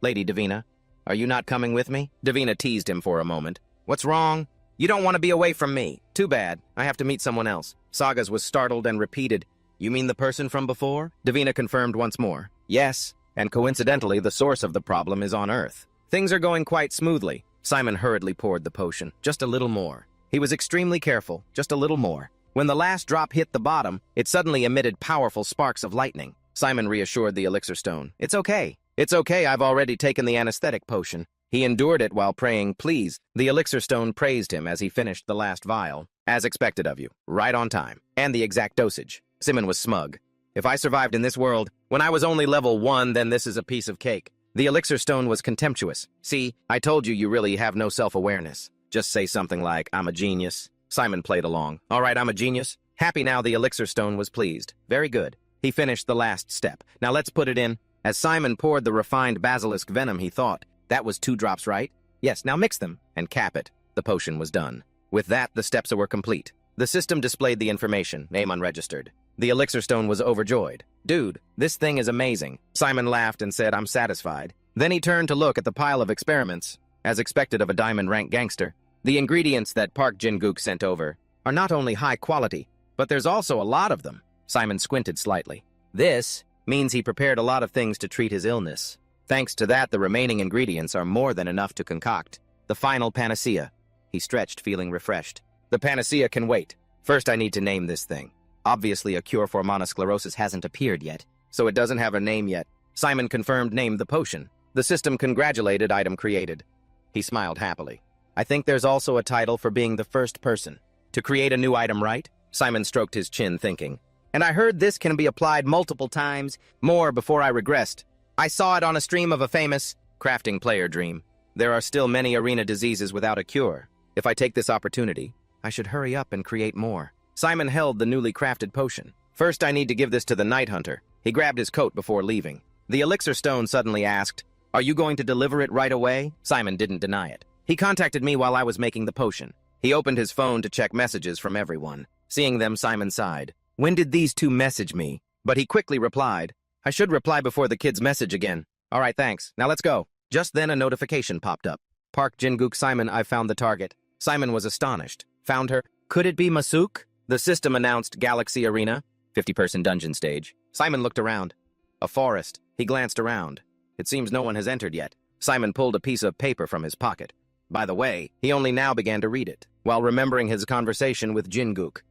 Lady Davina, are you not coming with me? Davina teased him for a moment. What's wrong? You don't want to be away from me. Too bad. I have to meet someone else. Sagas was startled and repeated. You mean the person from before? Davina confirmed once more. Yes, and coincidentally, the source of the problem is on Earth. Things are going quite smoothly. Simon hurriedly poured the potion. Just a little more. He was extremely careful. Just a little more. When the last drop hit the bottom, it suddenly emitted powerful sparks of lightning. Simon reassured the elixir stone. It's okay. It's okay, I've already taken the anesthetic potion. He endured it while praying, please. The elixir stone praised him as he finished the last vial. As expected of you. Right on time. And the exact dosage. Simon was smug. If I survived in this world, when I was only level 1, then this is a piece of cake. The elixir stone was contemptuous. See, I told you really have no self-awareness. Just say something like, I'm a genius. Simon played along. All right, I'm a genius. Happy now, the elixir stone was pleased. Very good. He finished the last step. Now let's put it in. As Simon poured the refined basilisk venom, he thought, that was 2 drops, right? Yes, now mix them and cap it. The potion was done. With that, the steps were complete. The system displayed the information, name unregistered. The elixir stone was overjoyed. Dude, this thing is amazing. Simon laughed and said, I'm satisfied. Then he turned to look at the pile of experiments. As expected of a diamond-rank gangster, the ingredients that Park Jin-gook sent over are not only high quality, but there's also a lot of them. Simon squinted slightly. This means he prepared a lot of things to treat his illness. Thanks to that, the remaining ingredients are more than enough to concoct the final panacea. He stretched, feeling refreshed. The panacea can wait. First, I need to name this thing. Obviously, a cure for monosclerosis hasn't appeared yet, so it doesn't have a name yet. Simon confirmed named the potion. The system congratulated item created. He smiled happily. I think there's also a title for being the first person to create a new item, right? Simon stroked his chin, thinking. And I heard this can be applied multiple times, more before I regressed. I saw it on a stream of a famous crafting player dream. There are still many arena diseases without a cure. If I take this opportunity, I should hurry up and create more. Simon held the newly crafted potion. First, I need to give this to the Night Hunter. He grabbed his coat before leaving. The elixir stone suddenly asked, Are you going to deliver it right away? Simon didn't deny it. He contacted me while I was making the potion. He opened his phone to check messages from everyone. Seeing them, Simon sighed. When did these two message me? But he quickly replied, I should reply before the kids message again. All right, thanks. Now let's go. Just then a notification popped up. Park Jin-gook, Simon, I've found the target. Simon was astonished. Found her? Could it be Masuk? The system announced Galaxy Arena, 50-person dungeon stage. Simon looked around. A forest. He glanced around. It seems no one has entered yet. Simon pulled a piece of paper from his pocket. By the way, he only now began to read it, while remembering his conversation with Jin-gook.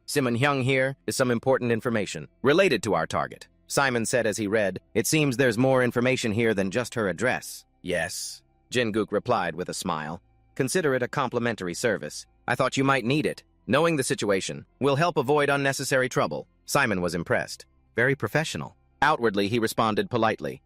Simon Hyung, here is some important information related to our target. Simon said as he read, It seems there's more information here than just her address. Yes, Jin-gook replied with a smile. Consider it a complimentary service. I thought you might need it. Knowing the situation will help avoid unnecessary trouble. Simon was impressed. Very professional. Outwardly, he responded politely.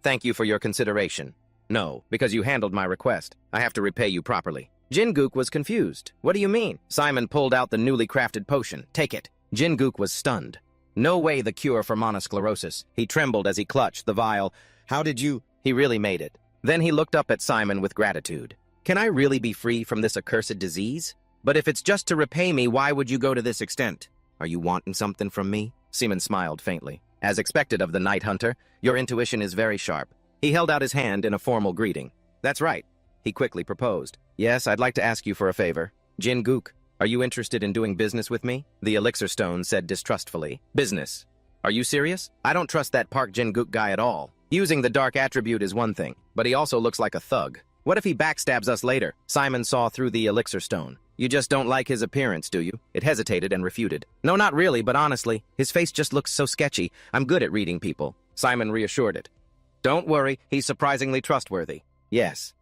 Thank you for your consideration. No, because you handled my request. I have to repay you properly. Jin-gook was confused. What do you mean? Simon pulled out the newly crafted potion. Take it. Jin-gook was stunned. No way the cure for monosclerosis. He trembled as he clutched the vial. How did you? He really made it. Then he looked up at Simon with gratitude. Can I really be free from this accursed disease? But if it's just to repay me, why would you go to this extent? Are you wanting something from me? Simon smiled faintly. As expected of the Night Hunter, your intuition is very sharp. He held out his hand in a formal greeting. That's right. He quickly proposed. Yes, I'd like to ask you for a favor. Jin-gook, are you interested in doing business with me? The elixir stone said distrustfully. Business? Are you serious? I don't trust that Park Jin-gook guy at all. Using the dark attribute is one thing, but he also looks like a thug. What if he backstabs us later? Simon saw through the elixir stone. You just don't like his appearance, do you? It hesitated and refuted. No, not really, but honestly, his face just looks so sketchy. I'm good at reading people. Simon reassured it. Don't worry, he's surprisingly trustworthy. Yes.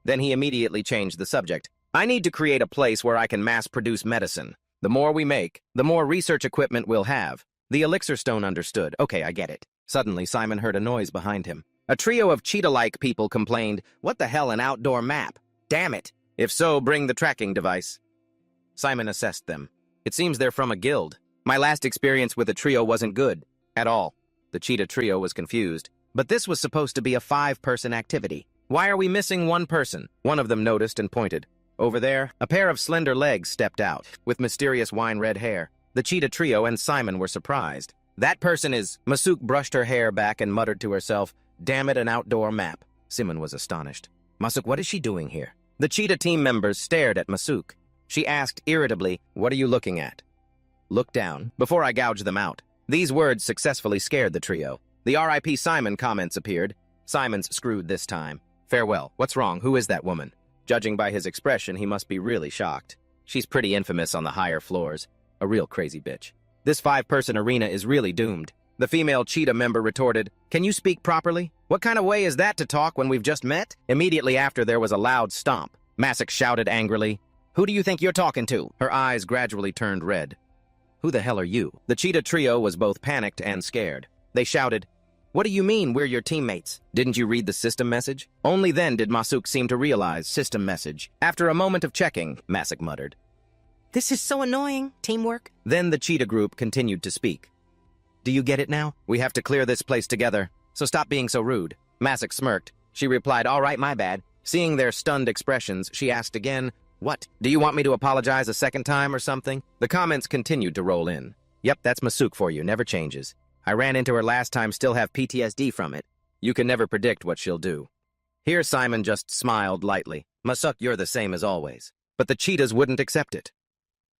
Then he immediately changed the subject. I need to create a place where I can mass-produce medicine. The more we make, the more research equipment we'll have. The elixir stone understood. Okay, I get it. Suddenly, Simon heard a noise behind him. A trio of cheetah-like people complained, What the hell, an outdoor map? Damn it! If so, bring the tracking device. Simon assessed them. It seems they're from a guild. My last experience with the trio wasn't good. At all. The cheetah trio was confused. But this was supposed to be a 5-person activity. Why are we missing one person? One of them noticed and pointed. Over there, a pair of slender legs stepped out, with mysterious wine-red hair. The cheetah trio and Simon were surprised. That person is... Masuk brushed her hair back and muttered to herself, Damn it, an outdoor map. Simon was astonished. Masuk, what is she doing here? The cheetah team members stared at Masuk. She asked irritably, What are you looking at? Look down, before I gouge them out. These words successfully scared the trio. The R.I.P. Simon comments appeared. Simon's screwed this time. Farewell. What's wrong? Who is that woman? Judging by his expression, he must be really shocked. She's pretty infamous on the higher floors. A real crazy bitch. This 5-person arena is really doomed. The female cheetah member retorted, Can you speak properly? What kind of way is that to talk when we've just met? Immediately after, there was a loud stomp. Masuk shouted angrily, Who do you think you're talking to? Her eyes gradually turned red. Who the hell are you? The cheetah trio was both panicked and scared. They shouted, What do you mean we're your teammates? Didn't you read the system message? Only then did Masuk seem to realize system message. After a moment of checking, Masuk muttered, This is so annoying. Teamwork. Then the cheetah group continued to speak. Do you get it now? We have to clear this place together, so stop being so rude. Masuk smirked. She replied, All right, my bad. Seeing their stunned expressions, she asked again, What? Do you want me to apologize a second time or something? The comments continued to roll in. Yep, that's Masuk for you, never changes. I ran into her last time, still have PTSD from it. You can never predict what she'll do. Here Simon just smiled lightly. Masuk, you're the same as always. But the cheetahs wouldn't accept it.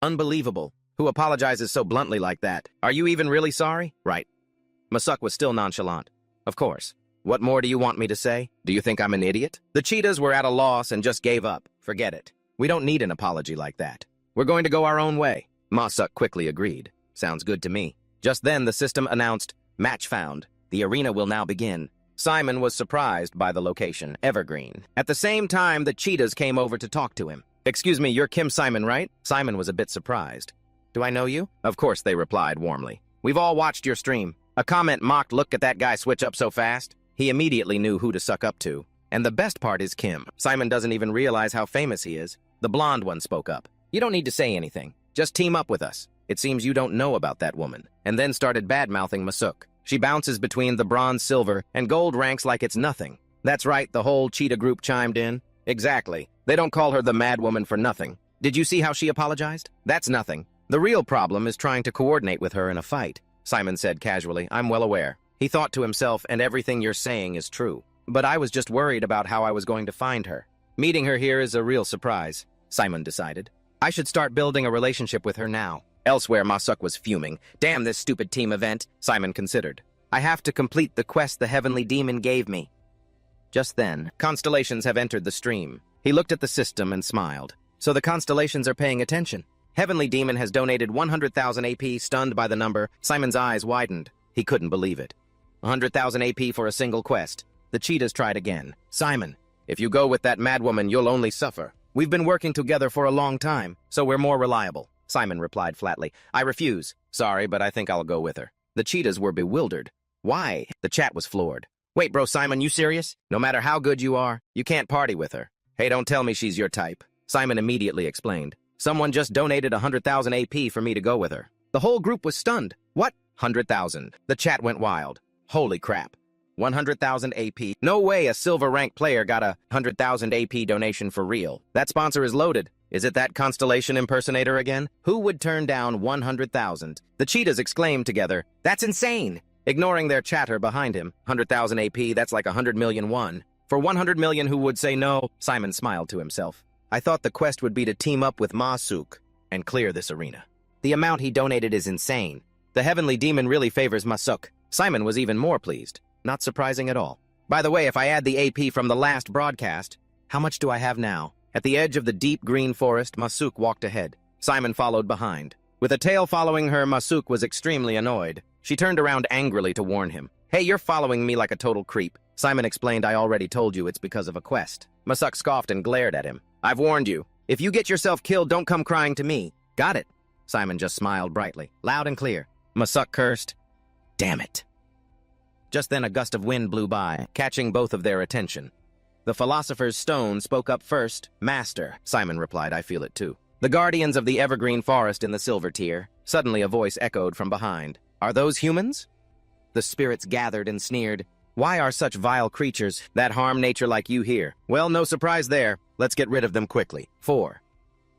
Unbelievable. Who apologizes so bluntly like that? Are you even really sorry? Right. Masuk was still nonchalant. Of course. What more do you want me to say? Do you think I'm an idiot? The cheetahs were at a loss and just gave up. Forget it. We don't need an apology like that. We're going to go our own way. Masuk quickly agreed. Sounds good to me. Just then the system announced, match found. The arena will now begin. Simon was surprised by the location, Evergreen. At the same time, the cheetahs came over to talk to him. Excuse me, you're Kim Simon, right? Simon was a bit surprised. Do I know you? Of course, they replied warmly. We've all watched your stream. A comment mocked, look at that guy switch up so fast. He immediately knew who to suck up to. And the best part is Kim. Simon doesn't even realize how famous he is. The blonde one spoke up. You don't need to say anything. Just team up with us. It seems you don't know about that woman. And then started bad-mouthing Masuk. She bounces between the bronze, silver, and gold ranks like it's nothing. That's right, the whole cheetah group chimed in. Exactly. They don't call her the mad woman for nothing. Did you see how she apologized? That's nothing. The real problem is trying to coordinate with her in a fight. Simon said casually, I'm well aware. He thought to himself, and everything you're saying is true. But I was just worried about how I was going to find her. Meeting her here is a real surprise, Simon decided. I should start building a relationship with her now. Elsewhere, Masuk was fuming. Damn this stupid team event, Simon considered. I have to complete the quest the heavenly demon gave me. Just then, constellations have entered the stream. He looked at the system and smiled. So the constellations are paying attention. Heavenly Demon has donated 100,000 AP. Stunned by the number, Simon's eyes widened. He couldn't believe it. 100,000 AP for a single quest. The cheetahs tried again. Simon, if you go with that madwoman, you'll only suffer. We've been working together for a long time, so we're more reliable. Simon replied flatly. I refuse. Sorry, but I think I'll go with her. The cheetahs were bewildered. Why? The chat was floored. Wait, bro, Simon, you serious? No matter how good you are, you can't party with her. Hey, don't tell me she's your type. Simon immediately explained. Someone just donated 100,000 AP for me to go with her. The whole group was stunned. What? 100,000. The chat went wild. Holy crap. 100,000 AP. No way a silver rank player got a 100,000 AP donation for real. That sponsor is loaded. Is it that Constellation impersonator again? Who would turn down 100,000? The cheetahs exclaimed together, That's insane! Ignoring their chatter behind him. 100,000 AP, that's like 100 million won. For 100 million who would say no, Simon smiled to himself. I thought the quest would be to team up with Masuk and clear this arena. The amount he donated is insane. The heavenly demon really favors Masuk. Simon was even more pleased. Not surprising at all. By the way, if I add the AP from the last broadcast, how much do I have now? At the edge of the deep green forest, Masuk walked ahead. Simon followed behind. With a tail following her, Masuk was extremely annoyed. She turned around angrily to warn him. Hey, you're following me like a total creep. Simon explained, I already told you it's because of a quest. Masuk scoffed and glared at him. I've warned you. If you get yourself killed, don't come crying to me. Got it? Simon just smiled brightly, loud and clear. Masuk cursed. Damn it. Just then a gust of wind blew by, catching both of their attention. The Philosopher's Stone spoke up first. Master, Simon replied, I feel it too. The guardians of the evergreen forest in the silver tier. Suddenly a voice echoed from behind. Are those humans? The spirits gathered and sneered. Why are such vile creatures that harm nature like you here? Well, no surprise there. Let's get rid of them quickly. 4.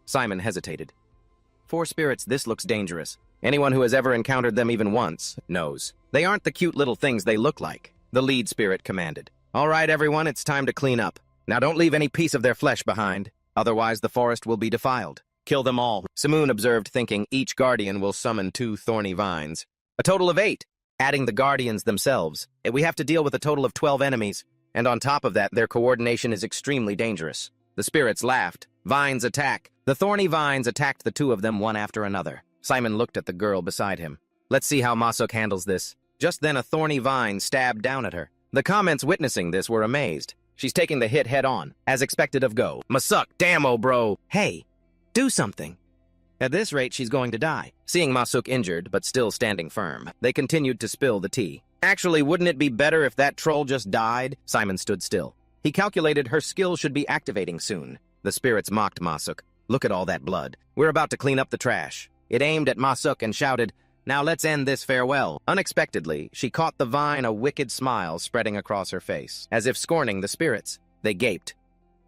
Simon hesitated. 4 spirits, this looks dangerous. Anyone who has ever encountered them even once knows. They aren't the cute little things they look like. The lead spirit commanded. All right, everyone, it's time to clean up. Now don't leave any piece of their flesh behind. Otherwise, the forest will be defiled. Kill them all. Simoon observed, thinking each guardian will summon 2 thorny vines. A total of 8. Adding the guardians themselves. We have to deal with a total of 12 enemies. And on top of that, their coordination is extremely dangerous. The spirits laughed. Vines attack. The thorny vines attacked the 2 of them one after another. Simon looked at the girl beside him. Let's see how Masuk handles this. Just then a thorny vine stabbed down at her. The comments witnessing this were amazed. She's taking the hit head on, as expected of Go. Masuk, damn, oh bro. Hey, do something. At this rate, she's going to die. Seeing Masuk injured, but still standing firm, they continued to spill the tea. Actually, wouldn't it be better if that troll just died? Simon stood still. He calculated her skill should be activating soon. The spirits mocked Masuk. Look at all that blood. We're about to clean up the trash. It aimed at Masuk and shouted, Now let's end this farewell. Unexpectedly, she caught the vine, a wicked smile spreading across her face, as if scorning the spirits. They gaped.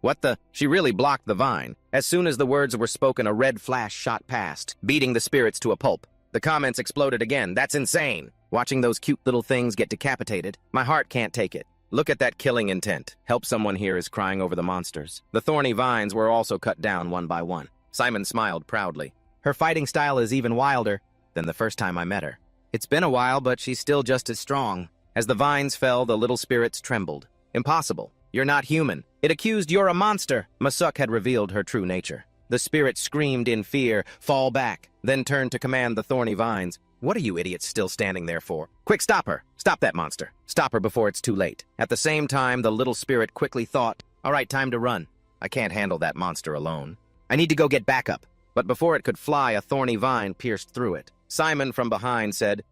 What the? She really blocked the vine. As soon as the words were spoken, a red flash shot past, beating the spirits to a pulp. The comments exploded again. That's insane. Watching those cute little things get decapitated, my heart can't take it. Look at that killing intent. Help someone here is crying over the monsters. The thorny vines were also cut down one by one. Simon smiled proudly. Her fighting style is even wilder than the first time I met her. It's been a while, but she's still just as strong. As the vines fell, the little spirits trembled. Impossible. You're not human. It accused you're a monster. Masuk had revealed her true nature. The spirit screamed in fear, fall back, then turned to command the thorny vines. What are you idiots still standing there for? Quick, stop her. Stop that monster. Stop her before it's too late. At the same time, the little spirit quickly thought, all right, time to run. I can't handle that monster alone. I need to go get backup. But before it could fly, a thorny vine pierced through it. Simon from behind said,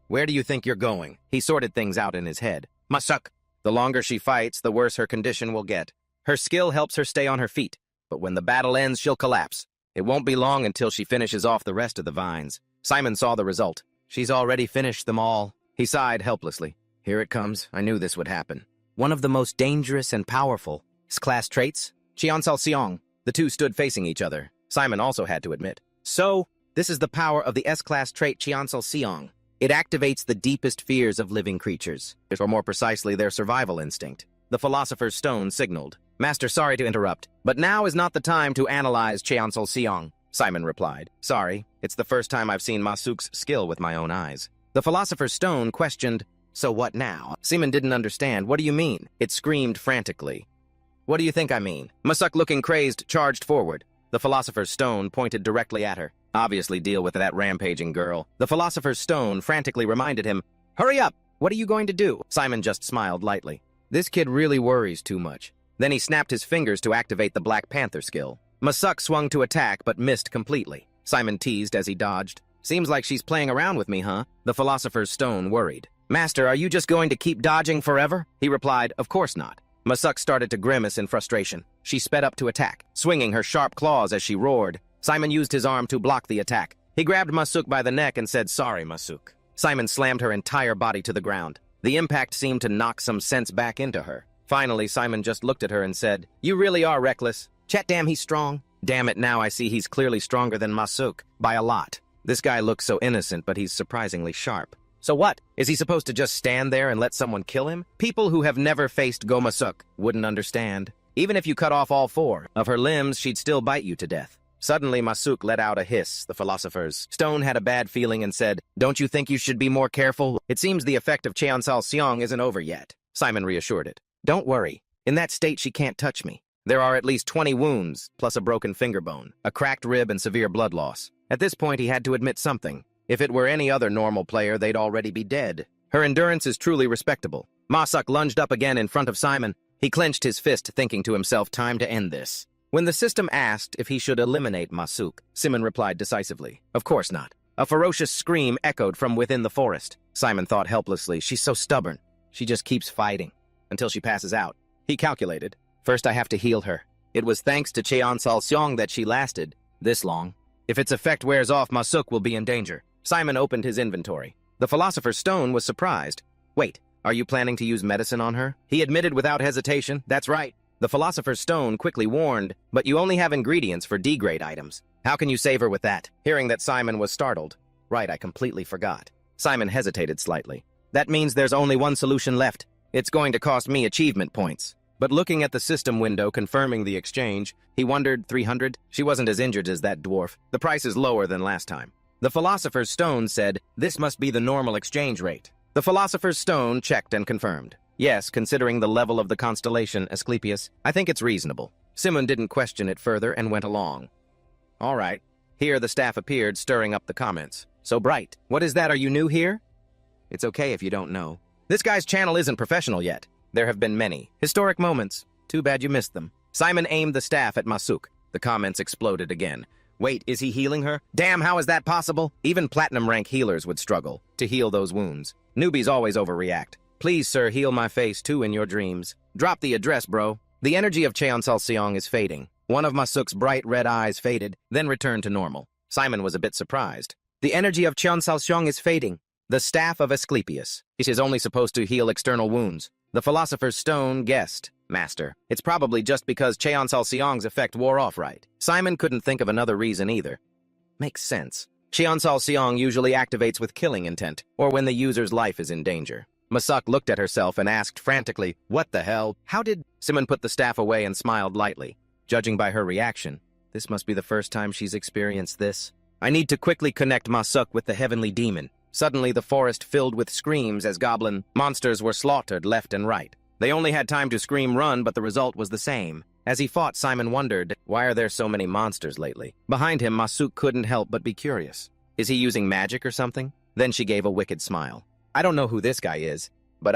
where do you think you're going? He sorted things out in his head. Masuk. The longer she fights, the worse her condition will get. Her skill helps her stay on her feet, but when the battle ends, she'll collapse. It won't be long until she finishes off the rest of the vines. Simon saw the result. She's already finished them all. He sighed helplessly. Here it comes. I knew this would happen. One of the most dangerous and powerful S-class traits? Cheonsal Seong. The two stood facing each other. Simon also had to admit. So, this is the power of the S-class trait Cheonsal Seong. It activates the deepest fears of living creatures, or more precisely, their survival instinct. The Philosopher's Stone signaled. Master, sorry to interrupt, but now is not the time to analyze Cheonsal Seong, Simon replied. Sorry, it's the first time I've seen Masuk's skill with my own eyes. The Philosopher's Stone questioned, so what now? Simon didn't understand. What do you mean? It screamed frantically. What do you think I mean? Masuk, looking crazed, charged forward. The Philosopher's Stone pointed directly at her. Obviously deal with that rampaging girl. The Philosopher's Stone frantically reminded him, hurry up! What are you going to do? Simon just smiled lightly. This kid really worries too much. Then he snapped his fingers to activate the Black Panther skill. Masuk swung to attack but missed completely. Simon teased as he dodged. Seems like she's playing around with me, huh? The Philosopher's Stone worried. Master, are you just going to keep dodging forever? He replied, of course not. Masuk started to grimace in frustration. She sped up to attack, swinging her sharp claws as she roared. Simon used his arm to block the attack. He grabbed Masuk by the neck and said, sorry, Masuk. Simon slammed her entire body to the ground. The impact seemed to knock some sense back into her. Finally, Simon just looked at her and said, you really are reckless. Chet, damn, he's strong. Damn it, now I see he's clearly stronger than Masuk. By a lot. This guy looks so innocent, but he's surprisingly sharp. So what? Is he supposed to just stand there and let someone kill him? People who have never faced Go Masuk wouldn't understand. Even if you cut off all 4 of her limbs, she'd still bite you to death. Suddenly, Masuk let out a hiss. The Philosopher's Stone had a bad feeling and said, don't you think you should be more careful? It seems the effect of Cheonsal Seong isn't over yet. Simon reassured it. Don't worry. In that state, she can't touch me. There are at least 20 wounds, plus a broken finger bone, a cracked rib, and severe blood loss. At this point, he had to admit something. If it were any other normal player, they'd already be dead. Her endurance is truly respectable. Masuk lunged up again in front of Simon. He clenched his fist, thinking to himself, time to end this. When the system asked if he should eliminate Masuk, Simon replied decisively, of course not. A ferocious scream echoed from within the forest. Simon thought helplessly, she's so stubborn. She just keeps fighting until she passes out. He calculated, first I have to heal her. It was thanks to Cheonsal Seong that she lasted this long. If its effect wears off, Masuk will be in danger. Simon opened his inventory. The Philosopher's Stone was surprised. Wait, are you planning to use medicine on her? He admitted without hesitation, that's right. The Philosopher's Stone quickly warned, but you only have ingredients for D-grade items. How can you save her with that? Hearing that, Simon was startled. Right, I completely forgot. Simon hesitated slightly. That means there's only one solution left. It's going to cost me achievement points. But looking at the system window confirming the exchange, he wondered, 300? She wasn't as injured as that dwarf. The price is lower than last time. The Philosopher's Stone said, this must be the normal exchange rate. The Philosopher's Stone checked and confirmed. Yes, considering the level of the constellation, Asclepius, I think it's reasonable. Simon didn't question it further and went along. All right. Here the staff appeared, stirring up the comments. So bright. What is that? Are you new here? It's okay if you don't know. This guy's channel isn't professional yet. There have been many historic moments. Too bad you missed them. Simon aimed the staff at Masuk. The comments exploded again. Wait, is he healing her? Damn, how is that possible? Even platinum rank healers would struggle to heal those wounds. Newbies always overreact. Please, sir, heal my face too in your dreams. Drop the address, bro. The energy of Cheonsal Seong is fading. One of Masuk's bright red eyes faded, then returned to normal. Simon was a bit surprised. The energy of Cheonsal Seong is fading. The staff of Asclepius. It is only supposed to heal external wounds. The Philosopher's Stone guessed. Master, it's probably just because Cheonsal Seong's effect wore off right. Simon couldn't think of another reason either. Makes sense. Cheonsal Seong usually activates with killing intent, or when the user's life is in danger. Masuk looked at herself and asked frantically, "What the hell? How did—" Simon put the staff away and smiled lightly. Judging by her reaction, this must be the first time she's experienced this. I need to quickly connect Masuk with the heavenly demon. Suddenly, the forest filled with screams as goblin monsters were slaughtered left and right. They only had time to scream run, but the result was the same. As he fought, Simon wondered, why are there so many monsters lately? Behind him, Masuk couldn't help but be curious. Is he using magic or something? Then she gave a wicked smile. I don't know who this guy is, but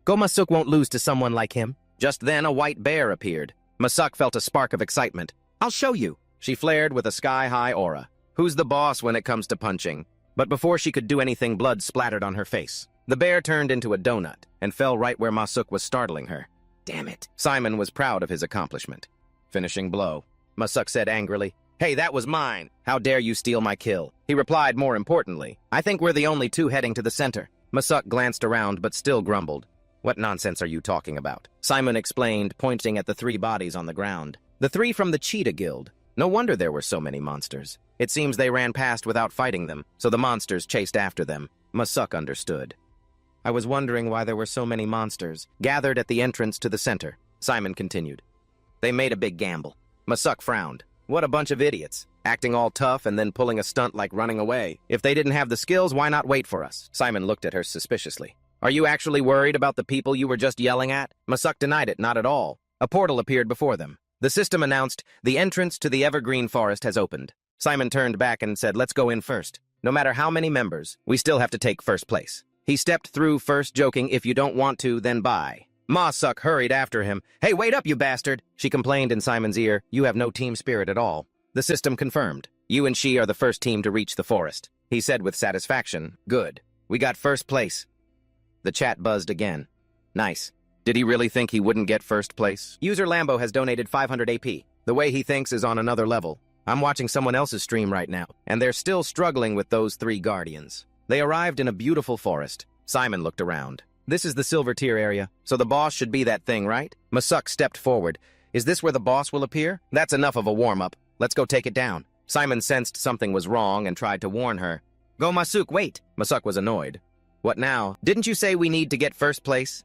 Go Masuk won't lose to someone like him. Just then, a white bear appeared. Masuk felt a spark of excitement. I'll show you. She flared with a sky-high aura. Who's the boss when it comes to punching? But before she could do anything, blood splattered on her face. The bear turned into a donut and fell right where Masuk was startling her. Damn it. Simon was proud of his accomplishment. Finishing blow. Masuk said angrily, Hey, that was mine. How dare you steal my kill? He replied more importantly, I think we're the only two heading to the center. Masuk glanced around but still grumbled. What nonsense are you talking about? Simon explained, pointing at the 3 bodies on the ground. The 3 from the Cheetah Guild. No wonder there were so many monsters. It seems they ran past without fighting them, so the monsters chased after them. Masuk understood. I was wondering why there were so many monsters gathered at the entrance to the center. Simon continued. They made a big gamble. Masuk frowned. What a bunch of idiots. Acting all tough and then pulling a stunt like running away. If they didn't have the skills, why not wait for us? Simon looked at her suspiciously. Are you actually worried about the people you were just yelling at? Masuk denied it, not at all. A portal appeared before them. The system announced, the entrance to the evergreen forest has opened. Simon turned back and said, let's go in first. No matter how many members, we still have to take first place. He stepped through first, joking, if you don't want to, then bye. Masuk hurried after him. Hey, wait up, you bastard! She complained in Simon's ear, you have no team spirit at all. The system confirmed. You and she are the first team to reach the forest. He said with satisfaction, good. We got first place. The chat buzzed again. Nice. Did he really think he wouldn't get first place? User Lambo has donated 500 AP. The way he thinks is on another level. I'm watching someone else's stream right now, and they're still struggling with those 3 guardians. They arrived in a beautiful forest. Simon looked around. This is the silver tier area, so the boss should be that thing, right? Masuk stepped forward. Is this where the boss will appear? That's enough of a warm-up. Let's go take it down. Simon sensed something was wrong and tried to warn her. Go Masuk, wait! Masuk was annoyed. What now? Didn't you say we need to get first place?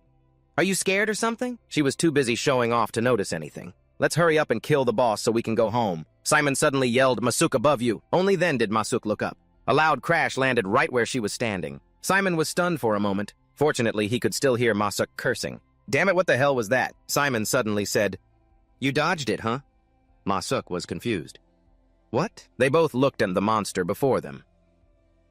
Are you scared or something? She was too busy showing off to notice anything. Let's hurry up and kill the boss so we can go home. Simon suddenly yelled, Masuk above you. Only then did Masuk look up. A loud crash landed right where she was standing. Simon was stunned for a moment. Fortunately, he could still hear Masuk cursing. Damn it, what the hell was that? Simon suddenly said, You dodged it, huh? Masuk was confused. What? They both looked at the monster before them.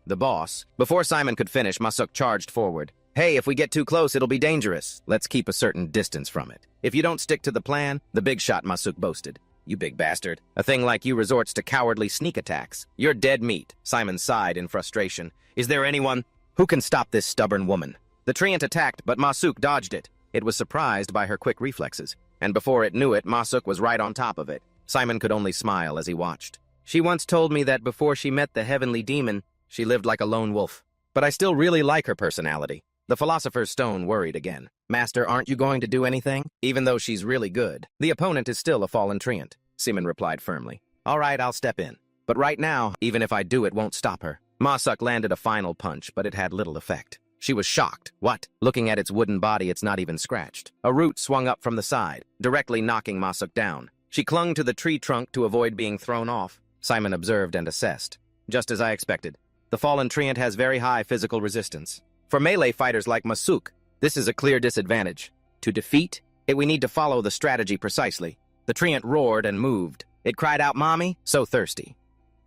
The boss. Before Simon could finish, Masuk charged forward. Hey, if we get too close, it'll be dangerous. Let's keep a certain distance from it. If you don't stick to the plan, the big shot, Masuk boasted. You big bastard. A thing like you resorts to cowardly sneak attacks. You're dead meat. Simon sighed in frustration. Is there anyone who can stop this stubborn woman? The treant attacked, but Masuk dodged it. It was surprised by her quick reflexes. And before it knew it, Masuk was right on top of it. Simon could only smile as he watched. She once told me that before she met the heavenly demon, she lived like a lone wolf. But I still really like her personality. The Philosopher's Stone worried again. Master, aren't you going to do anything? Even though she's really good. The opponent is still a fallen treant, Simon replied firmly. All right, I'll step in. But right now, even if I do, it won't stop her. Masuk landed a final punch, but it had little effect. She was shocked. What? Looking at its wooden body, it's not even scratched. A root swung up from the side, directly knocking Masuk down. She clung to the tree trunk to avoid being thrown off. Simon observed and assessed. Just as I expected. The fallen treant has very high physical resistance. For melee fighters like Masuk, this is a clear disadvantage. To defeat it, we need to follow the strategy precisely. The treant roared and moved. It cried out, Mommy, so thirsty.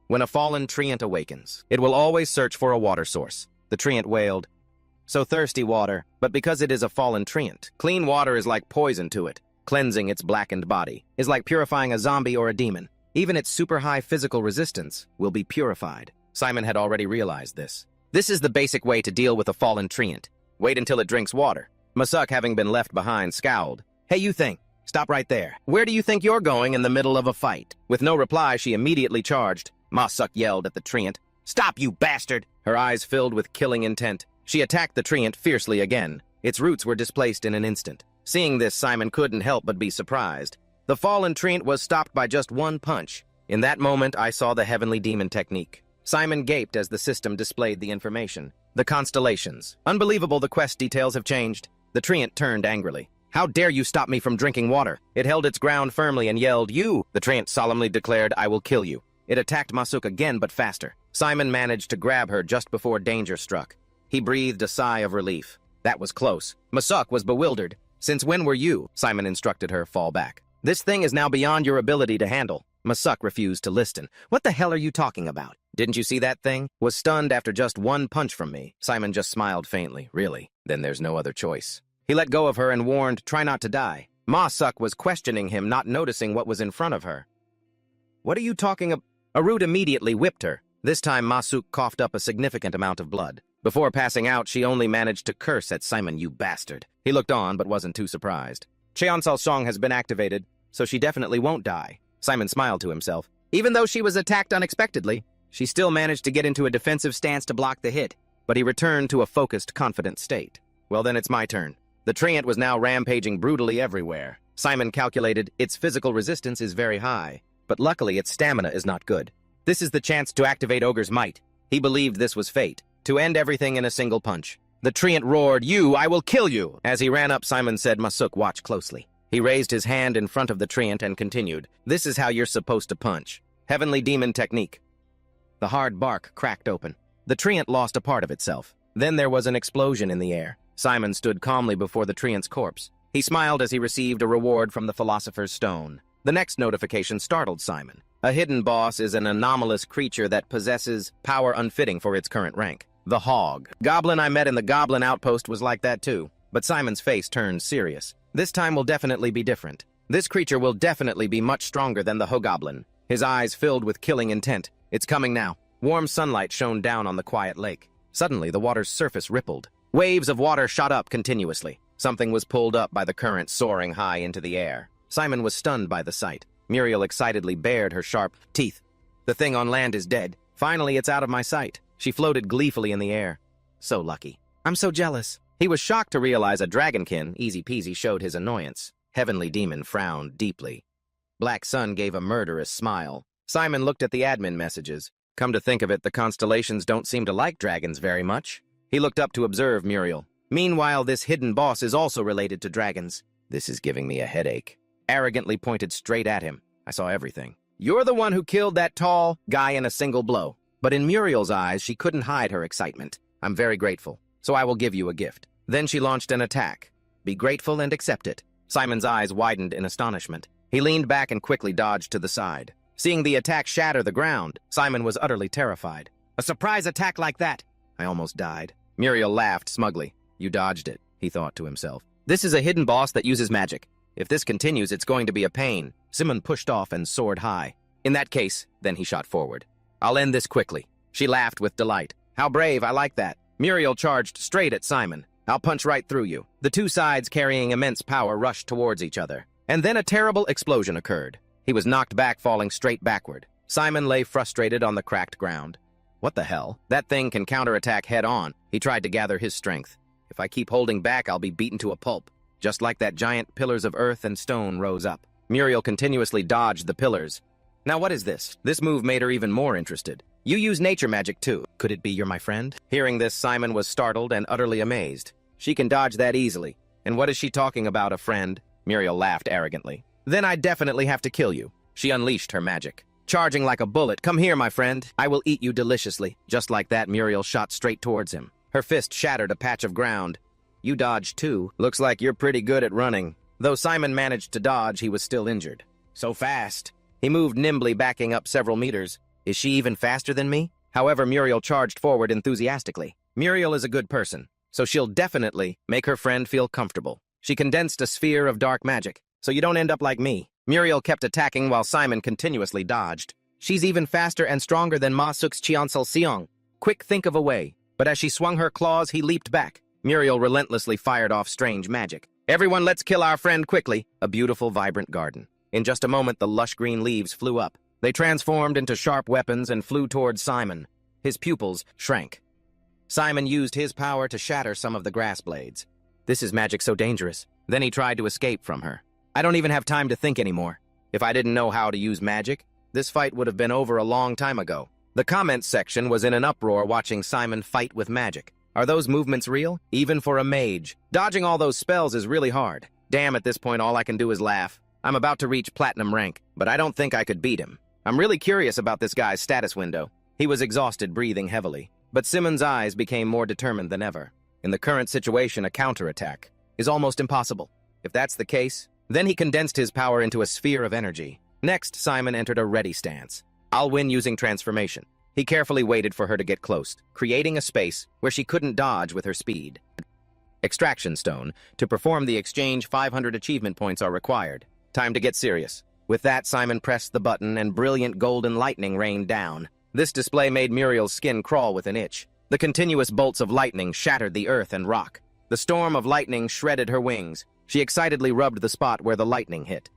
When a fallen treant awakens, it will always search for a water source. The treant wailed, so thirsty water, but because it is a fallen treant, clean water is like poison to it. Cleansing its blackened body is like purifying a zombie or a demon. Even its super high physical resistance will be purified. Simon had already realized this. This is the basic way to deal with a fallen treant. Wait until it drinks water. Masuk, having been left behind, scowled. Hey, you think. Stop right there. Where do you think you're going in the middle of a fight? With no reply, she immediately charged. Masuk yelled at the treant. Stop, you bastard! Her eyes filled with killing intent. She attacked the treant fiercely again. Its roots were displaced in an instant. Seeing this, Simon couldn't help but be surprised. The fallen treant was stopped by just one punch. In that moment, I saw the heavenly demon technique. Simon gaped as the system displayed the information. The constellations. Unbelievable, the quest details have changed. The treant turned angrily. How dare you stop me from drinking water? It held its ground firmly and yelled, "You!" The treant solemnly declared, "I will kill you." It attacked Masuk again, but faster. Simon managed to grab her just before danger struck. He breathed a sigh of relief. That was close. Masuk was bewildered. "Since when were you?" Simon instructed her, "Fall back. This thing is now beyond your ability to handle." Masuk refused to listen. "What the hell are you talking about? Didn't you see that thing? Was stunned after just one punch from me." Simon just smiled faintly. "Really? Then there's no other choice." He let go of her and warned, "Try not to die." Masuk was questioning him, not noticing what was in front of her. "What are you talking about?" Arut immediately whipped her. This time Masuk coughed up a significant amount of blood. Before passing out, she only managed to curse at Simon, "You bastard." He looked on, but wasn't too surprised. Cheonsal's song has been activated, so she definitely won't die. Simon smiled to himself. Even though she was attacked unexpectedly, she still managed to get into a defensive stance to block the hit, but he returned to a focused, confident state. Well, then it's my turn. The treant was now rampaging brutally everywhere. Simon calculated its physical resistance is very high, but luckily its stamina is not good. This is the chance to activate Ogre's might. He believed this was fate, to end everything in a single punch. The treant roared, "You, I will kill you!" As he ran up, Simon said, "Masuk, watch closely." He raised his hand in front of the treant and continued, "This is how you're supposed to punch. Heavenly demon technique." The hard bark cracked open. The treant lost a part of itself. Then there was an explosion in the air. Simon stood calmly before the treant's corpse. He smiled as he received a reward from the Philosopher's Stone. The next notification startled Simon. A hidden boss is an anomalous creature that possesses power unfitting for its current rank. The Hog. Goblin I met in the Goblin Outpost was like that too, but Simon's face turned serious. This time will definitely be different. This creature will definitely be much stronger than the Hogoblin. His eyes filled with killing intent. It's coming now. Warm sunlight shone down on the quiet lake. Suddenly, the water's surface rippled. Waves of water shot up continuously. Something was pulled up by the current soaring high into the air. Simon was stunned by the sight. Muriel excitedly bared her sharp teeth. "The thing on land is dead. Finally, it's out of my sight." She floated gleefully in the air. "So lucky. I'm so jealous." He was shocked to realize a dragonkin, easy peasy, showed his annoyance. Heavenly Demon frowned deeply. Black Sun gave a murderous smile. Simon looked at the admin messages. Come to think of it, the constellations don't seem to like dragons very much. He looked up to observe Muriel. Meanwhile, this hidden boss is also related to dragons. "This is giving me a headache." Arrogantly pointed straight at him. "I saw everything. You're the one who killed that tall guy in a single blow." But in Muriel's eyes, she couldn't hide her excitement. "I'm very grateful, so I will give you a gift." Then she launched an attack. "Be grateful and accept it." Simon's eyes widened in astonishment. He leaned back and quickly dodged to the side. Seeing the attack shatter the ground, Simon was utterly terrified. "A surprise attack like that! I almost died." Muriel laughed smugly. "You dodged it," he thought to himself. "This is a hidden boss that uses magic. If this continues, it's going to be a pain." Simon pushed off and soared high. "In that case," then he shot forward. "I'll end this quickly." She laughed with delight. "How brave, I like that." Muriel charged straight at Simon. "I'll punch right through you." The two sides, carrying immense power, rushed towards each other. And then a terrible explosion occurred. He was knocked back, falling straight backward. Simon lay frustrated on the cracked ground. What the hell? That thing can counterattack head-on. He tried to gather his strength. If I keep holding back, I'll be beaten to a pulp. Just like that, giant pillars of earth and stone rose up. Muriel continuously dodged the pillars. Now what is this? This move made her even more interested. "You use nature magic too. Could it be you're my friend?" Hearing this, Simon was startled and utterly amazed. "She can dodge that easily. And what is she talking about, a friend?" Muriel laughed arrogantly. "Then I definitely have to kill you." She unleashed her magic. Charging like a bullet, "Come here, my friend. I will eat you deliciously." Just like that, Muriel shot straight towards him. Her fist shattered a patch of ground. "You dodged too. Looks like you're pretty good at running." Though Simon managed to dodge, he was still injured. "So fast." He moved nimbly, backing up several meters. "Is she even faster than me?" However, Muriel charged forward enthusiastically. Muriel is a good person, so she'll definitely make her friend feel comfortable. She condensed a sphere of dark magic, so you don't end up like me. Muriel kept attacking while Simon continuously dodged. "She's even faster and stronger than Ma Suk's Cheonsil Seong. Quick, think of a way." But as she swung her claws, he leaped back. Muriel relentlessly fired off strange magic. "Everyone, let's kill our friend quickly." A beautiful, vibrant garden. In just a moment, the lush green leaves flew up. They transformed into sharp weapons and flew towards Simon. His pupils shrank. Simon used his power to shatter some of the grass blades. "This is magic so dangerous." Then he tried to escape from her. "I don't even have time to think anymore. If I didn't know how to use magic, this fight would have been over a long time ago." The comments section was in an uproar watching Simon fight with magic. Are those movements real? Even for a mage. Dodging all those spells is really hard. Damn, at this point all I can do is laugh. I'm about to reach platinum rank, but I don't think I could beat him. I'm really curious about this guy's status window. He was exhausted, breathing heavily. But Simon's eyes became more determined than ever. In the current situation, a counterattack is almost impossible. If that's the case, then he condensed his power into a sphere of energy. Next, Simon entered a ready stance. I'll win using transformation. He carefully waited for her to get close, creating a space where she couldn't dodge with her speed. Extraction Stone. To perform the exchange, 500 achievement points are required. Time to get serious. With that, Simon pressed the button and brilliant golden lightning rained down. This display made Muriel's skin crawl with an itch. The continuous bolts of lightning shattered the earth and rock. The storm of lightning shredded her wings. She excitedly rubbed the spot where the lightning hit.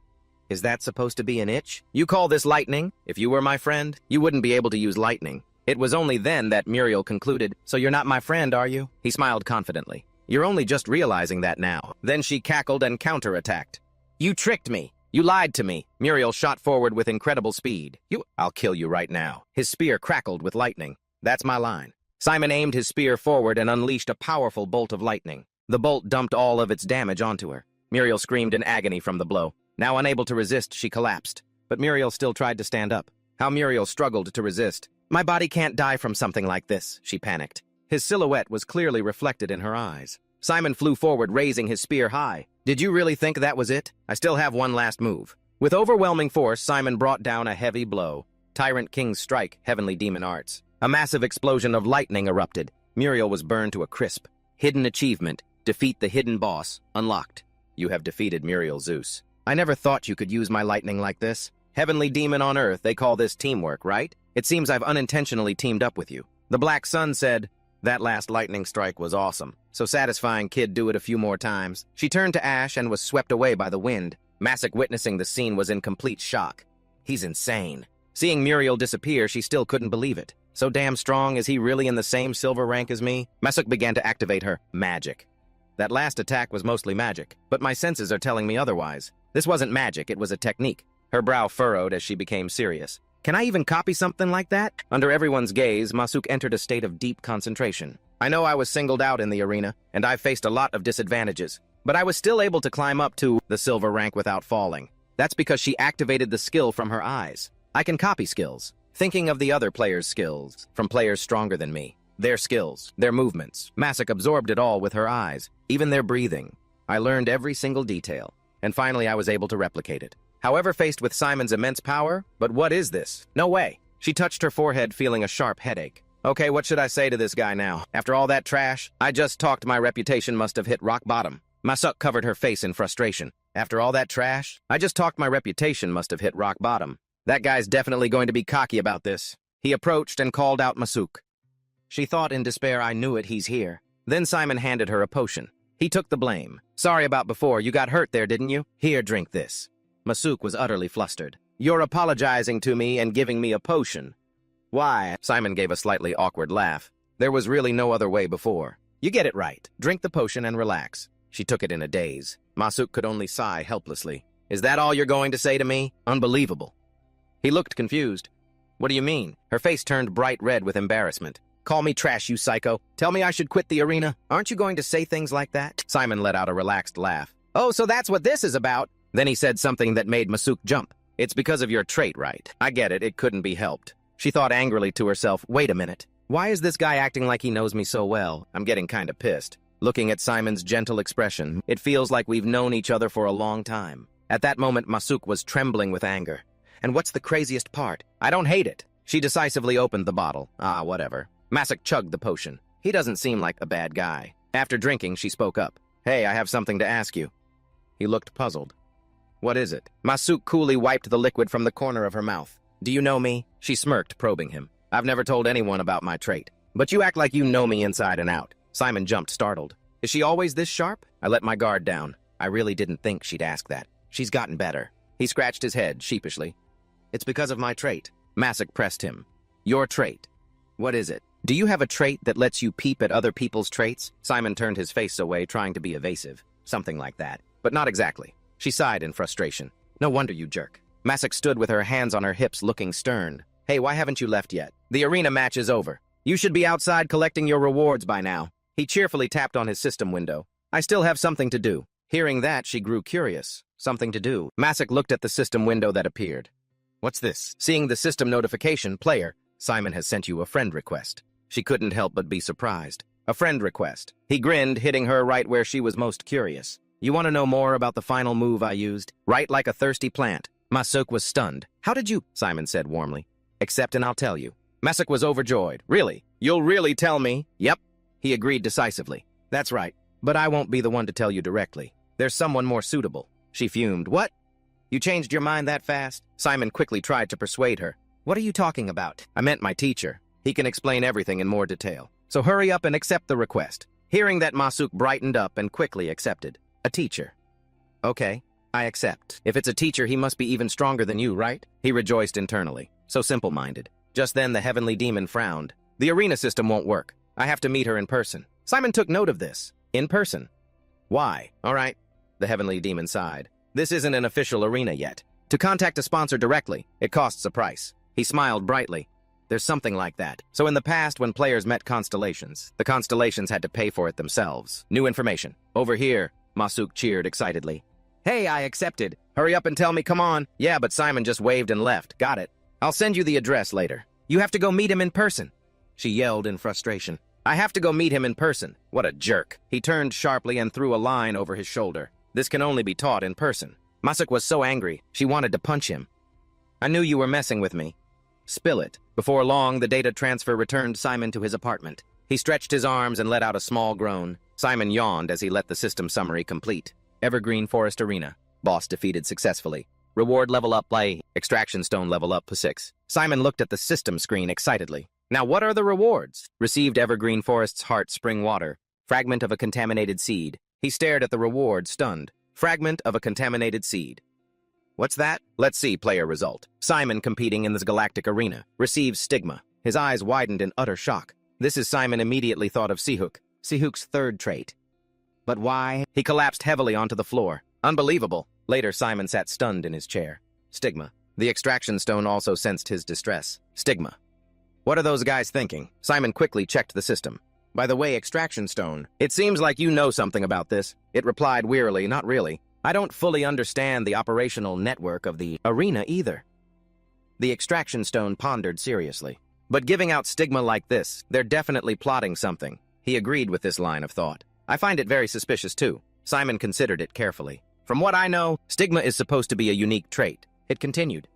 Is that supposed to be an itch? You call this lightning? If you were my friend, you wouldn't be able to use lightning. It was only then that Muriel concluded, "So you're not my friend, are you?" He smiled confidently. "You're only just realizing that now." Then she cackled and counterattacked. "You tricked me. You lied to me." Muriel shot forward with incredible speed. I'll kill you right now." His spear crackled with lightning. That's my line. Simon aimed his spear forward and unleashed a powerful bolt of lightning. The bolt dumped all of its damage onto her. Muriel screamed in agony from the blow. Now unable to resist, she collapsed. But Muriel still tried to stand up. How Muriel struggled to resist. "My body can't die from something like this," she panicked. His silhouette was clearly reflected in her eyes. Simon flew forward, raising his spear high. "Did you really think that was it? I still have one last move." With overwhelming force, Simon brought down a heavy blow. Tyrant King's Strike, Heavenly Demon Arts. A massive explosion of lightning erupted. Muriel was burned to a crisp. Hidden achievement. Defeat the hidden boss. Unlocked. You have defeated Muriel Zeus. I never thought you could use my lightning like this. Heavenly Demon on Earth, they call this teamwork, right? It seems I've unintentionally teamed up with you. The Black Sun said, "That last lightning strike was awesome. So satisfying, kid, do it a few more times." She turned to ash and was swept away by the wind. Masik, witnessing the scene, was in complete shock. He's insane. Seeing Muriel disappear, she still couldn't believe it. So damn strong, is he really in the same silver rank as me? Masik began to activate her magic. That last attack was mostly magic, but my senses are telling me otherwise. This wasn't magic, it was a technique. Her brow furrowed as she became serious. Can I even copy something like that? Under everyone's gaze, Masuk entered a state of deep concentration. I know I was singled out in the arena, and I faced a lot of disadvantages, but I was still able to climb up to the silver rank without falling. That's because she activated the skill from her eyes. I can copy skills, thinking of the other players' skills, from players stronger than me. Their skills, their movements. Masik absorbed it all with her eyes, even their breathing. I learned every single detail, and finally I was able to replicate it. However, faced with Simon's immense power, but what is this? No way. She touched her forehead, feeling a sharp headache. Okay, what should I say to this guy now? After all that trash, I just talked, my reputation must have hit rock bottom. Masuk covered her face in frustration. After all that trash, I just talked, my reputation must have hit rock bottom. That guy's definitely going to be cocky about this. He approached and called out Masuk. She thought in despair, I knew it, he's here. Then Simon handed her a potion. He took the blame. Sorry about before, you got hurt there, didn't you? Here, drink this. Masuk was utterly flustered. You're apologizing to me and giving me a potion. Why? Simon gave a slightly awkward laugh. There was really no other way before. You get it right. Drink the potion and relax. She took it in a daze. Masuk could only sigh helplessly. Is that all you're going to say to me? Unbelievable. He looked confused. What do you mean? Her face turned bright red with embarrassment. Call me trash, you psycho. Tell me I should quit the arena. Aren't you going to say things like that? Simon let out a relaxed laugh. Oh, so that's what this is about. Then he said something that made Masuk jump. It's because of your trait, right? I get it, it couldn't be helped. She thought angrily to herself, wait a minute. Why is this guy acting like he knows me so well? I'm getting kinda pissed. Looking at Simon's gentle expression, it feels like we've known each other for a long time. At that moment, Masuk was trembling with anger. And what's the craziest part? I don't hate it. She decisively opened the bottle. Ah, whatever. Masuk chugged the potion. He doesn't seem like a bad guy. After drinking, she spoke up. Hey, I have something to ask you. He looked puzzled. What is it? Masuk coolly wiped the liquid from the corner of her mouth. Do you know me? She smirked, probing him. I've never told anyone about my trait. But you act like you know me inside and out. Simon jumped, startled. Is she always this sharp? I let my guard down. I really didn't think she'd ask that. She's gotten better. He scratched his head, sheepishly. It's because of my trait. Masik pressed him. Your trait. What is it? Do you have a trait that lets you peep at other people's traits? Simon turned his face away, trying to be evasive. Something like that. But not exactly. She sighed in frustration. No wonder you jerk. Masik stood with her hands on her hips, looking stern. Hey, why haven't you left yet? The arena match is over. You should be outside collecting your rewards by now. He cheerfully tapped on his system window. I still have something to do. Hearing that, she grew curious. Something to do. Masuk looked at the system window that appeared. What's this? Seeing the system notification, player, Simon has sent you a friend request. She couldn't help but be surprised. A friend request. He grinned, hitting her right where she was most curious. You want to know more about the final move I used? Right like a thirsty plant. Masuk was stunned. How did you? Simon said warmly. Accept and I'll tell you. Masuk was overjoyed. Really? You'll really tell me? Yep. He agreed decisively. That's right. But I won't be the one to tell you directly. There's someone more suitable. She fumed. What? You changed your mind that fast? Simon quickly tried to persuade her. What are you talking about? I meant my teacher. He can explain everything in more detail. So hurry up and accept the request. Hearing that, Masuk brightened up and quickly accepted. A teacher. Okay, I accept. If it's a teacher, he must be even stronger than you, right? He rejoiced internally. So simple-minded. Just then, the heavenly demon frowned. The arena system won't work. I have to meet her in person. Simon took note of this. In person. Why? All right. The heavenly demon sighed. This isn't an official arena yet. To contact a sponsor directly, it costs a price. He smiled brightly. There's something like that. So in the past, when players met constellations, the constellations had to pay for it themselves. New information. Over here, Masuk cheered excitedly. Hey, I accepted. Hurry up and tell me, come on. Yeah, but Simon just waved and left. Got it. I'll send you the address later. You have to go meet him in person. She yelled in frustration. I have to go meet him in person. What a jerk. He turned sharply and threw a line over his shoulder. This can only be taught in person. Masuk was so angry, she wanted to punch him. I knew you were messing with me. Spill it. Before long, the data transfer returned Simon to his apartment. He stretched his arms and let out a small groan. Simon yawned as he let the system summary complete. Evergreen Forest Arena. Boss defeated successfully. Reward level up by Extraction Stone level up to 6. Simon looked at the system screen excitedly. Now what are the rewards? Received Evergreen Forest's Heart Spring Water. Fragment of a contaminated seed. He stared at the reward, stunned. Fragment of a contaminated seed. What's that? Let's see player result. Simon, competing in this galactic arena, receives Stigma. His eyes widened in utter shock. This is Simon immediately thought of Sihuk. Sihuk's third trait. But why? He collapsed heavily onto the floor. Unbelievable. Later, Simon sat stunned in his chair. Stigma. The extraction stone also sensed his distress. Stigma. What are those guys thinking? Simon quickly checked the system. By the way, extraction stone. It seems like you know something about this. It replied wearily, not really. I don't fully understand the operational network of the arena either. The extraction stone pondered seriously. But giving out Stigma like this, they're definitely plotting something. He agreed with this line of thought. I find it very suspicious too. Simon considered it carefully. From what I know, Stigma is supposed to be a unique trait. It continued.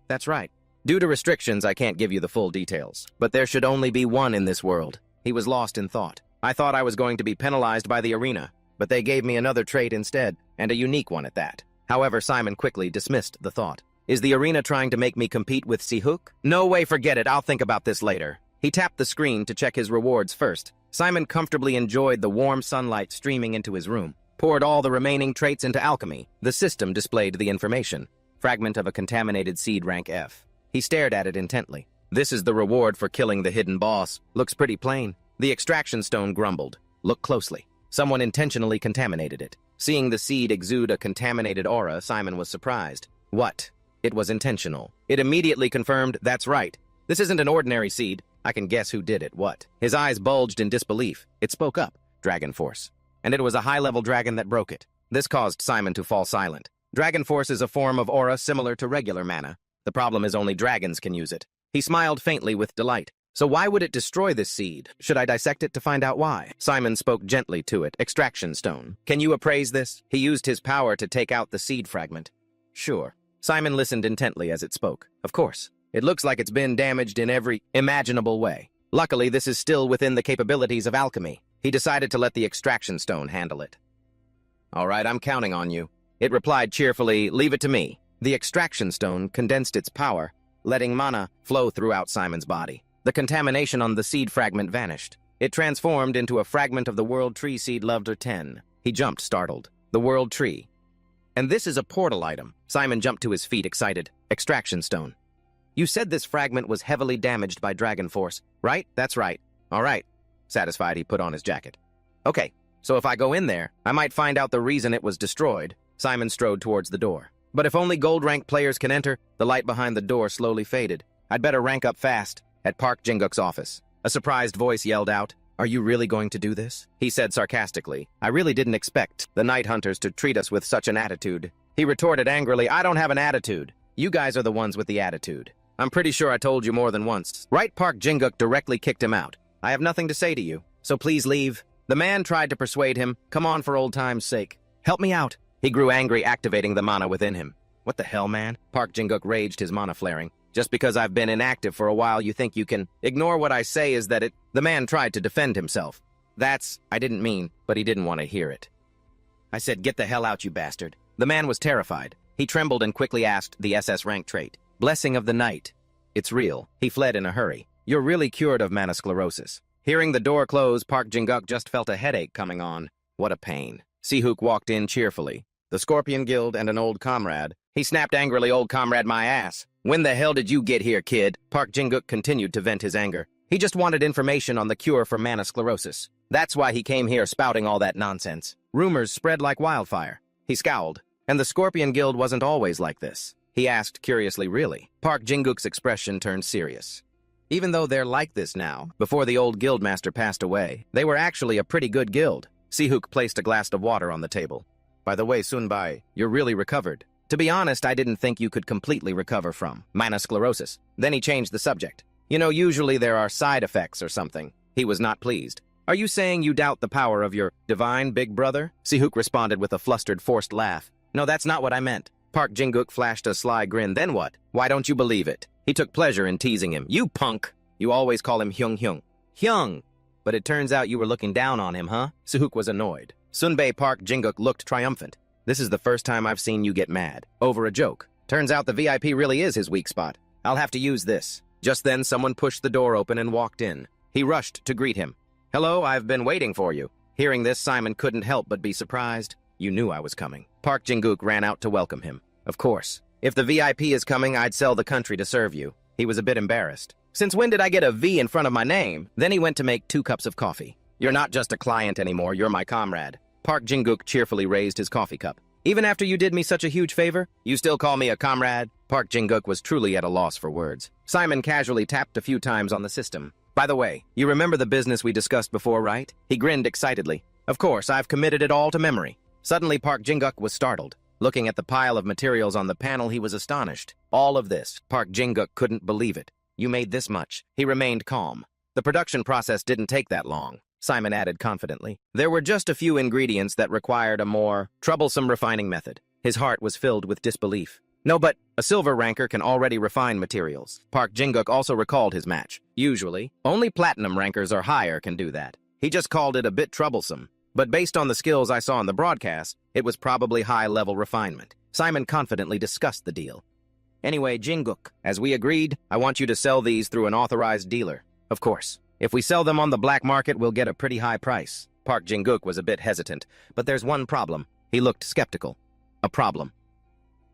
That's right. Due to restrictions, I can't give you the full details. But there should only be one in this world. He was lost in thought. I thought I was going to be penalized by the arena, but they gave me another trait instead, and a unique one at that. However, Simon quickly dismissed the thought. Is the arena trying to make me compete with Sihuk? No way, forget it. I'll think about this later. He tapped the screen to check his rewards first. Simon comfortably enjoyed the warm sunlight streaming into his room, poured all the remaining traits into alchemy. The system displayed the information. Fragment of a contaminated seed rank F. He stared at it intently. This is the reward for killing the hidden boss. Looks pretty plain. The extraction stone grumbled. Look closely. Someone intentionally contaminated it. Seeing the seed exude a contaminated aura, Simon was surprised. What? It was intentional. It immediately confirmed, that's right. This isn't an ordinary seed. I can guess who did it. What? His eyes bulged in disbelief. It spoke up. Dragon Force. And it was a high-level dragon that broke it. This caused Simon to fall silent. Dragon Force is a form of aura similar to regular mana. The problem is only dragons can use it. He smiled faintly with delight. So why would it destroy this seed? Should I dissect it to find out why? Simon spoke gently to it. Extraction stone. Can you appraise this? He used his power to take out the seed fragment. Sure. Simon listened intently as it spoke. Of course. It looks like it's been damaged in every imaginable way. Luckily, this is still within the capabilities of alchemy. He decided to let the extraction stone handle it. All right, I'm counting on you. It replied cheerfully, leave it to me. The extraction stone condensed its power, letting mana flow throughout Simon's body. The contamination on the seed fragment vanished. It transformed into a fragment of the World Tree seed loved or 10. He jumped, startled. The World Tree. And this is a portal item. Simon jumped to his feet, excited. Extraction stone. You said this fragment was heavily damaged by Dragon Force, right? That's right. All right. Satisfied, he put on his jacket. Okay, so if I go in there, I might find out the reason it was destroyed. Simon strode towards the door. But if only gold-rank players can enter, the light behind the door slowly faded. I'd better rank up fast. At Park Jin-guk's office, a surprised voice yelled out, "Are you really going to do this?" He said sarcastically, "I really didn't expect the Night Hunters to treat us with such an attitude." He retorted angrily, "I don't have an attitude. You guys are the ones with the attitude. I'm pretty sure I told you more than once." Right, Park Jin-guk directly kicked him out. "I have nothing to say to you, so please leave." The man tried to persuade him, "Come on for old time's sake. Help me out." He grew angry, activating the mana within him. "What the hell, man?" Park Jin-guk raged, his mana flaring. "Just because I've been inactive for a while, you think you can ignore what I say is that it—" The man tried to defend himself. I didn't mean, but he didn't want to hear it. I said, "Get the hell out, you bastard." The man was terrified. He trembled and quickly asked the SS rank trait. "Blessing of the Night." "It's real." He fled in a hurry. "You're really cured of mana sclerosis." Hearing the door close, Park Jin-guk just felt a headache coming on. What a pain. Si-hook walked in cheerfully. The Scorpion Guild and an old comrade. He snapped angrily, "Old comrade, my ass. When the hell did you get here, kid?" Park Jin-guk continued to vent his anger. He just wanted information on the cure for mana sclerosis. That's why he came here spouting all that nonsense. Rumors spread like wildfire. He scowled. And the Scorpion Guild wasn't always like this. He asked curiously, "Really?" Park Jin-guk's expression turned serious. Even though they're like this now, before the old guildmaster passed away, they were actually a pretty good guild. Si-hook placed a glass of water on the table. "By the way, Sunbai, you're really recovered. To be honest, I didn't think you could completely recover from mana sclerosis." Then he changed the subject. "You know, usually there are side effects or something." He was not pleased. "Are you saying you doubt the power of your divine big brother?" Si-hook responded with a flustered, forced laugh. "No, that's not what I meant." Park Jin-guk flashed a sly grin. "Then what? Why don't you believe it?" He took pleasure in teasing him. "You punk! You always call him Hyung. Hyung! But it turns out you were looking down on him, huh?" Si-hook was annoyed. Sunbae Park Jin-guk looked triumphant. "This is the first time I've seen you get mad. Over a joke. Turns out the VIP really is his weak spot. I'll have to use this." Just then, someone pushed the door open and walked in. He rushed to greet him. "Hello, I've been waiting for you." Hearing this, Simon couldn't help but be surprised. "You knew I was coming." Park Jin-guk ran out to welcome him. "Of course. If the VIP is coming, I'd sell the country to serve you." He was a bit embarrassed. "Since when did I get a V in front of my name?" Then he went to make 2 cups of coffee. "You're not just a client anymore, you're my comrade." Park Jin-guk cheerfully raised his coffee cup. "Even after you did me such a huge favor, you still call me a comrade?" Park Jin-guk was truly at a loss for words. Simon casually tapped a few times on the system. "By the way, you remember the business we discussed before, right?" He grinned excitedly. "Of course, I've committed it all to memory." Suddenly, Park Jin-guk was startled. Looking at the pile of materials on the panel, he was astonished. All of this, Park Jin-guk couldn't believe it. "You made this much." He remained calm. "The production process didn't take that long," Simon added confidently. "There were just a few ingredients that required a more troublesome refining method." His heart was filled with disbelief. "No, but a silver ranker can already refine materials." Park Jin-guk also recalled his match. "Usually, only platinum rankers or higher can do that." He just called it a bit troublesome. But based on the skills I saw in the broadcast, it was probably high-level refinement. Simon confidently discussed the deal. "Anyway, Jin-guk, as we agreed, I want you to sell these through an authorized dealer. Of course, if we sell them on the black market, we'll get a pretty high price." Park Jin-guk was a bit hesitant, but there's one problem. He looked skeptical. "A problem?"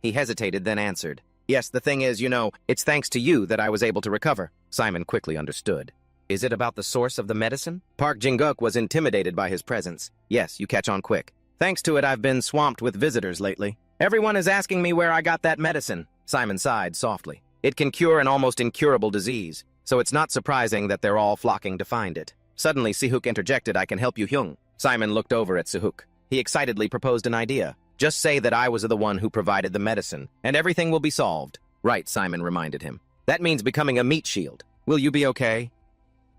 He hesitated, then answered. "Yes, the thing is, it's thanks to you that I was able to recover." Simon quickly understood. "Is it about the source of the medicine?" Park Jin-guk was intimidated by his presence. "Yes, you catch on quick. Thanks to it, I've been swamped with visitors lately. Everyone is asking me where I got that medicine." Simon sighed softly. "It can cure an almost incurable disease, so it's not surprising that they're all flocking to find it." Suddenly, Si-hook interjected, "I can help you, Hyung." Simon looked over at Si-hook. He excitedly proposed an idea. "Just say that I was the one who provided the medicine, and everything will be solved." "Right," Simon reminded him. "That means becoming a meat shield. Will you be okay?"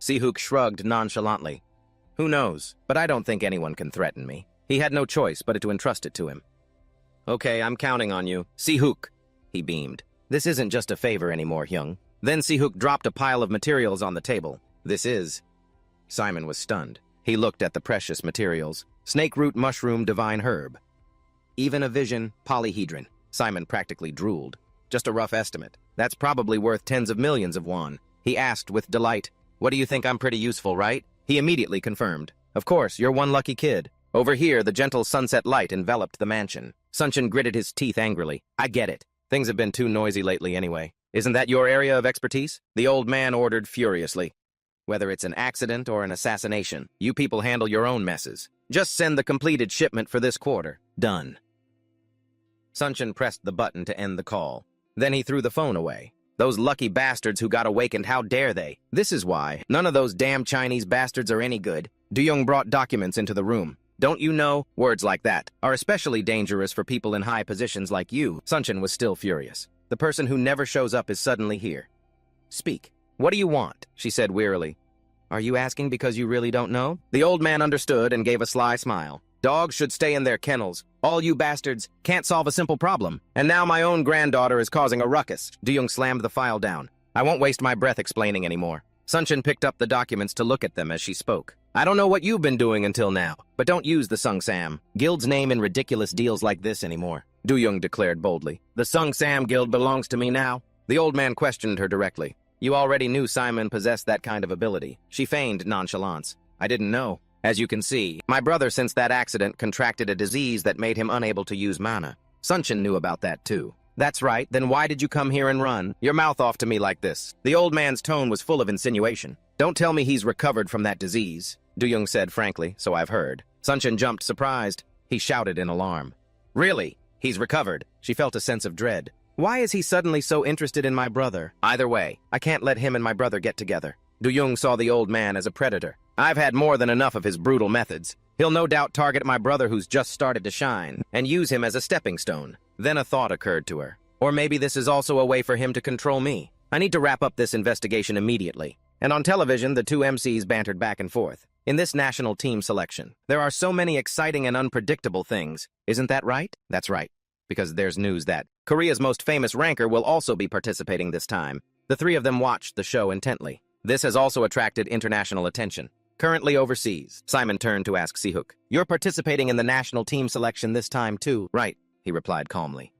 Si-hook shrugged nonchalantly. "Who knows, but I don't think anyone can threaten me." He had no choice but to entrust it to him. "Okay, I'm counting on you. Si-hook." He beamed. "This isn't just a favor anymore, Hyung." Then Si-hook dropped a pile of materials on the table. "This is—" Simon was stunned. He looked at the precious materials. Snake root mushroom divine herb. Even a vision polyhedron. Simon practically drooled. "Just a rough estimate. That's probably worth tens of millions of won." He asked with delight, "What do you think? I'm pretty useful, right?" He immediately confirmed. "Of course, you're one lucky kid." Over here, the gentle sunset light enveloped the mansion. Sunshin gritted his teeth angrily. "I get it. Things have been too noisy lately anyway. Isn't that your area of expertise?" The old man ordered furiously. "Whether it's an accident or an assassination, you people handle your own messes. Just send the completed shipment for this quarter. Done." Sunshin pressed the button to end the call. Then he threw the phone away. Those lucky bastards who got awakened, how dare they? This is why. None of those damn Chinese bastards are any good. Du-young brought documents into the room. Don't you know? Words like that are especially dangerous for people in high positions like you. Sunshin was still furious. The person who never shows up is suddenly here. Speak. What do you want? She said wearily. Are you asking because you really don't know? The old man understood and gave a sly smile. Dogs should stay in their kennels. All you bastards can't solve a simple problem. And now my own granddaughter is causing a ruckus. Du-young slammed the file down. I won't waste my breath explaining anymore. Sunshin picked up the documents to look at them as she spoke. I don't know what you've been doing until now, but don't use the Sung Sam Guild's name in ridiculous deals like this anymore, Du-young declared boldly. The Sung Sam Guild belongs to me now? The old man questioned her directly. You already knew Simon possessed that kind of ability. She feigned nonchalance. I didn't know. As you can see, my brother since that accident contracted a disease that made him unable to use mana. Sunshin knew about that too. That's right, then why did you come here and run your mouth off to me like this? The old man's tone was full of insinuation. Don't tell me he's recovered from that disease, Du-young said frankly, so I've heard. Sunshin jumped surprised. He shouted in alarm. Really? He's recovered? She felt a sense of dread. Why is he suddenly so interested in my brother? Either way, I can't let him and my brother get together. Du-young saw the old man as a predator. I've had more than enough of his brutal methods. He'll no doubt target my brother who's just started to shine, and use him as a stepping stone. Then a thought occurred to her. Or maybe this is also a way for him to control me. I need to wrap up this investigation immediately. And on television, the two MCs bantered back and forth. In this national team selection, there are so many exciting and unpredictable things. Isn't that right? That's right. Because there's news that Korea's most famous ranker will also be participating this time. The three of them watched the show intently. This has also attracted international attention. Currently overseas, Simon turned to ask Si-hook. You're participating in the national team selection this time too, right? He replied calmly.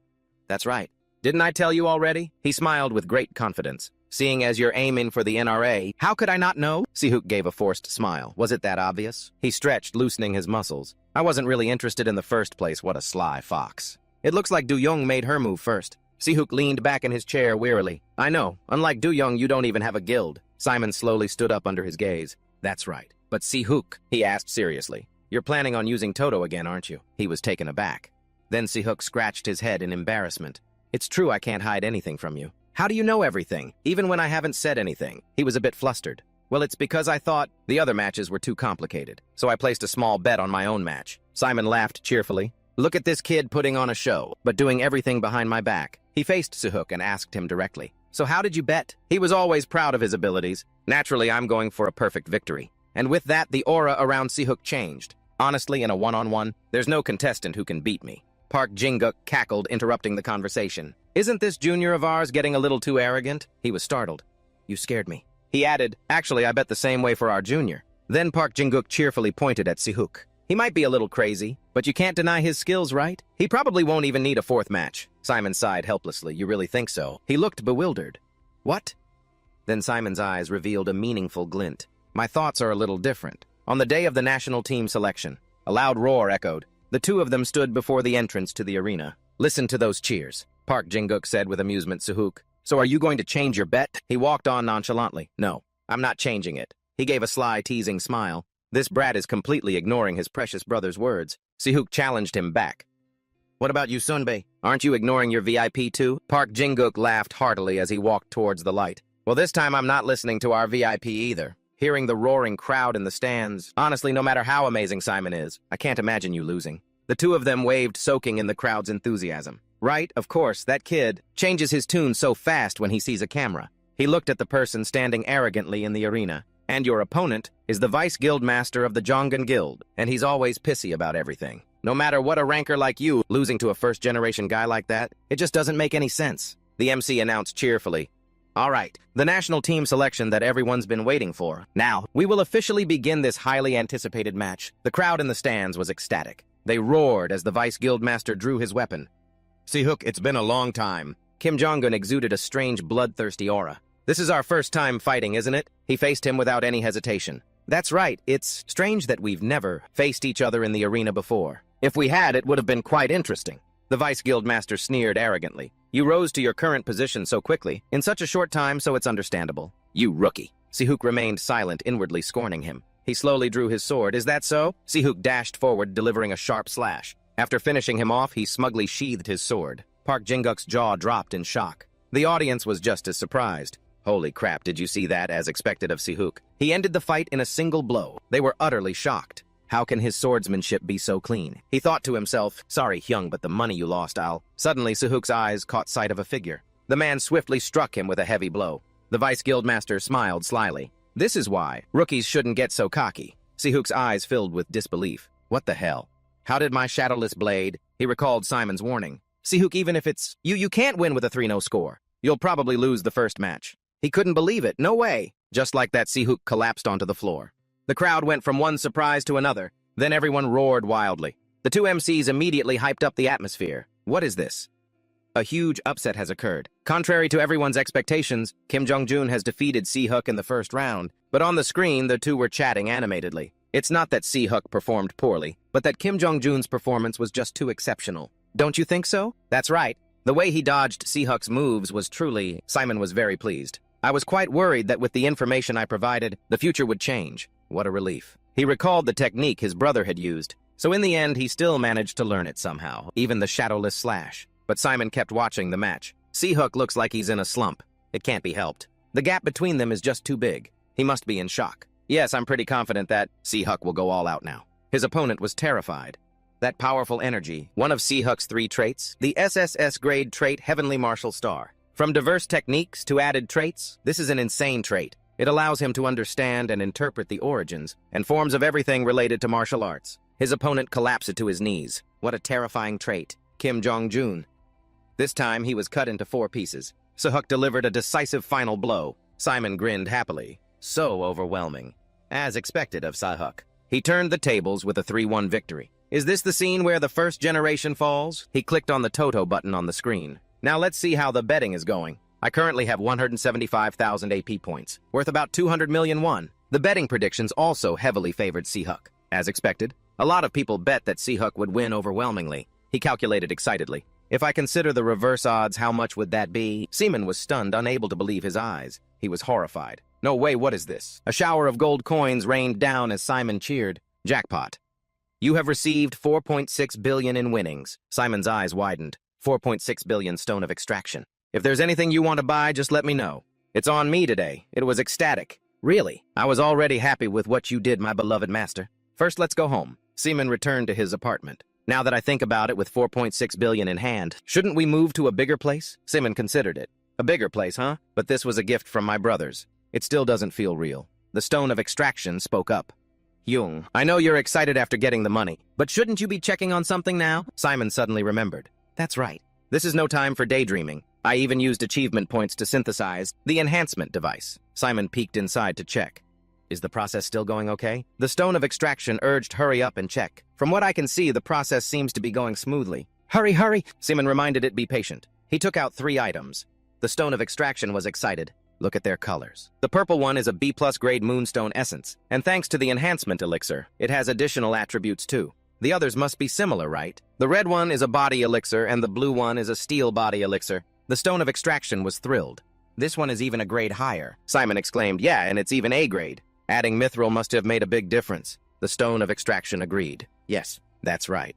That's right. Didn't I tell you already? He smiled with great confidence. Seeing as you're aiming for the NRA, how could I not know? Si-hook gave a forced smile. Was it that obvious? He stretched, loosening his muscles. I wasn't really interested in the first place. What a sly fox. It looks like Du-young made her move first. Si-hook leaned back in his chair wearily. I know. Unlike Du-young, you don't even have a guild. Simon slowly stood up under his gaze. That's right. But Si-hook, he asked seriously. You're planning on using Toto again, aren't you? He was taken aback. Then Si-hook scratched his head in embarrassment. It's true I can't hide anything from you. How do you know everything, even when I haven't said anything? He was a bit flustered. Well, it's because I thought the other matches were too complicated, so I placed a small bet on my own match. Simon laughed cheerfully. Look at this kid putting on a show, but doing everything behind my back. He faced Si-hook and asked him directly. So how did you bet? He was always proud of his abilities. Naturally, I'm going for a perfect victory. And with that, the aura around Si-hook changed. Honestly, in a one-on-one, there's no contestant who can beat me. Park Jin-guk cackled, interrupting the conversation. Isn't this junior of ours getting a little too arrogant? He was startled. You scared me. He added, actually, I bet the same way for our junior. Then Park Jin-guk cheerfully pointed at Si-hook. He might be a little crazy, but you can't deny his skills, right? He probably won't even need a fourth match. Simon sighed helplessly. You really think so? He looked bewildered. What? Then Simon's eyes revealed a meaningful glint. My thoughts are a little different. On the day of the national team selection, a loud roar echoed. The two of them stood before the entrance to the arena. Listen to those cheers, Park Jin-guk said with amusement. Si-hook, so are you going to change your bet? He walked on nonchalantly. No, I'm not changing it. He gave a sly, teasing smile. This brat is completely ignoring his precious brother's words. Si-hook challenged him back. What about you, Sunbae? Aren't you ignoring your VIP too? Park Jin-guk laughed heartily as he walked towards the light. Well, this time I'm not listening to our VIP either. Hearing the roaring crowd in the stands, honestly, no matter how amazing Simon is, I can't imagine you losing. The two of them waved, soaking in the crowd's enthusiasm. Right, of course, that kid changes his tune so fast when he sees a camera. He looked at the person standing arrogantly in the arena. And your opponent is the Vice Guildmaster of the Jongan Guild, and he's always pissy about everything. No matter what a ranker like you, losing to a first-generation guy like that, it just doesn't make any sense. The MC announced cheerfully. All right, the national team selection that everyone's been waiting for. Now, we will officially begin this highly anticipated match. The crowd in the stands was ecstatic. They roared as the Vice Guildmaster drew his weapon. Si-hook, it's been a long time. Kim Jong-un exuded a strange, bloodthirsty aura. This is our first time fighting, isn't it? He faced him without any hesitation. That's right, it's strange that we've never faced each other in the arena before. If we had, it would have been quite interesting. The Vice Guildmaster sneered arrogantly. You rose to your current position so quickly, in such a short time, so it's understandable. You rookie. Si-hook remained silent, inwardly scorning him. He slowly drew his sword. Is that so? Si-hook dashed forward, delivering a sharp slash. After finishing him off, he smugly sheathed his sword. Park Jin-guk's jaw dropped in shock. The audience was just as surprised. Holy crap, did you see that, as expected of Si-hook? He ended the fight in a single blow. They were utterly shocked. How can his swordsmanship be so clean? He thought to himself, sorry Hyung, but the money you lost, I'll... Suddenly, Si-hook's eyes caught sight of a figure. The man swiftly struck him with a heavy blow. The Vice Guildmaster smiled slyly. This is why rookies shouldn't get so cocky. Si-hook's eyes filled with disbelief. What the hell? How did my shadowless blade? He recalled Simon's warning. Si-hook, even if it's... You can't win with a 3-0 score. You'll probably lose the first match. He couldn't believe it. No way. Just like that, Si-hook collapsed onto the floor. The crowd went from one surprise to another. Then everyone roared wildly. The two MCs immediately hyped up the atmosphere. What is this? A huge upset has occurred. Contrary to everyone's expectations, Kim Jong-joon has defeated Si-hook in the first round, but on the screen, the two were chatting animatedly. It's not that Si-hook performed poorly, but that Kim Jong-joon's performance was just too exceptional. Don't you think so? That's right. The way he dodged Si-hook's moves was truly... Simon was very pleased. I was quite worried that with the information I provided, the future would change. What a relief. He recalled the technique his brother had used, so in the end he still managed to learn it somehow, even the shadowless slash. But Simon kept watching the match. Si-hook looks like he's in a slump. It can't be helped. The gap between them is just too big. He must be in shock. Yes, I'm pretty confident that Si-hook will go all out now. His opponent was terrified. That powerful energy, one of Si-hook's 3 traits, the SSS grade trait Heavenly Martial Star. From diverse techniques to added traits, this is an insane trait. It allows him to understand and interpret the origins and forms of everything related to martial arts. His opponent collapsed to his knees. What a terrifying trait. Kim Jong-joon. This time, he was cut into 4 pieces. Si-hook delivered a decisive final blow. Simon grinned happily. So overwhelming. As expected of Si-hook. He turned the tables with a 3-1 victory. Is this the scene where the first generation falls? He clicked on the Toto button on the screen. Now let's see how the betting is going. I currently have 175,000 AP points, worth about 200 million won. The betting predictions also heavily favored Si-hook. As expected, a lot of people bet that Si-hook would win overwhelmingly. He calculated excitedly. If I consider the reverse odds, how much would that be? Seaman was stunned, unable to believe his eyes. He was horrified. No way, what is this? A shower of gold coins rained down as Simon cheered. Jackpot. You have received 4.6 billion in winnings. Simon's eyes widened. 4.6 billion stone of extraction. If there's anything you want to buy, just let me know. It's on me today. It was ecstatic. Really? I was already happy with what you did, my beloved master. First, let's go home. Seaman returned to his apartment. Now that I think about it, with 4.6 billion in hand, shouldn't we move to a bigger place? Seaman considered it. A bigger place, huh? But this was a gift from my brothers. It still doesn't feel real. The stone of extraction spoke up. Hyung, I know you're excited after getting the money, but shouldn't you be checking on something now? Simon suddenly remembered. That's right. This is no time for daydreaming. I even used achievement points to synthesize the enhancement device. Simon peeked inside to check. Is the process still going okay? The stone of extraction urged hurry up and check. From what I can see, the process seems to be going smoothly. Hurry, hurry! Simon reminded it be patient. He took out 3 items. The stone of extraction was excited. Look at their colors. The purple one is a B+ grade moonstone essence, and thanks to the enhancement elixir, it has additional attributes too. The others must be similar, right? The red one is a body elixir, and the blue one is a steel body elixir. The stone of extraction was thrilled. This one is even a grade higher. Simon exclaimed, yeah, and it's even A grade. Adding mithril must have made a big difference. The stone of extraction agreed. Yes, that's right.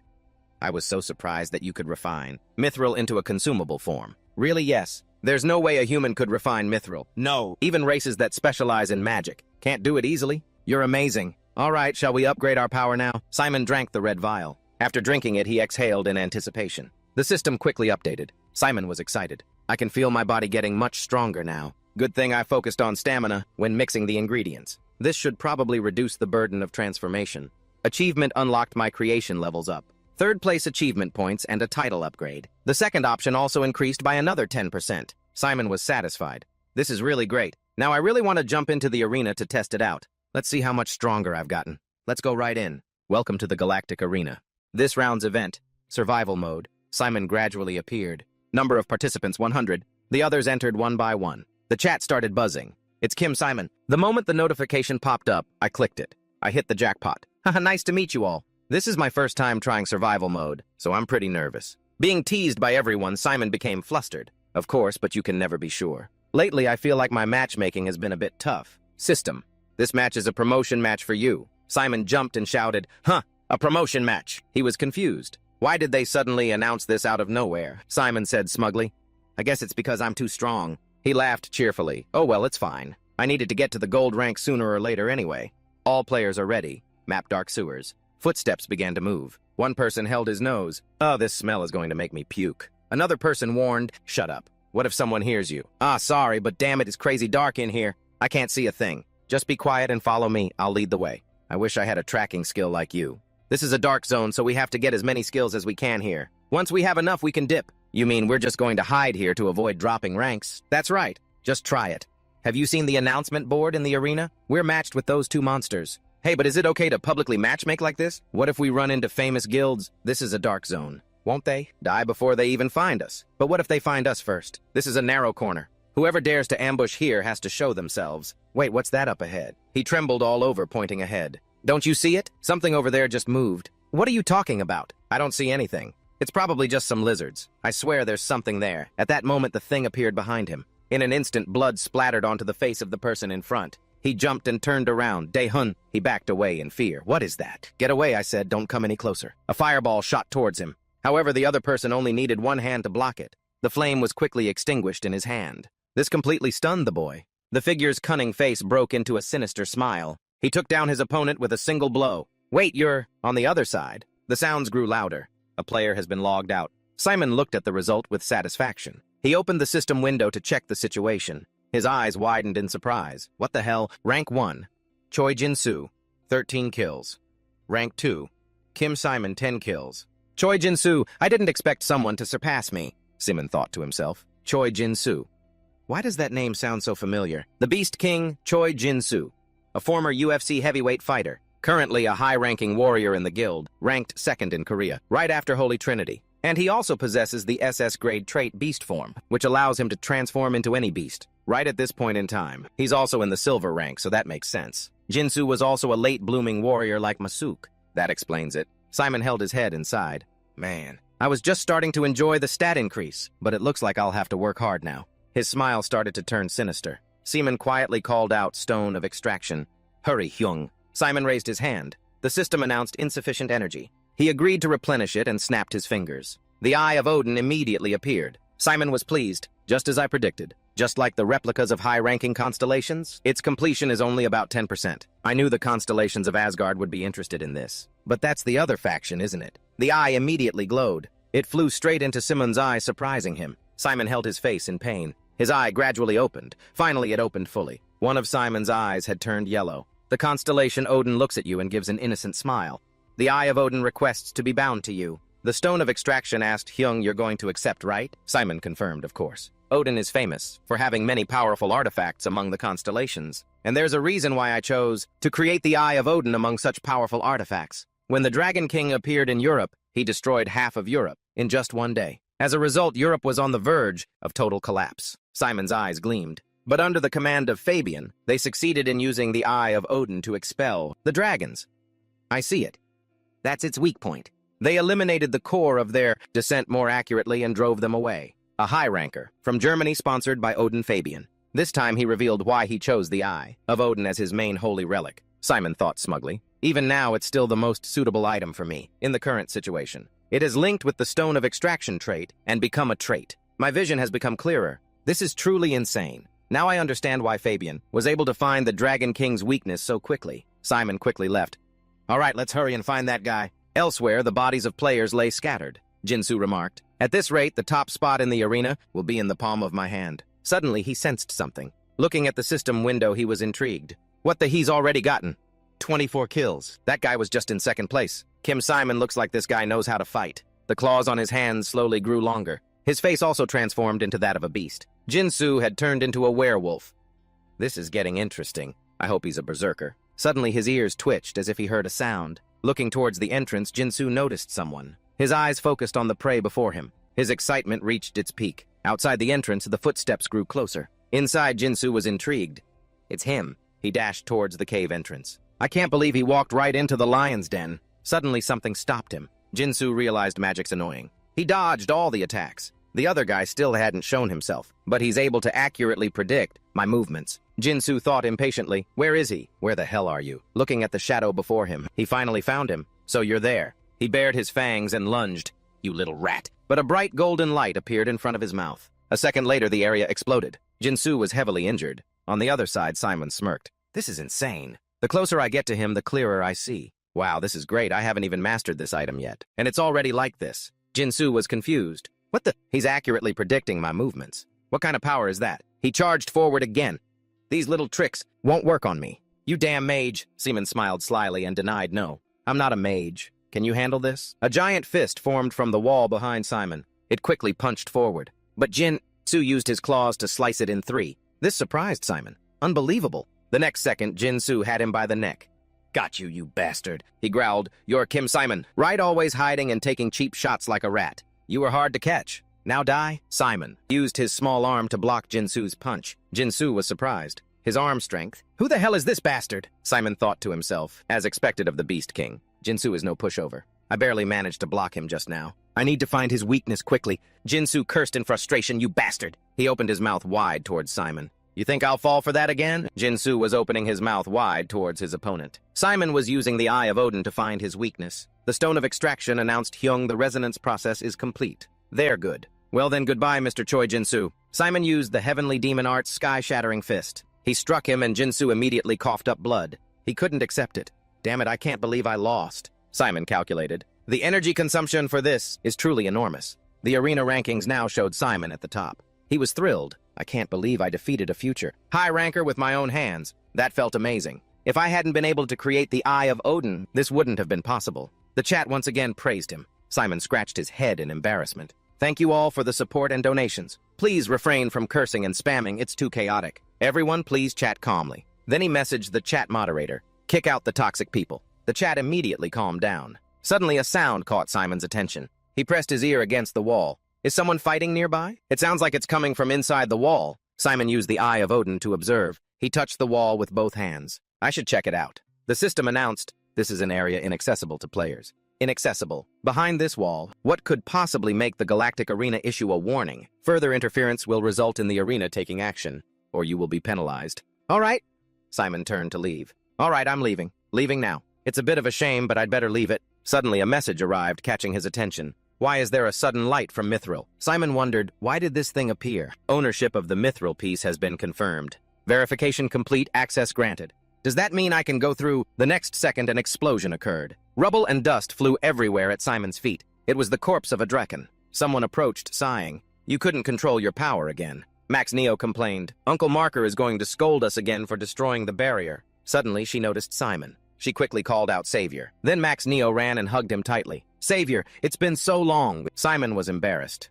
I was so surprised that you could refine mithril into a consumable form. Really, yes. There's no way a human could refine mithril. No. Even races that specialize in magic can't do it easily. You're amazing. All right, shall we upgrade our power now? Simon drank the red vial. After drinking it, he exhaled in anticipation. The system quickly updated. Simon was excited. I can feel my body getting much stronger now. Good thing I focused on stamina when mixing the ingredients. This should probably reduce the burden of transformation. Achievement unlocked my creation levels up. 3rd place achievement points and a title upgrade. The second option also increased by another 10%. Simon was satisfied. This is really great. Now I really want to jump into the arena to test it out. Let's see how much stronger I've gotten. Let's go right in. Welcome to the Galactic Arena. This round's event, Survival Mode. Simon gradually appeared. Number of participants 100. The others entered one by one. The chat started buzzing. It's Kim Simon. The moment the notification popped up, I clicked it. I hit the jackpot. Haha, nice to meet you all. This is my first time trying survival mode, so I'm pretty nervous. Being teased by everyone, Simon became flustered. Of course, but you can never be sure. Lately, I feel like my matchmaking has been a bit tough. System. This match is a promotion match for you. Simon jumped and shouted, Huh, a promotion match. He was confused. Why did they suddenly announce this out of nowhere? Simon said smugly. I guess it's because I'm too strong. He laughed cheerfully. Oh well, it's fine. I needed to get to the gold rank sooner or later anyway. All players are ready. Map dark sewers. Footsteps began to move. One person held his nose. Oh, this smell is going to make me puke. Another person warned, shut up. What if someone hears you? Ah, sorry, but damn it, it's crazy dark in here. I can't see a thing. Just be quiet and follow me. I'll lead the way. I wish I had a tracking skill like you. This is a dark zone, so we have to get as many skills as we can here. Once we have enough, we can dip. You mean we're just going to hide here to avoid dropping ranks? That's right. Just try it. Have you seen the announcement board in the arena? We're matched with those two monsters. Hey, but is it okay to publicly matchmake like this? What if we run into famous guilds? This is a dark zone. Won't they? Die before they even find us. But what if they find us first? This is a narrow corner. Whoever dares to ambush here has to show themselves. Wait, what's that up ahead? He trembled all over, pointing ahead. Don't you see it? Something over there just moved. What are you talking about? I don't see anything. It's probably just some lizards. I swear there's something there. At that moment, the thing appeared behind him. In an instant, blood splattered onto the face of the person in front. He jumped and turned around. Dae-hun. He backed away in fear. What is that? Get away, I said. Don't come any closer. A fireball shot towards him. However, the other person only needed one hand to block it. The flame was quickly extinguished in his hand. This completely stunned the boy. The figure's cunning face broke into a sinister smile. He took down his opponent with a single blow. Wait, you're on the other side. The sounds grew louder. A player has been logged out. Simon looked at the result with satisfaction. He opened the system window to check the situation. His eyes widened in surprise. What the hell? Rank 1. Choi Jin-soo, 13 kills. Rank 2. Kim Simon, 10 kills. Choi Jin-soo, I didn't expect someone to surpass me, Simon thought to himself. Choi Jin-soo. Why does that name sound so familiar? The Beast King, Choi Jin-soo. A former UFC heavyweight fighter. Currently a high-ranking warrior in the guild, ranked 2nd in Korea, right after Holy Trinity. And he also possesses the SS-grade trait Beast Form, which allows him to transform into any beast. Right at this point in time, he's also in the silver rank, so that makes sense. Jin-soo was also a late-blooming warrior like Masuk. That explains it. Simon held his head and sighed. Man, I was just starting to enjoy the stat increase, but it looks like I'll have to work hard now. His smile started to turn sinister. Simon quietly called out Stone of Extraction. Hurry, Hyung. Simon raised his hand. The system announced insufficient energy. He agreed to replenish it and snapped his fingers. The Eye of Odin immediately appeared. Simon was pleased, just as I predicted. Just like the replicas of high-ranking constellations, its completion is only about 10%. I knew the constellations of Asgard would be interested in this. But that's the other faction, isn't it? The eye immediately glowed. It flew straight into Simon's eye, surprising him. Simon held his face in pain. His eye gradually opened. Finally, it opened fully. One of Simon's eyes had turned yellow. The constellation Odin looks at you and gives an innocent smile. The Eye of Odin requests to be bound to you. The Stone of Extraction asked Hyung, you're going to accept, right? Simon confirmed, of course. Odin is famous for having many powerful artifacts among the constellations. And there's a reason why I chose to create the Eye of Odin among such powerful artifacts. When the Dragon King appeared in Europe, he destroyed half of Europe in just one day. As a result, Europe was on the verge of total collapse. Simon's eyes gleamed. But under the command of Fabian, they succeeded in using the Eye of Odin to expel the dragons. I see it. That's its weak point. They eliminated the core of their descent more accurately and drove them away. A high ranker from Germany sponsored by Odin Fabian. This time he revealed why he chose the Eye of Odin as his main holy relic. Simon thought smugly. Even now, it's still the most suitable item for me in the current situation. It is linked with the Stone of Extraction trait and become a trait. My vision has become clearer. This is truly insane. Now I understand why Fabian was able to find the Dragon King's weakness so quickly. Simon quickly left. All right, let's hurry and find that guy. Elsewhere, the bodies of players lay scattered, Jin-soo remarked. At this rate, the top spot in the arena will be in the palm of my hand. Suddenly, he sensed something. Looking at the system window, he was intrigued. What the he's already gotten? 24 kills. That guy was just in second place. Kim Simon looks like this guy knows how to fight. The claws on his hands slowly grew longer. His face also transformed into that of a beast. Jin-soo had turned into a werewolf. This is getting interesting. I hope he's a berserker. Suddenly, his ears twitched as if he heard a sound. Looking towards the entrance, Jin-soo noticed someone. His eyes focused on the prey before him. His excitement reached its peak. Outside the entrance, the footsteps grew closer. Inside, Jin-soo was intrigued. It's him. He dashed towards the cave entrance. I can't believe he walked right into the lion's den. Suddenly, something stopped him. Jin-soo realized magic's annoying. He dodged all the attacks. The other guy still hadn't shown himself, but he's able to accurately predict my movements. Jin-soo thought impatiently, where is he? Where the hell are you? Looking at the shadow before him, he finally found him. So you're there. He bared his fangs and lunged. You little rat. But a bright golden light appeared in front of his mouth. A second later, the area exploded. Jinsu was heavily injured. On the other side, Simon smirked. This is insane. The closer I get to him, the clearer I see. Wow, this is great. I haven't even mastered this item yet. And it's already like this. Jinsu was confused. What the? He's accurately predicting my movements. What kind of power is that? He charged forward again. These little tricks won't work on me. You damn mage. Simon smiled slyly and denied no. I'm not a mage. Can you handle this? A giant fist formed from the wall behind Simon. It quickly punched forward. But Jinsu used his claws to slice it in three. This surprised Simon. Unbelievable. The next second, Jinsu had him by the neck. Got you, you bastard. He growled. You're Kim Simon. Right, always hiding and taking cheap shots like a rat. You were hard to catch. Now die? Simon used his small arm to block Jinsu's punch. Jinsu was surprised. His arm strength. Who the hell is this bastard? Simon thought to himself, as expected of the Beast King. Jinsu is no pushover. I barely managed to block him just now. I need to find his weakness quickly. Jinsu cursed in frustration. You bastard. He opened his mouth wide towards Simon. You think I'll fall for that again? Jinsu was opening his mouth wide towards his opponent. Simon was using the Eye of Odin to find his weakness. The Stone of Extraction announced Hyung the resonance process is complete. They're good. Well then, goodbye, Mr. Choi Jinsu. Simon used the Heavenly Demon Art's sky-shattering fist. He struck him and Jinsu immediately coughed up blood. He couldn't accept it. Damn it, I can't believe I lost. Simon calculated. The energy consumption for this is truly enormous. The arena rankings now showed Simon at the top. He was thrilled. I can't believe I defeated a future high ranker with my own hands. That felt amazing. If I hadn't been able to create the Eye of Odin, this wouldn't have been possible. The chat once again praised him. Simon scratched his head in embarrassment. Thank you all for the support and donations. Please refrain from cursing and spamming. It's too chaotic. Everyone, please chat calmly. Then he messaged the chat moderator. Kick out the toxic people. The chat immediately calmed down. Suddenly, a sound caught Simon's attention. He pressed his ear against the wall. Is someone fighting nearby? It sounds like it's coming from inside the wall. Simon used the Eye of Odin to observe. He touched the wall with both hands. I should check it out. The system announced, this is an area inaccessible to players. Inaccessible. Behind this wall, what could possibly make the Galactic Arena issue a warning? Further interference will result in the arena taking action, or you will be penalized. All right. Simon turned to leave. All right, I'm leaving. Leaving now. It's a bit of a shame, but I'd better leave it. Suddenly, a message arrived, catching his attention. Why is there a sudden light from Mithril? Simon wondered, why did this thing appear? Ownership of the Mithril piece has been confirmed. Verification complete, access granted. Does that mean I can go through? The next second, an explosion occurred. Rubble and dust flew everywhere at Simon's feet. It was the corpse of a Draken. Someone approached, sighing. You couldn't control your power again. Max Neo complained. Uncle Marker is going to scold us again for destroying the barrier. Suddenly, she noticed Simon. She quickly called out Savior. Then Max Neo ran and hugged him tightly. Savior, it's been so long. Simon was embarrassed.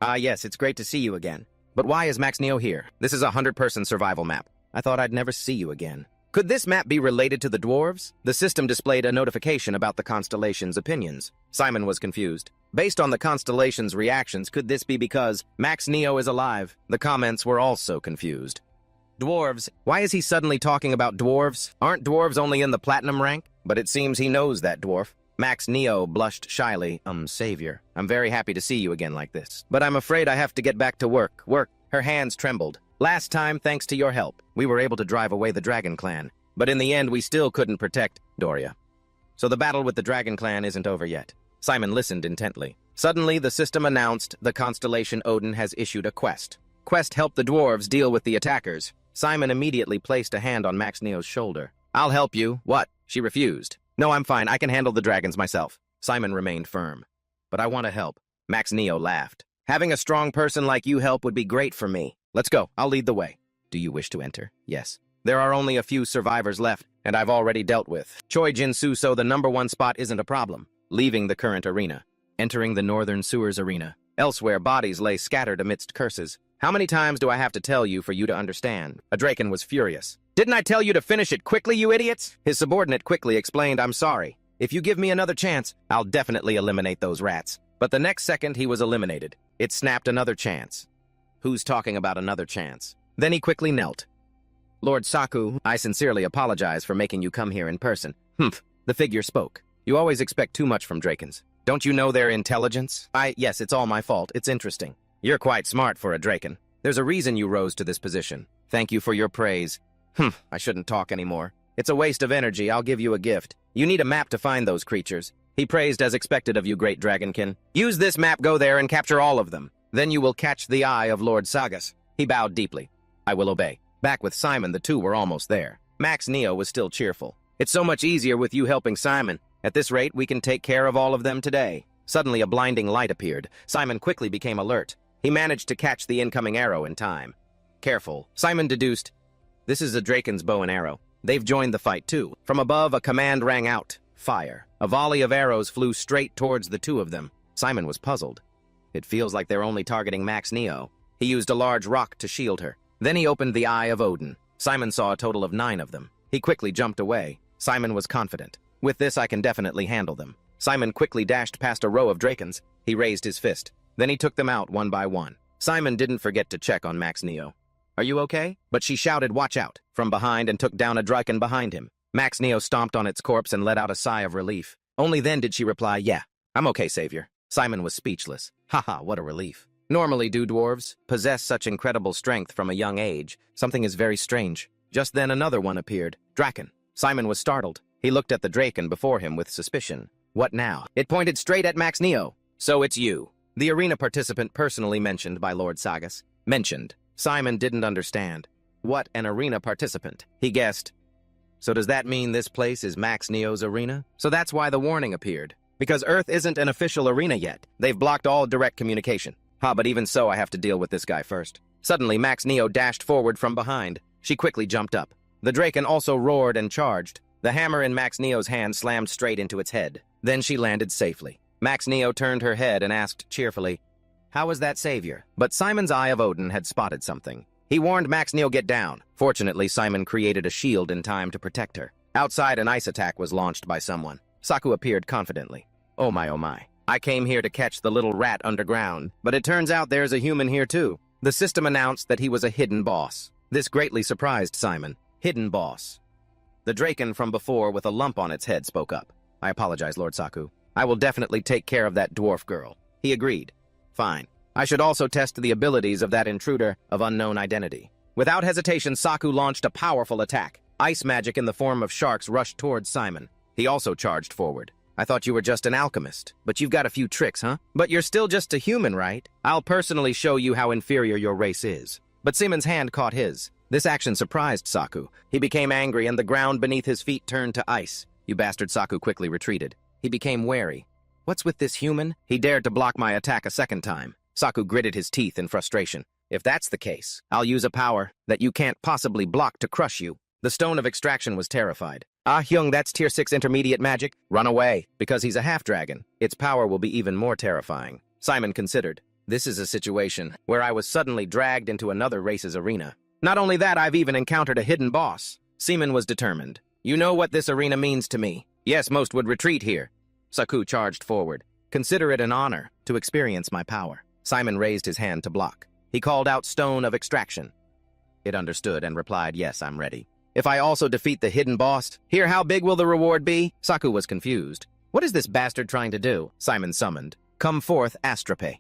Yes, it's great to see you again. But why is Max Neo here? This is a 100-person survival map. I thought I'd never see you again. Could this map be related to the dwarves? The system displayed a notification about the constellation's opinions. Simon was confused. Based on the constellation's reactions, could this be because Max Neo is alive? The comments were also confused. Dwarves. Why is he suddenly talking about dwarves? Aren't dwarves only in the platinum rank? But it seems he knows that dwarf. Max Neo blushed shyly. Savior, I'm very happy to see you again like this. But I'm afraid I have to get back to work. Her hands trembled. Last time, thanks to your help, we were able to drive away the Dragon Clan. But in the end, we still couldn't protect Doria. So the battle with the Dragon Clan isn't over yet. Simon listened intently. Suddenly, the system announced the constellation Odin has issued a quest. Quest help the dwarves deal with the attackers. Simon immediately placed a hand on Max Neo's shoulder. I'll help you. What? She refused. No, I'm fine. I can handle the dragons myself. Simon remained firm. But I want to help. Max Neo laughed. Having a strong person like you help would be great for me. Let's go. I'll lead the way. Do you wish to enter? Yes. There are only a few survivors left, and I've already dealt with Choi Jinsu, so the #1 spot isn't a problem. Leaving the current arena. Entering the northern sewers arena. Elsewhere, bodies lay scattered amidst curses. How many times do I have to tell you for you to understand? A Draken was furious. Didn't I tell you to finish it quickly, you idiots? His subordinate quickly explained, I'm sorry. If you give me another chance, I'll definitely eliminate those rats. But the next second, he was eliminated. It snapped another chance. Who's talking about another chance? Then he quickly knelt. Lord Saku, I sincerely apologize for making you come here in person. Humph, the figure spoke. You always expect too much from Drakens. Don't you know their intelligence? Yes, it's all my fault. It's interesting. You're quite smart for a Draken. There's a reason you rose to this position. Thank you for your praise. I shouldn't talk anymore. It's a waste of energy. I'll give you a gift. You need a map to find those creatures. He praised as expected of you, great Dragonkin. Use this map, go there, and capture all of them. Then you will catch the eye of Lord Sagas. He bowed deeply. I will obey. Back with Simon, the two were almost there. Max Neo was still cheerful. It's so much easier with you helping Simon. At this rate, we can take care of all of them today. Suddenly, a blinding light appeared. Simon quickly became alert. He managed to catch the incoming arrow in time. Careful. Simon deduced, this is a Draken's bow and arrow. They've joined the fight too. From above, a command rang out. Fire. A volley of arrows flew straight towards the two of them. Simon was puzzled. It feels like they're only targeting Max Neo. He used a large rock to shield her. Then he opened the Eye of Odin. Simon saw a total of 9 of them. He quickly jumped away. Simon was confident. With this, I can definitely handle them. Simon quickly dashed past a row of Drakens. He raised his fist. Then he took them out one by one. Simon didn't forget to check on Max Neo. Are you okay? But she shouted, watch out, from behind and took down a Draken behind him. Max Neo stomped on its corpse and let out a sigh of relief. Only then did she reply, yeah, I'm okay, Savior. Simon was speechless. Haha, what a relief. Normally, do dwarves possess such incredible strength from a young age? Something is very strange. Just then another one appeared. Draken. Simon was startled. He looked at the Draken before him with suspicion. What now? It pointed straight at Max Neo. So it's you. The arena participant personally mentioned by Lord Sagas. Mentioned. Simon didn't understand. What an arena participant? He guessed. So does that mean this place is Max Neo's arena? So that's why the warning appeared. Because Earth isn't an official arena yet. They've blocked all direct communication. But even so, I have to deal with this guy first. Suddenly, Max Neo dashed forward from behind. She quickly jumped up. The Draken also roared and charged. The hammer in Max Neo's hand slammed straight into its head. Then she landed safely. Max Neo turned her head and asked cheerfully, how was that, Savior? But Simon's Eye of Odin had spotted something. He warned Max Neo get down. Fortunately, Simon created a shield in time to protect her. Outside, an ice attack was launched by someone. Saku appeared confidently. Oh my, oh my. I came here to catch the little rat underground, but it turns out there's a human here too. The system announced that he was a hidden boss. This greatly surprised Simon. Hidden boss. The Draken from before with a lump on its head spoke up. I apologize, Lord Saku. I will definitely take care of that dwarf girl. He agreed. Fine. I should also test the abilities of that intruder of unknown identity. Without hesitation, Saku launched a powerful attack. Ice magic in the form of sharks rushed towards Simon. He also charged forward. I thought you were just an alchemist, but you've got a few tricks, huh? But you're still just a human, right? I'll personally show you how inferior your race is. But Simon's hand caught his. This action surprised Saku. He became angry and the ground beneath his feet turned to ice. You bastard, Saku quickly retreated. He became wary. What's with this human? He dared to block my attack a second time. Saku gritted his teeth in frustration. If that's the case, I'll use a power that you can't possibly block to crush you. The Stone of Extraction was terrified. Ah Hyung, that's tier 6 intermediate magic. Run away, because he's a half-dragon. Its power will be even more terrifying. Simon considered. This is a situation where I was suddenly dragged into another race's arena. Not only that, I've even encountered a hidden boss. Simon was determined. You know what this arena means to me. Yes, most would retreat here. Saku charged forward. Consider it an honor to experience my power. Simon raised his hand to block. He called out Stone of Extraction. It understood and replied, yes, I'm ready. If I also defeat the hidden boss, here how big will the reward be? Saku was confused. What is this bastard trying to do? Simon summoned. Come forth, Astrape.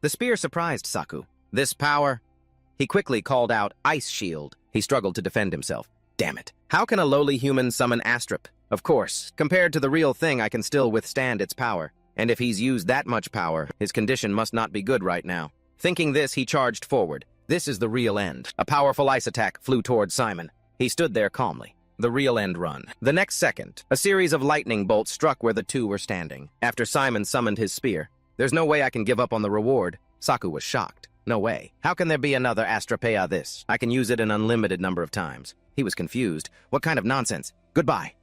The spear surprised Saku. This power? He quickly called out Ice Shield. He struggled to defend himself. Damn it. How can a lowly human summon Astrap? Of course, compared to the real thing, I can still withstand its power. And if he's used that much power, his condition must not be good right now. Thinking this, he charged forward. This is the real end. A powerful ice attack flew towards Simon. He stood there calmly. The real end run. The next second, a series of lightning bolts struck where the two were standing. After Simon summoned his spear. There's no way I can give up on the reward. Saku was shocked. No way. How can there be another Astrapeia this? I can use it an unlimited number of times. He was confused. What kind of nonsense? Goodbye.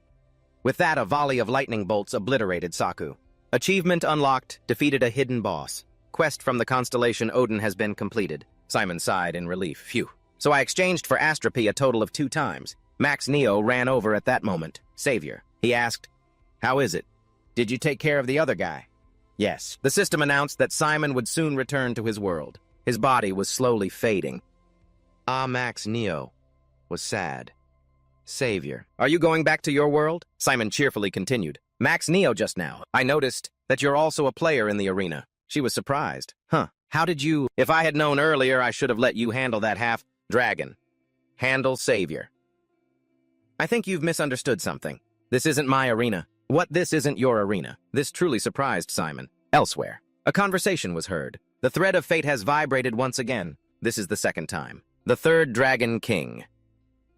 With that, a volley of lightning bolts obliterated Saku. Achievement unlocked, defeated a hidden boss. Quest from the constellation Odin has been completed. Simon sighed in relief. Phew. So I exchanged for Astrape a total of 2 times. Max Neo ran over at that moment. Savior. He asked, how is it? Did you take care of the other guy? Yes. The system announced that Simon would soon return to his world. His body was slowly fading. Max Neo was sad. Savior. Are you going back to your world? Simon cheerfully continued. Max Neo just now. I noticed that you're also a player in the arena. She was surprised. Huh. How did you... If I had known earlier, I should have let you handle that half-dragon. Handle Savior. I think you've misunderstood something. This isn't my arena. What, this isn't your arena? This truly surprised Simon. Elsewhere, a conversation was heard. The thread of fate has vibrated once again. This is the second time. The third Dragon King.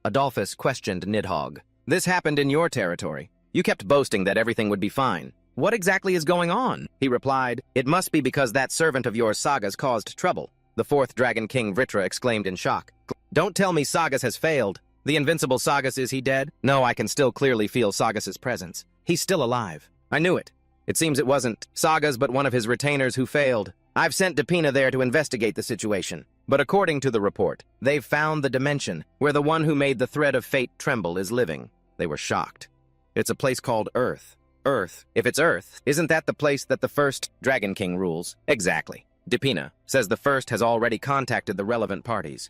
Adolphus questioned Nidhogg. This happened in your territory. You kept boasting that everything would be fine. What exactly is going on? He replied, it must be because that servant of yours Sagas caused trouble. The fourth Dragon King Vritra exclaimed in shock. Don't tell me Sagas has failed. The invincible Sagas, is he dead? No, I can still clearly feel Sagas's presence. He's still alive. I knew it. It seems it wasn't Sagas but one of his retainers who failed. I've sent Depina there to investigate the situation. But according to the report, they've found the dimension where the one who made the thread of fate tremble is living. They were shocked. It's a place called Earth. Earth. If it's Earth, isn't that the place that the first Dragon King rules? Exactly. Depina says the first has already contacted the relevant parties.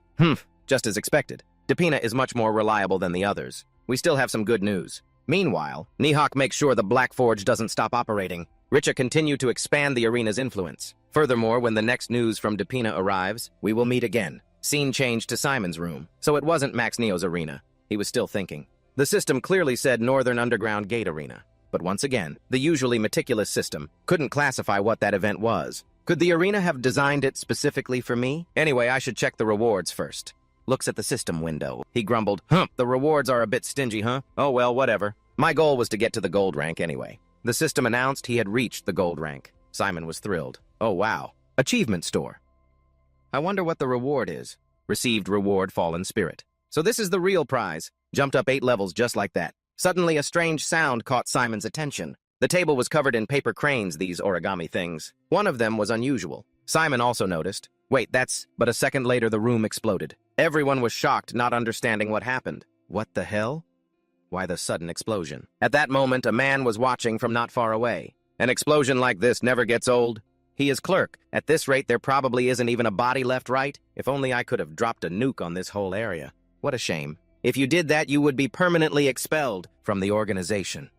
Just as expected. Depina is much more reliable than the others. We still have some good news. Meanwhile, Nihok makes sure the Black Forge doesn't stop operating. Richa continue to expand the arena's influence. Furthermore, when the next news from Depina arrives, we will meet again. Scene changed to Simon's room, so it wasn't Max Neo's arena. He was still thinking. The system clearly said Northern Underground Gate Arena. But once again, the usually meticulous system couldn't classify what that event was. Could the arena have designed it specifically for me? Anyway, I should check the rewards first. Looks at the system window. He grumbled, the rewards are a bit stingy, huh? Oh well, whatever. My goal was to get to the gold rank anyway. The system announced he had reached the gold rank. Simon was thrilled. Oh wow. Achievement store. I wonder what the reward is. Received reward Fallen Spirit. So this is the real prize. Jumped up 8 levels just like that. Suddenly a strange sound caught Simon's attention. The table was covered in paper cranes, these origami things. One of them was unusual. Simon also noticed. Wait, but a second later the room exploded. Everyone was shocked, not understanding what happened. What the hell? Why the sudden explosion? At that moment, a man was watching from not far away. An explosion like this never gets old. He is Clerk. At this rate, there probably isn't even a body left, right? If only I could have dropped a nuke on this whole area. What a shame. If you did that, you would be permanently expelled from the organization.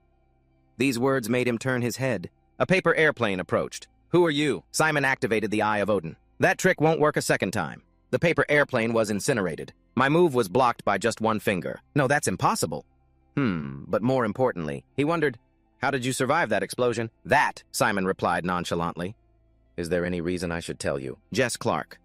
These words made him turn his head. A paper airplane approached. Who are you? Simon activated the Eye of Odin. That trick won't work a second time. The paper airplane was incinerated. My move was blocked by just one finger. No, that's impossible. But more importantly, he wondered, how did you survive that explosion? That, Simon replied nonchalantly. Is there any reason I should tell you? Jess Clark.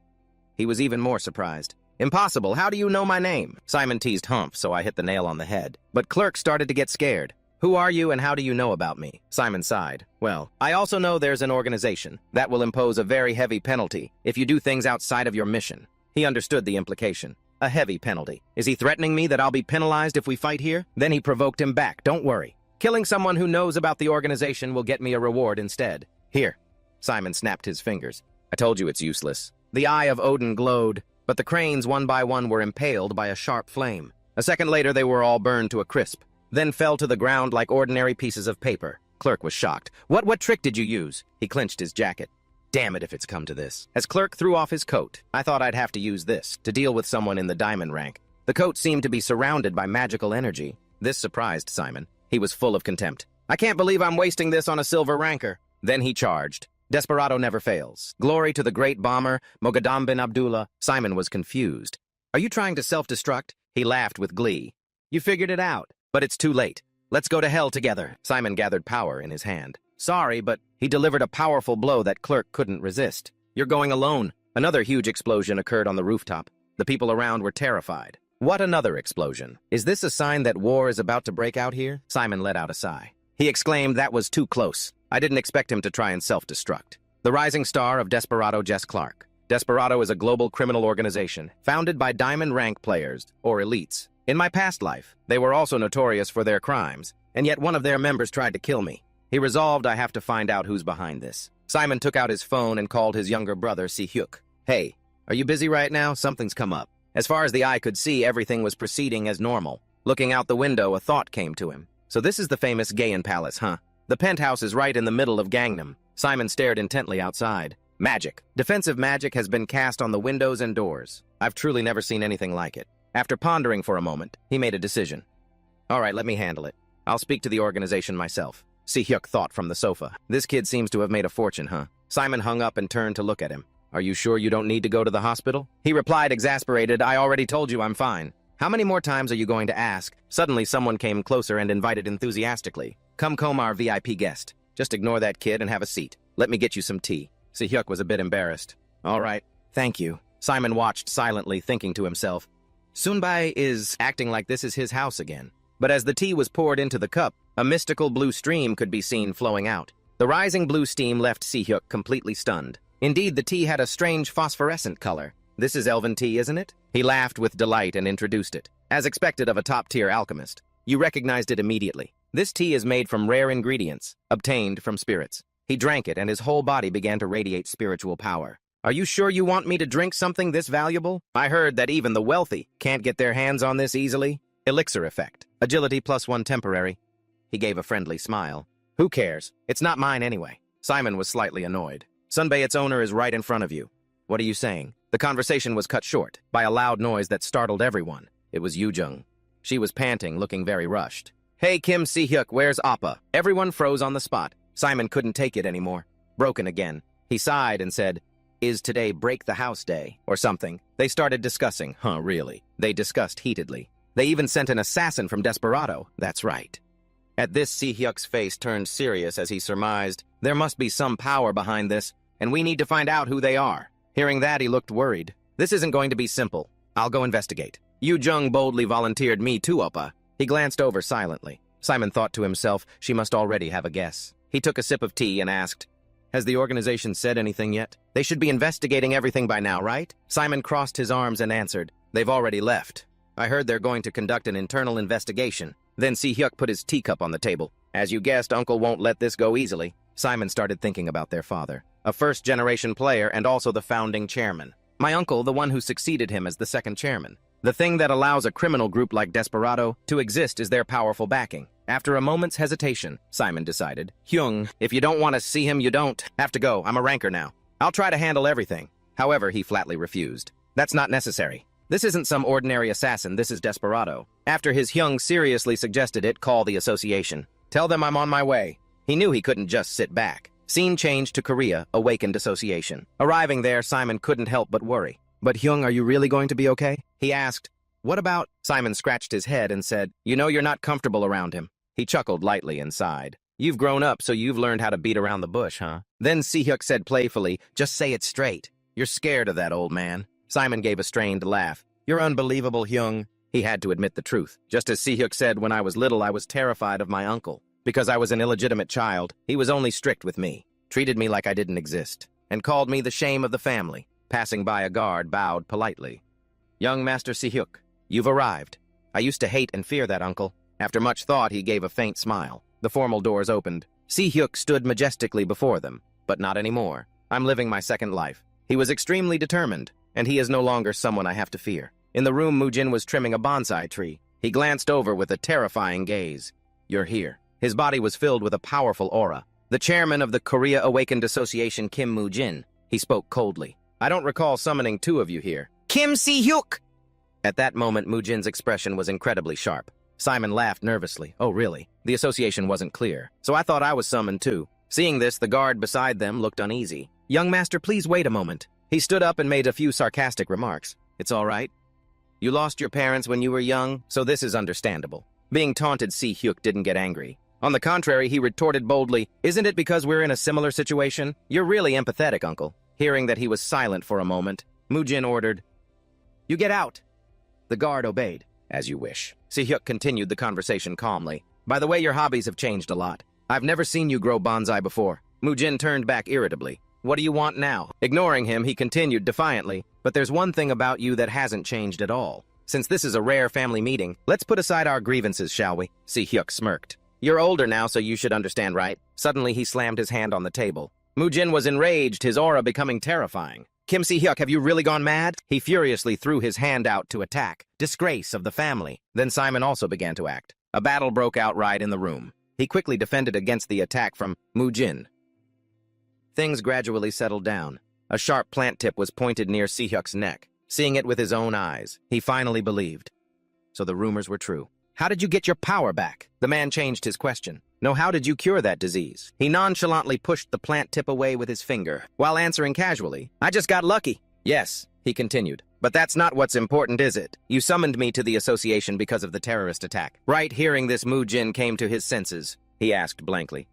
He was even more surprised. Impossible, how do you know my name? Simon teased Humph, so I hit the nail on the head. But Clerk started to get scared. Who are you and how do you know about me? Simon sighed. Well, I also know there's an organization that will impose a very heavy penalty if you do things outside of your mission. He understood the implication. A heavy penalty. Is he threatening me that I'll be penalized if we fight here? Then he provoked him back. Don't worry. Killing someone who knows about the organization will get me a reward instead. Here. Simon snapped his fingers. I told you it's useless. The Eye of Odin glowed, but the cranes one by one were impaled by a sharp flame. A second later, they were all burned to a crisp, then fell to the ground like ordinary pieces of paper. Clerk was shocked. What trick did you use? He clenched his jacket. Damn it if it's come to this. As Clerk threw off his coat, I thought I'd have to use this to deal with someone in the diamond rank. The coat seemed to be surrounded by magical energy. This surprised Simon. He was full of contempt. I can't believe I'm wasting this on a silver ranker. Then he charged. Desperado never fails. Glory to the great bomber, Moghadam bin Abdullah. Simon was confused. Are you trying to self-destruct? He laughed with glee. You figured it out, but it's too late. Let's go to hell together. Simon gathered power in his hand. Sorry, but he delivered a powerful blow that Clerk couldn't resist. You're going alone. Another huge explosion occurred on the rooftop. The people around were terrified. What another explosion? Is this a sign that war is about to break out here? Simon let out a sigh. He exclaimed that was too close. I didn't expect him to try and self-destruct. The rising star of Desperado Jess Clark. Desperado is a global criminal organization founded by diamond rank players, or elites. In my past life, they were also notorious for their crimes, and yet one of their members tried to kill me. He resolved I have to find out who's behind this. Simon took out his phone and called his younger brother, Si-hyuk. Hey, are you busy right now? Something's come up. As far as the eye could see, everything was proceeding as normal. Looking out the window, a thought came to him. So this is the famous Gayan Palace, huh? The penthouse is right in the middle of Gangnam. Simon stared intently outside. Magic. Defensive magic has been cast on the windows and doors. I've truly never seen anything like it. After pondering for a moment, he made a decision. All right, let me handle it. I'll speak to the organization myself. Si-hyuk thought from the sofa. This kid seems to have made a fortune, huh? Simon hung up and turned to look at him. Are you sure you don't need to go to the hospital? He replied, exasperated, I already told you I'm fine. How many more times are you going to ask? Suddenly, someone came closer and invited enthusiastically. Come comb our VIP guest. Just ignore that kid and have a seat. Let me get you some tea. Si-hyuk was a bit embarrassed. All right, thank you. Simon watched silently, thinking to himself, Sunbai is acting like this is his house again. But as the tea was poured into the cup, a mystical blue stream could be seen flowing out. The rising blue steam left Si-hyuk completely stunned. Indeed, the tea had a strange phosphorescent color. This is elven tea, isn't it? He laughed with delight and introduced it. As expected of a top-tier alchemist, you recognized it immediately. This tea is made from rare ingredients, obtained from spirits. He drank it, and his whole body began to radiate spiritual power. Are you sure you want me to drink something this valuable? I heard that even the wealthy can't get their hands on this easily. Elixir effect. Agility +1 temporary. He gave a friendly smile. Who cares? It's not mine anyway. Simon was slightly annoyed. Sunbae, its owner, is right in front of you. What are you saying? The conversation was cut short by a loud noise that startled everyone. It was Yoo-jung. She was panting, looking very rushed. Hey, Kim Si-hyuk, where's Appa? Everyone froze on the spot. Simon couldn't take it anymore. Broken again. He sighed and said, Is today break the house day? Or something. They started discussing. Really? They discussed heatedly. They even sent an assassin from Desperado. That's right. At this, Si-hyuk's face turned serious as he surmised, there must be some power behind this, and we need to find out who they are. Hearing that, he looked worried. This isn't going to be simple. I'll go investigate. Yoo-jung boldly volunteered me too, Oppa. He glanced over silently. Simon thought to himself, she must already have a guess. He took a sip of tea and asked, Has the organization said anything yet? They should be investigating everything by now, right? Simon crossed his arms and answered, They've already left. I heard they're going to conduct an internal investigation. Then Si-hyuk put his teacup on the table. As you guessed, Uncle won't let this go easily. Simon started thinking about their father, a first-generation player and also the founding chairman. My uncle, the one who succeeded him as the second chairman. The thing that allows a criminal group like Desperado to exist is their powerful backing. After a moment's hesitation, Simon decided, Hyung, if you don't want to see him, you don't have to go. I'm a ranker now. I'll try to handle everything. However, he flatly refused. That's not necessary. This isn't some ordinary assassin, this is Desperado. After his Hyung seriously suggested it, call the association. Tell them I'm on my way. He knew he couldn't just sit back. Scene changed to Korea, awakened association. Arriving there, Simon couldn't help but worry. But Hyung, are you really going to be okay? He asked. What about? Simon scratched his head and said, You know you're not comfortable around him. He chuckled lightly and sighed. You've grown up, so you've learned how to beat around the bush, huh? Then Si-hyuk said playfully, Just say it straight. You're scared of that old man. Simon gave a strained laugh. You're unbelievable, Hyung. He had to admit the truth. Just as Si-hyuk said, when I was little, I was terrified of my uncle. Because I was an illegitimate child, he was only strict with me, treated me like I didn't exist, and called me the shame of the family. Passing by a guard, bowed politely. Young Master Si-hyuk, you've arrived. I used to hate and fear that uncle. After much thought, he gave a faint smile. The formal doors opened. Si-hyuk stood majestically before them, but not anymore. I'm living my second life. He was extremely determined, and he is no longer someone I have to fear. In the room, Moojin was trimming a bonsai tree. He glanced over with a terrifying gaze. You're here. His body was filled with a powerful aura. The chairman of the Korea Awakened Association, Kim Moojin. He spoke coldly. I don't recall summoning two of you here. Kim Si-hyuk! At that moment, Moojin's expression was incredibly sharp. Simon laughed nervously. Oh, really? The association wasn't clear, so I thought I was summoned too. Seeing this, the guard beside them looked uneasy. Young master, please wait a moment. He stood up and made a few sarcastic remarks. It's all right. You lost your parents when you were young, so this is understandable. Being taunted, Si-hyuk didn't get angry. On the contrary, he retorted boldly, Isn't it because we're in a similar situation? You're really empathetic, uncle. Hearing that he was silent for a moment, Moojin ordered, You get out. The guard obeyed. As you wish. Si-hyuk continued the conversation calmly. By the way, your hobbies have changed a lot. I've never seen you grow bonsai before. Moojin turned back irritably. What do you want now? Ignoring him, he continued defiantly, But there's one thing about you that hasn't changed at all. Since this is a rare family meeting, let's put aside our grievances, shall we? Si-hyuk smirked. You're older now, so you should understand, right? Suddenly, he slammed his hand on the table. Moojin was enraged, his aura becoming terrifying. Kim Si-hyuk, have you really gone mad? He furiously threw his hand out to attack. Disgrace of the family. Then Simon also began to act. A battle broke out right in the room. He quickly defended against the attack from Moojin. Things gradually settled down. A sharp plant tip was pointed near Si-hyuk's neck. Seeing it with his own eyes, he finally believed. So the rumors were true. How did you get your power back? The man changed his question. No, how did you cure that disease? He nonchalantly pushed the plant tip away with his finger, while answering casually, I just got lucky. Yes, he continued. But that's not what's important, is it? You summoned me to the association because of the terrorist attack. Right, hearing this, Moojin came to his senses. He asked blankly.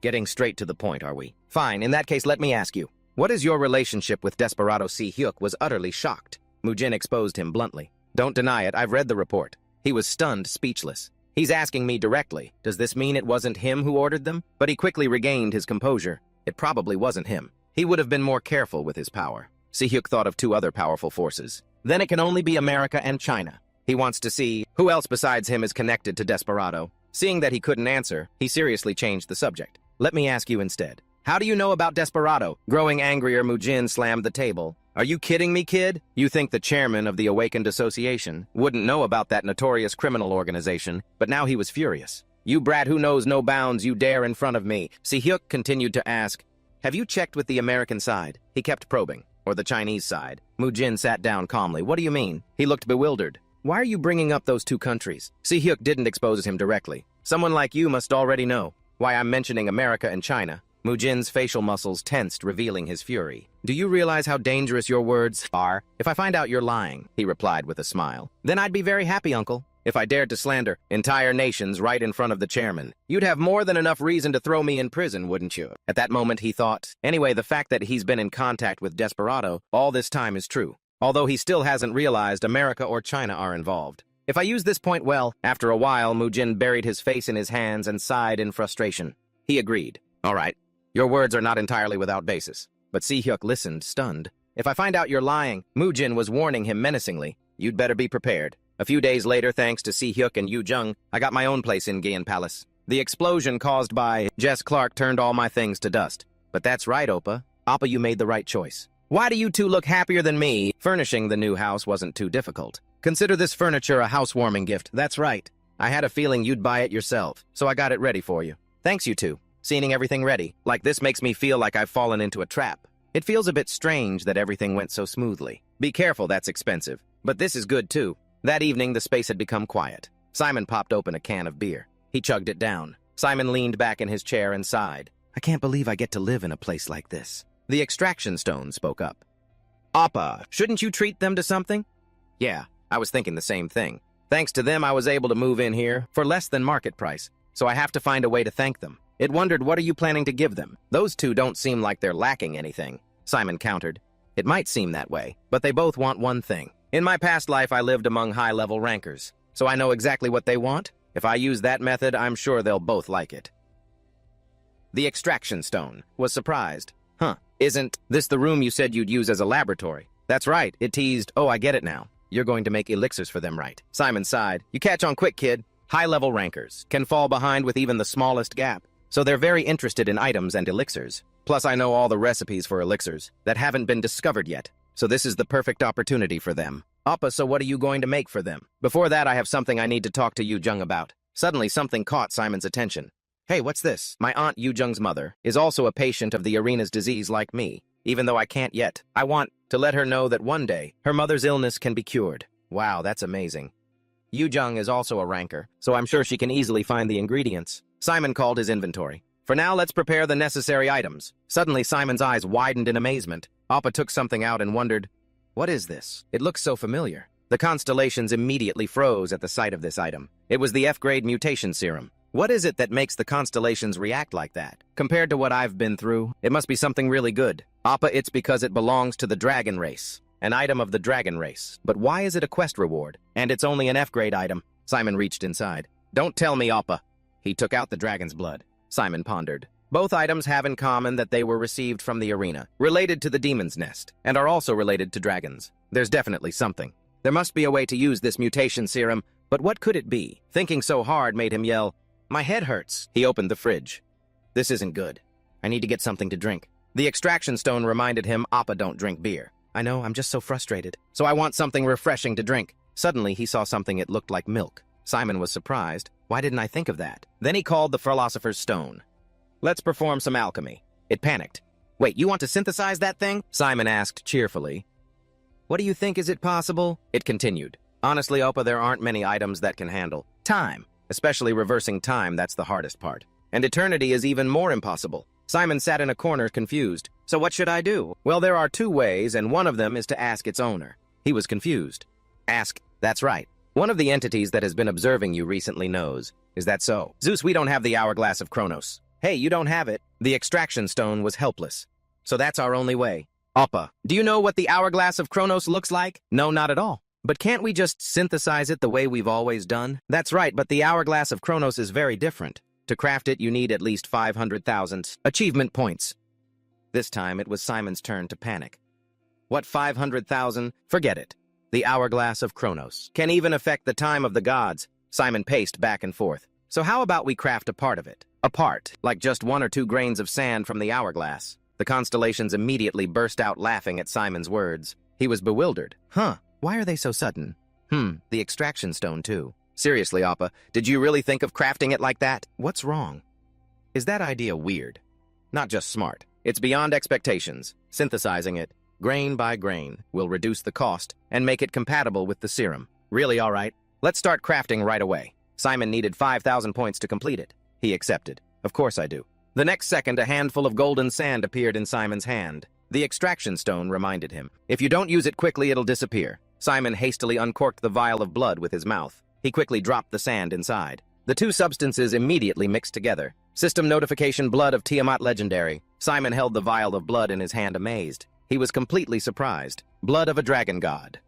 Getting straight to the point, are we? Fine, in that case, let me ask you. What is your relationship with Desperado Si Hyuk was utterly shocked. Mujin exposed him bluntly. Don't deny it, I've read the report. He was stunned, speechless. He's asking me directly. Does this mean it wasn't him who ordered them? But he quickly regained his composure. It probably wasn't him. He would have been more careful with his power. Si Hyuk thought of two other powerful forces. Then it can only be America and China. He wants to see who else besides him is connected to Desperado. Seeing that he couldn't answer, he seriously changed the subject. Let me ask you instead. How do you know about Desperado? Growing angrier, Mujin slammed the table. Are you kidding me, kid? You think the chairman of the Awakened Association wouldn't know about that notorious criminal organization, but now he was furious. You brat who knows no bounds, you dare in front of me. Si Hyuk continued to ask, have you checked with the American side? He kept probing. Or the Chinese side. Mujin sat down calmly. What do you mean? He looked bewildered. Why are you bringing up those two countries? Si Hyuk didn't expose him directly. Someone like you must already know why I'm mentioning America and China. Mujin's facial muscles tensed, revealing his fury. Do you realize how dangerous your words are? If I find out you're lying, he replied with a smile. Then I'd be very happy, uncle. If I dared to slander entire nations right in front of the chairman, you'd have more than enough reason to throw me in prison, wouldn't you? At that moment, he thought, anyway, the fact that he's been in contact with Desperado all this time is true, although he still hasn't realized America or China are involved. If I use this point well, after a while, Mujin buried his face in his hands and sighed in frustration. He agreed. All right. Your words are not entirely without basis. But Si Hyuk listened, stunned. If I find out you're lying, Mujin was warning him menacingly. You'd better be prepared. A few days later, thanks to Si Hyuk and Yu Jung, I got my own place in Gian Palace. The explosion caused by Jess Clark turned all my things to dust. But that's right, Oppa. Oppa, you made the right choice. Why do you two look happier than me? Furnishing the new house wasn't too difficult. Consider this furniture a housewarming gift. That's right. I had a feeling you'd buy it yourself, so I got it ready for you. Thanks, you two. Seeing everything ready, like this makes me feel like I've fallen into a trap. It feels a bit strange that everything went so smoothly. Be careful, that's expensive. But this is good, too. That evening, the space had become quiet. Simon popped open a can of beer. He chugged it down. Simon leaned back in his chair and sighed. I can't believe I get to live in a place like this. The extraction stone spoke up. Appa, shouldn't you treat them to something? Yeah, I was thinking the same thing. Thanks to them, I was able to move in here for less than market price, so I have to find a way to thank them. It wondered, what are you planning to give them? Those two don't seem like they're lacking anything, Simon countered. It might seem that way, but they both want one thing. In my past life, I lived among high-level rankers, so I know exactly what they want. If I use that method, I'm sure they'll both like it. The extraction stone was surprised. Huh, isn't this the room you said you'd use as a laboratory? That's right, it teased. Oh, I get it now. You're going to make elixirs for them, right? Simon sighed. You catch on quick, kid. High-level rankers can fall behind with even the smallest gap. So they're very interested in items and elixirs. Plus, I know all the recipes for elixirs that haven't been discovered yet. So this is the perfect opportunity for them. Appa, so what are you going to make for them? Before that, I have something I need to talk to Yu Jung about. Suddenly, something caught Simon's attention. Hey, what's this? My aunt Yu Jung's mother is also a patient of the arena's disease like me. Even though I can't yet, I want to let her know that one day, her mother's illness can be cured. Wow, that's amazing. Yu Jung is also a ranker, so I'm sure she can easily find the ingredients. Simon called his inventory. For now, let's prepare the necessary items. Suddenly, Simon's eyes widened in amazement. Appa took something out and wondered, what is this? It looks so familiar. The constellations immediately froze at the sight of this item. It was the F-grade mutation serum. What is it that makes the constellations react like that? Compared to what I've been through, it must be something really good. Appa, it's because it belongs to the dragon race. An item of the dragon race. But why is it a quest reward? And it's only an F-grade item. Simon reached inside. Don't tell me, Appa. He took out the dragon's blood. Simon pondered. Both items have in common that they were received from the arena, related to the demon's nest, and are also related to dragons. There's definitely something. There must be a way to use this mutation serum, but what could it be? Thinking so hard made him yell, my head hurts. He opened the fridge. This isn't good. I need to get something to drink. The extraction stone reminded him, Appa, don't drink beer. I know, I'm just so frustrated. So I want something refreshing to drink. Suddenly, he saw something it looked like milk. Simon was surprised. Why didn't I think of that? Then he called the philosopher's stone. Let's perform some alchemy. It panicked. Wait, you want to synthesize that thing? Simon asked cheerfully. What do you think, is it possible? It continued. Honestly, Oppa, there aren't many items that can handle time. Especially reversing time, that's the hardest part. And eternity is even more impossible. Simon sat in a corner confused. So what should I do? Well, there are two ways, and one of them is to ask its owner. He was confused. Ask, that's right. One of the entities that has been observing you recently knows. Is that so? Zeus, we don't have the hourglass of Kronos. Hey, you don't have it. The extraction stone was helpless. So that's our only way. Appa, do you know what the hourglass of Kronos looks like? No, not at all. But can't we just synthesize it the way we've always done? That's right, but the hourglass of Kronos is very different. To craft it, you need at least 500,000 achievement points. This time, it was Simon's turn to panic. What 500,000? Forget it. The hourglass of Kronos can even affect the time of the gods. Simon paced back and forth. So how about we craft a part of it? A part, like just 1 or 2 grains of sand from the hourglass. The constellations immediately burst out laughing at Simon's words. He was bewildered. Huh, why are they so sudden? The extraction stone too. Seriously, Appa, did you really think of crafting it like that? What's wrong? Is that idea weird? Not just smart. It's beyond expectations. Synthesizing it, grain by grain, will reduce the cost and make it compatible with the serum. Really, all right. Let's start crafting right away. Simon needed 5,000 points to complete it. He accepted. Of course I do. The next second, a handful of golden sand appeared in Simon's hand. The extraction stone reminded him. If you don't use it quickly, it'll disappear. Simon hastily uncorked the vial of blood with his mouth. He quickly dropped the sand inside. The 2 substances immediately mixed together. System notification: blood of Tiamat legendary. Simon held the vial of blood in his hand amazed. He was completely surprised. Blood of a dragon god.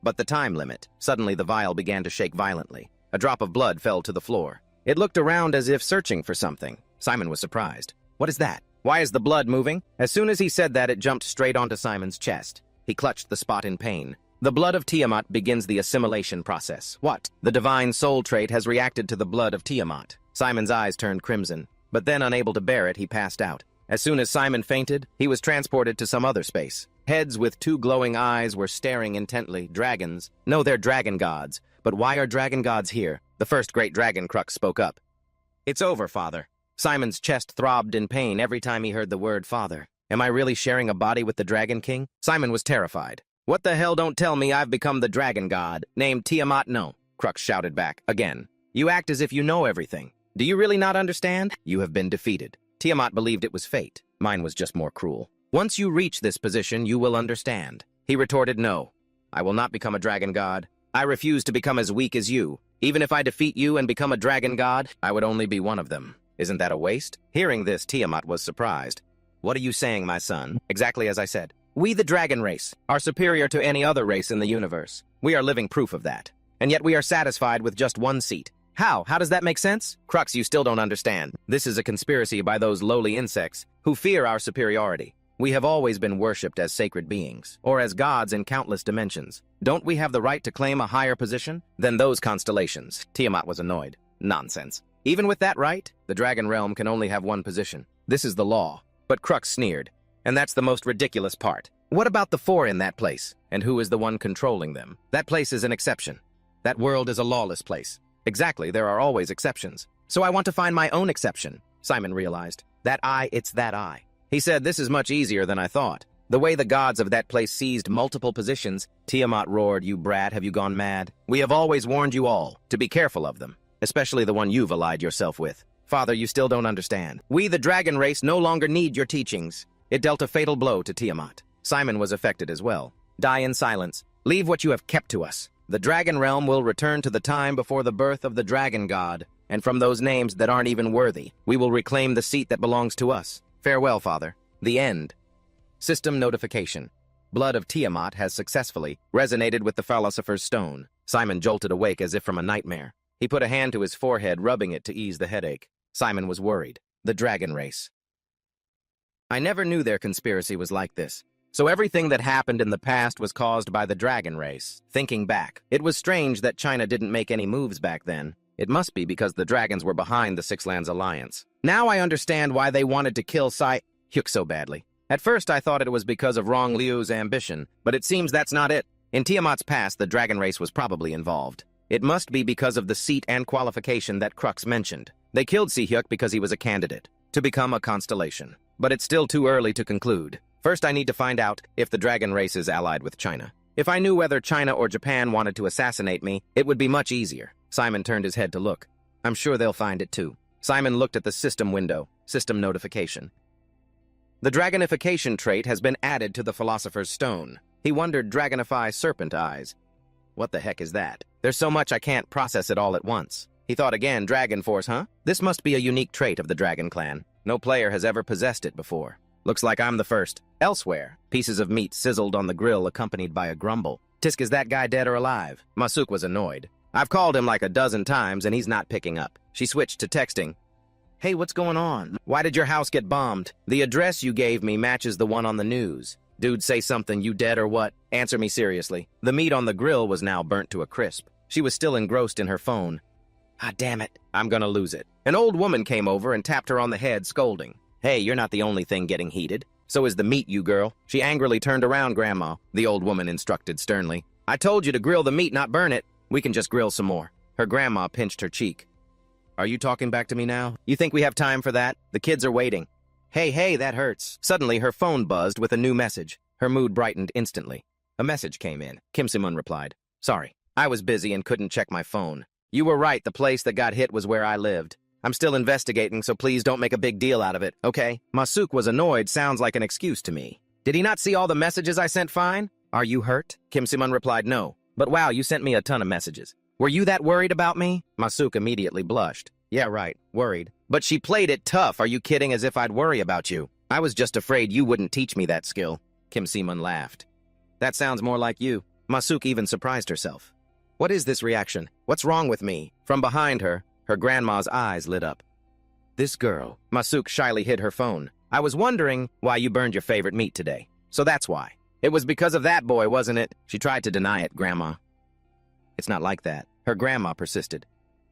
But the time limit. Suddenly the vial began to shake violently. A drop of blood fell to the floor. It looked around as if searching for something. Simon was surprised. What is that? Why is the blood moving? As soon as he said that, it jumped straight onto Simon's chest. He clutched the spot in pain. The blood of Tiamat begins the assimilation process. What? The divine soul trait has reacted to the blood of Tiamat. Simon's eyes turned crimson, but then, unable to bear it, he passed out. As soon as Simon fainted, he was transported to some other space. Heads with 2 glowing eyes were staring intently. Dragons. No, they're dragon gods. But why are dragon gods here? The first great dragon Crux spoke up. It's over, Father. Simon's chest throbbed in pain every time he heard the word father. Am I really sharing a body with the Dragon King? Simon was terrified. What the hell, don't tell me I've become the dragon god, named Tiamat? No, Crux shouted back, again. You act as if you know everything. Do you really not understand? You have been defeated. Tiamat believed it was fate. Mine was just more cruel. Once you reach this position, you will understand. He retorted, no. I will not become a dragon god. I refuse to become as weak as you. Even if I defeat you and become a dragon god, I would only be one of them. Isn't that a waste? Hearing this, Tiamat was surprised. What are you saying, my son? Exactly as I said. We, the dragon race, are superior to any other race in the universe. We are living proof of that. And yet we are satisfied with just 1 seat. How? How does that make sense? Crux, you still don't understand. This is a conspiracy by those lowly insects who fear our superiority. We have always been worshipped as sacred beings, or as gods in countless dimensions. Don't we have the right to claim a higher position than those constellations? Tiamat was annoyed. Nonsense. Even with that right, the dragon realm can only have 1 position. This is the law. But Crux sneered. And that's the most ridiculous part. What about the 4 in that place? And who is the one controlling them? That place is an exception. That world is a lawless place. Exactly, there are always exceptions. So I want to find my own exception, Simon realized. It's that I. He said, this is much easier than I thought. The way the gods of that place seized multiple positions, Tiamat roared, you brat, have you gone mad? We have always warned you all to be careful of them, especially the one you've allied yourself with. Father, you still don't understand. We, the dragon race, no longer need your teachings. It dealt a fatal blow to Tiamat. Simon was affected as well. Die in silence. Leave what you have kept to us. The dragon realm will return to the time before the birth of the dragon god, and from those names that aren't even worthy, we will reclaim the seat that belongs to us. Farewell, Father. The end. System notification. Blood of Tiamat has successfully resonated with the philosopher's stone. Simon jolted awake as if from a nightmare. He put a hand to his forehead, rubbing it to ease the headache. Simon was worried. The dragon race. I never knew their conspiracy was like this. So everything that happened in the past was caused by the dragon race. Thinking back, it was strange that China didn't make any moves back then. It must be because the dragons were behind the Six Lands Alliance. Now I understand why they wanted to kill Hyuk so badly. At first I thought it was because of Rong Liu's ambition, but it seems that's not it. In Tiamat's past, the dragon race was probably involved. It must be because of the seat and qualification that Crux mentioned. They killed Hyuk because he was a candidate to become a constellation. But it's still too early to conclude. First, I need to find out if the dragon race is allied with China. If I knew whether China or Japan wanted to assassinate me, it would be much easier. Simon turned his head to look. I'm sure they'll find it too. Simon looked at the system window. System notification. The dragonification trait has been added to the Philosopher's Stone. He wondered, dragonify serpent eyes. What the heck is that? There's so much I can't process it all at once. He thought again, Dragon Force, huh? This must be a unique trait of the Dragon Clan. No player has ever possessed it before. Looks like I'm the first. Elsewhere, pieces of meat sizzled on the grill accompanied by a grumble. Tisk, is that guy dead or alive? Masuk was annoyed. I've called him like a dozen times and he's not picking up. She switched to texting. Hey, what's going on? Why did your house get bombed? The address you gave me matches the one on the news. Dude, say something, you dead or what? Answer me seriously. The meat on the grill was now burnt to a crisp. She was still engrossed in her phone. Ah, damn it. I'm gonna lose it. An old woman came over and tapped her on the head, scolding. Hey, you're not the only thing getting heated. So is the meat, you girl. She angrily turned around, Grandma. The old woman instructed sternly. I told you to grill the meat, not burn it. We can just grill some more. Her grandma pinched her cheek. Are you talking back to me now? You think we have time for that? The kids are waiting. Hey, that hurts. Suddenly, her phone buzzed with a new message. Her mood brightened instantly. A message came in. Kim Si-mun replied. Sorry, I was busy and couldn't check my phone. You were right, the place that got hit was where I lived. I'm still investigating, so please don't make a big deal out of it, okay? Masuk was annoyed, sounds like an excuse to me. Did he not see all the messages I sent fine? Are you hurt? Kim Si-mun replied, no. But wow, you sent me a ton of messages. Were you that worried about me? Masuk immediately blushed. Yeah, right, worried. But she played it tough, are you kidding, as if I'd worry about you? I was just afraid you wouldn't teach me that skill. Kim Si-mun laughed. That sounds more like you. Masuk even surprised herself. What is this reaction? What's wrong with me? From behind her, her grandma's eyes lit up. This girl. Masuk shyly hid her phone. I was wondering why you burned your favorite meat today. So that's why. It was because of that boy, wasn't it? She tried to deny it, Grandma. It's not like that. Her grandma persisted.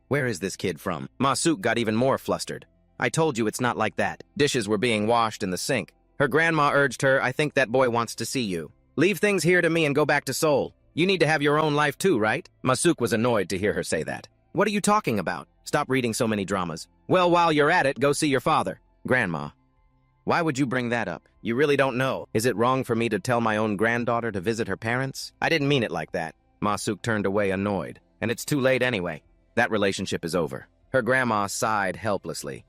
Where is this kid from? Masuk got even more flustered. I told you it's not like that. Dishes were being washed in the sink. Her grandma urged her, I think that boy wants to see you. Leave things here to me and go back to Seoul. You need to have your own life too, right? Masuk was annoyed to hear her say that. What are you talking about? Stop reading so many dramas. Well, while you're at it, go see your father. Grandma. Why would you bring that up? You really don't know. Is it wrong for me to tell my own granddaughter to visit her parents? I didn't mean it like that. Masuk turned away annoyed. And it's too late anyway. That relationship is over. Her grandma sighed helplessly.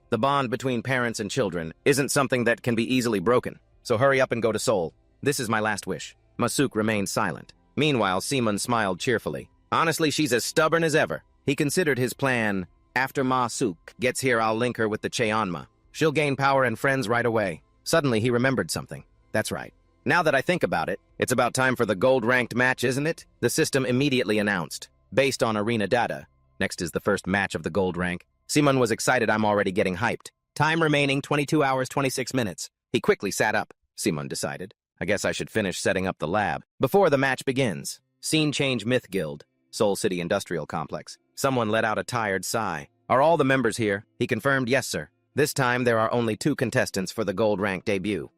The bond between parents and children isn't something that can be easily broken. So hurry up and go to Seoul. This is my last wish. Masuk remained silent. Meanwhile, Si-mun smiled cheerfully. Honestly, she's as stubborn as ever. He considered his plan. After Masuk gets here, I'll link her with the Cheonma. She'll gain power and friends right away. Suddenly, he remembered something. That's right. Now that I think about it, it's about time for the gold-ranked match, isn't it? The system immediately announced. Based on arena data. Next is the first match of the gold rank. Si-mun was excited. I'm already getting hyped. Time remaining 22 hours, 26 minutes. He quickly sat up. Si-mun decided. I guess I should finish setting up the lab before the match begins. Scene change Myth Guild. Seoul City Industrial Complex. Someone let out a tired sigh. Are all the members here? He confirmed, yes, sir. This time there are only 2 contestants for the gold rank debut.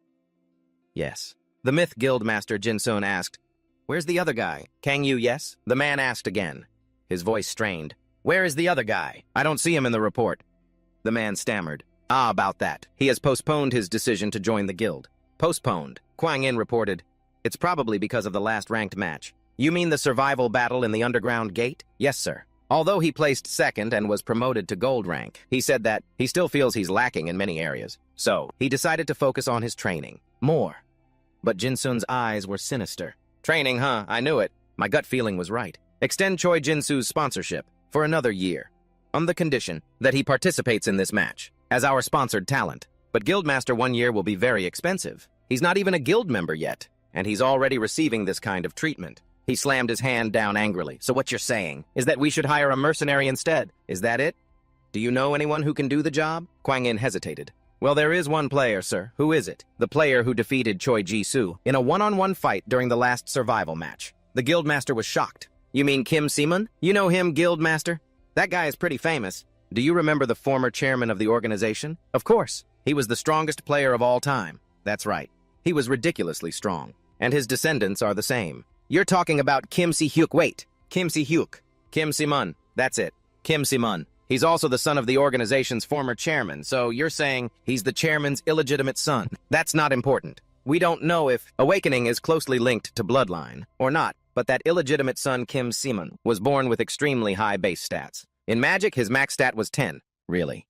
Yes. The Myth Guild Master Jin-sun asked, where's the other guy? Kang Yu, yes? The man asked again. His voice strained. Where is the other guy? I don't see him in the report. The man stammered. Ah, about that. He has postponed his decision to join the guild. Postponed. Kwang In reported. It's probably because of the last ranked match. You mean the survival battle in the underground gate? Yes, sir. Although he placed second and was promoted to gold rank, he said that he still feels he's lacking in many areas. So, he decided to focus on his training. More. But Jin-sun's eyes were sinister. Training, huh? I knew it. My gut feeling was right. Extend Choi Jin-soo's sponsorship for another year, on the condition that he participates in this match as our sponsored talent. But Guildmaster 1 year will be very expensive. He's not even a guild member yet, and he's already receiving this kind of treatment. He slammed his hand down angrily. So what you're saying is that we should hire a mercenary instead. Is that it? Do you know anyone who can do the job? Kwang In hesitated. Well, there is one player, sir. Who is it? The player who defeated Choi Ji-soo in a one-on-one fight during the last survival match. The Guildmaster was shocked. You mean Kim Si-mun? You know him, Guildmaster? That guy is pretty famous. Do you remember the former chairman of the organization? Of course. He was the strongest player of all time. That's right. He was ridiculously strong. And his descendants are the same. You're talking about Kim Si-hyuk. Wait. Kim Si-hyuk. Kim Si-mun. That's it. Kim Si-mun. He's also the son of the organization's former chairman, so you're saying he's the chairman's illegitimate son. That's not important. We don't know if awakening is closely linked to bloodline or not, but that illegitimate son Kim Si-mun was born with extremely high base stats. In Magic, his max stat was 10. Really.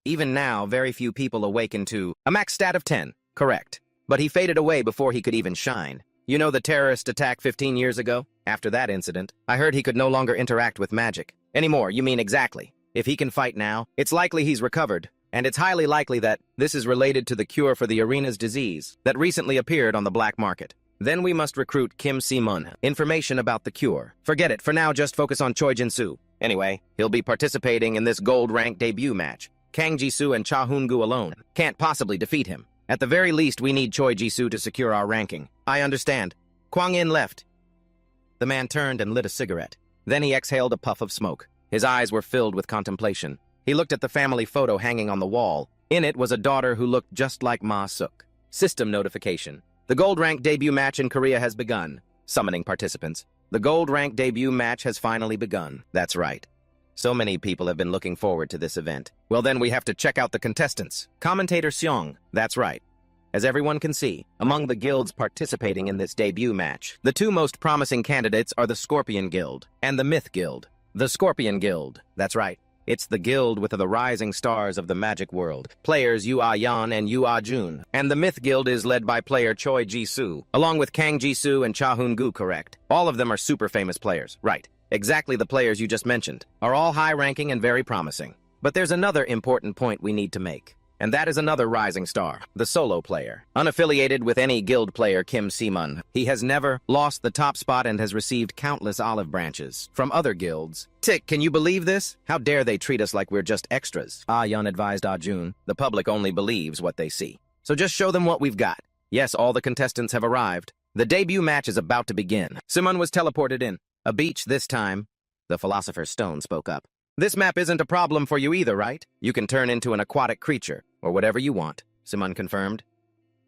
Even now, very few people awaken to a max stat of 10. Correct. But he faded away before he could even shine. You know the terrorist attack 15 years ago? After that incident, I heard he could no longer interact with magic. Anymore, you mean exactly. If he can fight now, it's likely he's recovered. And it's highly likely that this is related to the cure for the arena's disease that recently appeared on the black market. Then we must recruit Kim Si-mun. Information about the cure. Forget it, for now just focus on Choi Jin-soo. Anyway, he'll be participating in this gold-ranked debut match. Kang Ji-soo and Cha Hoon-gu alone can't possibly defeat him. At the very least, we need Choi Ji-soo to secure our ranking. I understand. Kwang-in left. The man turned and lit a cigarette. Then he exhaled a puff of smoke. His eyes were filled with contemplation. He looked at the family photo hanging on the wall. In it was a daughter who looked just like Ma Suk. System notification. The gold-ranked debut match in Korea has begun. Summoning participants. The gold-ranked debut match has finally begun. That's right. So many people have been looking forward to this event. Well, then we have to check out the contestants. Commentator Seong. That's right. As everyone can see, among the guilds participating in this debut match, the two most promising candidates are the Scorpion Guild and the Myth Guild. The Scorpion Guild. That's right. It's the guild with the rising stars of the magic world, players Yu Ah-yeon and Yu Ah-jun. And the Myth Guild is led by player Choi Ji-soo, along with Kang Ji-soo and Cha Hoon-gu, correct. All of them are super famous players, right. Exactly the players you just mentioned, are all high-ranking and very promising. But there's another important point we need to make. And that is another rising star, the solo player. Unaffiliated with any guild player, Kim Si-mun. He has never lost the top spot and has received countless olive branches from other guilds. Tick, can you believe this? How dare they treat us like we're just extras? Ah-yeon advised Ah-jun. The public only believes what they see. So just show them what we've got. Yes, all the contestants have arrived. The debut match is about to begin. Si-mun was teleported in. A beach this time. The Philosopher's Stone spoke up. This map isn't a problem for you either, right? You can turn into an aquatic creature, or whatever you want, Si-mun confirmed.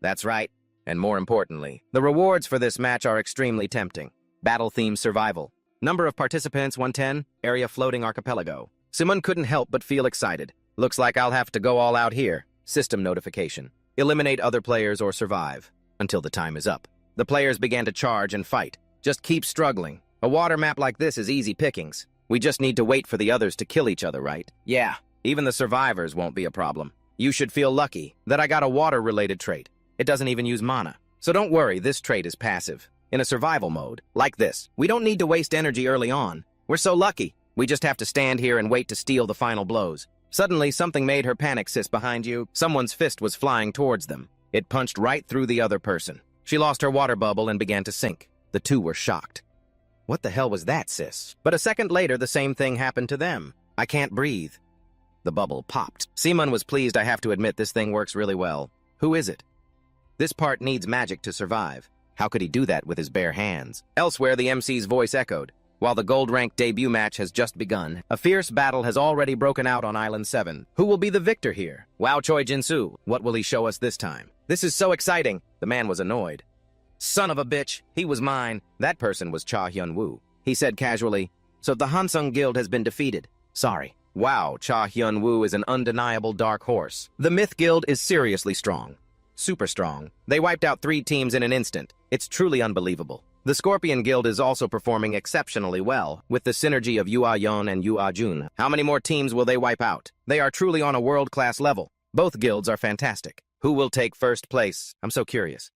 That's right. And more importantly, the rewards for this match are extremely tempting. Battle-themed survival. Number of participants, 110. Area floating archipelago. Si-mun couldn't help but feel excited. Looks like I'll have to go all out here. System notification. Eliminate other players or survive. Until the time is up. The players began to charge and fight. Just keep struggling. A water map like this is easy pickings. We just need to wait for the others to kill each other, right? Yeah, even the survivors won't be a problem. You should feel lucky that I got a water-related trait. It doesn't even use mana. So don't worry, this trait is passive. In a survival mode, like this, we don't need to waste energy early on. We're so lucky. We just have to stand here and wait to steal the final blows. Suddenly, something made her panic, sis, behind you. Someone's fist was flying towards them. It punched right through the other person. She lost her water bubble and began to sink. The two were shocked. What the hell was that, sis? But a second later, the same thing happened to them. I can't breathe. The bubble popped. Si-mun was pleased. I have to admit, this thing works really well. Who is it? This part needs magic to survive. How could he do that with his bare hands? Elsewhere, the MC's voice echoed. While the gold-ranked debut match has just begun, a fierce battle has already broken out on Island 7. Who will be the victor here? Wow, Choi Jin-soo. What will he show us this time? This is so exciting. The man was annoyed. Son of a bitch, he was mine. That person was Cha Hyun-woo. He said casually, so the Hansung Guild has been defeated. Sorry. Wow, Cha Hyun-woo is an undeniable dark horse. The Myth Guild is seriously strong. Super strong. They wiped out 3 teams in an instant. It's truly unbelievable. The Scorpion Guild is also performing exceptionally well, with the synergy of Yu Ah-yeon and Yu Ah-jun. How many more teams will they wipe out? They are truly on a world-class level. Both guilds are fantastic. Who will take first place? I'm so curious.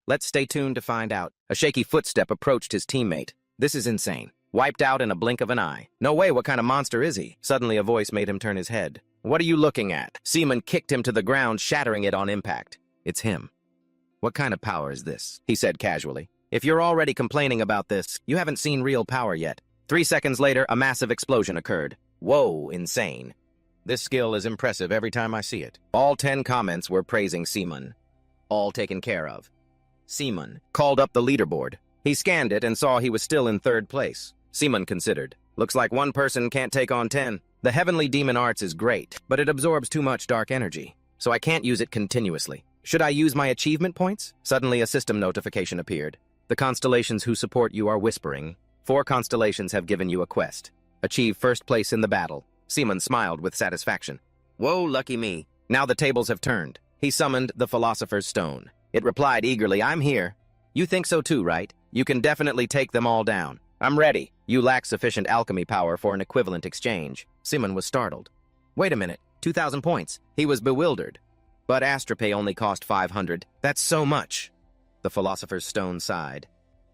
Let's stay tuned to find out. A shaky footstep approached his teammate. This is insane. Wiped out in a blink of an eye. No way, what kind of monster is he? Suddenly a voice made him turn his head. What are you looking at? Si-mun kicked him to the ground, shattering it on impact. It's him. What kind of power is this? He said casually. If you're already complaining about this, you haven't seen real power yet. 3 seconds later, a massive explosion occurred. Whoa, insane. This skill is impressive every time I see it. All 10 comments were praising Si-mun. All taken care of. Si-mun called up the leaderboard. He scanned it and saw he was still in 3rd place. Si-mun considered. Looks like one person can't take on 10. The Heavenly Demon Arts is great, but it absorbs too much dark energy, so I can't use it continuously. Should I use my achievement points? Suddenly a system notification appeared. The constellations who support you are whispering. 4 constellations have given you a quest. Achieve 1st place in the battle. Si-mun smiled with satisfaction. Whoa, lucky me. Now the tables have turned. He summoned the Philosopher's Stone. It replied eagerly, I'm here. You think so too, right? You can definitely take them all down. I'm ready. You lack sufficient alchemy power for an equivalent exchange. Si-mun was startled. Wait a minute, 2,000 points. He was bewildered. But Astropay only cost 500. That's so much. The Philosopher's Stone sighed.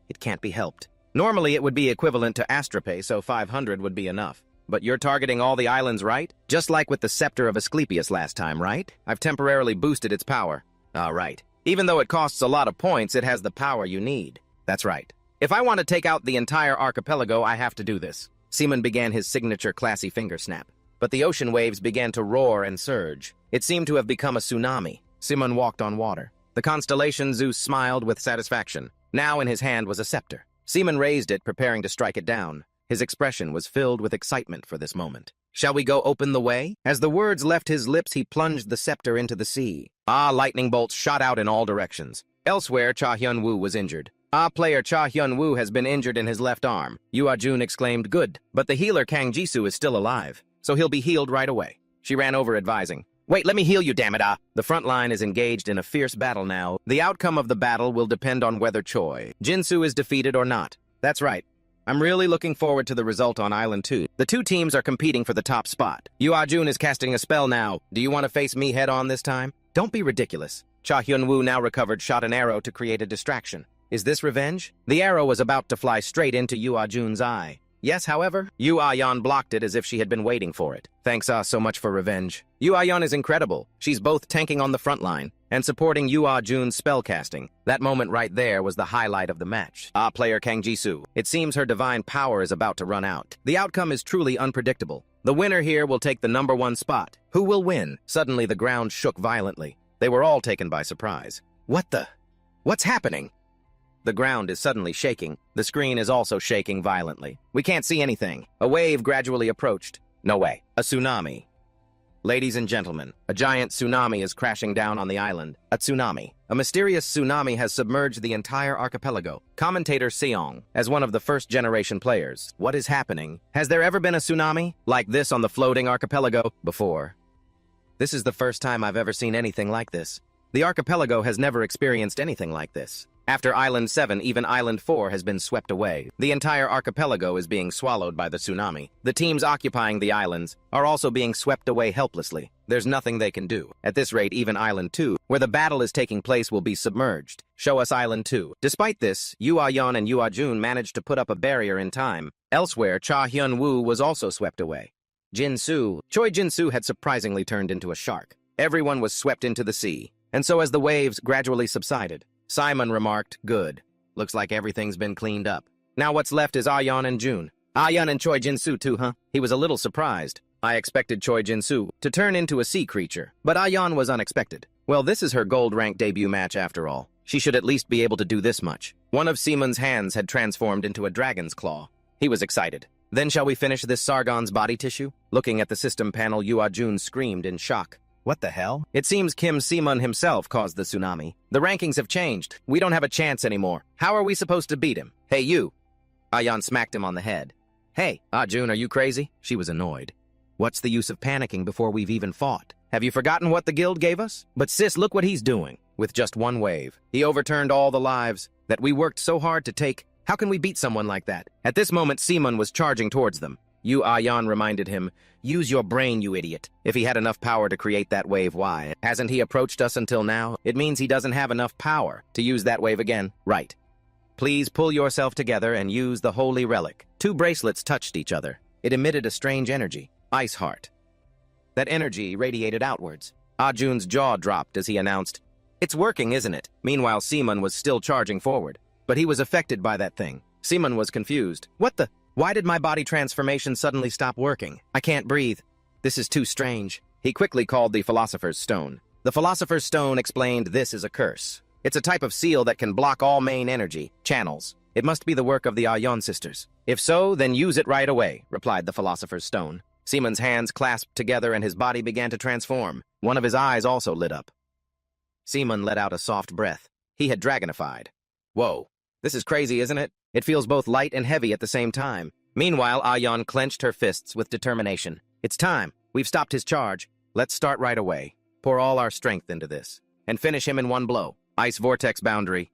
It can't be helped. Normally it would be equivalent to Astropay, so 500 would be enough. But you're targeting all the islands, right? Just like with the scepter of Asclepius last time, right? I've temporarily boosted its power. Ah, right. Even though it costs a lot of points, it has the power you need. That's right. If I want to take out the entire archipelago, I have to do this. Seaman began his signature classy finger snap. But the ocean waves began to roar and surge. It seemed to have become a tsunami. Seaman walked on water. The constellation Zeus smiled with satisfaction. Now in his hand was a scepter. Seaman raised it, preparing to strike it down. His expression was filled with excitement for this moment. Shall we go open the way? As the words left his lips, he plunged the scepter into the sea. Lightning bolts shot out in all directions. Elsewhere, Cha Hyun-woo was injured. Player Cha Hyun-woo has been injured in his left arm. Yoo Ah-jun exclaimed, good. But the healer Kang Jisoo is still alive, so he'll be healed right away. She ran over advising, wait, let me heal you, damn it, The front line is engaged in a fierce battle now. The outcome of the battle will depend on whether Choi Jin-soo is defeated or not. That's right. I'm really looking forward to the result on Island 2. The two teams are competing for the top spot. Yoo Ah-jun is casting a spell now. Do you want to face me head-on this time? Don't be ridiculous. Cha Hyun-woo, now recovered, shot an arrow to create a distraction. Is this revenge? The arrow was about to fly straight into Yoo Ah-jun's eye. Yes, however, Yoo Ah-yeon blocked it as if she had been waiting for it. Thanks so much for revenge. Yoo Ah-yeon is incredible. She's both tanking on the front line and supporting Yoo Ah-jun's spellcasting. That moment right there was the highlight of the match. Player Kang Jisoo. It seems her divine power is about to run out. The outcome is truly unpredictable. The winner here will take the #1 spot. Who will win? Suddenly the ground shook violently. They were all taken by surprise. What's happening? The ground is suddenly shaking. The screen is also shaking violently. We can't see anything. A wave gradually approached. No way. A tsunami. Ladies and gentlemen, a giant tsunami is crashing down on the island. A tsunami. A mysterious tsunami has submerged the entire archipelago. Commentator Seong, as one of the first-generation players. What is happening? Has there ever been a tsunami like this on the floating archipelago before? This is the first time I've ever seen anything like this. The archipelago has never experienced anything like this. After Island 7, even Island 4 has been swept away. The entire archipelago is being swallowed by the tsunami. The teams occupying the islands are also being swept away helplessly. There's nothing they can do. At this rate, even Island 2, where the battle is taking place, will be submerged. Show us Island 2. Despite this, Yoo Ah-yeon and Yoo Ah-jun managed to put up a barrier in time. Elsewhere, Cha Hyun-woo was also swept away. Choi Jin-soo had surprisingly turned into a shark. Everyone was swept into the sea. And so as the waves gradually subsided, Simon remarked, good. Looks like everything's been cleaned up. Now what's left is Ah-yeon and Jun. Ah-yeon and Choi Jin-soo too, huh? He was a little surprised. I expected Choi Jin-soo to turn into a sea creature, but Ah-yeon was unexpected. Well, this is her gold-rank debut match after all. She should at least be able to do this much. One of Simon's hands had transformed into a dragon's claw. He was excited. Then shall we finish this Sargon's body tissue? Looking at the system panel, Yoo Ah-jun screamed in shock. What the hell? It seems Kim Si-mun himself caused the tsunami. The rankings have changed. We don't have a chance anymore. How are we supposed to beat him? Hey, you! Ah-yeon smacked him on the head. Hey, Ah-jun, are you crazy? She was annoyed. What's the use of panicking before we've even fought? Have you forgotten what the guild gave us? But sis, look what he's doing. With just one wave, he overturned all the lives that we worked so hard to take. How can we beat someone like that? At this moment, Si-mun was charging towards them. Yoo Ah-yeon reminded him, use your brain, you idiot. If he had enough power to create that wave, why? Hasn't he approached us until now? It means he doesn't have enough power to use that wave again. Right. Please pull yourself together and use the holy relic. 2 bracelets touched each other. It emitted a strange energy. Ice heart. That energy radiated outwards. Ah-jun's jaw dropped as he announced, it's working, isn't it? Meanwhile, Si-mun was still charging forward. But he was affected by that thing. Si-mun was confused. What the? Why did my body transformation suddenly stop working? I can't breathe. This is too strange. He quickly called the Philosopher's Stone. The Philosopher's Stone explained this is a curse. It's a type of seal that can block all main energy channels. It must be the work of the Ah-yeon sisters. If so, then use it right away, replied the Philosopher's Stone. Si-mun's hands clasped together and his body began to transform. One of his eyes also lit up. Si-mun let out a soft breath. He had dragonified. Whoa, this is crazy, isn't it? It feels both light and heavy at the same time. Meanwhile, Ah-yeon clenched her fists with determination. It's time. We've stopped his charge. Let's start right away. Pour all our strength into this. And finish him in one blow. Ice vortex boundary.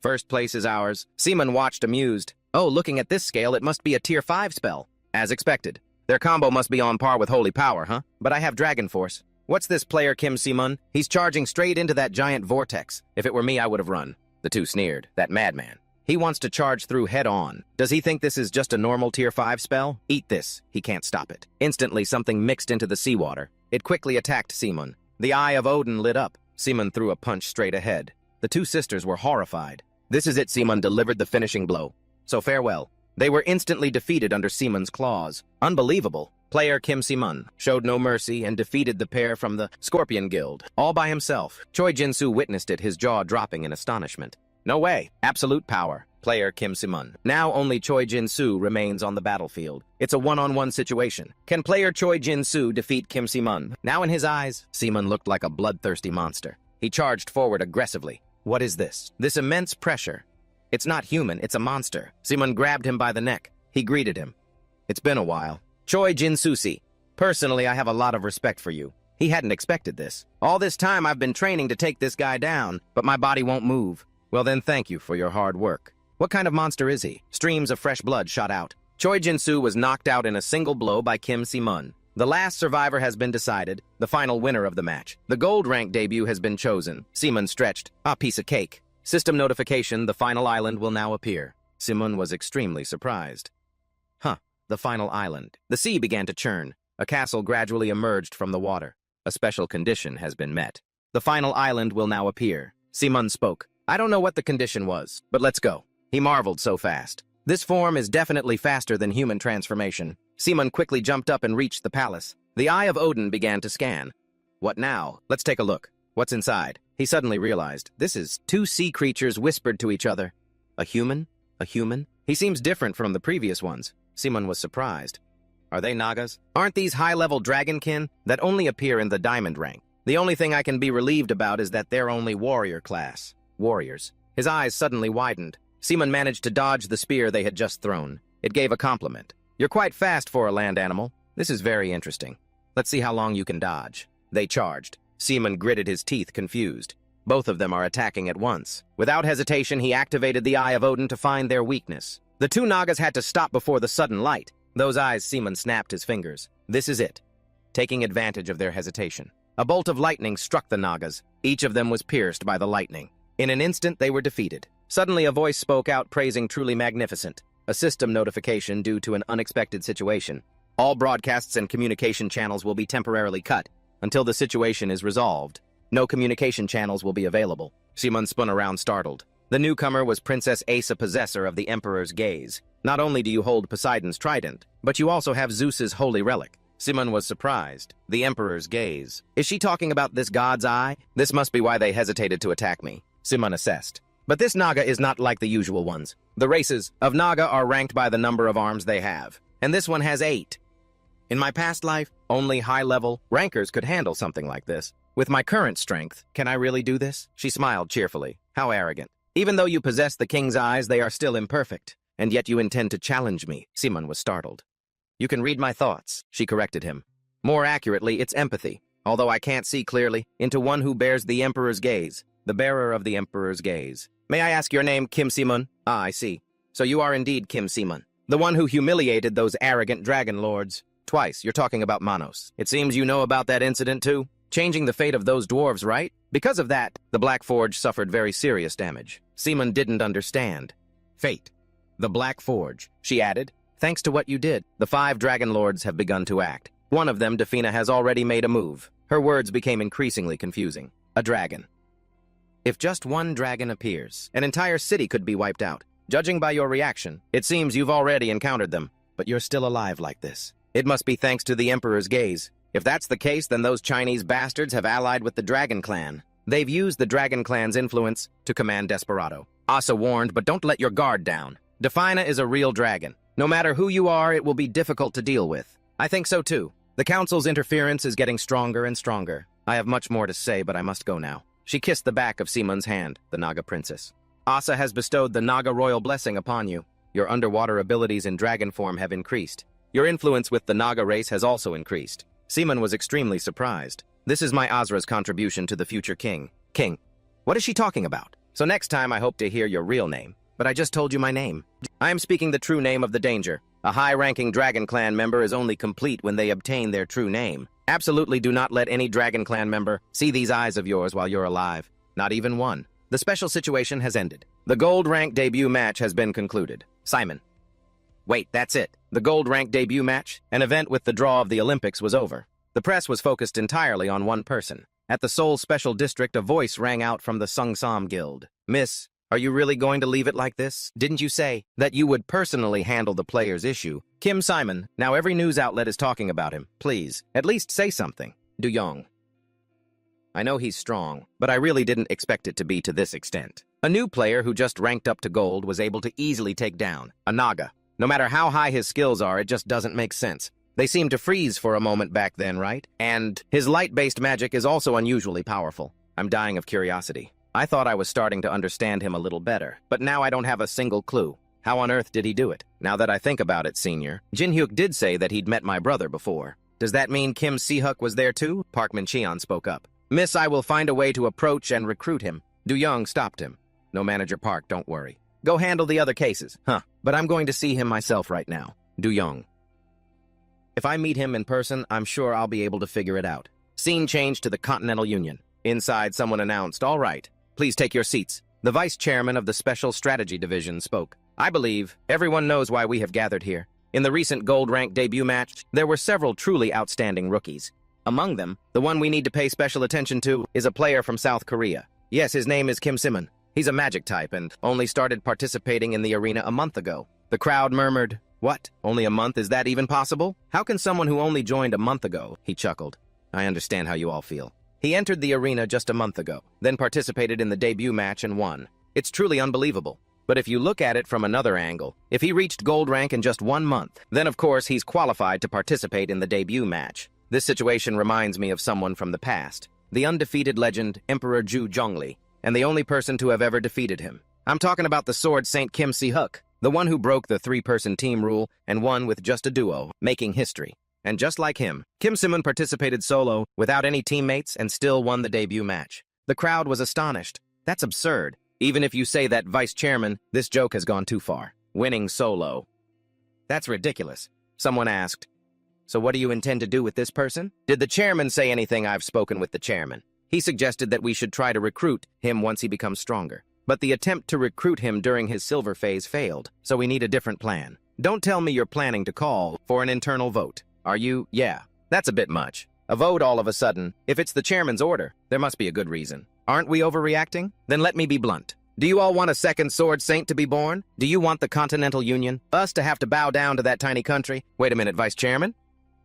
First place is ours. Si-mun watched amused. Oh, looking at this scale, it must be a tier 5 spell. As expected. Their combo must be on par with holy power, huh? But I have dragon force. What's this player Kim Si-mun? He's charging straight into that giant vortex. If it were me, I would have run. The two sneered. That madman. He wants to charge through head-on. Does he think this is just a normal Tier 5 spell? Eat this. He can't stop it. Instantly, something mixed into the seawater. It quickly attacked Simon. The eye of Odin lit up. Simon threw a punch straight ahead. The two sisters were horrified. This is it, Simon delivered the finishing blow. So farewell. They were instantly defeated under Simon's claws. Unbelievable. Player Kim Simon showed no mercy and defeated the pair from the Scorpion Guild, all by himself. Choi Jin-soo witnessed it, his jaw dropping in astonishment. No way. Absolute power. Player Kim Simon. Now only Choi Jin-soo remains on the battlefield. It's a one-on-one situation. Can player Choi Jin-soo defeat Kim Simon? Now in his eyes, Simon looked like a bloodthirsty monster. He charged forward aggressively. What is this? This immense pressure. It's not human, it's a monster. Simon grabbed him by the neck. He greeted him. It's been a while. Choi Jin-soo-si. Personally, I have a lot of respect for you. He hadn't expected this. All this time I've been training to take this guy down, but my body won't move. Well then, thank you for your hard work. What kind of monster is he? Streams of fresh blood shot out. Choi Jin-soo was knocked out in a single blow by Kim Simon. The last survivor has been decided, the final winner of the match. The gold rank debut has been chosen. Simon stretched. A piece of cake. System notification, the final island will now appear. Simon was extremely surprised. The final island. The sea began to churn. A castle gradually emerged from the water. A special condition has been met. The final island will now appear. Simon spoke. I don't know what the condition was, but let's go. He marveled so fast. This form is definitely faster than human transformation. Simon quickly jumped up and reached the palace. The eye of Odin began to scan. What now? Let's take a look. What's inside? He suddenly realized. This is two sea creatures whispered to each other. A human? A human? He seems different from the previous ones. Simon was surprised. Are they Nagas? Aren't these high-level dragonkin that only appear in the diamond rank? The only thing I can be relieved about is that they're only warrior class. Warriors. His eyes suddenly widened. Simon managed to dodge the spear they had just thrown. It gave a compliment. You're quite fast for a land animal. This is very interesting. Let's see how long you can dodge. They charged. Simon gritted his teeth, confused. Both of them are attacking at once. Without hesitation, he activated the Eye of Odin to find their weakness. The two Nagas had to stop before the sudden light. Those eyes, Simon snapped his fingers. This is it. Taking advantage of their hesitation. A bolt of lightning struck the Nagas. Each of them was pierced by the lightning. In an instant, they were defeated. Suddenly, a voice spoke out praising truly magnificent. A system notification due to an unexpected situation. All broadcasts and communication channels will be temporarily cut until the situation is resolved. No communication channels will be available. Simon spun around startled. The newcomer was Princess Asa, possessor of the Emperor's Gaze. Not only do you hold Poseidon's trident, but you also have Zeus's holy relic. Simon was surprised. The Emperor's Gaze. Is she talking about this god's eye? This must be why they hesitated to attack me. Simon assessed. But this Naga is not like the usual ones. The races of Naga are ranked by the number of arms they have, and this one has 8. In my past life, only high-level rankers could handle something like this. With my current strength, can I really do this? She smiled cheerfully. How arrogant. Even though you possess the king's eyes, they are still imperfect, and yet you intend to challenge me. Simon was startled. You can read my thoughts, she corrected him. More accurately, it's empathy, although I can't see clearly, into one who bears the Emperor's gaze, the bearer of the Emperor's gaze. May I ask your name, Kim Simon? Ah, I see. So you are indeed Kim Simon, the one who humiliated those arrogant dragon lords. Twice, you're talking about Manos. It seems you know about that incident too? Changing the fate of those dwarves, right? Because of that, the Black Forge suffered very serious damage. Simon didn't understand. Fate. The Black Forge, she added. Thanks to what you did, the 5 dragon lords have begun to act. One of them, Defina, has already made a move. Her words became increasingly confusing. A dragon. If just one dragon appears, an entire city could be wiped out. Judging by your reaction, it seems you've already encountered them, but you're still alive like this. It must be thanks to the Emperor's gaze. If that's the case, then those Chinese bastards have allied with the Dragon Clan. They've used the Dragon Clan's influence to command Desperado. Asa warned, but don't let your guard down. Defina is a real dragon. No matter who you are, it will be difficult to deal with. I think so too. The Council's interference is getting stronger and stronger. I have much more to say, but I must go now. She kissed the back of Simon's hand, the Naga princess. Asa has bestowed the Naga royal blessing upon you. Your underwater abilities in dragon form have increased. Your influence with the Naga race has also increased. Simon was extremely surprised. This is my Azra's contribution to the future king. King, what is she talking about? So next time I hope to hear your real name. But I just told you my name. I am speaking the true name of the danger. A high-ranking Dragon Clan member is only complete when they obtain their true name. Absolutely do not let any Dragon Clan member see these eyes of yours while you're alive. Not even one. The special situation has ended. The gold rank debut match has been concluded. Simon. Wait, that's it. The gold rank debut match, an event with the draw of the Olympics, was over. The press was focused entirely on one person. At the Seoul Special District, a voice rang out from the Sungsam Guild. Miss, are you really going to leave it like this? Didn't you say that you would personally handle the player's issue? Kim Simon, now every news outlet is talking about him. Please, at least say something. Do Young. I know he's strong, but I really didn't expect it to be to this extent. A new player who just ranked up to gold was able to easily take down a Naga. No matter how high his skills are, it just doesn't make sense. They seem to freeze for a moment back then, right? And his light-based magic is also unusually powerful. I'm dying of curiosity. I thought I was starting to understand him a little better, but now I don't have a single clue. How on earth did he do it? Now that I think about it, Senior, Jin-hyuk did say that he'd met my brother before. Does that mean Kim Si-hyuk was there too? Park Min-cheon spoke up. Miss, I will find a way to approach and recruit him. Do-young stopped him. No, Manager Park, don't worry. Go handle the other cases. But I'm going to see him myself right now. Do-young. If I meet him in person, I'm sure I'll be able to figure it out. Scene changed to the Continental Union. Inside, someone announced, all right, please take your seats. The vice chairman of the Special Strategy Division spoke. I believe everyone knows why we have gathered here. In the recent gold rank debut match, there were several truly outstanding rookies. Among them, the one we need to pay special attention to is a player from South Korea. Yes, his name is Kim Simon. He's a magic type and only started participating in the arena a month ago. The crowd murmured, what? Only a month? Is that even possible? How can someone who only joined a month ago? He chuckled. I understand how you all feel. He entered the arena just a month ago, then participated in the debut match and won. It's truly unbelievable. But if you look at it from another angle, if he reached gold rank in just 1 month, then of course he's qualified to participate in the debut match. This situation reminds me of someone from the past, the undefeated legend Emperor Ju Zhongli, and the only person to have ever defeated him. I'm talking about the Sword Saint Kim Si-hyuk, the one who broke the 3-person team rule and won with just a duo, making history. And just like him, Kim Simon participated solo, without any teammates, and still won the debut match. The crowd was astonished. That's absurd. Even if you say that, Vice Chairman, this joke has gone too far. Winning solo. That's ridiculous. Someone asked, so what do you intend to do with this person? Did the chairman say anything? I've spoken with the chairman. He suggested that we should try to recruit him once he becomes stronger. But the attempt to recruit him during his silver phase failed, so we need a different plan. Don't tell me you're planning to call for an internal vote. Are you? Yeah, that's a bit much. A vote all of a sudden. If it's the chairman's order, there must be a good reason. Aren't we overreacting? Then let me be blunt. Do you all want a second Sword Saint to be born? Do you want the Continental Union, us to have to bow down to that tiny country? Wait a minute, Vice Chairman?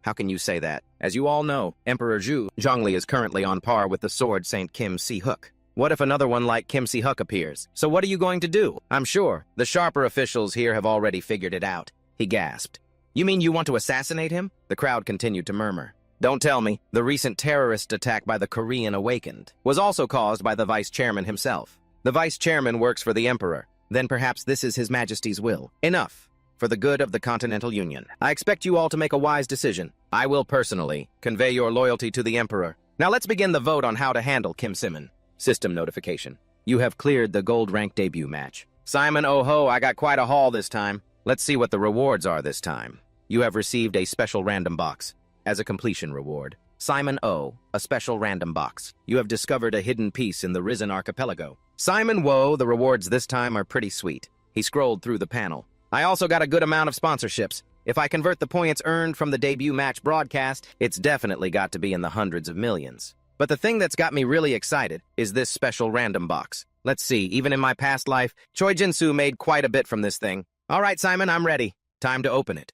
How can you say that? As you all know, Emperor Ju Zhongli is currently on par with the Sword Saint Kim Si-hyuk. What if another one like Kim Si-hyuk appears? So what are you going to do? I'm sure the sharper officials here have already figured it out. He gasped. You mean you want to assassinate him? The crowd continued to murmur. Don't tell me. The recent terrorist attack by the Korean Awakened was also caused by the vice chairman himself. The vice chairman works for the emperor. Then perhaps this is his majesty's will. Enough. For the good of the Continental Union. I expect you all to make a wise decision. I will personally convey your loyalty to the emperor. Now let's begin the vote on how to handle Kim Simon. System notification. You have cleared the gold rank debut match. Simon, oh ho, I got quite a haul this time. Let's see what the rewards are this time. You have received a special random box as a completion reward. Simon O, a special random box. You have discovered a hidden piece in the Risen Archipelago. Simon Woe, the rewards this time are pretty sweet. He scrolled through the panel. I also got a good amount of sponsorships. If I convert the points earned from the debut match broadcast, it's definitely got to be in the hundreds of millions. But the thing that's got me really excited is this special random box. Let's see, even in my past life, Choi Jin-soo made quite a bit from this thing. All right, Simon, I'm ready. Time to open it.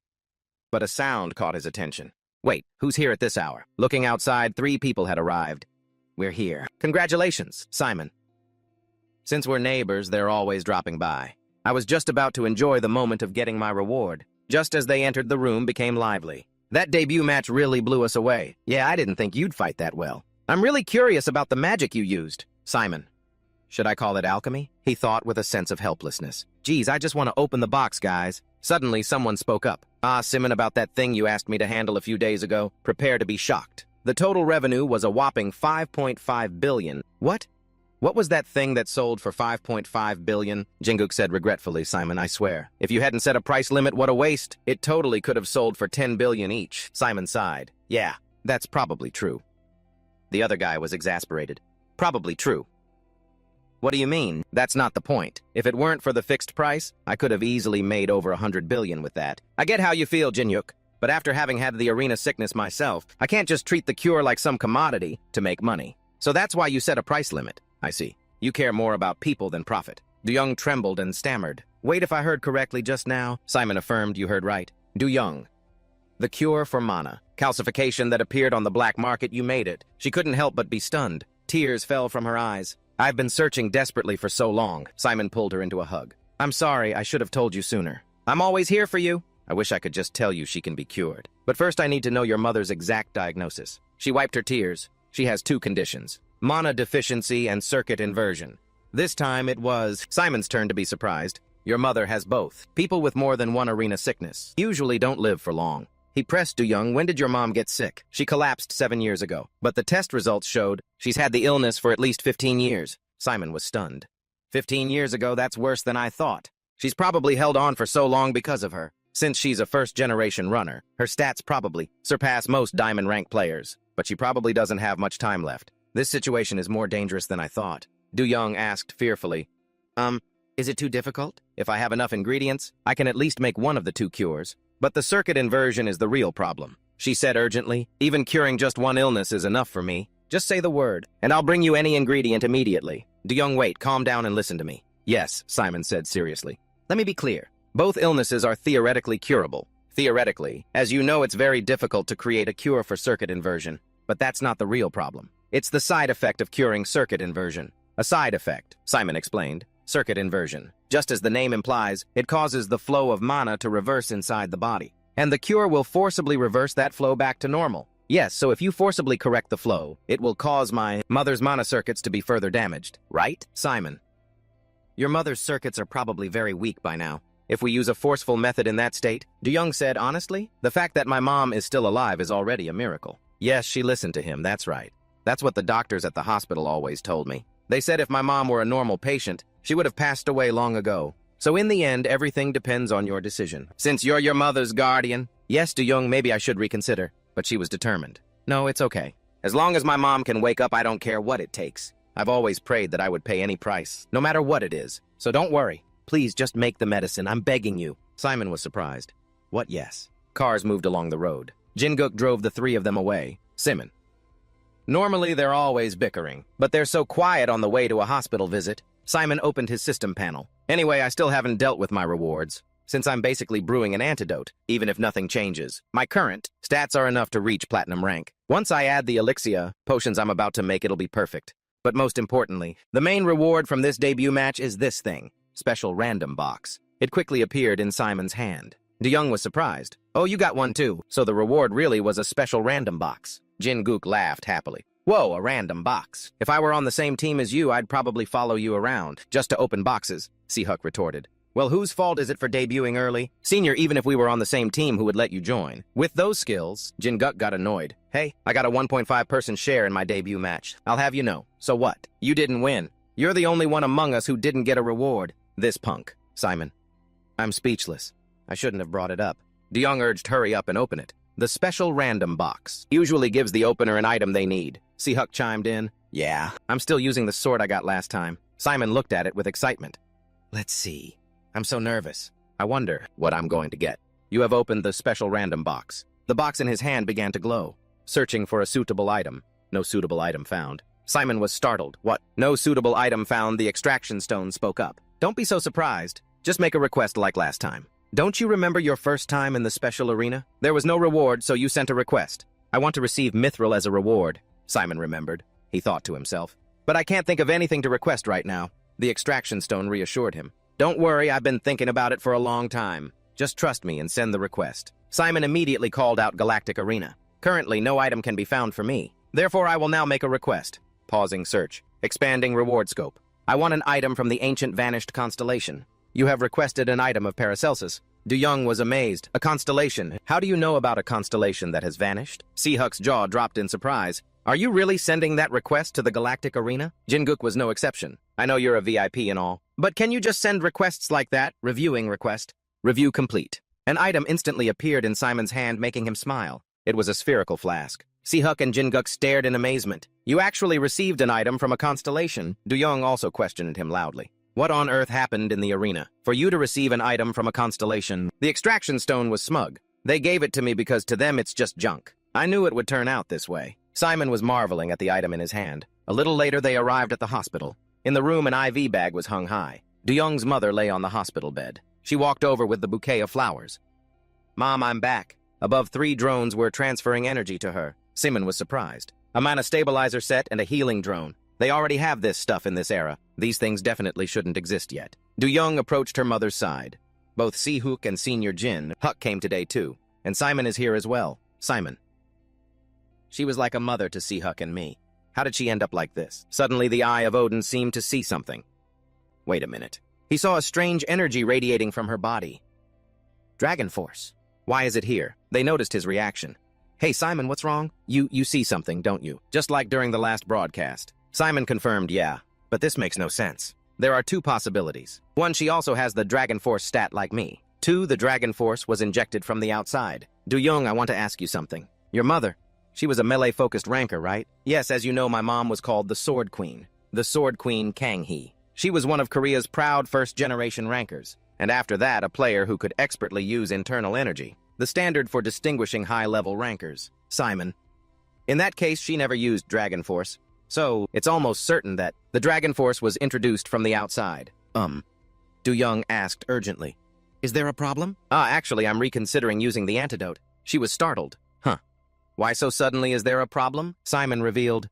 But a sound caught his attention. Wait, who's here at this hour? Looking outside, 3 people had arrived. We're here. Congratulations, Simon. Since we're neighbors, they're always dropping by. I was just about to enjoy the moment of getting my reward. Just as they entered, the room became lively. That debut match really blew us away. Yeah, I didn't think you'd fight that well. I'm really curious about the magic you used, Simon. Should I call it alchemy? He thought with a sense of helplessness. Geez, I just want to open the box, guys. Suddenly, someone spoke up. Simon, about that thing you asked me to handle a few days ago. Prepare to be shocked. The total revenue was a whopping 5.5 billion. What? What was that thing that sold for 5.5 billion? Jinguk said regretfully, Simon, I swear. If you hadn't set a price limit, what a waste. It totally could have sold for 10 billion each. Simon sighed. Yeah, that's probably true. The other guy was exasperated. Probably true. What do you mean? That's not the point. If it weren't for the fixed price, I could have easily made over 100 billion with that. I get how you feel, Jin-yuk, but after having had the arena sickness myself, I can't just treat the cure like some commodity to make money. So that's why you set a price limit. I see. You care more about people than profit. Du-young trembled and stammered. Wait, if I heard correctly just now. Simon affirmed you heard right. Du-young. The cure for mana. Calcification that appeared on the black market, you made it. She couldn't help but be stunned. Tears fell from her eyes. I've been searching desperately for so long. Simon pulled her into a hug. I'm sorry, I should have told you sooner. I'm always here for you. I wish I could just tell you she can be cured. But first I need to know your mother's exact diagnosis. She wiped her tears. She has 2 conditions. Mana deficiency and circuit inversion. This time it was Simon's turn to be surprised. Your mother has both. People with more than one arena sickness usually don't live for long. He pressed Du-young, when did your mom get sick? She collapsed 7 years ago, but the test results showed she's had the illness for at least 15 years. Simon was stunned. 15 years ago, that's worse than I thought. She's probably held on for so long because of her. Since she's a first-generation runner, her stats probably surpass most diamond-rank players, but she probably doesn't have much time left. This situation is more dangerous than I thought. Du-young asked fearfully, is it too difficult? If I have enough ingredients, I can at least make one of the 2 cures. But the circuit inversion is the real problem, she said urgently. Even curing just one illness is enough for me. Just say the word, and I'll bring you any ingredient immediately. Du-young, wait, calm down and listen to me. Yes, Simon said seriously. Let me be clear. Both illnesses are theoretically curable. Theoretically, as you know, it's very difficult to create a cure for circuit inversion. But that's not the real problem. It's the side effect of curing circuit inversion. A side effect, Simon explained. Circuit inversion. Just as the name implies, it causes the flow of mana to reverse inside the body. And the cure will forcibly reverse that flow back to normal. Yes, so if you forcibly correct the flow, it will cause my mother's mana circuits to be further damaged. Right, Simon? Your mother's circuits are probably very weak by now. If we use a forceful method in that state, Du-young said honestly, the fact that my mom is still alive is already a miracle. Yes, she listened to him, that's right. That's what the doctors at the hospital always told me. They said if my mom were a normal patient, she would have passed away long ago. So in the end, everything depends on your decision. Since you're your mother's guardian, yes, Du-young, maybe I should reconsider. But she was determined. No, it's okay. As long as my mom can wake up, I don't care what it takes. I've always prayed that I would pay any price, no matter what it is. So don't worry. Please just make the medicine, I'm begging you. Simon was surprised. What yes? Cars moved along the road. Jin-guk drove the 3 of them away. Simon. Normally, they're always bickering, but they're so quiet on the way to a hospital visit. Simon opened his system panel. Anyway, I still haven't dealt with my rewards, since I'm basically brewing an antidote, even if nothing changes. My current stats are enough to reach platinum rank. Once I add the elixir potions I'm about to make, it'll be perfect. But most importantly, the main reward from this debut match is this thing. Special random box. It quickly appeared in Simon's hand. Du-young was surprised. Oh, you got one too. So the reward really was a special random box. Jin-guk laughed happily. Whoa, a random box. If I were on the same team as you, I'd probably follow you around, just to open boxes, Si-huk retorted. Well, whose fault is it for debuting early? Senior, even if we were on the same team, who would let you join? With those skills, Jin-guk got annoyed. Hey, I got a 1.5-person share in my debut match. I'll have you know. So what? You didn't win. You're the only one among us who didn't get a reward. This punk. Simon. I'm speechless. I shouldn't have brought it up. Du-young urged hurry up and open it. The special random box usually gives the opener an item they need. Si-huk chimed in. Yeah, I'm still using the sword I got last time. Simon looked at it with excitement. Let's see. I'm so nervous. I wonder what I'm going to get. You have opened the special random box. The box in his hand began to glow. Searching for a suitable item. No suitable item found. Simon was startled. What? No suitable item found, the extraction stone spoke up. Don't be so surprised. Just make a request like last time. Don't you remember your first time in the special arena? There was no reward, so you sent a request. I want to receive mithril as a reward. Simon remembered. He thought to himself. But I can't think of anything to request right now. The extraction stone reassured him. Don't worry, I've been thinking about it for a long time. Just trust me and send the request. Simon immediately called out Galactic Arena. Currently, no item can be found for me. Therefore, I will now make a request. Pausing search. Expanding reward scope. I want an item from the ancient vanished constellation. You have requested an item of Paracelsus. Du-young was amazed. A constellation. How do you know about a constellation that has vanished? Si-huk's jaw dropped in surprise. Are you really sending that request to the Galactic Arena? Jin-guk was no exception. I know you're a VIP and all, but can you just send requests like that? Reviewing request. Review complete. An item instantly appeared in Simon's hand, making him smile. It was a spherical flask. Si-Huk and Jin-Guk stared in amazement. You actually received an item from a constellation? Du-Young also questioned him loudly. What on earth happened in the arena? For you to receive an item from a constellation? The extraction stone was smug. They gave it to me because to them it's just junk. I knew it would turn out this way. Simon was marveling at the item in his hand. A little later they arrived at the hospital. In the room an IV bag was hung high. Du-Young's mother lay on the hospital bed. She walked over with the bouquet of flowers. Mom, I'm back. Above 3 drones were transferring energy to her. Simon was surprised. A mana stabilizer set and a healing drone. They already have this stuff in this era. These things definitely shouldn't exist yet. Du-Young approached her mother's side. Both Si-Huk and Senior Jin-Huk came today too. And Simon is here as well. Simon. She was like a mother to Si-Huk and me. How did she end up like this? Suddenly the eye of Odin seemed to see something. Wait a minute. He saw a strange energy radiating from her body. Dragon Force. Why is it here? They noticed his reaction. Hey, Simon, what's wrong? You see something, don't you? Just like during the last broadcast. Simon confirmed, yeah, but this makes no sense. There are 2 possibilities. 1, she also has the Dragon Force stat like me. 2, the Dragon Force was injected from the outside. Du-Young, I want to ask you something. Your mother, she was a melee-focused ranker, right? Yes, as you know, my mom was called the Sword Queen. The Sword Queen Kang-hee. She was one of Korea's proud first-generation rankers, and after that, a player who could expertly use internal energy, the standard for distinguishing high-level rankers. Simon. In that case, she never used Dragon Force, so it's almost certain that the Dragon Force was introduced from the outside. Du-Young asked urgently. Is there a problem? Actually, I'm reconsidering using the antidote. She was startled. Huh. Why so suddenly is there a problem? Simon revealed.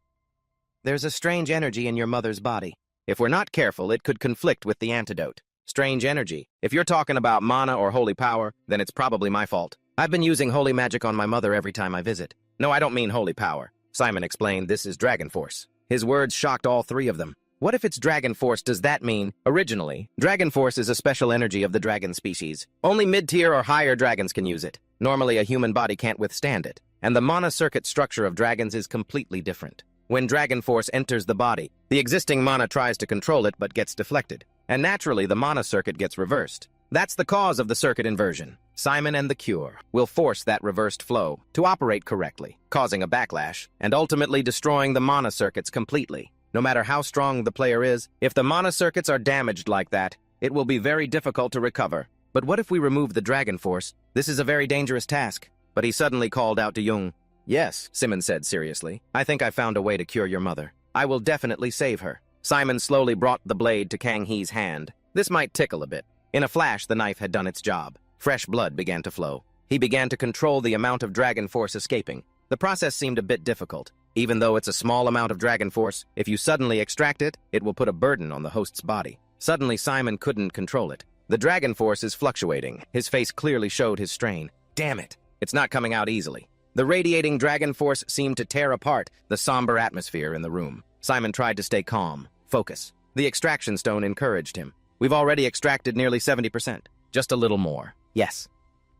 There's a strange energy in your mother's body. If we're not careful, it could conflict with the antidote. Strange energy. If you're talking about mana or holy power, then it's probably my fault. I've been using holy magic on my mother every time I visit. No, I don't mean holy power. Simon explained this is Dragon Force. His words shocked all 3 of them. What if it's Dragon Force? Does that mean, originally, Dragon Force is a special energy of the dragon species. Only mid-tier or higher dragons can use it. Normally, a human body can't withstand it. And the mana circuit structure of dragons is completely different. When Dragon Force enters the body, the existing mana tries to control it but gets deflected. And naturally, the mana circuit gets reversed. That's the cause of the circuit inversion. Simon and the Cure will force that reversed flow to operate correctly, causing a backlash, and ultimately destroying the mana circuits completely. No matter how strong the player is, if the mana circuits are damaged like that, it will be very difficult to recover. But what if we remove the Dragon Force? This is a very dangerous task. But he suddenly called out to Jung. Yes, Simon said seriously. I think I found a way to cure your mother. I will definitely save her. Simon slowly brought the blade to Kang-hee's hand. This might tickle a bit. In a flash, the knife had done its job. Fresh blood began to flow. He began to control the amount of Dragon Force escaping. The process seemed a bit difficult. Even though it's a small amount of Dragon Force, if you suddenly extract it, it will put a burden on the host's body. Suddenly, Simon couldn't control it. The Dragon Force is fluctuating. His face clearly showed his strain. Damn it! It's not coming out easily. The radiating Dragon Force seemed to tear apart the somber atmosphere in the room. Simon tried to stay calm. Focus. The extraction stone encouraged him. We've already extracted nearly 70%. Just a little more. Yes.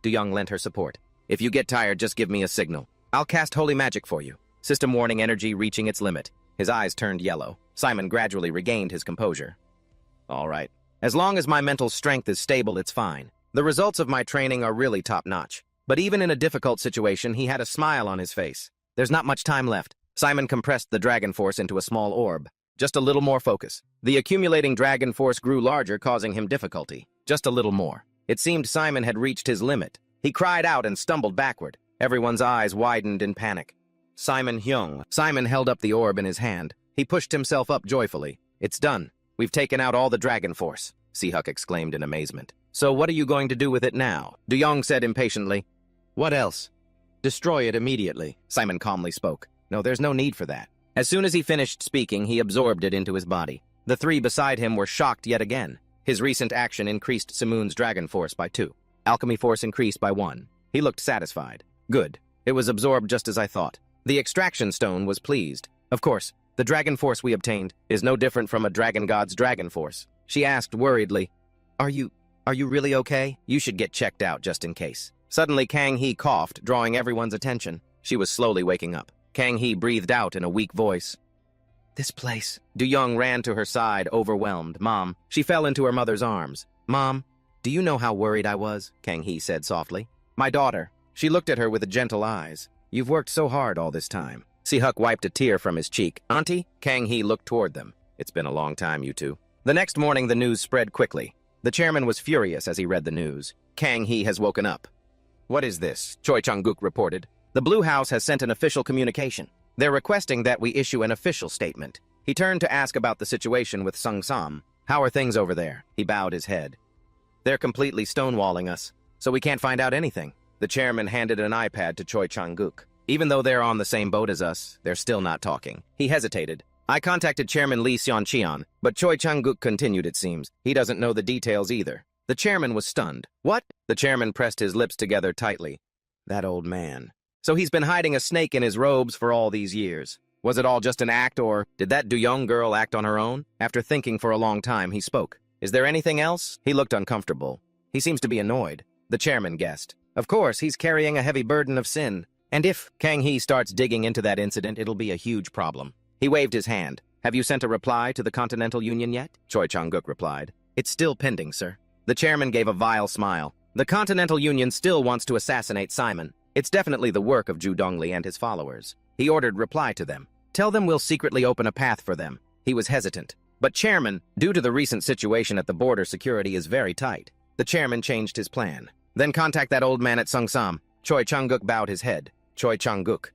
Du-Young lent her support. If you get tired, just give me a signal. I'll cast holy magic for you. System warning energy reaching its limit. His eyes turned yellow. Simon gradually regained his composure. All right. As long as my mental strength is stable, it's fine. The results of my training are really top-notch. But even in a difficult situation, he had a smile on his face. There's not much time left. Simon compressed the Dragon Force into a small orb. Just a little more focus. The accumulating Dragon Force grew larger, causing him difficulty. Just a little more. It seemed Simon had reached his limit. He cried out and stumbled backward. Everyone's eyes widened in panic. Simon Hyung. Simon held up the orb in his hand. He pushed himself up joyfully. It's done. We've taken out all the Dragon Force, Si-Huk exclaimed in amazement. So what are you going to do with it now? Du-Young said impatiently. What else? Destroy it immediately, Simon calmly spoke. No, there's no need for that. As soon as he finished speaking, he absorbed it into his body. The 3 beside him were shocked yet again. His recent action increased Simoon's Dragon Force by 2. Alchemy Force increased by 1. He looked satisfied. Good. It was absorbed just as I thought. The extraction stone was pleased. Of course, the Dragon Force we obtained is no different from a Dragon God's Dragon Force. She asked worriedly, Are you really okay? You should get checked out just in case. Suddenly, Kang-hee coughed, drawing everyone's attention. She was slowly waking up. Kang-hee breathed out in a weak voice. This place. Du-Young ran to her side, overwhelmed. Mom. She fell into her mother's arms. Mom, do you know how worried I was? Kang-hee said softly. My daughter. She looked at her with gentle eyes. You've worked so hard all this time. Si-Huk wiped a tear from his cheek. Auntie? Kang-hee looked toward them. It's been a long time, you two. The next morning, the news spread quickly. The chairman was furious as he read the news. Kang-hee has woken up. What is this? Choi Chang-guk reported. The Blue House has sent an official communication. They're requesting that we issue an official statement. He turned to ask about the situation with Sung Sam. How are things over there? He bowed his head. They're completely stonewalling us, so we can't find out anything. The chairman handed an iPad to Choi Chang-guk. Even though they're on the same boat as us, they're still not talking. He hesitated. I contacted Chairman Lee Seon-cheon, but Choi Chang-guk continued, it seems. He doesn't know the details either. The chairman was stunned. What? The chairman pressed his lips together tightly. That old man. So he's been hiding a snake in his robes for all these years. Was it all just an act, or did that Do-young girl act on her own? After thinking for a long time, he spoke. Is there anything else? He looked uncomfortable. He seems to be annoyed. The chairman guessed. Of course, he's carrying a heavy burden of sin. And if Kang-hee starts digging into that incident, it'll be a huge problem. He waved his hand. Have you sent a reply to the Continental Union yet? Choi Chang-guk replied. It's still pending, sir. The chairman gave a vile smile. The Continental Union still wants to assassinate Simon. It's definitely the work of Ju Dongli and his followers. He ordered reply to them. Tell them we'll secretly open a path for them. He was hesitant. But chairman, due to the recent situation at the border, security is very tight. The chairman changed his plan. Then contact that old man at Sung Sam. Choi Chang-guk bowed his head. Choi Chang-guk.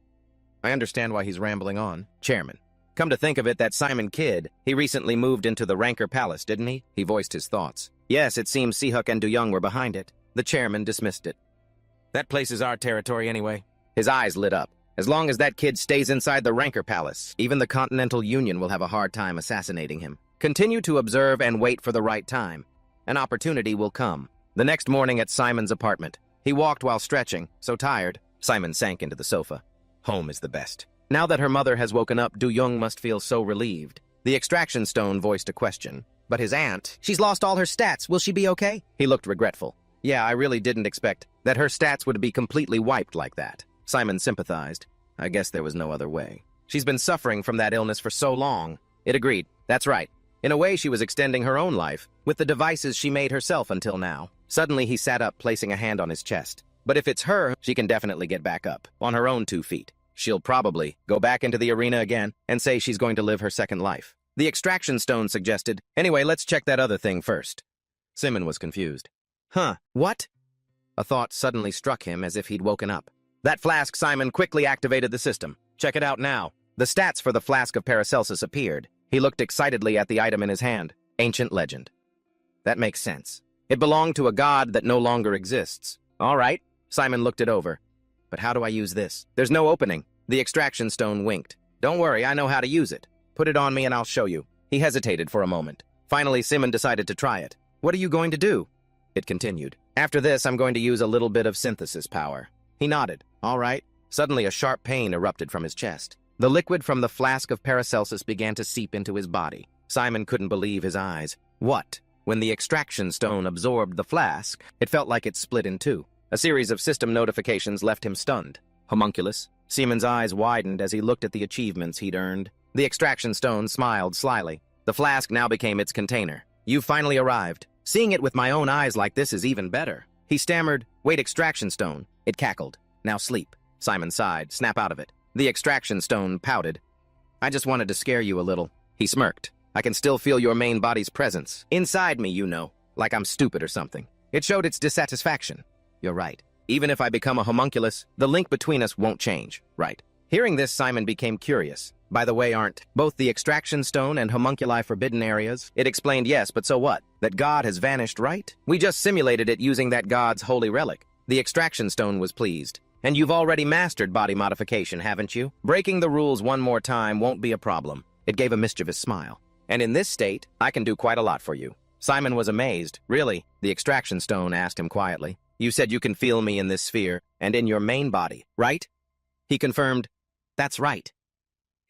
I understand why he's rambling on. Chairman. Come to think of it, that Simon kid, he recently moved into the Ranker Palace, didn't he? He voiced his thoughts. Yes, it seems Si-Huk and Do-young were behind it. The chairman dismissed it. That place is our territory anyway. His eyes lit up. As long as that kid stays inside the Ranker Palace, even the Continental Union will have a hard time assassinating him. Continue to observe and wait for the right time. An opportunity will come. The next morning at Simon's apartment, he walked while stretching, so tired. Simon sank into the sofa. Home is the best. Now that her mother has woken up, Do-young must feel so relieved. The extraction stone voiced a question. But his aunt, she's lost all her stats. Will she be okay? He looked regretful. Yeah, I really didn't expect that her stats would be completely wiped like that. Simon sympathized. I guess there was no other way. She's been suffering from that illness for so long. It agreed. That's right. In a way, she was extending her own life, with the devices she made herself until now. Suddenly, he sat up, placing a hand on his chest. But if it's her, she can definitely get back up, on her own 2 feet. She'll probably go back into the arena again and say she's going to live her second life. The extraction stone suggested, anyway, let's check that other thing first. Simon was confused. Huh, what? A thought suddenly struck him as if he'd woken up. That flask, Simon quickly activated the system. Check it out now. The stats for the flask of Paracelsus appeared. He looked excitedly at the item in his hand. Ancient legend. That makes sense. It belonged to a god that no longer exists. All right. Simon looked it over. But how do I use this? There's no opening. The extraction stone winked. Don't worry, I know how to use it. Put it on me and I'll show you. He hesitated for a moment. Finally, Simon decided to try it. What are you going to do? It continued. After this, I'm going to use a little bit of synthesis power. He nodded. All right. Suddenly, a sharp pain erupted from his chest. The liquid from the flask of Paracelsus began to seep into his body. Simon couldn't believe his eyes. What? When the extraction stone absorbed the flask, it felt like it split in two. A series of system notifications left him stunned. Homunculus. Simon's eyes widened as he looked at the achievements he'd earned. The extraction stone smiled slyly. The flask now became its container. You've finally arrived. Seeing it with my own eyes like this is even better. He stammered, wait, extraction stone. It cackled. Now sleep. Simon sighed, snap out of it. The extraction stone pouted. I just wanted to scare you a little. He smirked. I can still feel your main body's presence. Inside me, you know. Like I'm stupid or something. It showed its dissatisfaction. You're right. Even if I become a homunculus, the link between us won't change, right? Hearing this, Simon became curious. By the way, aren't both the extraction stone and homunculi forbidden areas? It explained yes, but so what? That god has vanished, right? We just simulated it using that god's holy relic. The extraction stone was pleased. And you've already mastered body modification, haven't you? Breaking the rules one more time won't be a problem. It gave a mischievous smile. And in this state, I can do quite a lot for you. Simon was amazed. Really? The extraction stone asked him quietly. You said you can feel me in this sphere and in your main body, right? He confirmed, that's right.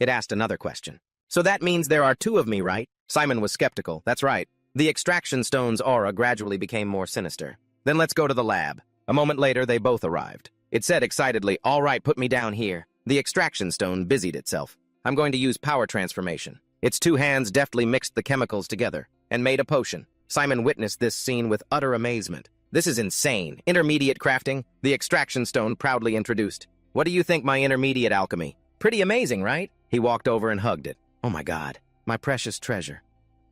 It asked another question. So that means there are two of me, right? Simon was skeptical. That's right. The extraction stone's aura gradually became more sinister. Then let's go to the lab. A moment later, they both arrived. It said excitedly, all right, put me down here. The extraction stone busied itself. I'm going to use power transformation. Its two hands deftly mixed the chemicals together and made a potion. Simon witnessed this scene with utter amazement. This is insane. Intermediate crafting, the extraction stone proudly introduced. What do you think my intermediate alchemy? Pretty amazing, right? He walked over and hugged it. Oh my God, my precious treasure.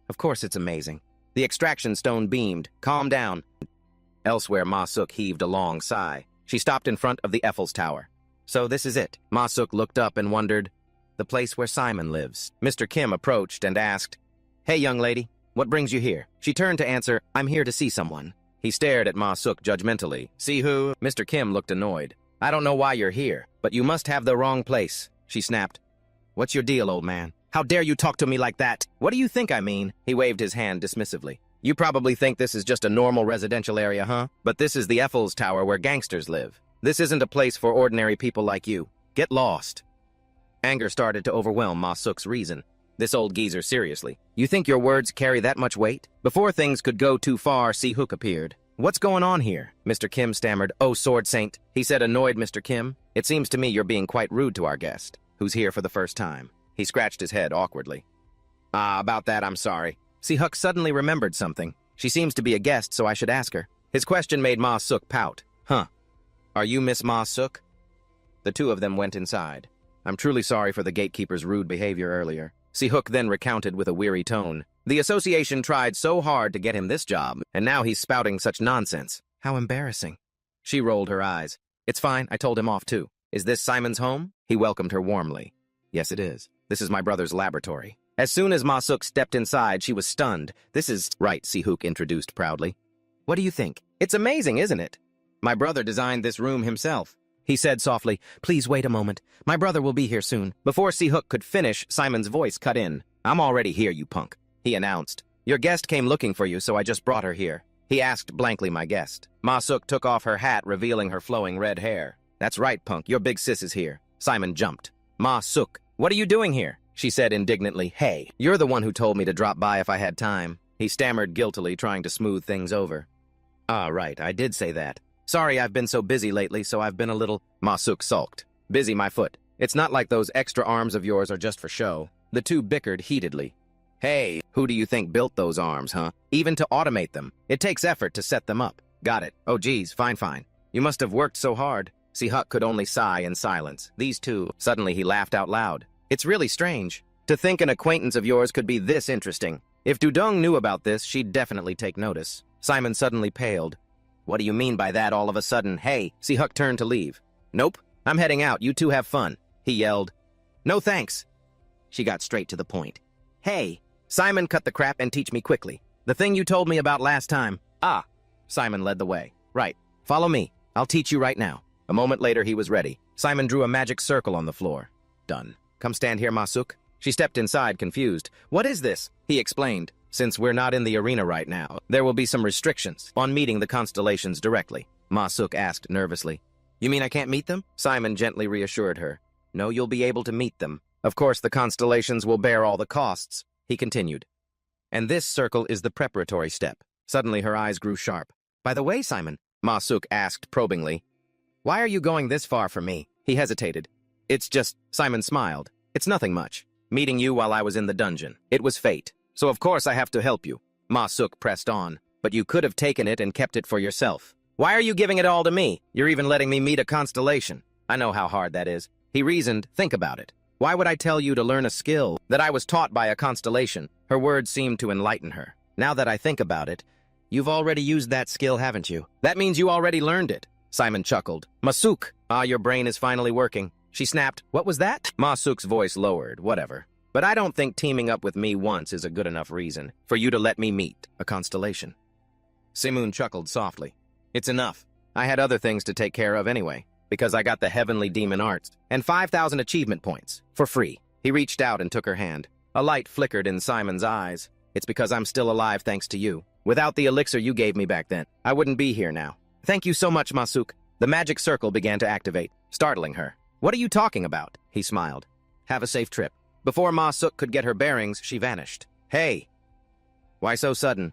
Of course it's amazing. The extraction stone beamed. Calm down. Elsewhere, Ma Suk heaved a long sigh. She stopped in front of the Effel's Tower. So this is it. Ma Suk looked up and wondered, the place where Simon lives. Mr. Kim approached and asked, Hey, young lady, what brings you here? She turned to answer, I'm here to see someone. He stared at Ma Suk judgmentally. See who? Mr. Kim looked annoyed. I don't know why you're here, but you must have the wrong place. She snapped. What's your deal, old man? How dare you talk to me like that? What do you think I mean? He waved his hand dismissively. You probably think this is just a normal residential area, huh? But this is the Effel's Tower where gangsters live. This isn't a place for ordinary people like you. Get lost. Anger started to overwhelm Ma Suk's reason. This old geezer, seriously. You think your words carry that much weight? Before things could go too far, Si-hook appeared. What's going on here? Mr. Kim stammered. Oh, Sword Saint. He said, annoyed Mr. Kim. It seems to me you're being quite rude to our guest, who's here for the first time. He scratched his head awkwardly. About that, I'm sorry. Si-hook suddenly remembered something. She seems to be a guest, so I should ask her. His question made Ma Suk pout. Huh. Are you Miss Ma Suk? The two of them went inside. I'm truly sorry for the gatekeeper's rude behavior earlier. Si-hook then recounted with a weary tone. The association tried so hard to get him this job, and now he's spouting such nonsense. How embarrassing. She rolled her eyes. It's fine, I told him off too. Is this Simon's home? He welcomed her warmly. Yes, it is. This is my brother's laboratory. As soon as Ma Suk stepped inside, she was stunned. This is right, Si-hook introduced proudly. What do you think? It's amazing, isn't it? My brother designed this room himself. He said softly, Please wait a moment. My brother will be here soon. Before Si-hook could finish, Simon's voice cut in. I'm already here, you punk, he announced. Your guest came looking for you, so I just brought her here. He asked blankly my guest. Ma Suk took off her hat, revealing her flowing red hair. That's right, punk, your big sis is here. Simon jumped. Ma Suk, what are you doing here? She said indignantly. Hey, you're the one who told me to drop by if I had time. He stammered guiltily, trying to smooth things over. Right, I did say that. Sorry, I've been so busy lately, so I've been a little... Ma Suk sulked. Busy my foot. It's not like those extra arms of yours are just for show. The two bickered heatedly. Hey, who do you think built those arms, huh? Even to automate them. It takes effort to set them up. Got it. Oh, geez, fine. You must have worked so hard. Si-hook could only sigh in silence. These two... Suddenly he laughed out loud. It's really strange. To think an acquaintance of yours could be this interesting. If Dudong knew about this, she'd definitely take notice. Simon suddenly paled. What do you mean by that all of a sudden? Hey, Si-hook turned to leave. Nope, I'm heading out. You two have fun, he yelled. No thanks. She got straight to the point. Hey, Simon, cut the crap and teach me quickly. The thing you told me about last time. Simon led the way. Right, follow me. I'll teach you right now. A moment later, he was ready. Simon drew a magic circle on the floor. Done. Come stand here, Ma Suk. She stepped inside, confused. What is this? He explained. Since we're not in the arena right now, there will be some restrictions on meeting the constellations directly. Ma Suk asked nervously. You mean I can't meet them? Simon gently reassured her. No, you'll be able to meet them. Of course, the constellations will bear all the costs, he continued. And this circle is the preparatory step. Suddenly her eyes grew sharp. By the way, Simon, Ma Suk asked probingly, why are you going this far for me? He hesitated. It's just, Simon smiled. It's nothing much. Meeting you while I was in the dungeon. It was fate. So of course I have to help you. Ma Suk pressed on. But you could have taken it and kept it for yourself. Why are you giving it all to me? You're even letting me meet a constellation. I know how hard that is. He reasoned, think about it. Why would I tell you to learn a skill that I was taught by a constellation? Her words seemed to enlighten her. Now that I think about it, you've already used that skill, haven't you? That means you already learned it. Simon chuckled. Ma Suk, your brain is finally working. She snapped. What was that? Ma Suk's voice lowered. Whatever. But I don't think teaming up with me once is a good enough reason for you to let me meet a constellation. Simoon chuckled softly. It's enough. I had other things to take care of anyway, because I got the Heavenly Demon Arts and 5,000 achievement points for free. He reached out and took her hand. A light flickered in Simon's eyes. It's because I'm still alive thanks to you. Without the elixir you gave me back then, I wouldn't be here now. Thank you so much, Ma Suk. The magic circle began to activate, startling her. What are you talking about? He smiled. Have a safe trip. Before Ma Suk could get her bearings, she vanished. Hey! Why so sudden?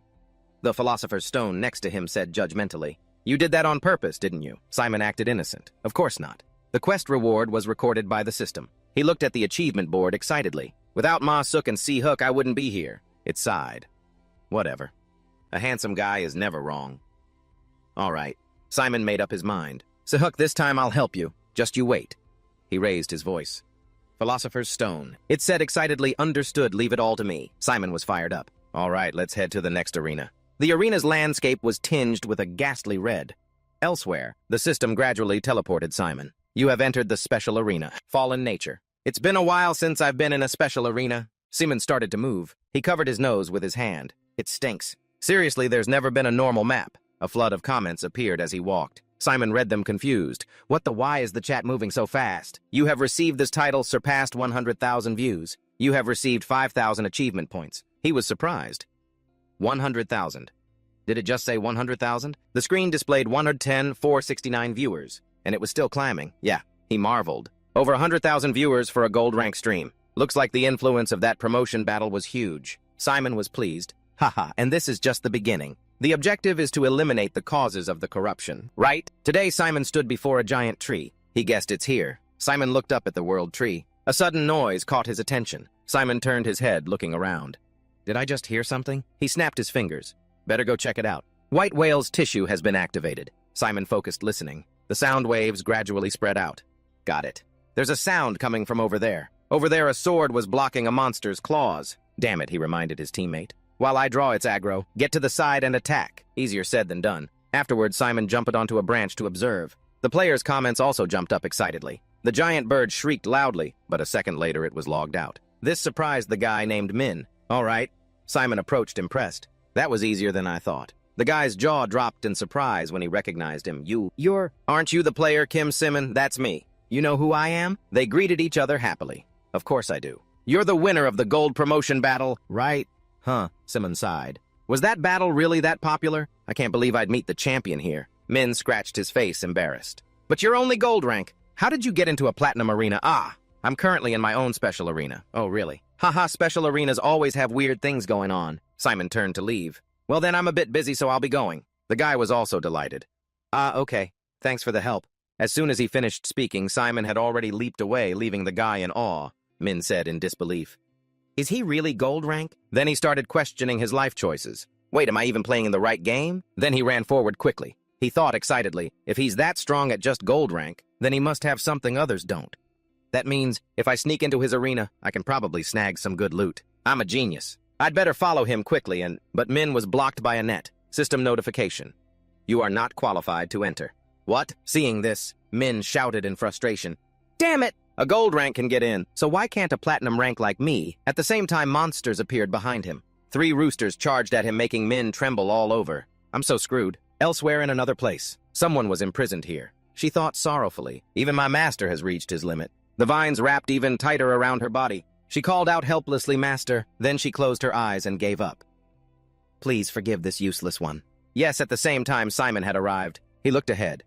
The philosopher's stone next to him said judgmentally. You did that on purpose, didn't you? Simon acted innocent. Of course not. The quest reward was recorded by the system. He looked at the achievement board excitedly. Without Ma Suk and Si-hook, I wouldn't be here. It sighed. Whatever. A handsome guy is never wrong. All right. Simon made up his mind. Si-hook, this time I'll help you. Just you wait. He raised his voice. Philosopher's Stone. It said excitedly, understood, leave it all to me. Simon was fired up. All right, let's head to the next arena. The arena's landscape was tinged with a ghastly red. Elsewhere, the system gradually teleported Simon. You have entered the special arena. Fallen nature. It's been a while since I've been in a special arena. Simon started to move. He covered his nose with his hand. It stinks. Seriously, there's never been a normal map. A flood of comments appeared as he walked. Simon read them confused. What the why is the chat moving so fast? You have received this title, surpassed 100,000 views. You have received 5,000 achievement points. He was surprised. 100,000. Did it just say 100,000? The screen displayed 110,469 viewers, and it was still climbing. Yeah, he marveled. Over 100,000 viewers for a gold rank stream. Looks like the influence of that promotion battle was huge. Simon was pleased. Haha, and this is just the beginning. The objective is to eliminate the causes of the corruption, right? Today, Simon stood before a giant tree. He guessed it's here. Simon looked up at the world tree. A sudden noise caught his attention. Simon turned his head, looking around. Did I just hear something? He snapped his fingers. Better go check it out. White whale's tissue has been activated. Simon focused, listening. The sound waves gradually spread out. Got it. There's a sound coming from over there. Over there, a sword was blocking a monster's claws. Damn it, he reminded his teammate. While I draw its aggro, get to the side and attack. Easier said than done. Afterwards, Simon jumped onto a branch to observe. The players' comments also jumped up excitedly. The giant bird shrieked loudly, but a second later it was logged out. This surprised the guy named Min. All right. Simon approached, impressed. That was easier than I thought. The guy's jaw dropped in surprise when he recognized him. Aren't you the player, Kim Simon? That's me. You know who I am? They greeted each other happily. Of course I do. You're the winner of the gold promotion battle, right? Huh, Simon sighed. Was that battle really that popular? I can't believe I'd meet the champion here. Min scratched his face, embarrassed. But you're only gold rank. How did you get into a platinum arena? I'm currently in my own special arena. Oh, really? Haha, special arenas always have weird things going on. Simon turned to leave. Well, then I'm a bit busy, so I'll be going. The guy was also delighted. Okay. Thanks for the help. As soon as he finished speaking, Simon had already leaped away, leaving the guy in awe. Min said in disbelief. Is he really gold rank? Then he started questioning his life choices. Wait, am I even playing in the right game? Then he ran forward quickly. He thought excitedly, if he's that strong at just gold rank, then he must have something others don't. That means, if I sneak into his arena, I can probably snag some good loot. I'm a genius. I'd better follow him quickly but Min was blocked by a net. System notification. You are not qualified to enter. What? Seeing this, Min shouted in frustration. Damn it! A gold rank can get in, so why can't a platinum rank like me? At the same time, monsters appeared behind him. 3 roosters charged at him, making Min tremble all over. I'm so screwed. Elsewhere in another place, someone was imprisoned here. She thought sorrowfully. Even my master has reached his limit. The vines wrapped even tighter around her body. She called out helplessly, Master. Then she closed her eyes and gave up. Please forgive this useless one. Yes, at the same time, Simon had arrived. He looked ahead.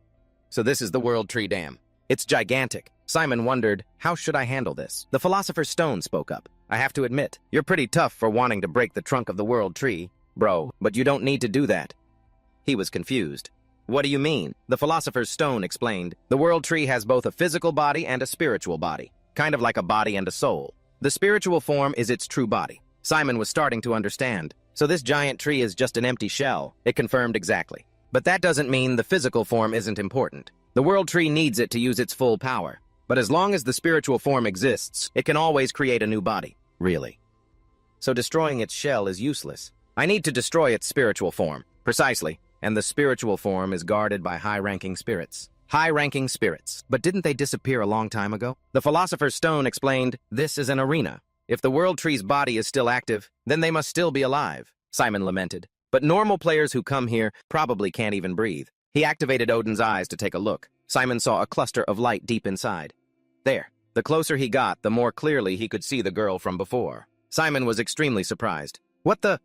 So this is the World Tree Dam. It's gigantic. Simon wondered, how should I handle this? The Philosopher's Stone spoke up. I have to admit, you're pretty tough for wanting to break the trunk of the World Tree, bro, but you don't need to do that. He was confused. What do you mean? The Philosopher's Stone explained. The World Tree has both a physical body and a spiritual body, kind of like a body and a soul. The spiritual form is its true body. Simon was starting to understand. So this giant tree is just an empty shell. It confirmed exactly. But that doesn't mean the physical form isn't important. The World Tree needs it to use its full power. But as long as the spiritual form exists, it can always create a new body. Really. So destroying its shell is useless. I need to destroy its spiritual form. Precisely. And the spiritual form is guarded by high-ranking spirits. High-ranking spirits. But didn't they disappear a long time ago? The Philosopher's Stone explained, this is an arena. If the World Tree's body is still active, then they must still be alive. Simon lamented. But normal players who come here probably can't even breathe. He activated Odin's eyes to take a look. Simon saw a cluster of light deep inside. There. The closer he got, the more clearly he could see the girl from before. Simon was extremely surprised. What the...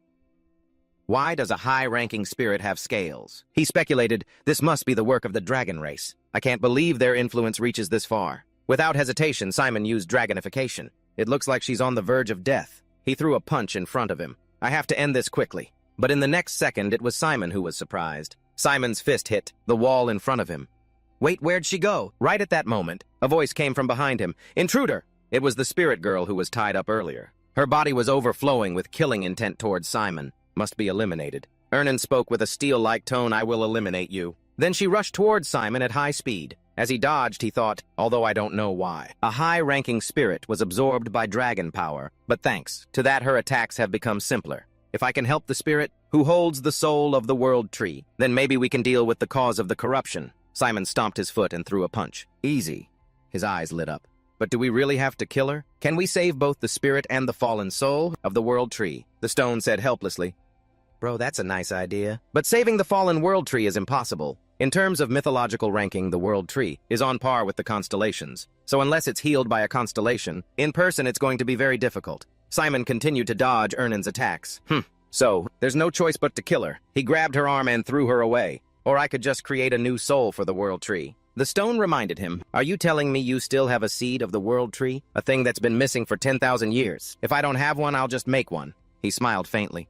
Why does a high-ranking spirit have scales? He speculated, this must be the work of the dragon race. I can't believe their influence reaches this far. Without hesitation, Simon used dragonification. It looks like she's on the verge of death. He threw a punch in front of him. I have to end this quickly. But in the next second, it was Simon who was surprised. Simon's fist hit the wall in front of him. Wait, where'd she go? Right at that moment, a voice came from behind him. Intruder! It was the spirit girl who was tied up earlier. Her body was overflowing with killing intent towards Simon. Must be eliminated. Ernan spoke with a steel-like tone, I will eliminate you. Then she rushed towards Simon at high speed. As he dodged, he thought, although I don't know why. A high-ranking spirit was absorbed by dragon power, but thanks to that her attacks have become simpler. If I can help the spirit who holds the soul of the world tree, then maybe we can deal with the cause of the corruption. Simon stomped his foot and threw a punch. Easy. His eyes lit up. But do we really have to kill her? Can we save both the spirit and the fallen soul of the world tree? The stone said helplessly. Bro, that's a nice idea. But saving the fallen world tree is impossible. In terms of mythological ranking, the world tree is on par with the constellations. So unless it's healed by a constellation, in person it's going to be very difficult. Simon continued to dodge Ernan's attacks. So, there's no choice but to kill her. He grabbed her arm and threw her away. Or I could just create a new soul for the world tree. The stone reminded him, are you telling me you still have a seed of the world tree? A thing that's been missing for 10,000 years. If I don't have one, I'll just make one. He smiled faintly.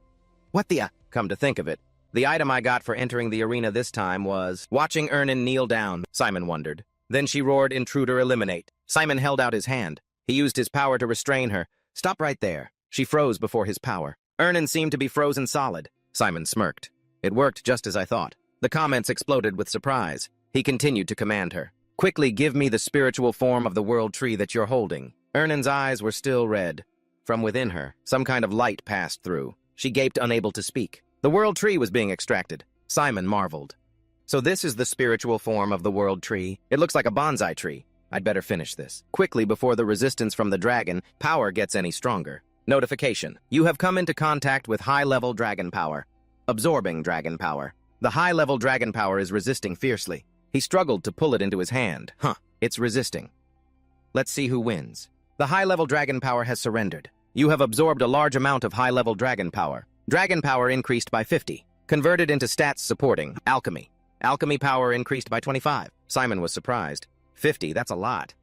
What the Come to think of it, the item I got for entering the arena this time was watching Ernan kneel down, Simon wondered. Then she roared, intruder eliminate. Simon held out his hand. He used his power to restrain her. Stop right there. She froze before his power. Ernan seemed to be frozen solid. Simon smirked. It worked just as I thought. The comments exploded with surprise. He continued to command her. Quickly give me the spiritual form of the world tree that you're holding. Ernan's eyes were still red. From within her, some kind of light passed through. She gaped, unable to speak. The world tree was being extracted. Simon marveled. So this is the spiritual form of the world tree. It looks like a bonsai tree. I'd better finish this quickly before the resistance from the dragon power gets any stronger. Notification. You have come into contact with high-level dragon power. Absorbing dragon power. The high-level dragon power is resisting fiercely. He struggled to pull it into his hand. It's resisting. Let's see who wins. The high-level dragon power has surrendered. You have absorbed a large amount of high-level dragon power. Dragon power increased by 50. Converted into stats supporting alchemy. Alchemy power increased by 25. Simon was surprised. 50, that's a lot.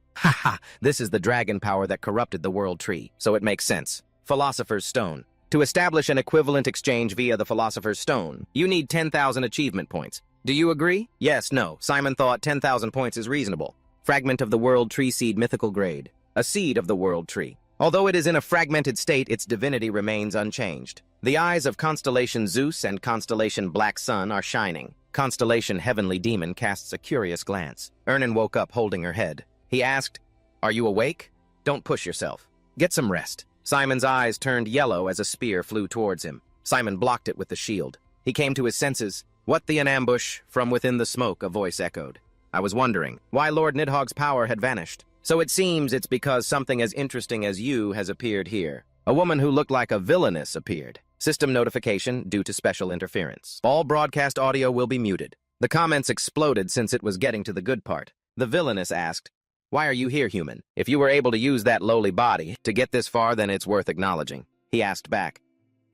This is the dragon power that corrupted the world tree, so it makes sense. Philosopher's Stone. To establish an equivalent exchange via the Philosopher's Stone, you need 10,000 achievement points. Do you agree? Yes, no. Simon thought 10,000 points is reasonable. Fragment of the world tree seed mythical grade. A seed of the world tree. Although it is in a fragmented state, its divinity remains unchanged. The eyes of Constellation Zeus and Constellation Black Sun are shining. Constellation Heavenly Demon casts a curious glance. Ernan woke up holding her head. He asked, are you awake? Don't push yourself. Get some rest. Simon's eyes turned yellow as a spear flew towards him. Simon blocked it with the shield. He came to his senses. What an ambush? From within the smoke, a voice echoed. I was wondering why Lord Nidhogg's power had vanished. So it seems it's because something as interesting as you has appeared here. A woman who looked like a villainess appeared. System notification due to special interference. All broadcast audio will be muted. The comments exploded since it was getting to the good part. The villainess asked, why are you here, human? If you were able to use that lowly body to get this far, then it's worth acknowledging. He asked back,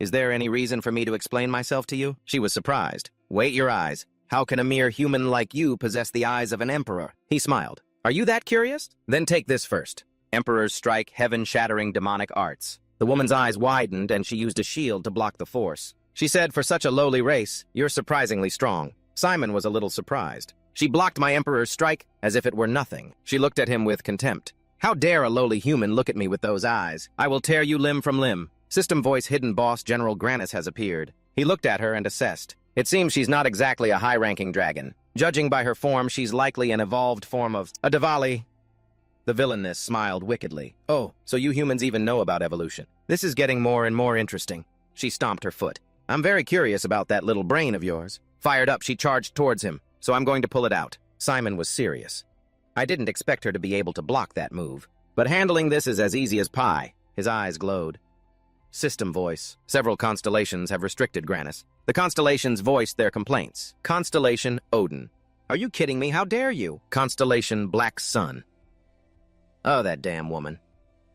is there any reason for me to explain myself to you? She was surprised. Wait your eyes. How can a mere human like you possess the eyes of an emperor? He smiled. Are you that curious? Then take this first. Emperors strike heaven-shattering demonic arts. The woman's eyes widened and she used a shield to block the force. She said, for such a lowly race, you're surprisingly strong. Simon was a little surprised. She blocked my emperor's strike as if it were nothing. She looked at him with contempt. How dare a lowly human look at me with those eyes? I will tear you limb from limb. System voice hidden boss General Granis has appeared. He looked at her and assessed. It seems she's not exactly a high-ranking dragon. Judging by her form, she's likely an evolved form of a Diwali. The villainess smiled wickedly. Oh, so you humans even know about evolution. This is getting more and more interesting. She stomped her foot. I'm very curious about that little brain of yours. Fired up, she charged towards him, so I'm going to pull it out. Simon was serious. I didn't expect her to be able to block that move, but handling this is as easy as pie. His eyes glowed. System voice. Several constellations have restricted Granis. The constellations voiced their complaints. Constellation Odin. Are you kidding me? How dare you? Constellation Black Sun. Oh, that damn woman.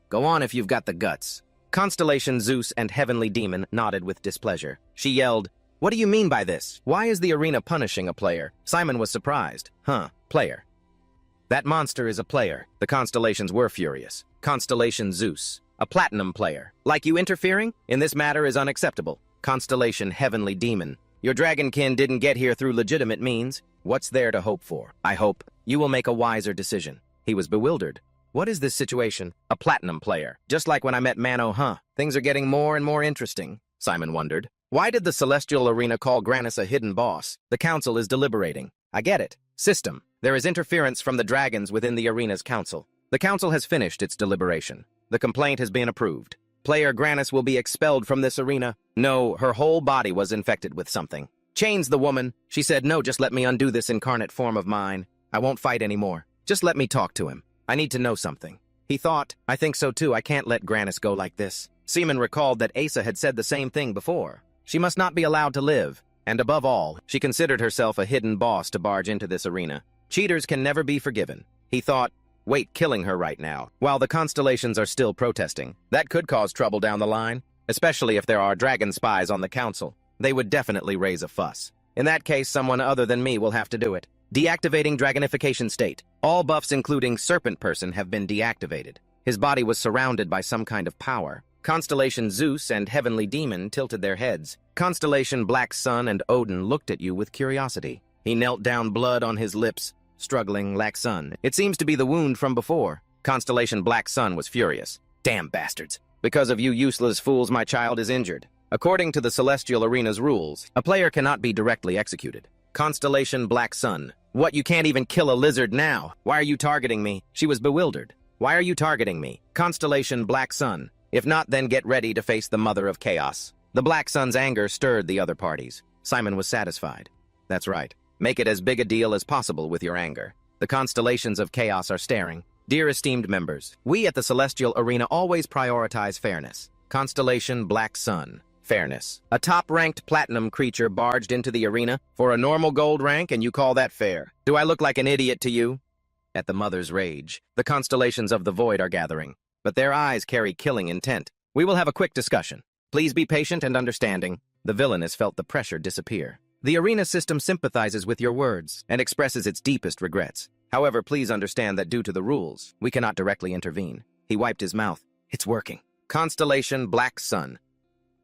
Go on if you've got the guts. Constellation Zeus and Heavenly Demon nodded with displeasure. She yelled, what do you mean by this? Why is the arena punishing a player? Simon was surprised. Player. That monster is a player. The constellations were furious. Constellation Zeus. A platinum player. Like you interfering? In this matter is unacceptable. Constellation Heavenly Demon. Your dragonkin didn't get here through legitimate means. What's there to hope for? I hope you will make a wiser decision. He was bewildered. What is this situation? A platinum player. Just like when I met Manhwa, Things are getting more and more interesting. Simon wondered. Why did the Celestial Arena call Granis a hidden boss? The council is deliberating. I get it. System. There is interference from the dragons within the arena's council. The council has finished its deliberation. The complaint has been approved. Player Granis will be expelled from this arena. No, her whole body was infected with something. Chains the woman. She said, no, just let me undo this incarnate form of mine. I won't fight anymore. Just let me talk to him. I need to know something. He thought, I think so too, I can't let Granis go like this. Seaman recalled that Asa had said the same thing before. She must not be allowed to live. And above all, she considered herself a hidden boss to barge into this arena. Cheaters can never be forgiven. He thought, wait, killing her right now, while the constellations are still protesting. That could cause trouble down the line, especially if there are dragon spies on the council. They would definitely raise a fuss. In that case, someone other than me will have to do it. Deactivating dragonification state. All buffs including Serpent Person have been deactivated. His body was surrounded by some kind of power. Constellation Zeus and Heavenly Demon tilted their heads. Constellation Black Sun and Odin looked at you with curiosity. He knelt down, blood on his lips, struggling Black Sun. It seems to be the wound from before. Constellation Black Sun was furious. Damn bastards. Because of you useless fools, my child is injured. According to the Celestial Arena's rules, a player cannot be directly executed. Constellation Black Sun. What, you can't even kill a lizard now? Why are you targeting me? She was bewildered. Why are you targeting me? Constellation Black Sun. If not, then get ready to face the Mother of Chaos. The Black Sun's anger stirred the other parties. Simon was satisfied. That's right. Make it as big a deal as possible with your anger. The constellations of chaos are staring. Dear esteemed members, we at the Celestial Arena always prioritize fairness. Constellation Black Sun. Fairness. A top-ranked platinum creature barged into the arena for a normal gold rank, and you call that fair? Do I look like an idiot to you? At the Mother's rage, the constellations of the void are gathering, but their eyes carry killing intent. We will have a quick discussion. Please be patient and understanding. The villainess felt the pressure disappear. The arena system sympathizes with your words and expresses its deepest regrets. However, please understand that due to the rules, we cannot directly intervene. He wiped his mouth. It's working. Constellation Black Sun.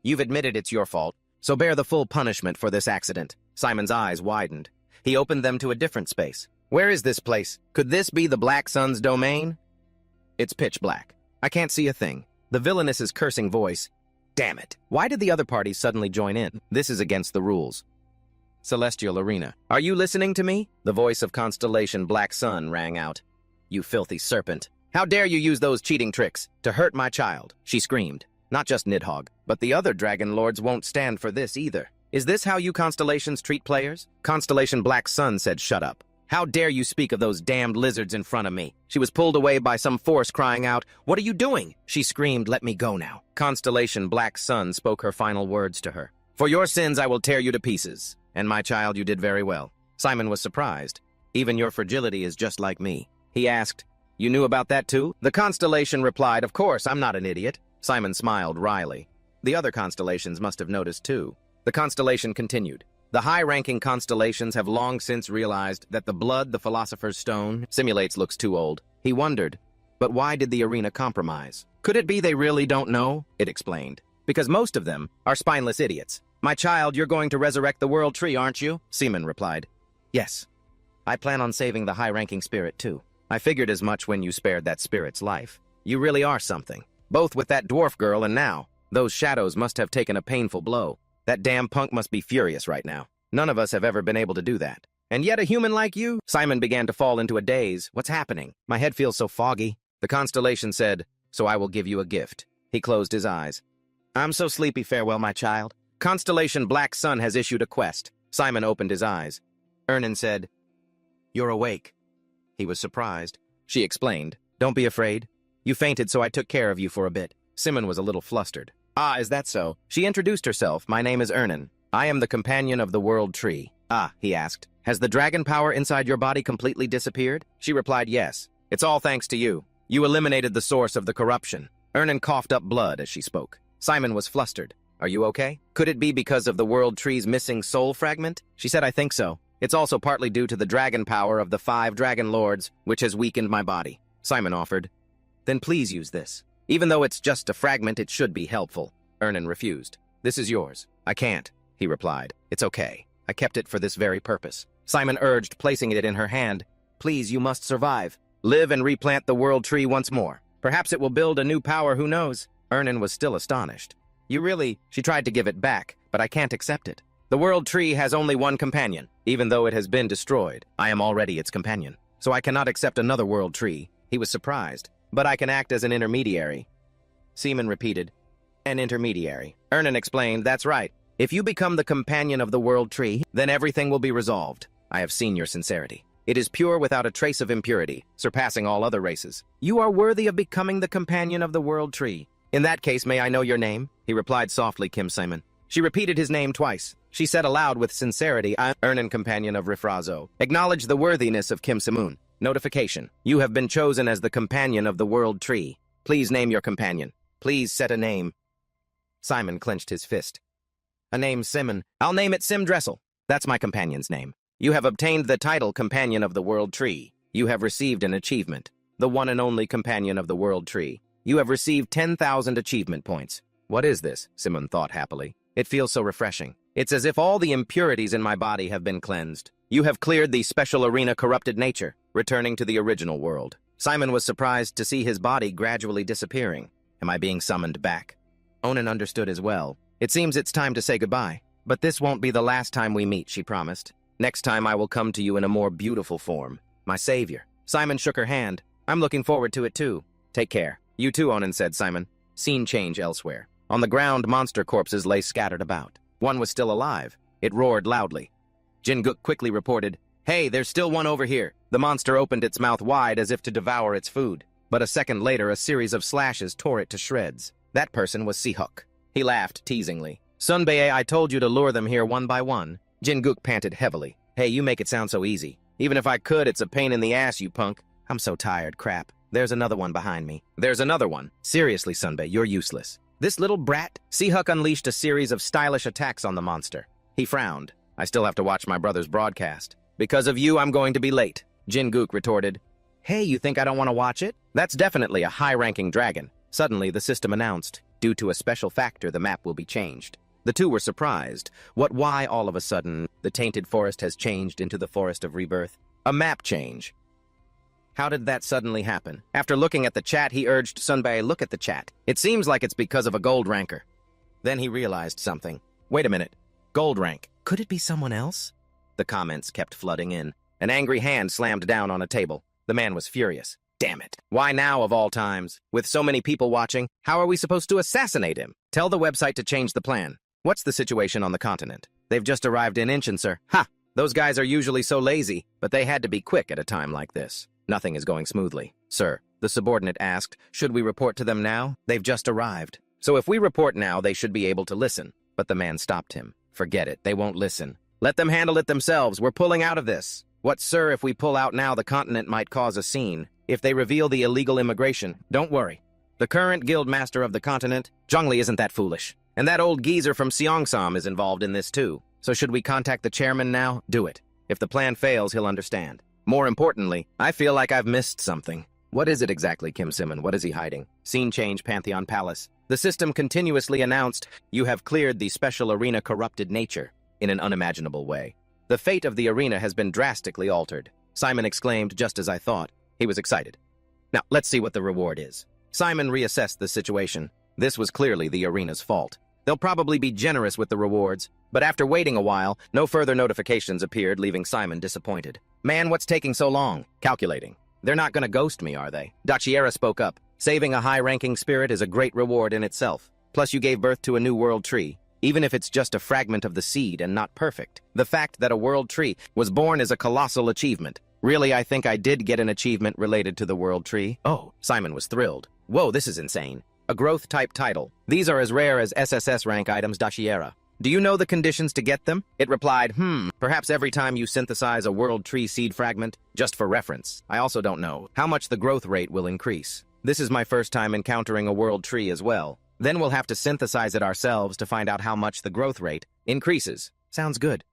You've admitted it's your fault, so bear the full punishment for this accident. Simon's eyes widened. He opened them to a different space. Where is this place? Could this be the Black Sun's domain? It's pitch black. I can't see a thing. The villainess's cursing voice. Damn it. Why did the other parties suddenly join in? This is against the rules. Celestial Arena. Are you listening to me? The voice of Constellation Black Sun rang out. You filthy serpent. How dare you use those cheating tricks to hurt my child? She screamed. Not just Nidhogg, but the other Dragon Lords won't stand for this either. Is this how you Constellations treat players? Constellation Black Sun said shut up. How dare you speak of those damned lizards in front of me? She was pulled away by some force crying out, what are you doing? She screamed, let me go now. Constellation Black Sun spoke her final words to her. For your sins I will tear you to pieces. And my child, you did very well. Simon was surprised. Even your fragility is just like me. He asked, you knew about that too? The constellation replied, of course, I'm not an idiot. Simon smiled wryly. The other constellations must have noticed too. The constellation continued. The high-ranking constellations have long since realized that the blood the Philosopher's Stone simulates looks too old. He wondered, but why did the arena compromise? Could it be they really don't know? It explained. Because most of them are spineless idiots. My child, you're going to resurrect the World Tree, aren't you? Seaman replied. Yes. I plan on saving the high-ranking spirit too. I figured as much when you spared that spirit's life. You really are something. Both with that dwarf girl and now. Those shadows must have taken a painful blow. That damn punk must be furious right now. None of us have ever been able to do that. And yet a human like you? Simon began to fall into a daze. What's happening? My head feels so foggy. The constellation said, so I will give you a gift. He closed his eyes. I'm so sleepy, farewell, my child. Constellation Black Sun has issued a quest. Simon opened his eyes. Ernan said, you're awake. He was surprised. She explained, don't be afraid. You fainted, so I took care of you for a bit. Simon was a little flustered. Ah, is that so? She introduced herself. My name is Ernan. I am the companion of the World Tree. Ah, he asked. Has the dragon power inside your body completely disappeared? She replied, yes. It's all thanks to you. You eliminated the source of the corruption. Ernan coughed up blood as she spoke. Simon was flustered. Are you okay? Could it be because of the World Tree's missing soul fragment? She said, I think so. It's also partly due to the dragon power of the 5 Dragon Lords, which has weakened my body. Simon offered. Then please use this. Even though it's just a fragment, it should be helpful. Ernan refused. This is yours. I can't, he replied. It's okay. I kept it for this very purpose. Simon urged, placing it in her hand. Please, you must survive. Live and replant the World Tree once more. Perhaps it will build a new power, who knows? Ernan was still astonished. You really... She tried to give it back, but I can't accept it. The World Tree has only one companion. even though it has been destroyed. I am already its companion, so I cannot accept another world tree. He was surprised. But I can act as an intermediary. Seaman repeated. An intermediary. Ernan explained, that's right. If you become the companion of the world tree, then everything will be resolved. I have seen your sincerity. It is pure without a trace of impurity, surpassing all other races. You are worthy of becoming the companion of the world tree. In that case, may I know your name? He replied softly, Kim Simon. She repeated his name twice. She said aloud with sincerity, I, Ernan companion of Rifrazo, acknowledge the worthiness of Kim Simun. Notification. You have been chosen as the companion of the world tree. Please name your companion. Please set a name. Simon clenched his fist. A name, Simon. I'll name it Sim Dressel. That's my companion's name. You have obtained the title Companion of the World Tree. You have received an achievement. The one and only Companion of the World Tree. You have received 10,000 achievement points. What is this? Simon thought happily. It feels so refreshing. It's as if all the impurities in my body have been cleansed. You have cleared the special arena corrupted nature, returning to the original world. Simon was surprised to see his body gradually disappearing. Am I being summoned back? Onan understood as well. It seems it's time to say goodbye. But this won't be the last time we meet, she promised. Next time I will come to you in a more beautiful form. My savior. Simon shook her hand. I'm looking forward to it too. Take care. You too, Onan said, Simon. Scene change elsewhere. On the ground, monster corpses lay scattered about. One was still alive. It roared loudly. Jin-guk quickly reported, Hey, there's still one over here. The monster opened its mouth wide as if to devour its food. But a second later, a series of slashes tore it to shreds. That person was Sihuk. He laughed teasingly. Sunbae, I told you to lure them here one by one. Jin-guk panted heavily. Hey, you make it sound so easy. Even if I could, it's a pain in the ass, you punk. I'm so tired, crap. There's another one behind me. There's another one. Seriously, Sunbae, you're useless. This little brat? Sihuk unleashed a series of stylish attacks on the monster. He frowned. I still have to watch my brother's broadcast. Because of you, I'm going to be late. Jin-guk retorted. Hey, you think I don't want to watch it? That's definitely a high-ranking dragon. Suddenly, the system announced, due to a special factor, the map will be changed. The two were surprised. Why all of a sudden, the tainted forest has changed into the forest of rebirth? A map change. How did that suddenly happen? After looking at the chat, he urged Sunbae, look at the chat. It seems like it's because of a gold ranker. Then he realized something. Wait a minute. Gold rank. Could it be someone else? The comments kept flooding in. An angry hand slammed down on a table. The man was furious. Damn it. Why now of all times? With so many people watching, how are we supposed to assassinate him? Tell the website to change the plan. What's the situation on the continent? They've just arrived in Inchin, sir. Ha! Those guys are usually so lazy, but they had to be quick at a time like this. Nothing is going smoothly. Sir, the subordinate asked, should we report to them now? They've just arrived. So if we report now, they should be able to listen. But the man stopped him. Forget it, they won't listen. Let them handle it themselves. We're pulling out of this. What, sir, if we pull out now, the continent might cause a scene. If they reveal the illegal immigration, don't worry. The current guild master of the continent, Zhongli, isn't that foolish. And that old geezer from Seongsam is involved in this too. So should we contact the chairman now? Do it. If the plan fails, he'll understand. More importantly, I feel like I've missed something. What is it exactly, Kim Simon? What is he hiding? Scene change, Pantheon Palace. The system continuously announced, you have cleared the special arena corrupted nature in an unimaginable way. The fate of the arena has been drastically altered. Simon exclaimed, just as I thought. He was excited. Now, let's see what the reward is. Simon reassessed the situation. This was clearly the arena's fault. They'll probably be generous with the rewards, but after waiting a while, no further notifications appeared, leaving Simon disappointed. Man, what's taking so long? Calculating. They're not gonna ghost me, are they? Dachiera spoke up. Saving a high-ranking spirit is a great reward in itself. Plus you gave birth to a new world tree, even if it's just a fragment of the seed and not perfect. The fact that a world tree was born is a colossal achievement. Really, I think I did get an achievement related to the world tree. Oh, Simon was thrilled. Whoa, this is insane. A growth-type title. These are as rare as SSS rank items, Dachiera. Do you know the conditions to get them? It replied, perhaps every time you synthesize a world tree seed fragment, just for reference. I also don't know how much the growth rate will increase. This is my first time encountering a world tree as well. Then we'll have to synthesize it ourselves to find out how much the growth rate increases. Sounds good.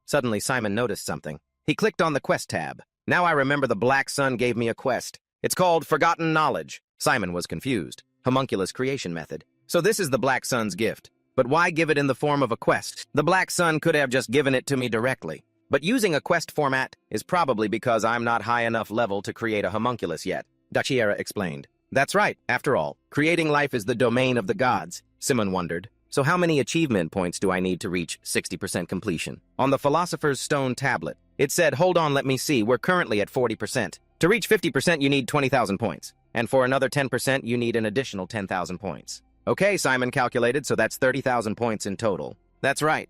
Suddenly, Simon noticed something. He clicked on the quest tab. Now I remember the Black Sun gave me a quest. It's called Forgotten Knowledge. Simon was confused. Homunculus creation method. So this is the Black Sun's gift. But why give it in the form of a quest? The Black Sun could have just given it to me directly. But using a quest format is probably because I'm not high enough level to create a homunculus yet, Dachiera explained. That's right, after all, creating life is the domain of the gods, Simon wondered. So how many achievement points do I need to reach 60% completion? On the Philosopher's Stone tablet, it said, hold on, let me see, we're currently at 40%. To reach 50%, you need 20,000 points. And for another 10%, you need an additional 10,000 points. Okay, Simon calculated, so that's 30,000 points in total. That's right.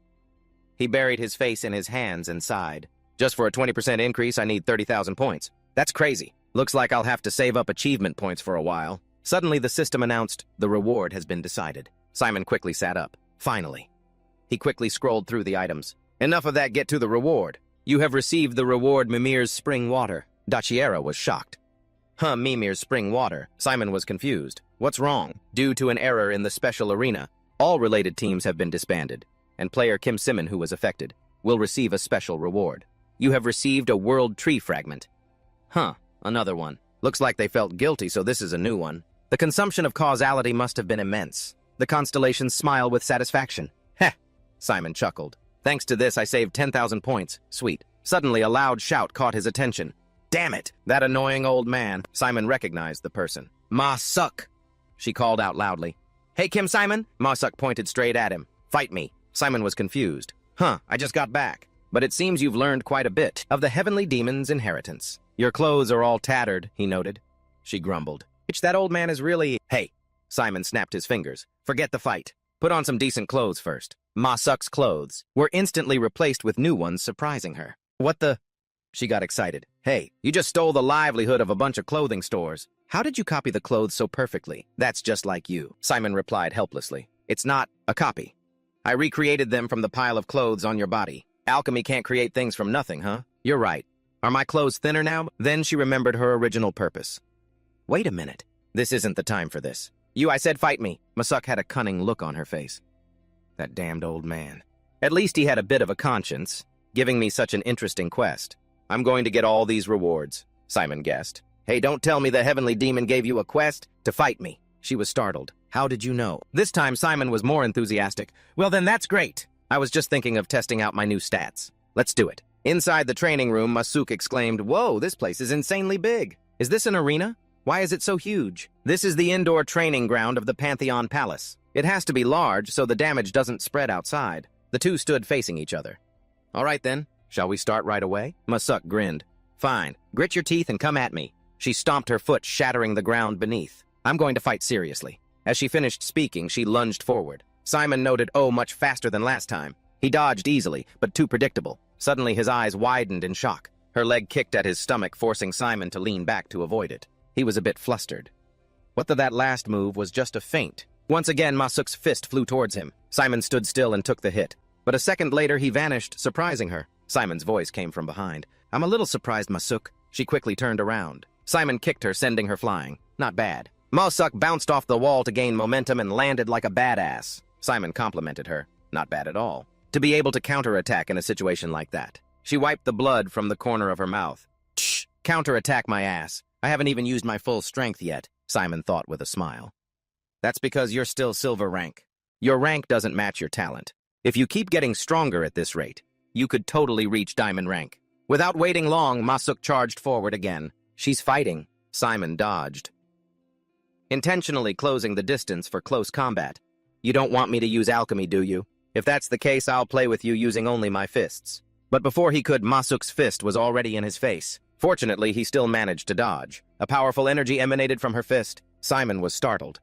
He buried his face in his hands and sighed. Just for a 20% increase, I need 30,000 points. That's crazy. Looks like I'll have to save up achievement points for a while. Suddenly, the system announced, the reward has been decided. Simon quickly sat up. Finally. He quickly scrolled through the items. Enough of that, get to the reward. You have received the reward Mimir's Spring Water. Dachiera was shocked. Mimir's Spring Water. Simon was confused. What's wrong? Due to an error in the special arena, all related teams have been disbanded, and player Kim Simon, who was affected, will receive a special reward. You have received a World Tree Fragment. Another one. Looks like they felt guilty, so this is a new one. The consumption of causality must have been immense. The constellations smile with satisfaction. Heh! Simon chuckled. Thanks to this, I saved 10,000 points. Sweet. Suddenly, a loud shout caught his attention. Damn it! That annoying old man. Simon recognized the person. Ma Suk! She called out loudly. Hey, Kim Simon! Ma Suk pointed straight at him. Fight me. Simon was confused. I just got back. But it seems you've learned quite a bit of the Heavenly Demon's inheritance. Your clothes are all tattered, he noted. She grumbled. That old man is really... Hey! Simon snapped his fingers. Forget the fight. Put on some decent clothes first. Ma Suk's clothes were instantly replaced with new ones, surprising her. What the... She got excited. Hey, you just stole the livelihood of a bunch of clothing stores. How did you copy the clothes so perfectly? That's just like you, Simon replied helplessly. It's not a copy. I recreated them from the pile of clothes on your body. Alchemy can't create things from nothing, huh? You're right. Are my clothes thinner now? Then she remembered her original purpose. Wait a minute. This isn't the time for this. I said fight me. Masuk had a cunning look on her face. That damned old man. At least he had a bit of a conscience, giving me such an interesting quest. I'm going to get all these rewards, Simon guessed. Hey, don't tell me the Heavenly Demon gave you a quest to fight me. She was startled. How did you know? This time Simon was more enthusiastic. Well then that's great. I was just thinking of testing out my new stats. Let's do it. Inside the training room, Masuk exclaimed, Whoa, this place is insanely big. Is this an arena? Why is it so huge? This is the indoor training ground of the Pantheon Palace. It has to be large so the damage doesn't spread outside. The two stood facing each other. All right then, shall we start right away? Masuk grinned. Fine, grit your teeth and come at me. She stomped her foot, shattering the ground beneath. I'm going to fight seriously. As she finished speaking, she lunged forward. Simon noted, much faster than last time. He dodged easily, but too predictable. Suddenly his eyes widened in shock. Her leg kicked at his stomach, forcing Simon to lean back to avoid it. He was a bit flustered. Whether that last move was just a feint. Once again, Masuk's fist flew towards him. Simon stood still and took the hit. But a second later, he vanished, surprising her. Simon's voice came from behind. I'm a little surprised, Masuk. She quickly turned around. Simon kicked her, sending her flying. Not bad. Masuk bounced off the wall to gain momentum and landed like a badass. Simon complimented her. Not bad at all. To be able to counterattack in a situation like that. She wiped the blood from the corner of her mouth. Tsh! Counterattack my ass. I haven't even used my full strength yet, Simon thought with a smile. That's because you're still silver rank. Your rank doesn't match your talent. If you keep getting stronger at this rate, you could totally reach diamond rank. Without waiting long, Masuk charged forward again. She's fighting. Simon dodged, intentionally closing the distance for close combat. You don't want me to use alchemy, do you? If that's the case, I'll play with you using only my fists. But before he could, Masuk's fist was already in his face. Fortunately, he still managed to dodge. A powerful energy emanated from her fist. Simon was startled.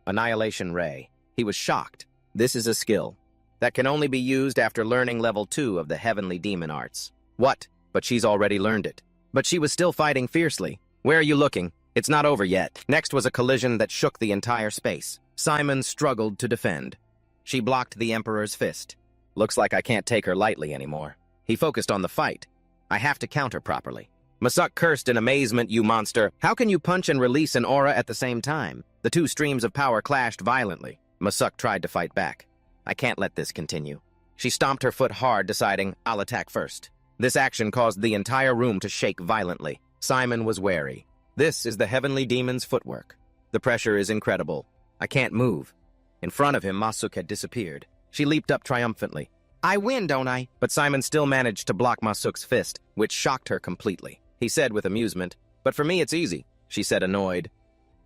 Annihilation Ray. He was shocked. This is a skill that can only be used after learning level 2 of the Heavenly Demon Arts. What? But she's already learned it. But she was still fighting fiercely. Where are you looking? It's not over yet. Next was a collision that shook the entire space. Simon struggled to defend. She blocked the Emperor's fist. Looks like I can't take her lightly anymore. He focused on the fight. I have to counter properly. Masuk cursed in amazement, you monster. How can you punch and release an aura at the same time? The two streams of power clashed violently. Masuk tried to fight back. I can't let this continue. She stomped her foot hard, deciding, I'll attack first. This action caused the entire room to shake violently. Simon was wary. This is the Heavenly Demon's footwork. The pressure is incredible. I can't move. In front of him, Masuk had disappeared. She leaped up triumphantly. I win, don't I? But Simon still managed to block Masuk's fist, which shocked her completely. He said with amusement, But for me it's easy, she said annoyed.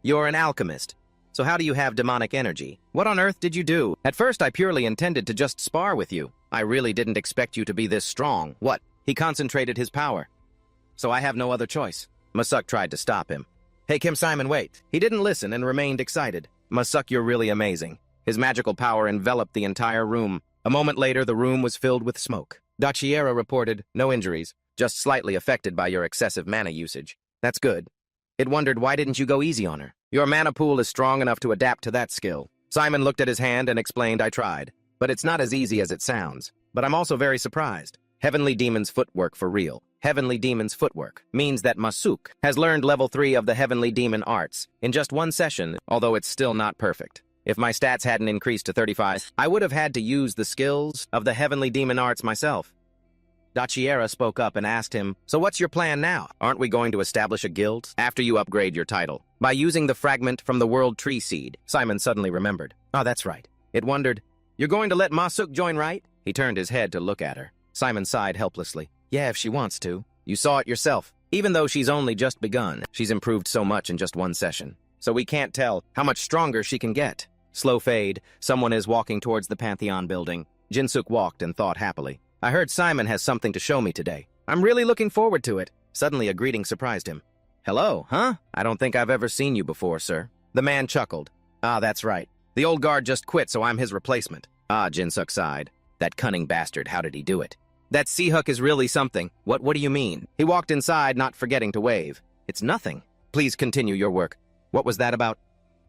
You're an alchemist. So how do you have demonic energy? What on earth did you do? At first, I purely intended to just spar with you. I really didn't expect you to be this strong. What? He concentrated his power. So I have no other choice. Masuk tried to stop him. Hey, Kim Simon, wait. He didn't listen and remained excited. Masuk, you're really amazing. His magical power enveloped the entire room. A moment later, the room was filled with smoke. Dachiera reported, no injuries, just slightly affected by your excessive mana usage. That's good. It wondered, why didn't you go easy on her? Your mana pool is strong enough to adapt to that skill. Simon looked at his hand and explained, I tried. But it's not as easy as it sounds. But I'm also very surprised. Heavenly Demon's footwork for real. Heavenly Demon's footwork means that Masuk has learned level 3 of the Heavenly Demon arts in just one session, although it's still not perfect. If my stats hadn't increased to 35, I would have had to use the skills of the Heavenly Demon arts myself. Dachiera spoke up and asked him, so what's your plan now? Aren't we going to establish a guild after you upgrade your title? By using the fragment from the World Tree Seed, Simon suddenly remembered. Oh, that's right. It wondered, you're going to let Masuk join, right? He turned his head to look at her. Simon sighed helplessly. Yeah, if she wants to. You saw it yourself. Even though she's only just begun, she's improved so much in just one session. So we can't tell how much stronger she can get. Slow fade. Someone is walking towards the Pantheon building. Jinsuk walked and thought happily. I heard Simon has something to show me today. I'm really looking forward to it. Suddenly a greeting surprised him. Hello, huh? I don't think I've ever seen you before, sir. The man chuckled. Ah, that's right. The old guard just quit, so I'm his replacement. Ah, Jinsuk sighed. That cunning bastard, how did he do it? That Seahook is really something. What do you mean? He walked inside, not forgetting to wave. It's nothing. Please continue your work. What was that about?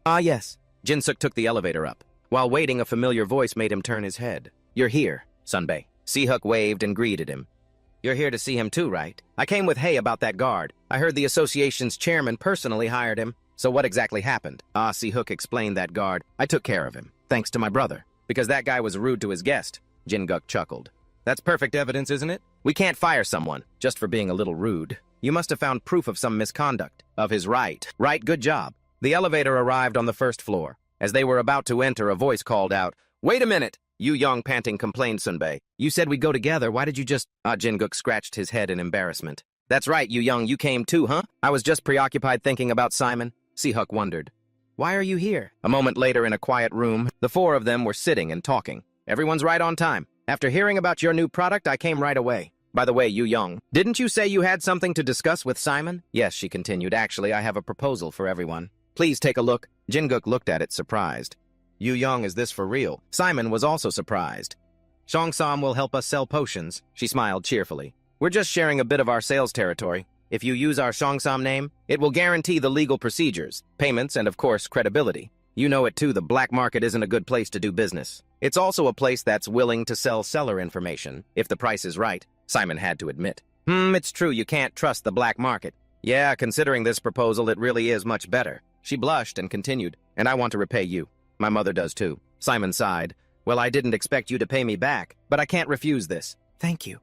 Ah, yes. Jinsuk took the elevator up. While waiting, a familiar voice made him turn his head. You're here, Sunbei. Seahook waved and greeted him. You're here to see him too, right? I came with Hay about that guard. I heard the association's chairman personally hired him. So what exactly happened? Ah, Seahook explained that guard. I took care of him, thanks to my brother. Because that guy was rude to his guest. Jinguk chuckled. That's perfect evidence, isn't it? We can't fire someone just for being a little rude. You must have found proof of some misconduct. Of his right. Right, good job. The elevator arrived on the first floor. As they were about to enter, a voice called out, Wait a minute! Yu Yong panting complained Sunbei. You said we'd go together, why did you just— Jinguk scratched his head in embarrassment. That's right, Yu Yong, you came too, huh? I was just preoccupied thinking about Simon. Seahook wondered. Why are you here? A moment later in a quiet room, the four of them were sitting and talking. Everyone's right on time. After hearing about your new product, I came right away. By the way, Yu Yong, didn't you say you had something to discuss with Simon? Yes, she continued. Actually, I have a proposal for everyone. Please take a look. Jinguk looked at it, surprised. Yu Yong, is this for real? Simon was also surprised. Shongsam will help us sell potions. She smiled cheerfully. We're just sharing a bit of our sales territory. If you use our Shongsam name, it will guarantee the legal procedures, payments, and of course, credibility. You know it too, the black market isn't a good place to do business. It's also a place that's willing to sell seller information, if the price is right, Simon had to admit. It's true, you can't trust the black market. Yeah, considering this proposal, it really is much better. She blushed and continued, and I want to repay you. My mother does too. Simon sighed. Well, I didn't expect you to pay me back, but I can't refuse this. Thank you.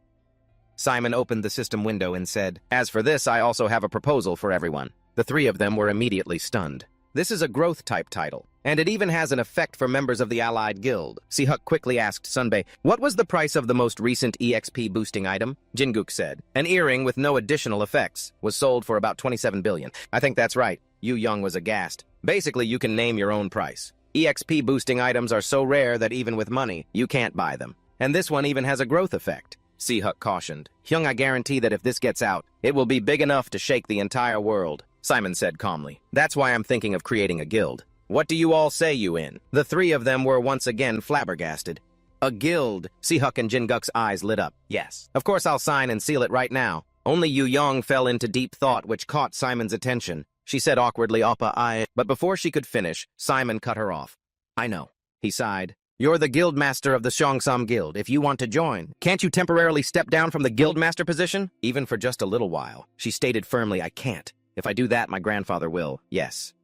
Simon opened the system window and said, As for this, I also have a proposal for everyone. The three of them were immediately stunned. This is a growth-type title, and it even has an effect for members of the Allied Guild. Seahook quickly asked Sunbei, What was the price of the most recent EXP boosting item? Jinguk said, An earring with no additional effects was sold for about 27 billion. I think that's right. Yu Yong was aghast. Basically, you can name your own price. EXP boosting items are so rare that even with money, you can't buy them. And this one even has a growth effect. Seahook cautioned. Hyung, I guarantee that if this gets out, it will be big enough to shake the entire world. Simon said calmly. That's why I'm thinking of creating a guild. What do you all say, you in? The three of them were once again flabbergasted. A guild. Seahook and Jinguk's eyes lit up. Yes. Of course I'll sign and seal it right now. Only Yu Yong fell into deep thought which caught Simon's attention. She said awkwardly, Oppa, but before she could finish, Simon cut her off. I know. He sighed. You're the guildmaster of the Shongsam Guild. If you want to join, can't you temporarily step down from the guildmaster position? Even for just a little while. She stated firmly, I can't. If I do that, my grandfather will. Yes.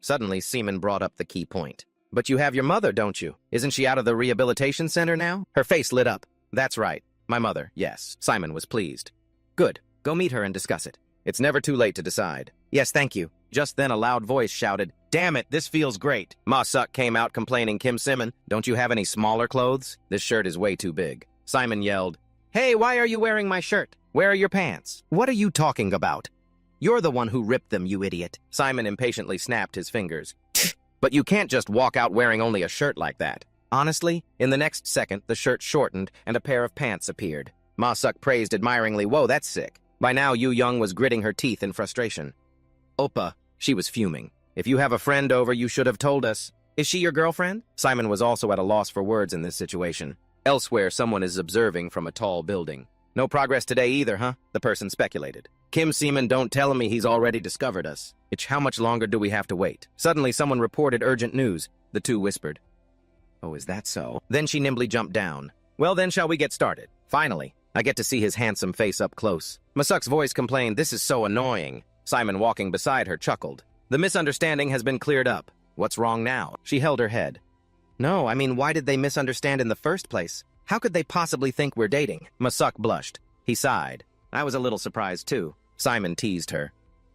Suddenly, Seaman brought up the key point. But you have your mother, don't you? Isn't she out of the rehabilitation center now? Her face lit up. That's right. My mother, yes. Simon was pleased. Good. Go meet her and discuss it. It's never too late to decide. Yes, thank you. Just then a loud voice shouted, Damn it, this feels great. Ma Suk came out complaining, Kim Simon, don't you have any smaller clothes? This shirt is way too big. Simon yelled, Hey, why are you wearing my shirt? Where are your pants? What are you talking about? You're the one who ripped them, you idiot. Simon impatiently snapped his fingers. But you can't just walk out wearing only a shirt like that. Honestly, in the next second, the shirt shortened and a pair of pants appeared. Ma-suk praised admiringly, "Whoa, that's sick." By now, Yu Young was gritting her teeth in frustration. "Oppa," she was fuming. "If you have a friend over, you should have told us." "Is she your girlfriend?" Simon was also at a loss for words in this situation. Elsewhere, someone is observing from a tall building. "No progress today either, huh?" the person speculated. "Kim Seaman, don't tell me he's already discovered us. How much longer do we have to wait?" Suddenly, someone reported urgent news. The two whispered. "Oh, is that so?" Then she nimbly jumped down. "Well then, shall we get started? Finally, I get to see his handsome face up close." Ma-suk's voice complained, "This is so annoying." Simon, walking beside her, chuckled. "The misunderstanding has been cleared up. What's wrong now?" She held her head. "No, I mean, why did they misunderstand in the first place? How could they possibly think we're dating?" Ma-suk blushed. He sighed. "I was a little surprised, too." Simon teased her.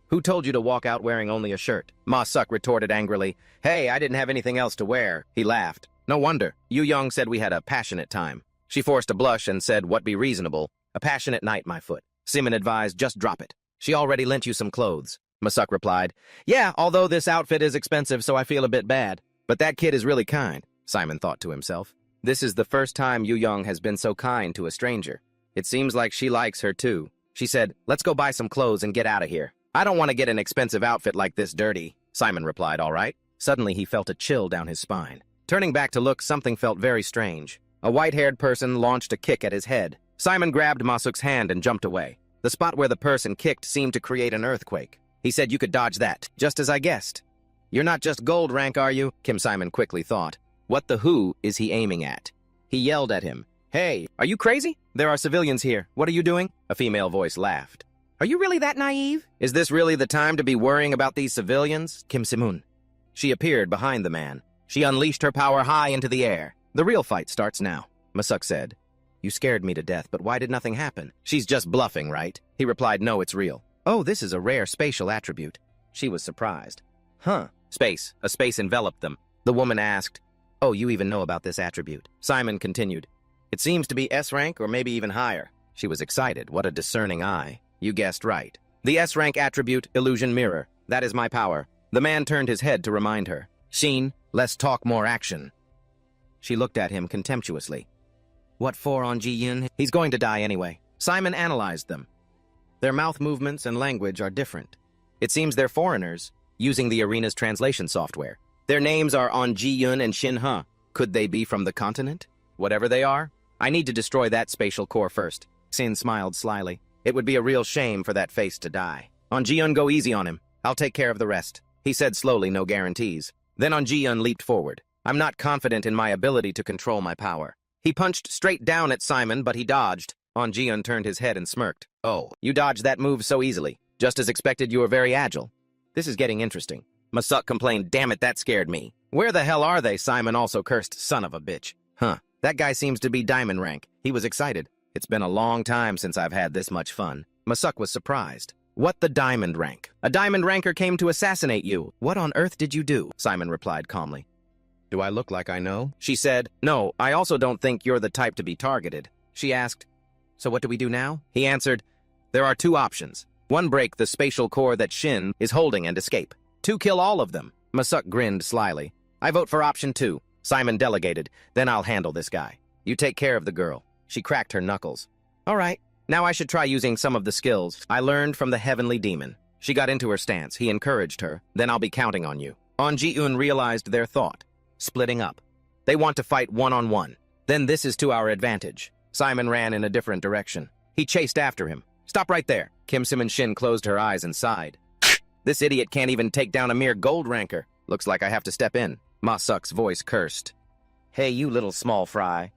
"Who told you to walk out wearing only a shirt?" Ma-suk retorted angrily. "Hey, I didn't have anything else to wear." He laughed. "No wonder. Yu Young said we had a passionate time." She forced a blush and said, "What be reasonable? A passionate night, my foot." Simon advised, "Just drop it. She already lent you some clothes." Ma-suk replied, "Yeah, although this outfit is expensive, so I feel a bit bad. But that kid is really kind." Simon thought to himself. This is the first time Yu Young has been so kind to a stranger. It seems like she likes her too. She said, "Let's go buy some clothes and get out of here." "I don't want to get an expensive outfit like this dirty." Simon replied, "All right." Suddenly he felt a chill down his spine. Turning back to look, something felt very strange. A white-haired person launched a kick at his head. Simon grabbed Ma-suk's hand and jumped away. The spot where the person kicked seemed to create an earthquake. He said, "You could dodge that, just as I guessed." "You're not just gold rank, are you?" Kim Simon quickly thought. What the who is he aiming at? He yelled at him. "Hey, are you crazy? There are civilians here. What are you doing?" A female voice laughed. "Are you really that naive? Is this really the time to be worrying about these civilians?" Kim Simun. She appeared behind the man. She unleashed her power high into the air. "The real fight starts now," Ma-suk said. "You scared me to death, but why did nothing happen?" "She's just bluffing, right?" He replied, "No, it's real." "Oh, this is a rare spatial attribute." She was surprised. "Huh. Space. A space enveloped them." The woman asked, "Oh, you even know about this attribute?" Simon continued, "It seems to be S rank or maybe even higher." She was excited. What a discerning eye. "You guessed right. The S rank attribute, Illusion Mirror. That is my power." The man turned his head to remind her. "Sheen, less talk, more action." She looked at him contemptuously. "What for on Ji-yun? He's going to die anyway." Simon analyzed them. Their mouth movements and language are different. It seems they're foreigners, using the arena's translation software. Their names are On Ji-yun and Shin He. Could they be from the continent? Whatever they are, I need to destroy that spatial core first. Sin smiled slyly. "It would be a real shame for that face to die. On Ji-yun, go easy on him. I'll take care of the rest." He said slowly, no guarantees. Then On Ji-yun leaped forward. "I'm not confident in my ability to control my power." He punched straight down at Simon, but he dodged. On Ji-yun turned his head and smirked. "Oh, you dodged that move so easily. Just as expected, you were very agile." "This is getting interesting." Ma-suk complained, "Damn it, that scared me." "Where the hell are they?" Simon also cursed, "Son of a bitch." "Huh, that guy seems to be diamond rank." He was excited. "It's been a long time since I've had this much fun." Ma-suk was surprised. "What the diamond rank?" "A diamond ranker came to assassinate you." "What on earth did you do?" Simon replied calmly. "Do I look like I know?" She said, "No, I also don't think you're the type to be targeted." She asked, "So what do we do now?" He answered, "There are two options. One, break the spatial core that Shin is holding and escape. Two, kill all of them." Ma-suk grinned slyly. "I vote for option 2. Simon delegated. "Then I'll handle this guy. You take care of the girl." She cracked her knuckles. "All right. Now I should try using some of the skills I learned from the Heavenly Demon." She got into her stance. He encouraged her. "Then I'll be counting on you." On Ji-eun realized their thought. Splitting up. They want to fight one-on-one. Then this is to our advantage. Simon ran in a different direction. He chased after him. "Stop right there." Kim Simon Shin closed her eyes and sighed. "This idiot can't even take down a mere gold ranker. Looks like I have to step in." Ma-suk's voice cursed. "Hey, you little small fry."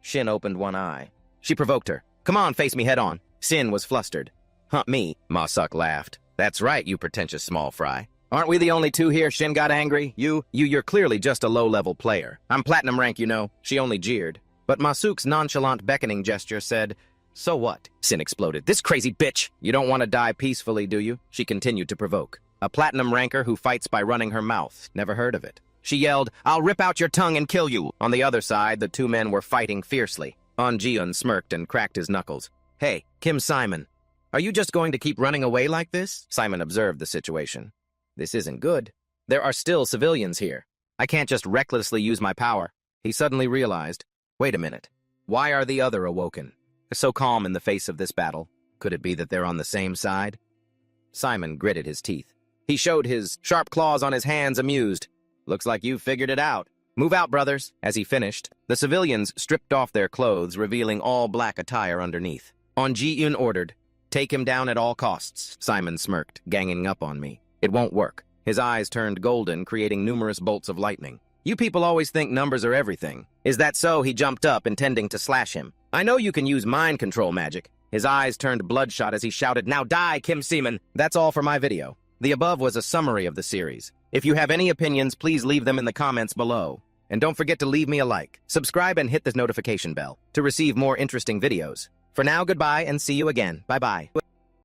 Shin opened one eye. She provoked her. "Come on, face me head on." Sin was flustered. "Huh, me?" Ma-suk laughed. "That's right, you pretentious small fry. Aren't we the only two here?" Shin got angry. You're clearly just a low-level player. I'm platinum rank, you know." She only jeered. But Ma-suk's nonchalant beckoning gesture said, "So what?" Sin exploded. "This crazy bitch! You don't want to die peacefully, do you?" She continued to provoke. "A platinum ranker who fights by running her mouth. Never heard of it." She yelled, "I'll rip out your tongue and kill you." On the other side, the two men were fighting fiercely. On Ji-eun smirked and cracked his knuckles. "Hey, Kim Simon, are you just going to keep running away like this?" Simon observed the situation. "This isn't good." There are still civilians here. I can't just recklessly use my power. He suddenly realized, wait a minute. Why are the other awoken? They're so calm in the face of this battle. Could it be that they're on the same side? Simon gritted his teeth. He showed his sharp claws on his hands, amused. Looks like you've figured it out. Move out, brothers. As he finished, the civilians stripped off their clothes, revealing all black attire underneath. On Ji-Yun ordered, take him down at all costs. Simon smirked, ganging up on me. It won't work. His eyes turned golden, creating numerous bolts of lightning. You people always think numbers are everything. Is that so? He jumped up, intending to slash him. I know you can use mind control magic. His eyes turned bloodshot as he shouted, now die, Kim Seaman! That's all for my video. The above was a summary of the series. If you have any opinions, please leave them in the comments below. And don't forget to leave me a like, subscribe, and hit the notification bell to receive more interesting videos. For now, goodbye and see you again. Bye-bye.